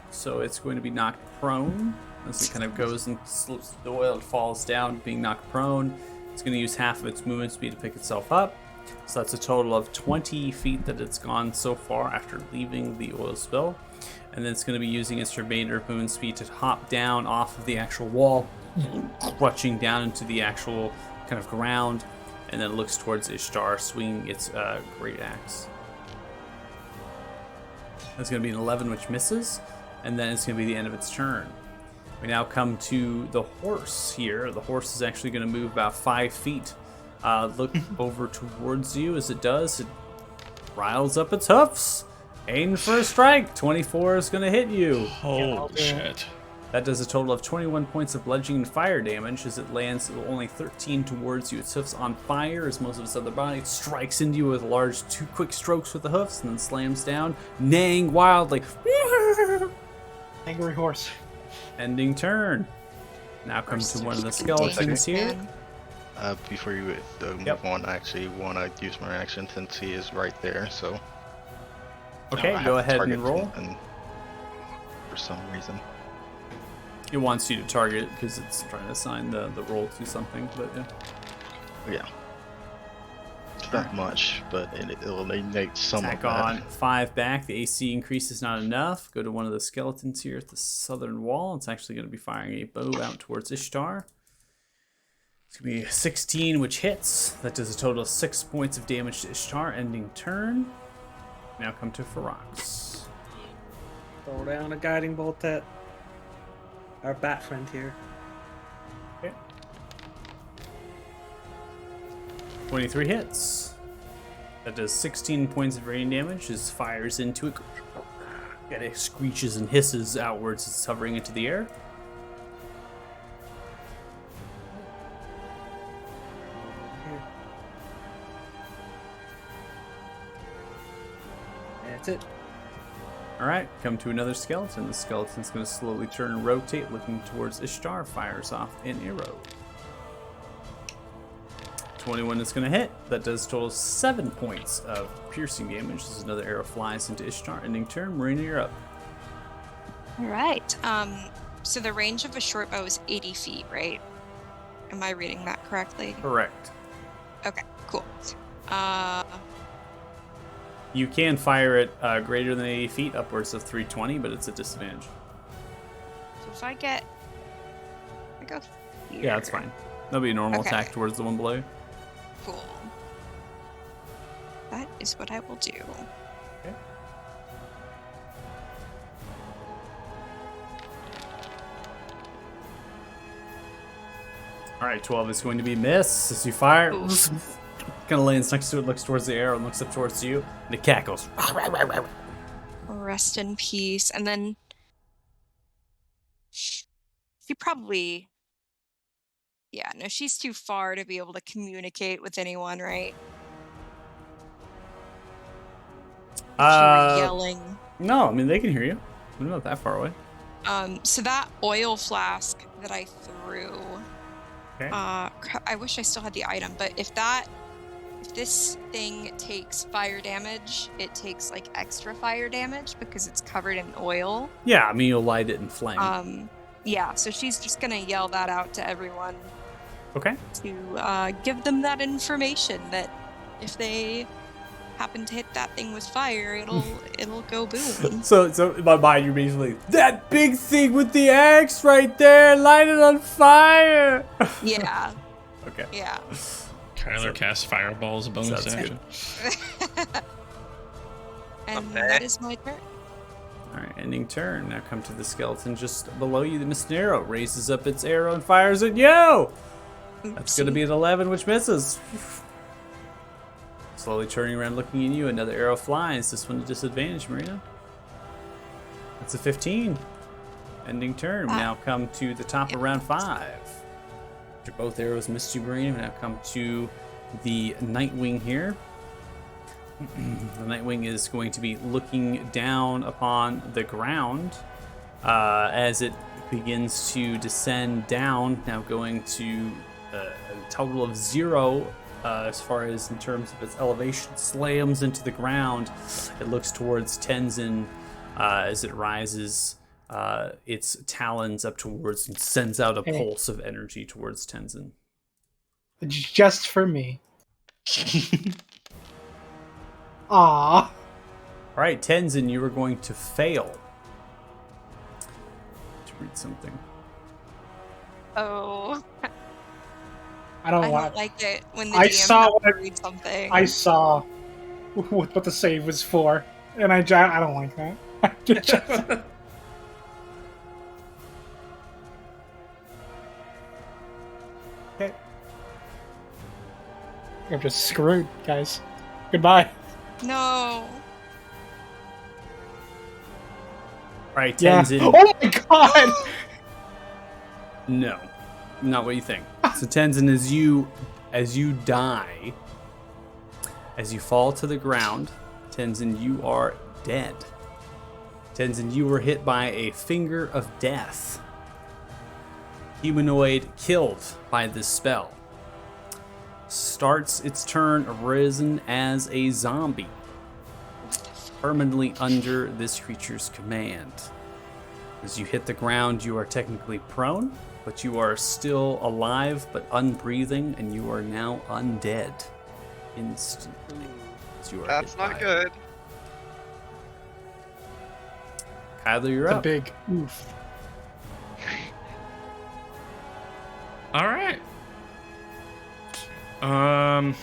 Speaker 1: so it's going to be knocked prone as it kind of goes and slips the oil and falls down, being knocked prone. It's going to use half of its movement speed to pick itself up. So that's a total of 20 feet that it's gone so far after leaving the oil spill. And then it's going to be using its remainder of movement speed to hop down off of the actual wall, crutching down into the actual kind of ground, and then looks towards Ishtar, swinging its great axe. That's going to be an 11, which misses, and then it's going to be the end of its turn. We now come to the horse here. The horse is actually going to move about 5 feet. Look over towards you. As it does, it riles up its hoofs. Aim for a strike. 24 is going to hit you.
Speaker 2: Holy shit.
Speaker 1: That does a total of 21 points of bludgeoning fire damage as it lands only 13 towards you. Its hoofs on fire as most of its other body strikes into you with large, 2 quick strokes with the hoofs and then slams down, neighing wildly.
Speaker 7: Angry horse.
Speaker 1: Ending turn. Now comes to one of the skeletons here.
Speaker 5: Before you move on, I actually want to use my action since he is right there, so...
Speaker 1: Okay,
Speaker 5: I
Speaker 1: go
Speaker 5: have to
Speaker 1: ahead
Speaker 5: target
Speaker 1: and roll.
Speaker 5: something for some reason.
Speaker 1: It wants you to target because it's trying to assign the roll to something, but yeah.
Speaker 5: Yeah. It's not much, but it'll negate some
Speaker 1: Attack
Speaker 5: of that.
Speaker 1: on 5 back. The AC increase is not enough. Go to one of the skeletons here at the southern wall. It's actually going to be firing a bow out towards Ishtar. It's going to be a 16, which hits. That does a total of 6 points of damage to Ishtar, ending turn. Now come to Ferox.
Speaker 4: Throw down a guiding bolt at our bat friend here.
Speaker 1: Okay. 23 hits. That does 16 points of rain damage as fires into it. And it screeches and hisses outwards as it's hovering into the air.
Speaker 4: That's it.
Speaker 1: Alright, come to another skeleton. The skeleton's going to slowly turn and rotate, looking towards Ishtar, fires off an arrow. 21 is going to hit. That does total 7 points of piercing damage. As another arrow flies into Ishtar, ending turn. Marina, you're up.
Speaker 3: All right. So the range of a short bow is 80 feet, right? Am I reading that correctly?
Speaker 1: Correct.
Speaker 3: Okay, cool.
Speaker 1: You can fire it greater than 80 feet, upwards of 320, but it's a disadvantage.
Speaker 3: So if I go here.
Speaker 1: Yeah, that's fine. That'll be a normal
Speaker 3: Okay.
Speaker 1: attack towards the one below you.
Speaker 3: Cool. That is what I will do.
Speaker 1: Okay. Alright, 12 is going to be miss as you fire. Kind of lands next to it, looks towards the arrow, and looks up towards you, and it cackles.
Speaker 3: Rest in peace. And then she probably, yeah, no, she's too far to be able to communicate with anyone, right? If you were yelling.
Speaker 1: No, I mean, they can hear you. We're not that far away.
Speaker 3: So that oil flask that I threw,
Speaker 1: Okay.
Speaker 3: I wish I still had the item, but if this thing takes fire damage, it takes like extra fire damage because it's covered in oil.
Speaker 1: Yeah, I mean, you'll light it in flame.
Speaker 3: Yeah, so she's just gonna yell that out to everyone
Speaker 1: Okay.
Speaker 3: to give them that information that if they happen to hit that thing with fire, it'll go boom.
Speaker 1: So in my mind, you're basically, that big thing with the axe right there, light it on fire!
Speaker 3: Yeah.
Speaker 1: Okay.
Speaker 3: Yeah.
Speaker 2: Kyler casts fireball as a bonus
Speaker 1: Sounds
Speaker 2: action.
Speaker 3: And
Speaker 6: Okay.
Speaker 3: that is my turn.
Speaker 1: Alright, ending turn. Now come to the skeleton just below you. The missed arrow raises up its arrow and fires at you! That's going to be an 11, which misses. Slowly turning around, looking at you. Another arrow flies. This one a disadvantage, Marina. That's a 15. Ending turn. We now come to the top of round 5. After both arrows missed you, Brain, we now come to the Nightwing here. The Nightwing is going to be looking down upon the ground as it begins to descend down, now going to a total of 0 as far as in terms of its elevation. Slams into the ground. It looks towards Tenzin as it rises its talons up towards and sends out a pulse of energy towards Tenzin.
Speaker 7: Just for me. Aww.
Speaker 1: All right, Tenzin, you are going to fail. To read something.
Speaker 3: Oh.
Speaker 7: I don't
Speaker 3: like it when the
Speaker 7: I
Speaker 3: DM
Speaker 7: saw
Speaker 3: has
Speaker 7: what
Speaker 3: to read something.
Speaker 7: I saw what the save was for, and I don't like that.
Speaker 1: Okay.
Speaker 7: I'm just screwed, guys. Goodbye.
Speaker 3: No.
Speaker 1: All right,
Speaker 7: Yeah.
Speaker 1: Tenzin.
Speaker 7: Oh my god!
Speaker 1: No, not what you think. So Tenzin, as you die, as you fall to the ground, Tenzin, you are dead. Tenzin, you were hit by a finger of death. Humanoid killed by this spell. Starts its turn arisen as a zombie, permanently under this creature's command. As you hit the ground, you are technically prone, but you are still alive but unbreathing, and you are now undead instantly. As you are
Speaker 6: That's
Speaker 1: hit
Speaker 6: not
Speaker 1: by
Speaker 6: good.
Speaker 1: Kyler, you're
Speaker 7: It's a
Speaker 1: up.
Speaker 7: big oof.
Speaker 2: All right. All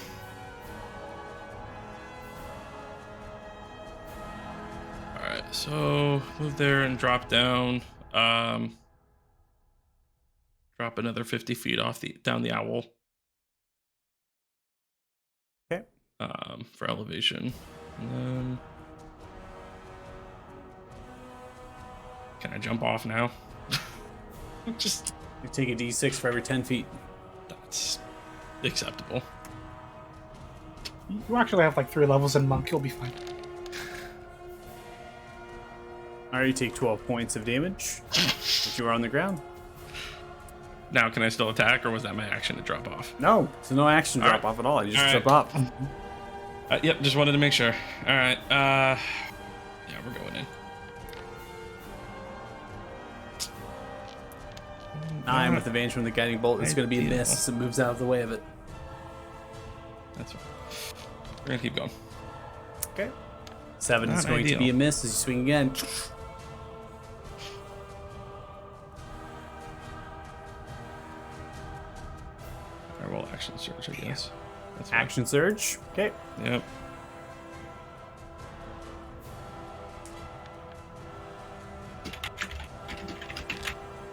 Speaker 2: right. So move there and drop down. Drop another 50 feet down the owl.
Speaker 1: Okay.
Speaker 2: For elevation, and then can I jump off now? Just
Speaker 1: You take a d6 for every 10 feet.
Speaker 2: that's acceptable.
Speaker 7: You actually have like 3 levels in Monk, you'll be fine.
Speaker 1: All right, you take 12 points of damage, but you are on the ground.
Speaker 2: Now, can I still attack, or was that my action to drop off?
Speaker 1: No, so no action
Speaker 2: All
Speaker 1: drop
Speaker 2: right.
Speaker 1: off at all. You just
Speaker 2: All
Speaker 1: jump
Speaker 2: right.
Speaker 1: up.
Speaker 2: Yep, just wanted to make sure. All right. Yeah, we're going in.
Speaker 1: 9 with advantage from the guiding bolt. It's going to be a
Speaker 2: Ideal.
Speaker 1: miss as it moves out of the way of it.
Speaker 2: That's fine. We're gonna keep going.
Speaker 1: Okay. 7 is
Speaker 2: Not
Speaker 1: going to be
Speaker 2: ideal.
Speaker 1: a miss as you swing again.
Speaker 2: I roll action surge, I guess. That's fine.
Speaker 1: Action surge. Okay.
Speaker 2: Yep.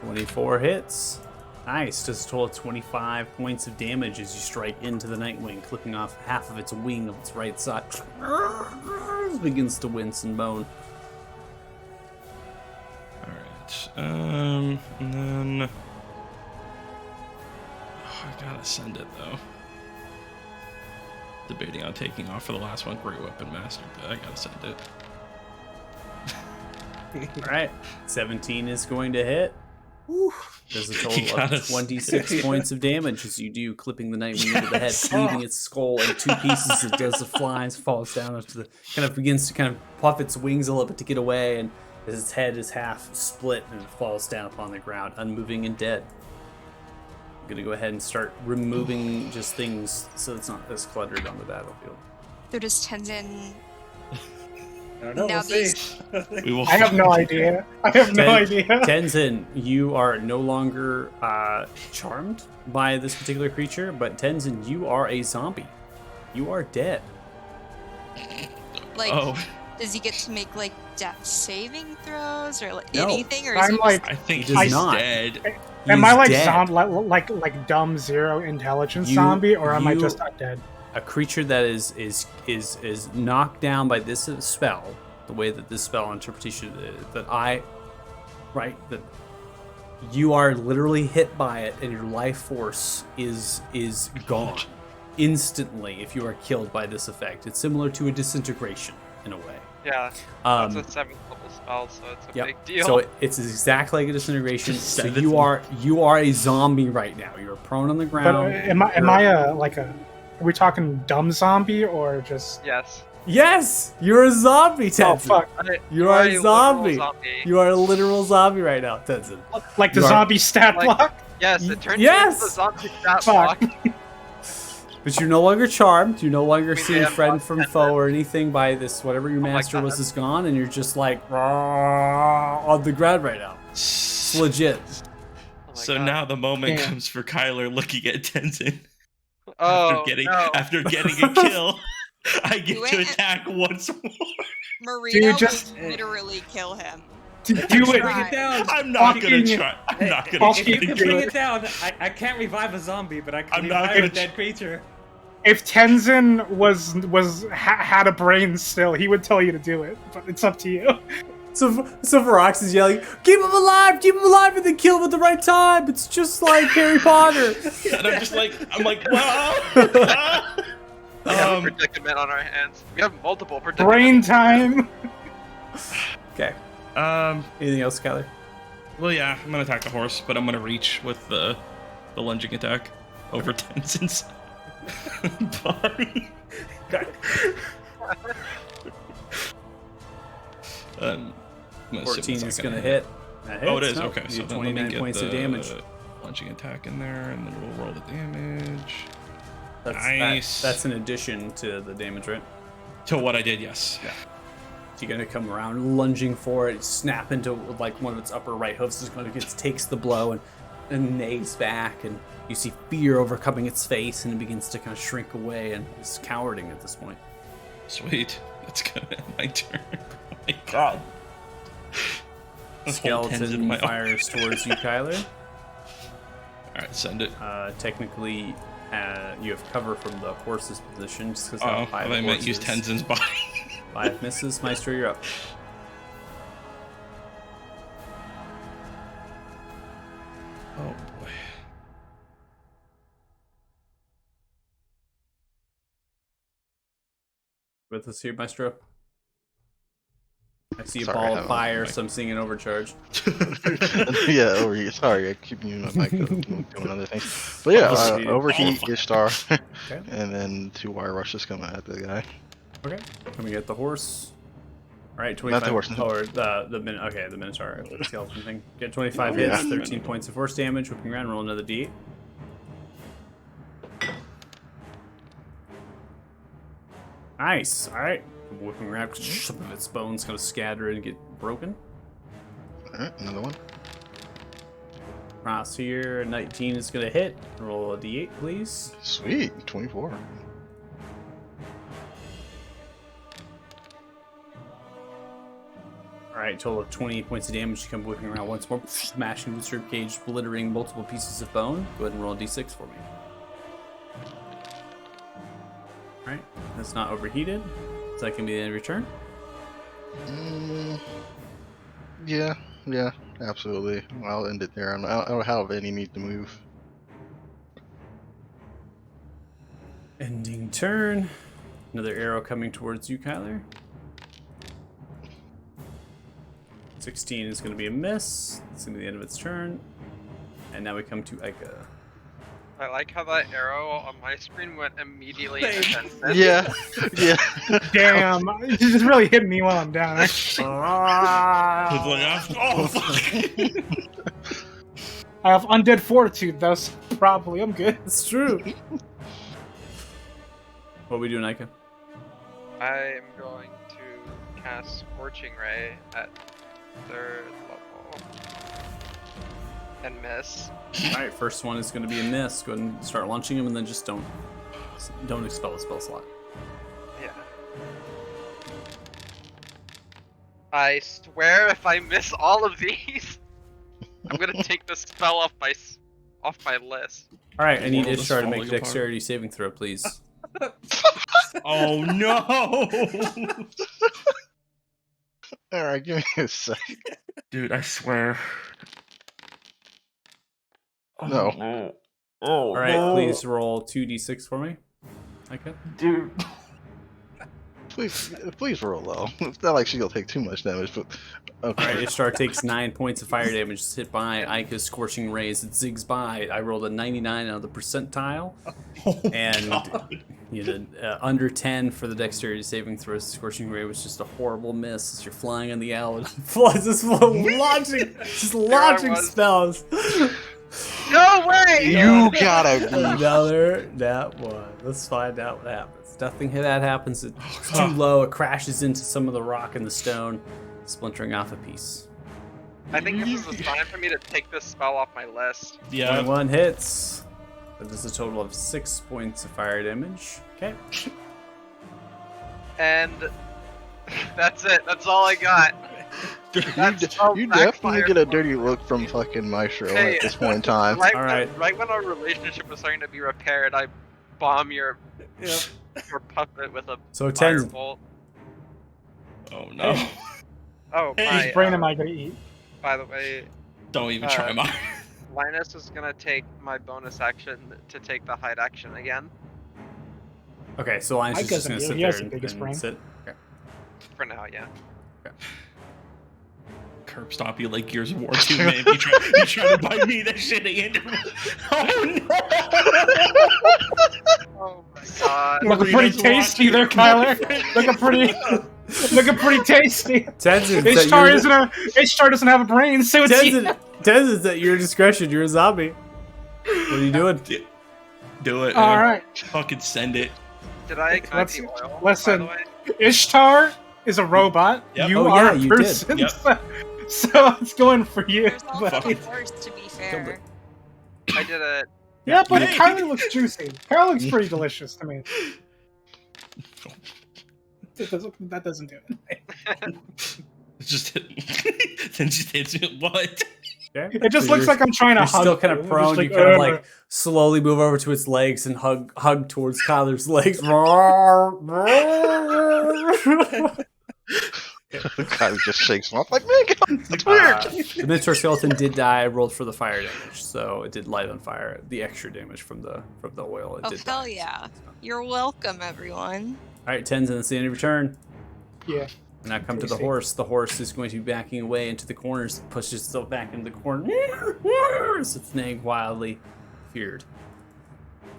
Speaker 1: $24 hits. Nice. Does a total of 25 points of damage as you strike into the Nightwing, clipping off half of its wing of its right side. It begins to wince and moan.
Speaker 2: All right. And then I gotta send it though. Debating on taking off for the last one, Great Weapon Master, but I gotta send it.
Speaker 1: All right. 17 is going to hit. Does a
Speaker 2: You
Speaker 1: total
Speaker 2: gotta
Speaker 1: of 26 points of damage as you do, clipping the Nightwing into the head, cleaving its skull in 2 pieces. It does the flies, falls down into the, kind of begins to kind of puff its wings a little bit to get away, and as its head is half split and it falls down upon the ground, unmoving and dead. I'm gonna go ahead and start removing just things so it's not as cluttered on the battlefield.
Speaker 3: So does Tenzin
Speaker 4: I don't know.
Speaker 3: Now
Speaker 4: We'll see.
Speaker 3: these-
Speaker 2: We will
Speaker 7: I have no idea. I have no idea.
Speaker 1: Tenzin, you are no longer charmed by this particular creature, but Tenzin, you are a zombie. You are dead.
Speaker 3: like
Speaker 2: Oh,
Speaker 3: does he get to make like death saving throws or like
Speaker 1: No.
Speaker 3: anything, or is
Speaker 7: I'm
Speaker 3: he
Speaker 7: like,
Speaker 2: I think
Speaker 1: He does
Speaker 2: he's
Speaker 1: not.
Speaker 2: dead.
Speaker 7: am I
Speaker 1: He's
Speaker 7: like
Speaker 1: dead.
Speaker 7: like dumb 0 intelligence
Speaker 1: You-
Speaker 7: zombie, or am I
Speaker 1: you-
Speaker 7: just not dead?
Speaker 1: A creature that is knocked down by this spell, the way that this spell interpretation that you are literally hit by it, and your life force is gone instantly if you are killed by this effect. It's similar to a disintegration in a way.
Speaker 6: Yeah. That's a 7th level spell, so it's a big deal.
Speaker 1: So it's exactly like a disintegration. So
Speaker 2: Seventh
Speaker 1: you are a zombie right now. You're prone on the
Speaker 7: But
Speaker 1: ground.
Speaker 7: am I a like a? Are we talking dumb zombie or just?
Speaker 6: Yes.
Speaker 1: Yes, you're a zombie,
Speaker 7: Oh
Speaker 1: Tenzin.
Speaker 7: fuck!
Speaker 1: You are a
Speaker 6: literal
Speaker 1: zombie.
Speaker 6: zombie.
Speaker 1: You are a literal zombie right now, Tenzin.
Speaker 7: Like the
Speaker 1: You are-
Speaker 7: zombie stat
Speaker 6: like-
Speaker 7: block.
Speaker 6: Yes, it turns
Speaker 1: Yes!
Speaker 6: into the zombie stat
Speaker 7: Fuck.
Speaker 6: block.
Speaker 1: But you're no longer charmed. You're no longer
Speaker 6: We
Speaker 1: seeing
Speaker 6: have
Speaker 1: friend
Speaker 6: lost
Speaker 1: from
Speaker 6: 10
Speaker 1: foe or anything by this whatever your master
Speaker 6: God.
Speaker 1: was is gone, and you're just like on the ground right now. It's legit.
Speaker 6: Oh my
Speaker 2: So
Speaker 6: God.
Speaker 2: now the moment
Speaker 7: Damn.
Speaker 2: comes for Kyler looking at Tenzin
Speaker 6: Oh, no.
Speaker 2: after getting a kill. I get
Speaker 3: Do
Speaker 2: to
Speaker 3: it.
Speaker 2: attack once more.
Speaker 3: Marina
Speaker 7: just-
Speaker 3: will literally kill him.
Speaker 7: Do
Speaker 4: Bring
Speaker 7: it.
Speaker 4: it down.
Speaker 2: I'm not gonna
Speaker 7: Fucking-
Speaker 2: try. I'm not
Speaker 4: If
Speaker 2: gonna
Speaker 7: Fucking
Speaker 4: you
Speaker 2: try.
Speaker 4: can
Speaker 7: do
Speaker 4: bring
Speaker 7: it.
Speaker 4: it down, I can't revive a zombie, but I can
Speaker 2: I'm not
Speaker 4: revive
Speaker 2: gonna
Speaker 4: a dead creature.
Speaker 7: If Tenzin had a brain still, he would tell you to do it. But it's up to you.
Speaker 1: So Ferox is yelling, keep him alive, and then kill him at the right time. It's just like Harry Potter.
Speaker 2: And I'm like, wow.
Speaker 6: We have a predicament on our hands. We have multiple predicaments.
Speaker 7: Brain time.
Speaker 1: Okay.
Speaker 2: Um.
Speaker 1: Anything else, Skyler?
Speaker 2: Well, yeah, I'm gonna attack the horse, but I'm gonna reach with the lunging attack over Tenzin's body. I'm gonna assume
Speaker 1: 14
Speaker 2: it's not
Speaker 1: is going to hit. That
Speaker 2: Oh, it
Speaker 1: hits.
Speaker 2: is.
Speaker 1: No,
Speaker 2: Okay,
Speaker 1: you
Speaker 2: so
Speaker 1: do
Speaker 2: then let me
Speaker 1: 29
Speaker 2: get
Speaker 1: points
Speaker 2: the
Speaker 1: of damage.
Speaker 2: lunging attack in there, and then we'll roll the damage.
Speaker 1: That's,
Speaker 2: Nice.
Speaker 1: that's in addition to the damage, right?
Speaker 2: To what I did, yes.
Speaker 1: Yeah. So you're gonna come around, lunging for it, snap into like one of its upper right hoofs. Is going to takes the blow and neighs back, and you see fear overcoming its face, and it begins to kind of shrink away, and it's cowarding at this point.
Speaker 2: Sweet. That's gonna end my turn. Oh my god.
Speaker 1: Skeleton fires towards you, Kyler.
Speaker 2: Alright, send it.
Speaker 1: Technically, you have cover from the horse's position. Just 'cause
Speaker 2: Oh,
Speaker 1: how
Speaker 2: I
Speaker 1: high the
Speaker 2: meant
Speaker 1: horse
Speaker 2: use
Speaker 1: is.
Speaker 2: Tenzin's body.
Speaker 1: 5 misses. Maestro, you're up.
Speaker 2: Oh boy.
Speaker 1: With us here, Maestro. I see a
Speaker 5: Sorry,
Speaker 1: ball
Speaker 5: I
Speaker 1: of
Speaker 5: don't-
Speaker 1: fire, so I'm seeing an overcharge.
Speaker 5: Yeah, overheat. Sorry, I keep muting my mic, doing other things. But yeah,
Speaker 1: Overheat.
Speaker 5: overheat, Ishtar,
Speaker 1: Okay.
Speaker 5: and then 2 wire rushes coming at the guy.
Speaker 1: Okay. Can we get the horse? All right, 25.
Speaker 5: Not the horse.
Speaker 1: Or the min. Okay, the Minotaur. The skeleton thing. Get 25
Speaker 5: Yeah.
Speaker 1: hits, 13 points of force damage. Whipping around, roll another d8. Nice. All right. Whipping around, some of its bones kind of scatter and get broken.
Speaker 5: Alright, another one.
Speaker 1: Cross here, 19 is gonna hit. Roll a d8, please.
Speaker 5: Sweet, 24.
Speaker 1: Alright, total of 28 points of damage. You come whipping around once more, smashing the rib cage, splittering multiple pieces of bone. Go ahead and roll a d6 for me. Alright, that's not overheated. So that can be the end of your turn.
Speaker 5: Yeah, absolutely. I'll end it there. I don't have any need to move.
Speaker 1: Ending turn. Another arrow coming towards you, Kyler. 16 is going to be a miss. It's going to be the end of its turn. And now we come to Ica.
Speaker 6: I like how that arrow on my screen went immediately into
Speaker 4: Same.
Speaker 6: Tenzin.
Speaker 5: Yeah.
Speaker 7: Damn, it just really hit me while I'm down.
Speaker 2: It's like, oh fuck.
Speaker 7: I have undead fortitude, though, so probably I'm good.
Speaker 1: It's true. What are we doing, Ica?
Speaker 6: I am going to cast Scorching Ray at 3rd level. And miss.
Speaker 1: Alright, first one is going to be a miss. Go ahead and start launching him, and then just don't expel a spell slot.
Speaker 6: Yeah. I swear if I miss all of these, I'm gonna take the spell off my list.
Speaker 1: Alright, I need
Speaker 2: World is
Speaker 1: Ishtar to make a
Speaker 2: falling apart.
Speaker 1: dexterity saving throw, please.
Speaker 2: Oh no.
Speaker 5: Alright, give me a sec.
Speaker 2: Dude, I swear.
Speaker 5: No.
Speaker 1: All right, please roll 2d6 for me. Okay.
Speaker 7: Dude.
Speaker 5: Please roll low. It's not like she'll take too much damage, but
Speaker 1: All right,
Speaker 5: okay.
Speaker 1: Ishtar takes 9 points of fire damage. It's hit by Ika's scorching rays. It zigs by. I rolled a 99 out of the percentile, and you did under 10 for the dexterity saving throw. Scorching ray was just a horrible miss as you're flying on the owl. Just launching spells.
Speaker 6: No way!
Speaker 5: You gotta be.
Speaker 1: Another that one. Let's find out what happens. Nothing that happens. It's too low. It crashes into some of the rock and the stone, splintering off a piece.
Speaker 6: I think this is the time for me to take this spell off my list.
Speaker 2: Yeah.
Speaker 1: 21 hits. That is a total of 6 points of fire damage. Okay.
Speaker 6: And that's it. That's all I got.
Speaker 5: You definitely get a dirty look from fucking Maestro
Speaker 6: Hey,
Speaker 5: at this point in time.
Speaker 1: Alright.
Speaker 6: Right when our relationship was starting to be repaired, I bomb your puppet with a
Speaker 1: So 10.
Speaker 6: firebolt.
Speaker 2: Oh no.
Speaker 6: Oh,
Speaker 7: Whose brain am I gonna eat?
Speaker 6: by the way,
Speaker 2: Don't even try mine.
Speaker 6: Linus is gonna take my bonus action to take the hide action again.
Speaker 1: Okay, so Lion's
Speaker 7: Mike
Speaker 1: just gonna
Speaker 7: doesn't
Speaker 1: sit
Speaker 7: do it. He
Speaker 1: there
Speaker 7: has the biggest brain.
Speaker 1: and sit. Okay.
Speaker 6: For now, yeah.
Speaker 2: Curb stop you like Gears of War 2, man. You try to bite me, that shit ain't in. Oh no!
Speaker 6: Oh my god.
Speaker 7: Looking pretty tasty there, Kyler. Looking pretty tasty.
Speaker 1: Tenzin,
Speaker 7: Ishtar doesn't have a brain, so it's
Speaker 1: Tenzin's at your discretion. You're a zombie. What are you doing?
Speaker 2: Do it.
Speaker 7: All
Speaker 2: man.
Speaker 7: right.
Speaker 2: Fucking send it.
Speaker 6: Did I ignite the oil,
Speaker 7: Listen.
Speaker 6: by the way?
Speaker 7: Ishtar is a robot.
Speaker 2: Yep.
Speaker 7: You
Speaker 1: Oh,
Speaker 7: are
Speaker 1: yeah,
Speaker 7: a
Speaker 1: you did.
Speaker 7: person.
Speaker 2: Yep.
Speaker 7: So it's going for you.
Speaker 3: There's also
Speaker 7: But,
Speaker 3: a horse, to be fair.
Speaker 6: I did it.
Speaker 7: yeah, but
Speaker 2: Hey.
Speaker 7: Kyler looks juicy. Kyler looks pretty delicious to me. That doesn't do it.
Speaker 2: It's just then just hits me. What?
Speaker 1: Okay.
Speaker 7: It just
Speaker 1: So
Speaker 7: looks
Speaker 1: you're-
Speaker 7: like I'm trying to
Speaker 1: You're
Speaker 7: hug.
Speaker 1: still kind of
Speaker 7: you.
Speaker 1: prone.
Speaker 7: Just
Speaker 1: You kind of like slowly move over to its legs and hug towards Kyler's legs.
Speaker 5: Kyle just shakes him off like, man, it's weird.
Speaker 1: The Minotaur skeleton did die. I rolled for the fire damage, so it did light on fire. The extra damage from the oil. It
Speaker 3: Oh,
Speaker 1: did
Speaker 3: hell
Speaker 1: die.
Speaker 3: yeah. You're welcome, everyone.
Speaker 1: All right, Tenzin, that's the end of your turn.
Speaker 7: Yeah.
Speaker 1: And now come to the
Speaker 7: Tasty.
Speaker 1: horse. The horse is going to be backing away into the corners, pushes itself back into the corner. So it's neighing wildly, feared.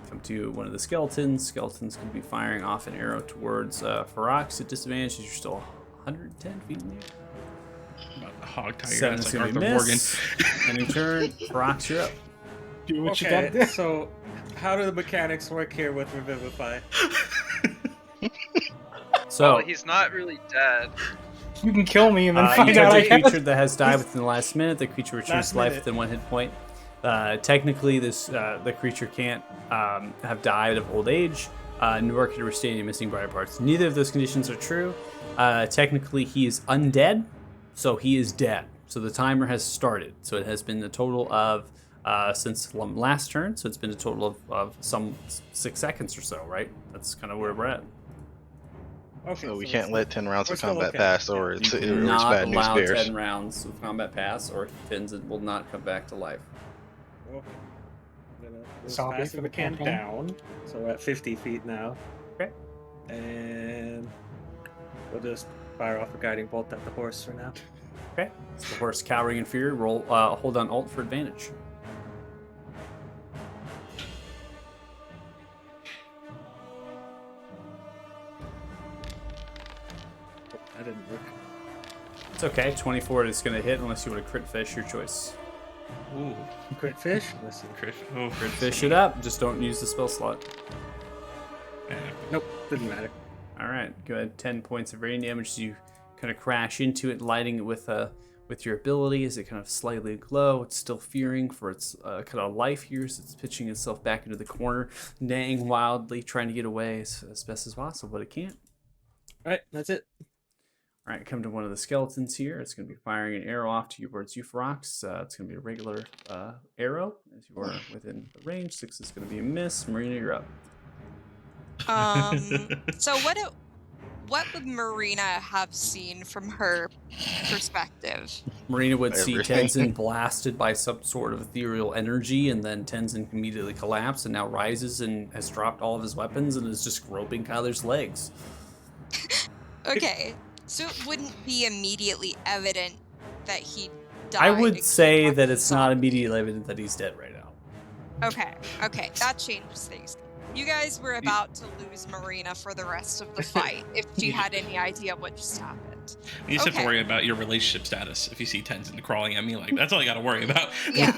Speaker 1: Come to one of the skeletons. Skeletons can be firing off an arrow towards Ferox at disadvantage. You're still 110 feet in the air.
Speaker 2: Hog tiger.
Speaker 1: 7
Speaker 2: That's
Speaker 1: is
Speaker 2: like
Speaker 1: going to be
Speaker 2: Arthur Morgan.
Speaker 1: miss. End of turn. Ferox, you're up.
Speaker 7: Do what you gotta
Speaker 4: Okay,
Speaker 7: do.
Speaker 4: so how do the mechanics work here with Revivify?
Speaker 1: So,
Speaker 6: Well, he's not really dead.
Speaker 7: You can kill me and then
Speaker 1: you
Speaker 7: find out
Speaker 1: touch
Speaker 7: I
Speaker 1: a
Speaker 7: have
Speaker 1: creature that has died within the last minute. The creature returns
Speaker 4: Last
Speaker 1: to life
Speaker 4: minute.
Speaker 1: within 1 hit point. Technically, the creature can't have died of old age, nor can it retain any missing body parts. Neither of those conditions are true. Technically, he is undead, so he is dead. So the timer has started. So it has been a total of since last turn. So it's been a total of some 6 seconds or so, right? That's kind of where we're at.
Speaker 4: Okay,
Speaker 5: So we
Speaker 4: so
Speaker 5: can't
Speaker 4: it's-
Speaker 5: let 10 rounds
Speaker 4: we're
Speaker 5: of
Speaker 4: still
Speaker 5: combat
Speaker 4: okay.
Speaker 5: pass, or
Speaker 1: You
Speaker 5: it's
Speaker 1: cannot
Speaker 5: bad news
Speaker 1: allow
Speaker 5: bears.
Speaker 1: 10 rounds of combat pass, or Tenzin will not come back to life.
Speaker 4: Okay. I'm gonna go
Speaker 7: Zombie
Speaker 4: fast
Speaker 7: for
Speaker 4: as
Speaker 7: the
Speaker 4: we can
Speaker 7: campaign.
Speaker 4: down. So we're at 50 feet now.
Speaker 1: Okay.
Speaker 4: And we'll just fire off a guiding bolt at the horse for now.
Speaker 1: Okay. It's the horse cowering in fear. Roll, hold on Alt for advantage.
Speaker 4: Oh, that didn't work.
Speaker 1: It's okay. 24 is going to hit unless you want to crit fish. Your choice.
Speaker 2: Ooh,
Speaker 4: Crit fish? Let's see.
Speaker 2: Chris. Oh,
Speaker 1: Crit fish it up. Just don't use the spell slot.
Speaker 4: Nope, didn't matter.
Speaker 1: All right. Go ahead. 10 points of rain damage. So you kind of crash into it, lighting it with your ability as it kind of slightly glow. It's still fearing for its kind of life here, so it's pitching itself back into the corner, neighing wildly, trying to get away as best as possible, but it can't.
Speaker 4: Alright, that's it.
Speaker 1: All right, come to one of the skeletons here. It's going to be firing an arrow off towards you, Ferox. It's going to be a regular arrow as you are within the range. 6 is going to be a miss. Marina, you're up.
Speaker 3: So what would Marina have seen from her perspective?
Speaker 1: Marina would see
Speaker 5: Everything.
Speaker 1: Tenzin blasted by some sort of ethereal energy, and then Tenzin immediately collapsed and now rises and has dropped all of his weapons and is just groping Kyler's legs.
Speaker 3: Okay, so it wouldn't be immediately evident that he died.
Speaker 1: I would
Speaker 3: and
Speaker 1: say
Speaker 3: came back
Speaker 1: that
Speaker 3: to
Speaker 1: it's not
Speaker 3: zombie.
Speaker 1: immediately evident that he's dead right now.
Speaker 3: Okay, that changes things. You guys were about to lose Marina for the rest of the fight if she had any idea what just happened.
Speaker 2: You just have to
Speaker 3: Okay.
Speaker 2: worry about your relationship status. If you see Tenzin crawling at me, like that's all you got to worry about.
Speaker 3: Yeah.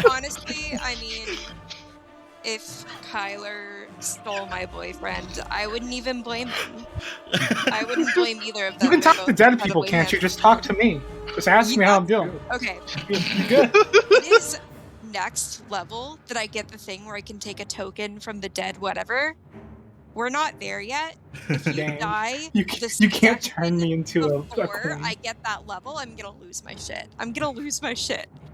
Speaker 3: Honestly, I mean, if Kyler stole my boyfriend, I wouldn't even blame him. I wouldn't blame either of them.
Speaker 7: You can
Speaker 3: They're
Speaker 7: talk to
Speaker 3: both
Speaker 7: dead people,
Speaker 3: incredibly
Speaker 7: can't you?
Speaker 3: handsome.
Speaker 7: Just talk to me. Just ask me how I'm doing.
Speaker 3: Okay,
Speaker 7: You're good.
Speaker 3: it is next level that I get the thing where I can take a token from the dead whatever. We're not there yet. If you
Speaker 7: Dang.
Speaker 3: die,
Speaker 7: You can't
Speaker 3: second
Speaker 7: turn me into a
Speaker 3: before
Speaker 7: queen.
Speaker 3: I get that level, I'm gonna lose my shit.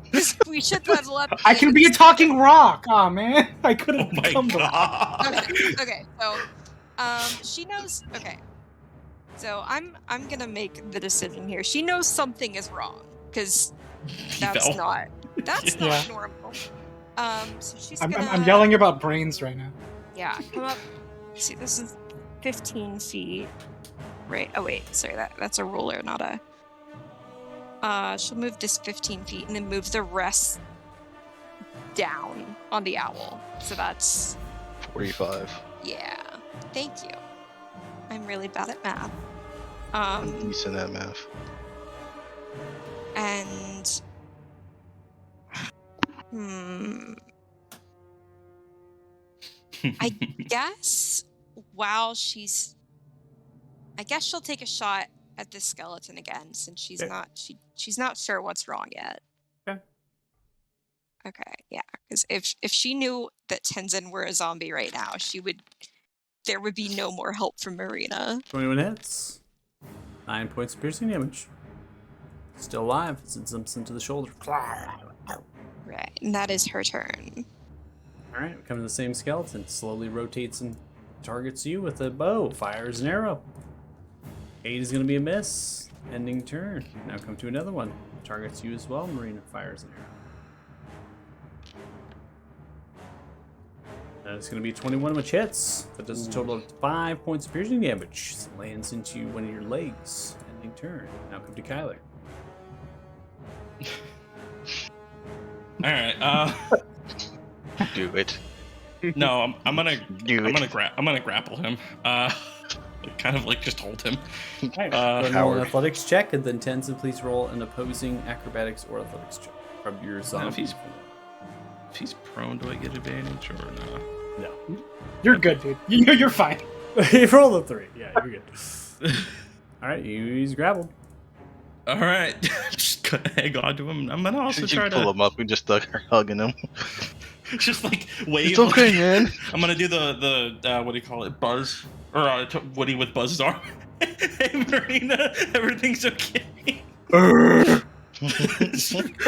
Speaker 3: Because we should level up.
Speaker 7: I can be a talking rock. Aw, man. I could have
Speaker 2: Oh my
Speaker 7: become the
Speaker 2: god.
Speaker 3: Okay, so she knows. Okay, so I'm gonna make the decision here. She knows something is wrong because that's
Speaker 2: fell.
Speaker 3: not
Speaker 7: Yeah.
Speaker 3: normal. So she's
Speaker 7: I'm
Speaker 3: gonna.
Speaker 7: yelling about brains right now.
Speaker 3: Yeah, come up. See, this is 15 feet. Right. Oh wait, sorry. That's a ruler, not a. She'll move this 15 feet and then move the rest down on the owl. So that's
Speaker 5: 45.
Speaker 3: yeah. Thank you. I'm really bad at math.
Speaker 5: I'm decent at math.
Speaker 3: And I guess while she's I guess she'll take a shot at this skeleton again since she's
Speaker 1: Okay.
Speaker 3: she's not sure what's wrong yet.
Speaker 1: Okay.
Speaker 3: Okay, yeah. Because if she knew that Tenzin were a zombie right now, there would be no more help from Marina.
Speaker 1: 21 hits. 9 points of piercing damage. Still alive. It jumps into the shoulder.
Speaker 3: Right, and that is her turn.
Speaker 1: Alright, we come to the same skeleton. Slowly rotates and targets you with a bow. Fires an arrow. 8 is going to be a miss. Ending turn. Now come to another one. Targets you as well. Marina fires an arrow. That is going to be 21, which hits. That does a total of 5 points of piercing damage. It lands into one of your legs. Ending turn. Now come to Kyler.
Speaker 2: All right.
Speaker 5: Do it.
Speaker 2: No, I'm gonna
Speaker 5: Do it.
Speaker 2: I'm gonna grapple him. Kind of like just hold him.
Speaker 1: Alright, go ahead and roll an
Speaker 5: Howard.
Speaker 1: athletics check, and then Tenzin, please roll an opposing acrobatics or athletics check from your
Speaker 2: Now,
Speaker 1: zombie.
Speaker 2: if he's prone, do I get advantage or no?
Speaker 1: No.
Speaker 7: You're good, dude. You're fine.
Speaker 1: You rolled a 3. Yeah, you're good. Alright, he's grappled.
Speaker 2: All right, just gonna hang on to him. I'm gonna also
Speaker 5: Did you
Speaker 2: try
Speaker 5: pull
Speaker 2: to
Speaker 5: him up? We just start hugging him.
Speaker 2: just like wave.
Speaker 5: It's okay, man.
Speaker 2: I'm gonna do the what do you call it? Buzz or Woody with Buzz's arm. Hey Marina, everything's okay. She's like,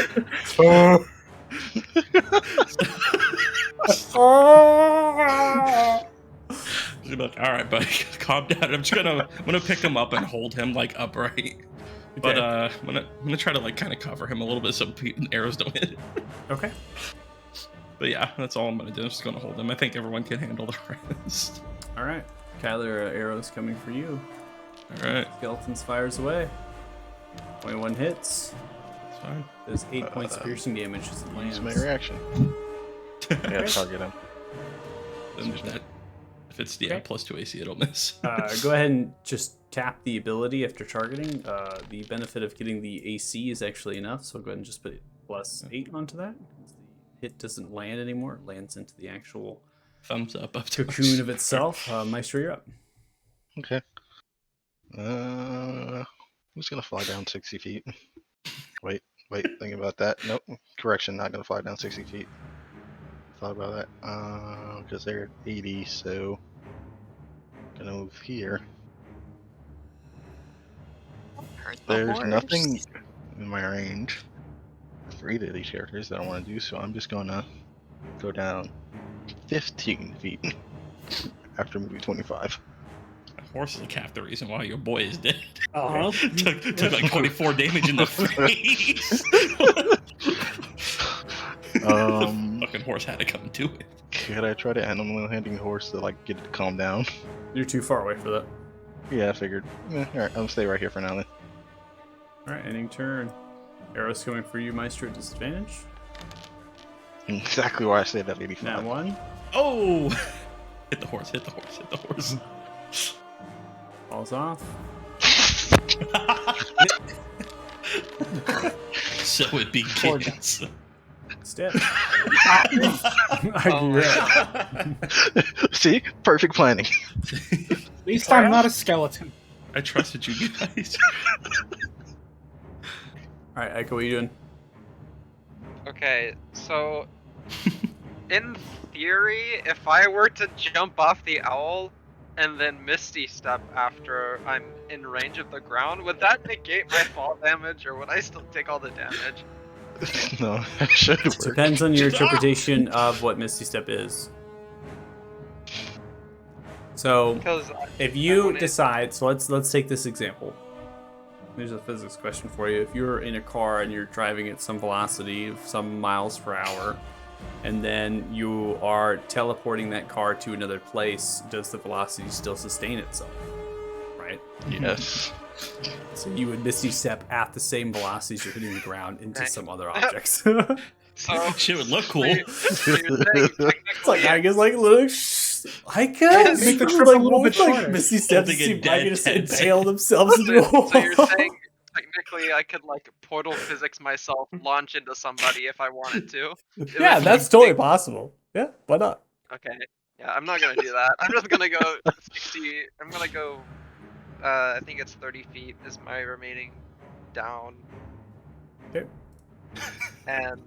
Speaker 2: all right, buddy, calm down. I'm gonna pick him up and hold him like upright. But I'm gonna try to like kind of cover him a little bit so arrows don't hit.
Speaker 1: Okay.
Speaker 2: But yeah, that's all I'm gonna do. I'm just gonna hold him. I think everyone can handle the rest.
Speaker 1: Alright. Kyler, arrows coming for you.
Speaker 2: All right,
Speaker 1: Skeletons fires away. 21 hits.
Speaker 2: that's fine.
Speaker 1: Does 8 points of piercing damage as it lands.
Speaker 5: Use my reaction. Yeah, target him.
Speaker 2: Then that, if it's
Speaker 1: Okay.
Speaker 2: +2 AC, it'll miss.
Speaker 1: Go ahead and just tap the ability after targeting. The benefit of getting the AC is actually enough, so go ahead and just put +8 onto that. The hit doesn't land anymore. It lands into the actual
Speaker 2: Thumbs up to
Speaker 1: cocoon of itself. Maestro, you're up.
Speaker 5: Okay. Who's gonna fly down 60 feet? Wait, think about that. Nope. Correction, not gonna fly down 60 feet. Thought about that. Because they're at 80, so gonna move here.
Speaker 3: Hurt the
Speaker 5: There's
Speaker 3: horse.
Speaker 5: nothing in my range for either of these characters that I want to do, so I'm just gonna go down 15 feet after moving 25.
Speaker 2: horse is half the reason why your boy is dead.
Speaker 4: Uh-huh.
Speaker 2: took like 24 damage in the face. The fucking horse had to come to it.
Speaker 5: Could I try to animal handling the horse to like get it to calm down?
Speaker 1: You're too far away for that.
Speaker 5: Yeah, I figured. Alright, I'm gonna stay right here for now then.
Speaker 1: Alright, ending turn. Arrows coming for you, Maestro, at disadvantage.
Speaker 5: Exactly why I said that, maybe
Speaker 1: Nat 1.
Speaker 2: Oh! Hit the horse, hit the horse, hit the horse.
Speaker 1: Falls off.
Speaker 2: So it begins.
Speaker 1: Step.
Speaker 5: See? Perfect planning.
Speaker 7: At least I'm not a skeleton.
Speaker 2: I trusted you guys.
Speaker 1: Alright, Echo, what are you doing?
Speaker 6: Okay, so in theory, if I were to jump off the owl and then Misty Step after I'm in range of the ground, would that negate my fall damage, or would I still take all the damage?
Speaker 5: No, that should work.
Speaker 1: Depends on your interpretation of what Misty Step is. So,
Speaker 6: Because
Speaker 1: if you decide, so let's take this example. There's a physics question for you. If you're in a car and you're driving at some velocity of some miles per hour, and then you are teleporting that car to another place, does the velocity still sustain itself? Right?
Speaker 5: Yes.
Speaker 1: So you would Misty Step at the same velocity as you're hitting the ground into some other objects.
Speaker 6: so
Speaker 2: Shit would look cool.
Speaker 6: so you're saying
Speaker 1: It's like I guess like look, I
Speaker 7: Make
Speaker 1: guess
Speaker 7: the
Speaker 1: like,
Speaker 7: trip a little bit
Speaker 1: like
Speaker 7: shorter.
Speaker 1: Misty Steps
Speaker 2: Holding a
Speaker 1: seem
Speaker 2: dead
Speaker 1: like just
Speaker 2: 10
Speaker 1: impale themselves into a hole.
Speaker 6: so you're saying technically I could like portal physics myself, launch into somebody if I wanted to. It
Speaker 1: Yeah,
Speaker 6: was
Speaker 1: that's
Speaker 6: like-
Speaker 1: totally possible. Yeah, why not?
Speaker 6: Okay. Yeah, I'm not gonna do that. I'm just gonna go 60. I'm gonna go. I think it's 30 feet is my remaining down.
Speaker 1: Okay.
Speaker 6: And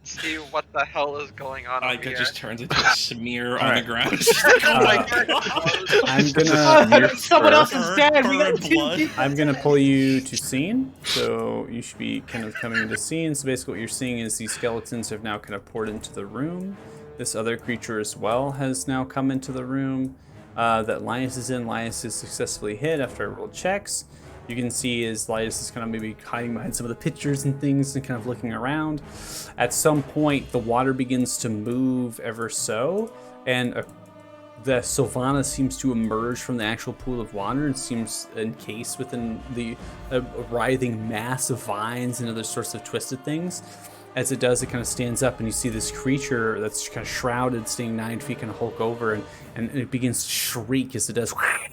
Speaker 6: see what the hell is going on
Speaker 2: Like
Speaker 6: over
Speaker 2: it
Speaker 6: here.
Speaker 2: just turns into a smear on
Speaker 1: Alright.
Speaker 2: the ground. It's just like, oh my
Speaker 1: Uh,
Speaker 2: god.
Speaker 1: I'm gonna
Speaker 7: Someone else is
Speaker 2: Burn,
Speaker 7: dead. We
Speaker 2: burn
Speaker 7: got
Speaker 2: blood.
Speaker 1: I'm gonna pull you to scene. So you should be kind of coming into scene. So basically what you're seeing is these skeletons have now kind of poured into the room. This other creature as well has now come into the room that Linus is in. Linus is successfully hit after I rolled checks. You can see is Linus is kind of maybe hiding behind some of the pictures and things and kind of looking around. At some point, the water begins to move ever so, and the Sylvana seems to emerge from the actual pool of water and seems encased within the writhing mass of vines and other sorts of twisted things. As it does, it kind of stands up, and you see this creature that's kind of shrouded, staying 9 feet, kind of hulk over, and it begins to shriek as it does kind of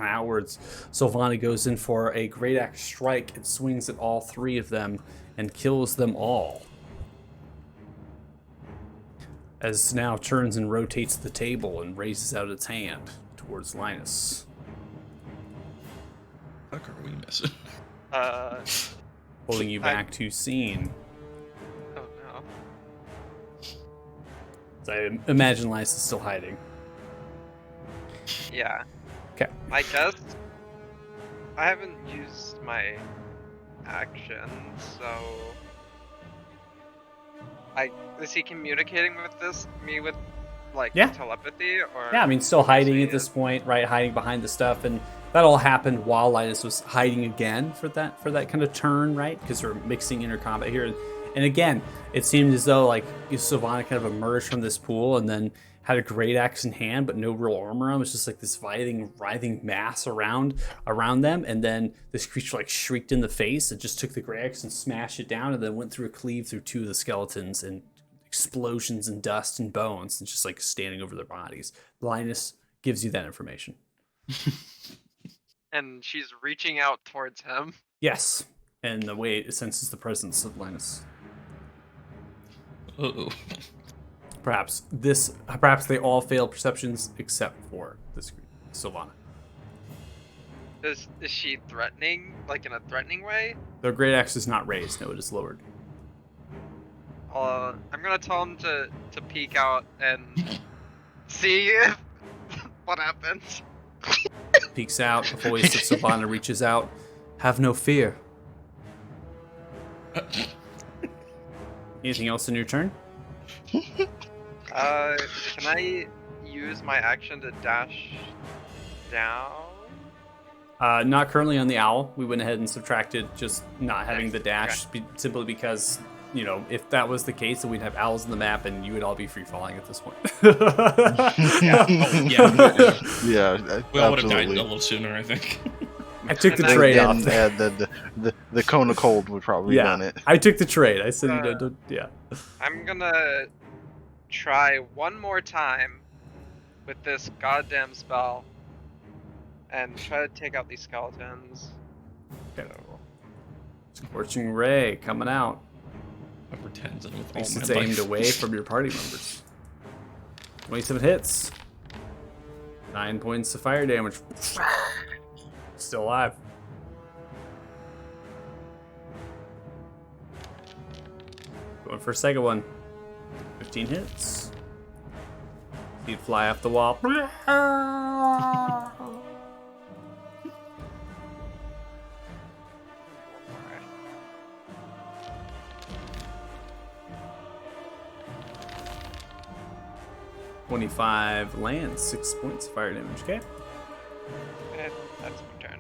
Speaker 1: outwards. Sylvana goes in for a great axe strike and swings at all three of them and kills them all. As now turns and rotates the table and raises out its hand towards Linus.
Speaker 2: Fuck are we missing?
Speaker 1: Pulling you back to scene.
Speaker 6: Oh no.
Speaker 1: So I imagine Linus is still hiding.
Speaker 6: Yeah.
Speaker 1: Okay.
Speaker 6: I guess I haven't used my action, so is he communicating with me with like
Speaker 1: Yeah.
Speaker 6: telepathy or?
Speaker 1: Yeah, I mean, still hiding
Speaker 6: See,
Speaker 1: at this point, right? Hiding behind the stuff, and that all happened while Linus was hiding again for that kind of turn, right? Because we're mixing inter combat here, and again, it seemed as though like Sylvana kind of emerged from this pool and then had a great axe in hand, but no real armor on. It was just like this writhing mass around them, and then this creature like shrieked in the face and just took the great axe and smashed it down, and then went through a cleave through two of the skeletons and explosions and dust and bones, and just like standing over their bodies. Linus gives you that information.
Speaker 6: And she's reaching out towards him.
Speaker 1: Yes, and the way it senses the presence of Linus.
Speaker 2: Uh-oh.
Speaker 1: Perhaps they all fail perceptions except for this Sylvana.
Speaker 6: Is she threatening, like in a threatening way?
Speaker 1: Their great axe is not raised. No, it is lowered.
Speaker 6: I'm gonna tell him to peek out and see if what happens.
Speaker 1: Peeks out. The voice of Sylvana reaches out. Have no fear. Anything else in your turn?
Speaker 6: Can I use my action to dash down?
Speaker 1: Not currently on the owl. We went ahead and subtracted just not having the dash,
Speaker 6: Okay.
Speaker 1: simply because, you know, if that was the case, then we'd have owls on the map and you would all be free falling at this point.
Speaker 5: Yeah,
Speaker 2: We all would have died a
Speaker 5: absolutely.
Speaker 2: little sooner, I think.
Speaker 1: I took the
Speaker 6: And
Speaker 1: trade off.
Speaker 5: And the cone of cold would probably
Speaker 1: Yeah,
Speaker 5: done it.
Speaker 1: I took the trade. I said, you know, don't, yeah.
Speaker 6: I'm gonna try one more time with this goddamn spell and try to take out these skeletons.
Speaker 1: Okay. Scorching Ray coming out.
Speaker 2: Number 10's in with
Speaker 1: At
Speaker 2: all
Speaker 1: least
Speaker 2: my
Speaker 1: it's aimed
Speaker 2: life.
Speaker 1: away from your party members. 27 hits. 9 points of fire damage. Still alive. Going for a second one. 15 hits. He'd fly off the wall. 25 lands, 6 points of fire damage, okay?
Speaker 6: And that's my turn.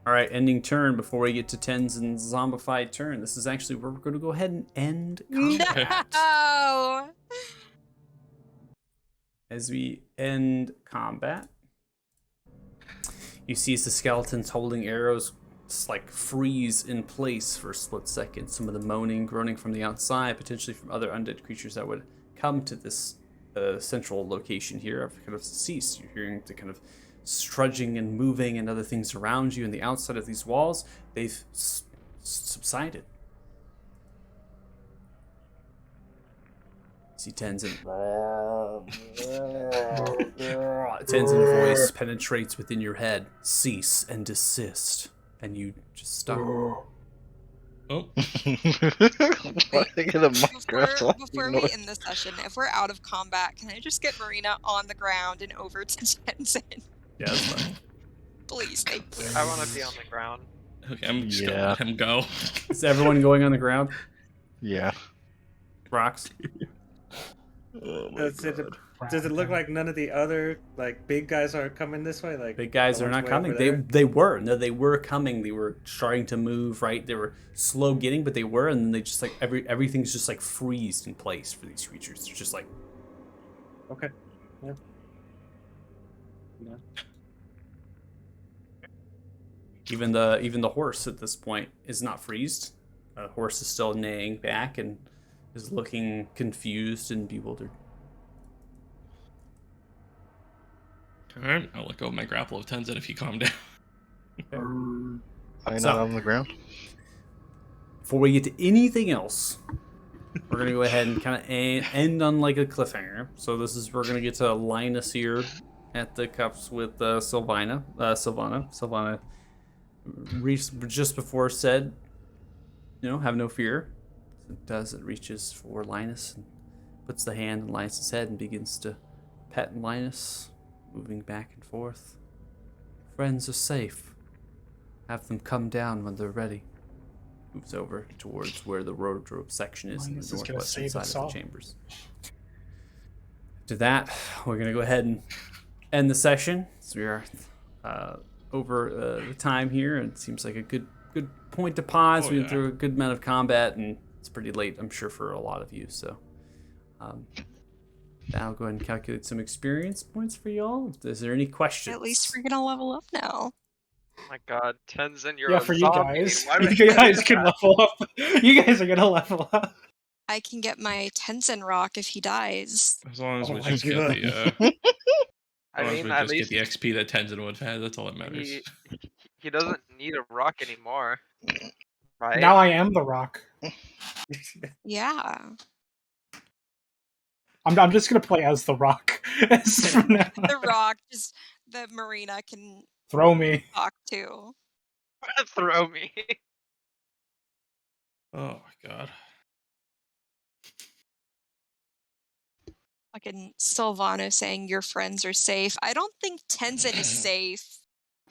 Speaker 1: Alright, ending turn before we get to Tenzin's zombified turn. This is actually where we're going to go ahead and end combat.
Speaker 3: No.
Speaker 1: As we end combat, you see as the skeletons holding arrows just like freeze in place for a split second. Some of the moaning, groaning from the outside, potentially from other undead creatures that would come to this central location here, have kind of ceased. You're hearing the kind of strudging and moving and other things around you, and the outside of these walls, they've subsided. See Tenzin. Tenzin's voice penetrates within your head. Cease and desist. And you just stop.
Speaker 2: Oh,
Speaker 5: Why they get a mic grab so I
Speaker 3: Before
Speaker 5: can know
Speaker 3: we
Speaker 5: it?
Speaker 3: end the session, if we're out of combat, can I just get Marina on the ground and over to Tenzin?
Speaker 1: Yeah, that's fine.
Speaker 3: Please, thank you.
Speaker 6: I want to be on the ground.
Speaker 2: okay, I'm just gonna
Speaker 5: Yeah.
Speaker 2: let him go.
Speaker 1: Is everyone going on the ground?
Speaker 5: Yeah.
Speaker 1: Rocks?
Speaker 5: Oh my
Speaker 4: Does it look like none of the other like big guys are coming this way? Like
Speaker 1: Big guys
Speaker 4: the
Speaker 1: are
Speaker 4: ones
Speaker 1: not
Speaker 4: way
Speaker 1: coming.
Speaker 4: over
Speaker 1: They
Speaker 4: there?
Speaker 1: they were. No, they were coming. They were starting to move, right? They were slow getting, but they were, and then they just like everything's just like freezed in place for these creatures. They're just like
Speaker 4: Okay. Yeah. Yeah.
Speaker 1: even the horse at this point is not freezed. The horse is still neighing back and is looking confused and bewildered.
Speaker 2: Alright, I'll let go of my grapple of Tenzin if you calm down.
Speaker 5: I
Speaker 1: So-
Speaker 5: not on the ground.
Speaker 1: Before we get to anything else, we're gonna go ahead and kind of end on like a cliffhanger. So we're gonna get to Linus here at the cups with Sylvana. Sylvana just before said, you know, have no fear. It reaches for Linus and puts the hand on Linus's head and begins to pet Linus, moving back and forth. Friends are safe. Have them come down when they're ready. Moves over towards where the wardrobe section is in
Speaker 7: Linus
Speaker 1: the
Speaker 7: is gonna
Speaker 1: northwestern
Speaker 7: save
Speaker 1: side
Speaker 7: us
Speaker 1: of
Speaker 7: all.
Speaker 1: the chambers. After that, we're going to go ahead and end the session. So we are over the time here, and it seems like a good point to pause.
Speaker 2: Oh,
Speaker 1: We went
Speaker 2: yeah.
Speaker 1: through a good amount of combat, and it's pretty late, I'm sure, for a lot of you. So now I'll go ahead and calculate some experience points for y'all. Is there any questions?
Speaker 3: At least we're gonna level up now.
Speaker 6: Oh my god, Tenzin, you're
Speaker 7: Yeah,
Speaker 6: a
Speaker 7: for you
Speaker 6: zombie.
Speaker 7: guys.
Speaker 6: Why would
Speaker 7: You guys can level up. You guys are gonna level up.
Speaker 3: I can get my Tenzin rock if he dies.
Speaker 2: As long as
Speaker 7: Oh
Speaker 2: we
Speaker 7: my
Speaker 2: just get
Speaker 7: God.
Speaker 2: the
Speaker 6: I
Speaker 2: as long as
Speaker 6: mean,
Speaker 2: we
Speaker 6: at
Speaker 2: just
Speaker 6: least
Speaker 2: get the XP that Tenzin would have had, that's all that matters.
Speaker 6: he doesn't need a rock anymore, right?
Speaker 7: Now I am the rock.
Speaker 3: Yeah.
Speaker 7: I'm just gonna play as the rock. From now on.
Speaker 3: The rock, just the Marina can
Speaker 7: Throw me.
Speaker 3: talk to.
Speaker 6: Throw me.
Speaker 2: Oh my god.
Speaker 3: Fucking Sylvano saying your friends are safe. I don't think Tenzin is safe.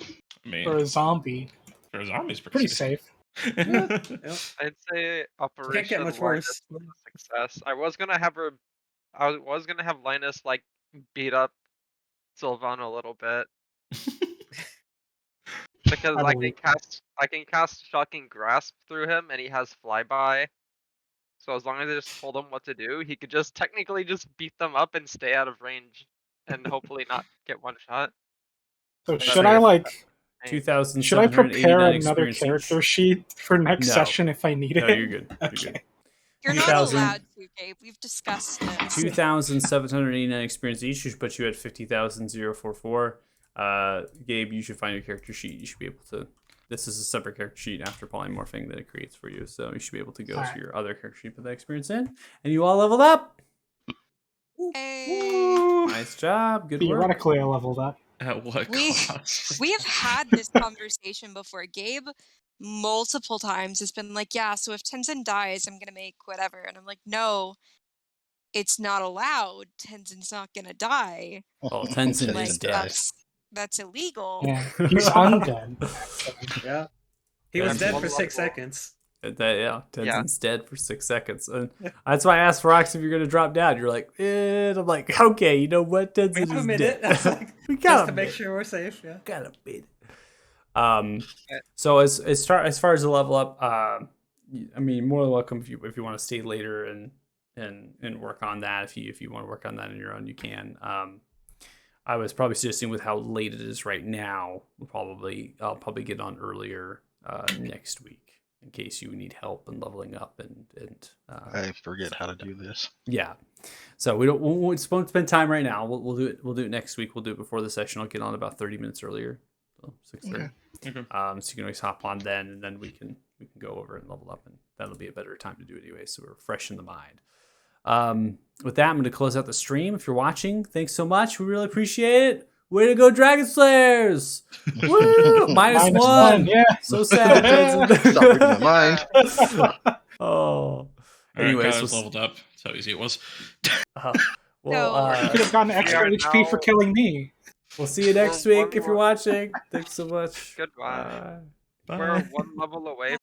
Speaker 2: I mean,
Speaker 7: For a zombie.
Speaker 2: for a zombie's
Speaker 7: Pretty safe.
Speaker 4: Yep.
Speaker 6: I'd say Operation
Speaker 4: much
Speaker 6: Linus
Speaker 4: worse.
Speaker 6: was a success. I was gonna have Linus like beat up Sylvana a little bit. Because
Speaker 7: I
Speaker 6: I
Speaker 7: believe
Speaker 6: can cast Shocking Grasp through him, and he has Flyby. So as long as I just told him what to do, he could just technically just beat them up and stay out of range, and hopefully not get one shot.
Speaker 7: So
Speaker 1: That's
Speaker 7: should
Speaker 1: like
Speaker 7: I
Speaker 1: a
Speaker 7: like? Should I
Speaker 1: 2,789
Speaker 7: prepare another
Speaker 1: experience
Speaker 7: character
Speaker 1: each.
Speaker 7: sheet for next
Speaker 1: No.
Speaker 7: session if I need
Speaker 1: No,
Speaker 7: it?
Speaker 1: you're good. You're
Speaker 7: Okay.
Speaker 1: good.
Speaker 3: You're not
Speaker 1: 2,000
Speaker 3: allowed to, Gabe. We've discussed this.
Speaker 1: 2,789 experience each, which puts you at 50,044. Gabe, you should find your character sheet. You should be able to. This is a separate character sheet after polymorphing that it creates for you, so you should be able to go to your other character sheet, put that experience in, and you all leveled up.
Speaker 3: Hey.
Speaker 1: Nice job. Good work.
Speaker 7: Theoretically, I leveled up.
Speaker 2: At what cost?
Speaker 3: We have had this conversation before. Gabe multiple times has been like, yeah, so if Tenzin dies, I'm gonna make whatever. And I'm like, no, it's not allowed. Tenzin's not gonna die.
Speaker 1: Oh, Tenzin
Speaker 3: Like
Speaker 1: is dead.
Speaker 3: that's illegal.
Speaker 7: Yeah, he's undead.
Speaker 4: Yeah. He was
Speaker 1: That's
Speaker 4: dead
Speaker 6: one
Speaker 4: for 6
Speaker 6: level.
Speaker 4: seconds.
Speaker 1: Tenzin's dead for 6 seconds. And that's why I asked Rox if you're going to drop down. You're like, and I'm like, okay, you know what?
Speaker 4: We
Speaker 1: Tenzin
Speaker 4: have a
Speaker 1: is
Speaker 4: minute.
Speaker 1: dead. We
Speaker 4: Just
Speaker 1: got
Speaker 4: to make sure we're safe, yeah.
Speaker 1: Got a bit. So as far as the level up, I mean, more than welcome if you want to stay later and work on that. If you want to work on that on your own, you can. I was probably suggesting with how late it is right now, I'll probably get on earlier next week in case you need help in leveling up and
Speaker 5: I forget how to do this.
Speaker 1: yeah. So we won't spend time right now. We'll do it next week. We'll do it before the session. I'll get on about 30 minutes earlier, so 6:30.
Speaker 2: Okay.
Speaker 1: So you can always hop on then, and then we can go over and level up, and that'll be a better time to do it anyway. So we're fresh in the mind. With that, I'm going to close out the stream. If you're watching, thanks so much. We really appreciate it. Way to go, Dragon Slayers! Woo! Minus one.
Speaker 7: Yeah.
Speaker 1: So sad.
Speaker 5: Stop reading my mind.
Speaker 1: Oh.
Speaker 2: All right,
Speaker 1: Anyways,
Speaker 2: guys, leveled up. That's how easy it was.
Speaker 1: well,
Speaker 7: You could have gotten extra
Speaker 6: We are
Speaker 7: HP for
Speaker 6: now-
Speaker 7: killing me.
Speaker 1: we'll see you next
Speaker 6: We're
Speaker 1: week
Speaker 6: one
Speaker 1: if you're
Speaker 6: more-
Speaker 1: watching. Thanks so much.
Speaker 6: Goodbye.
Speaker 2: Bye.
Speaker 6: We're one level away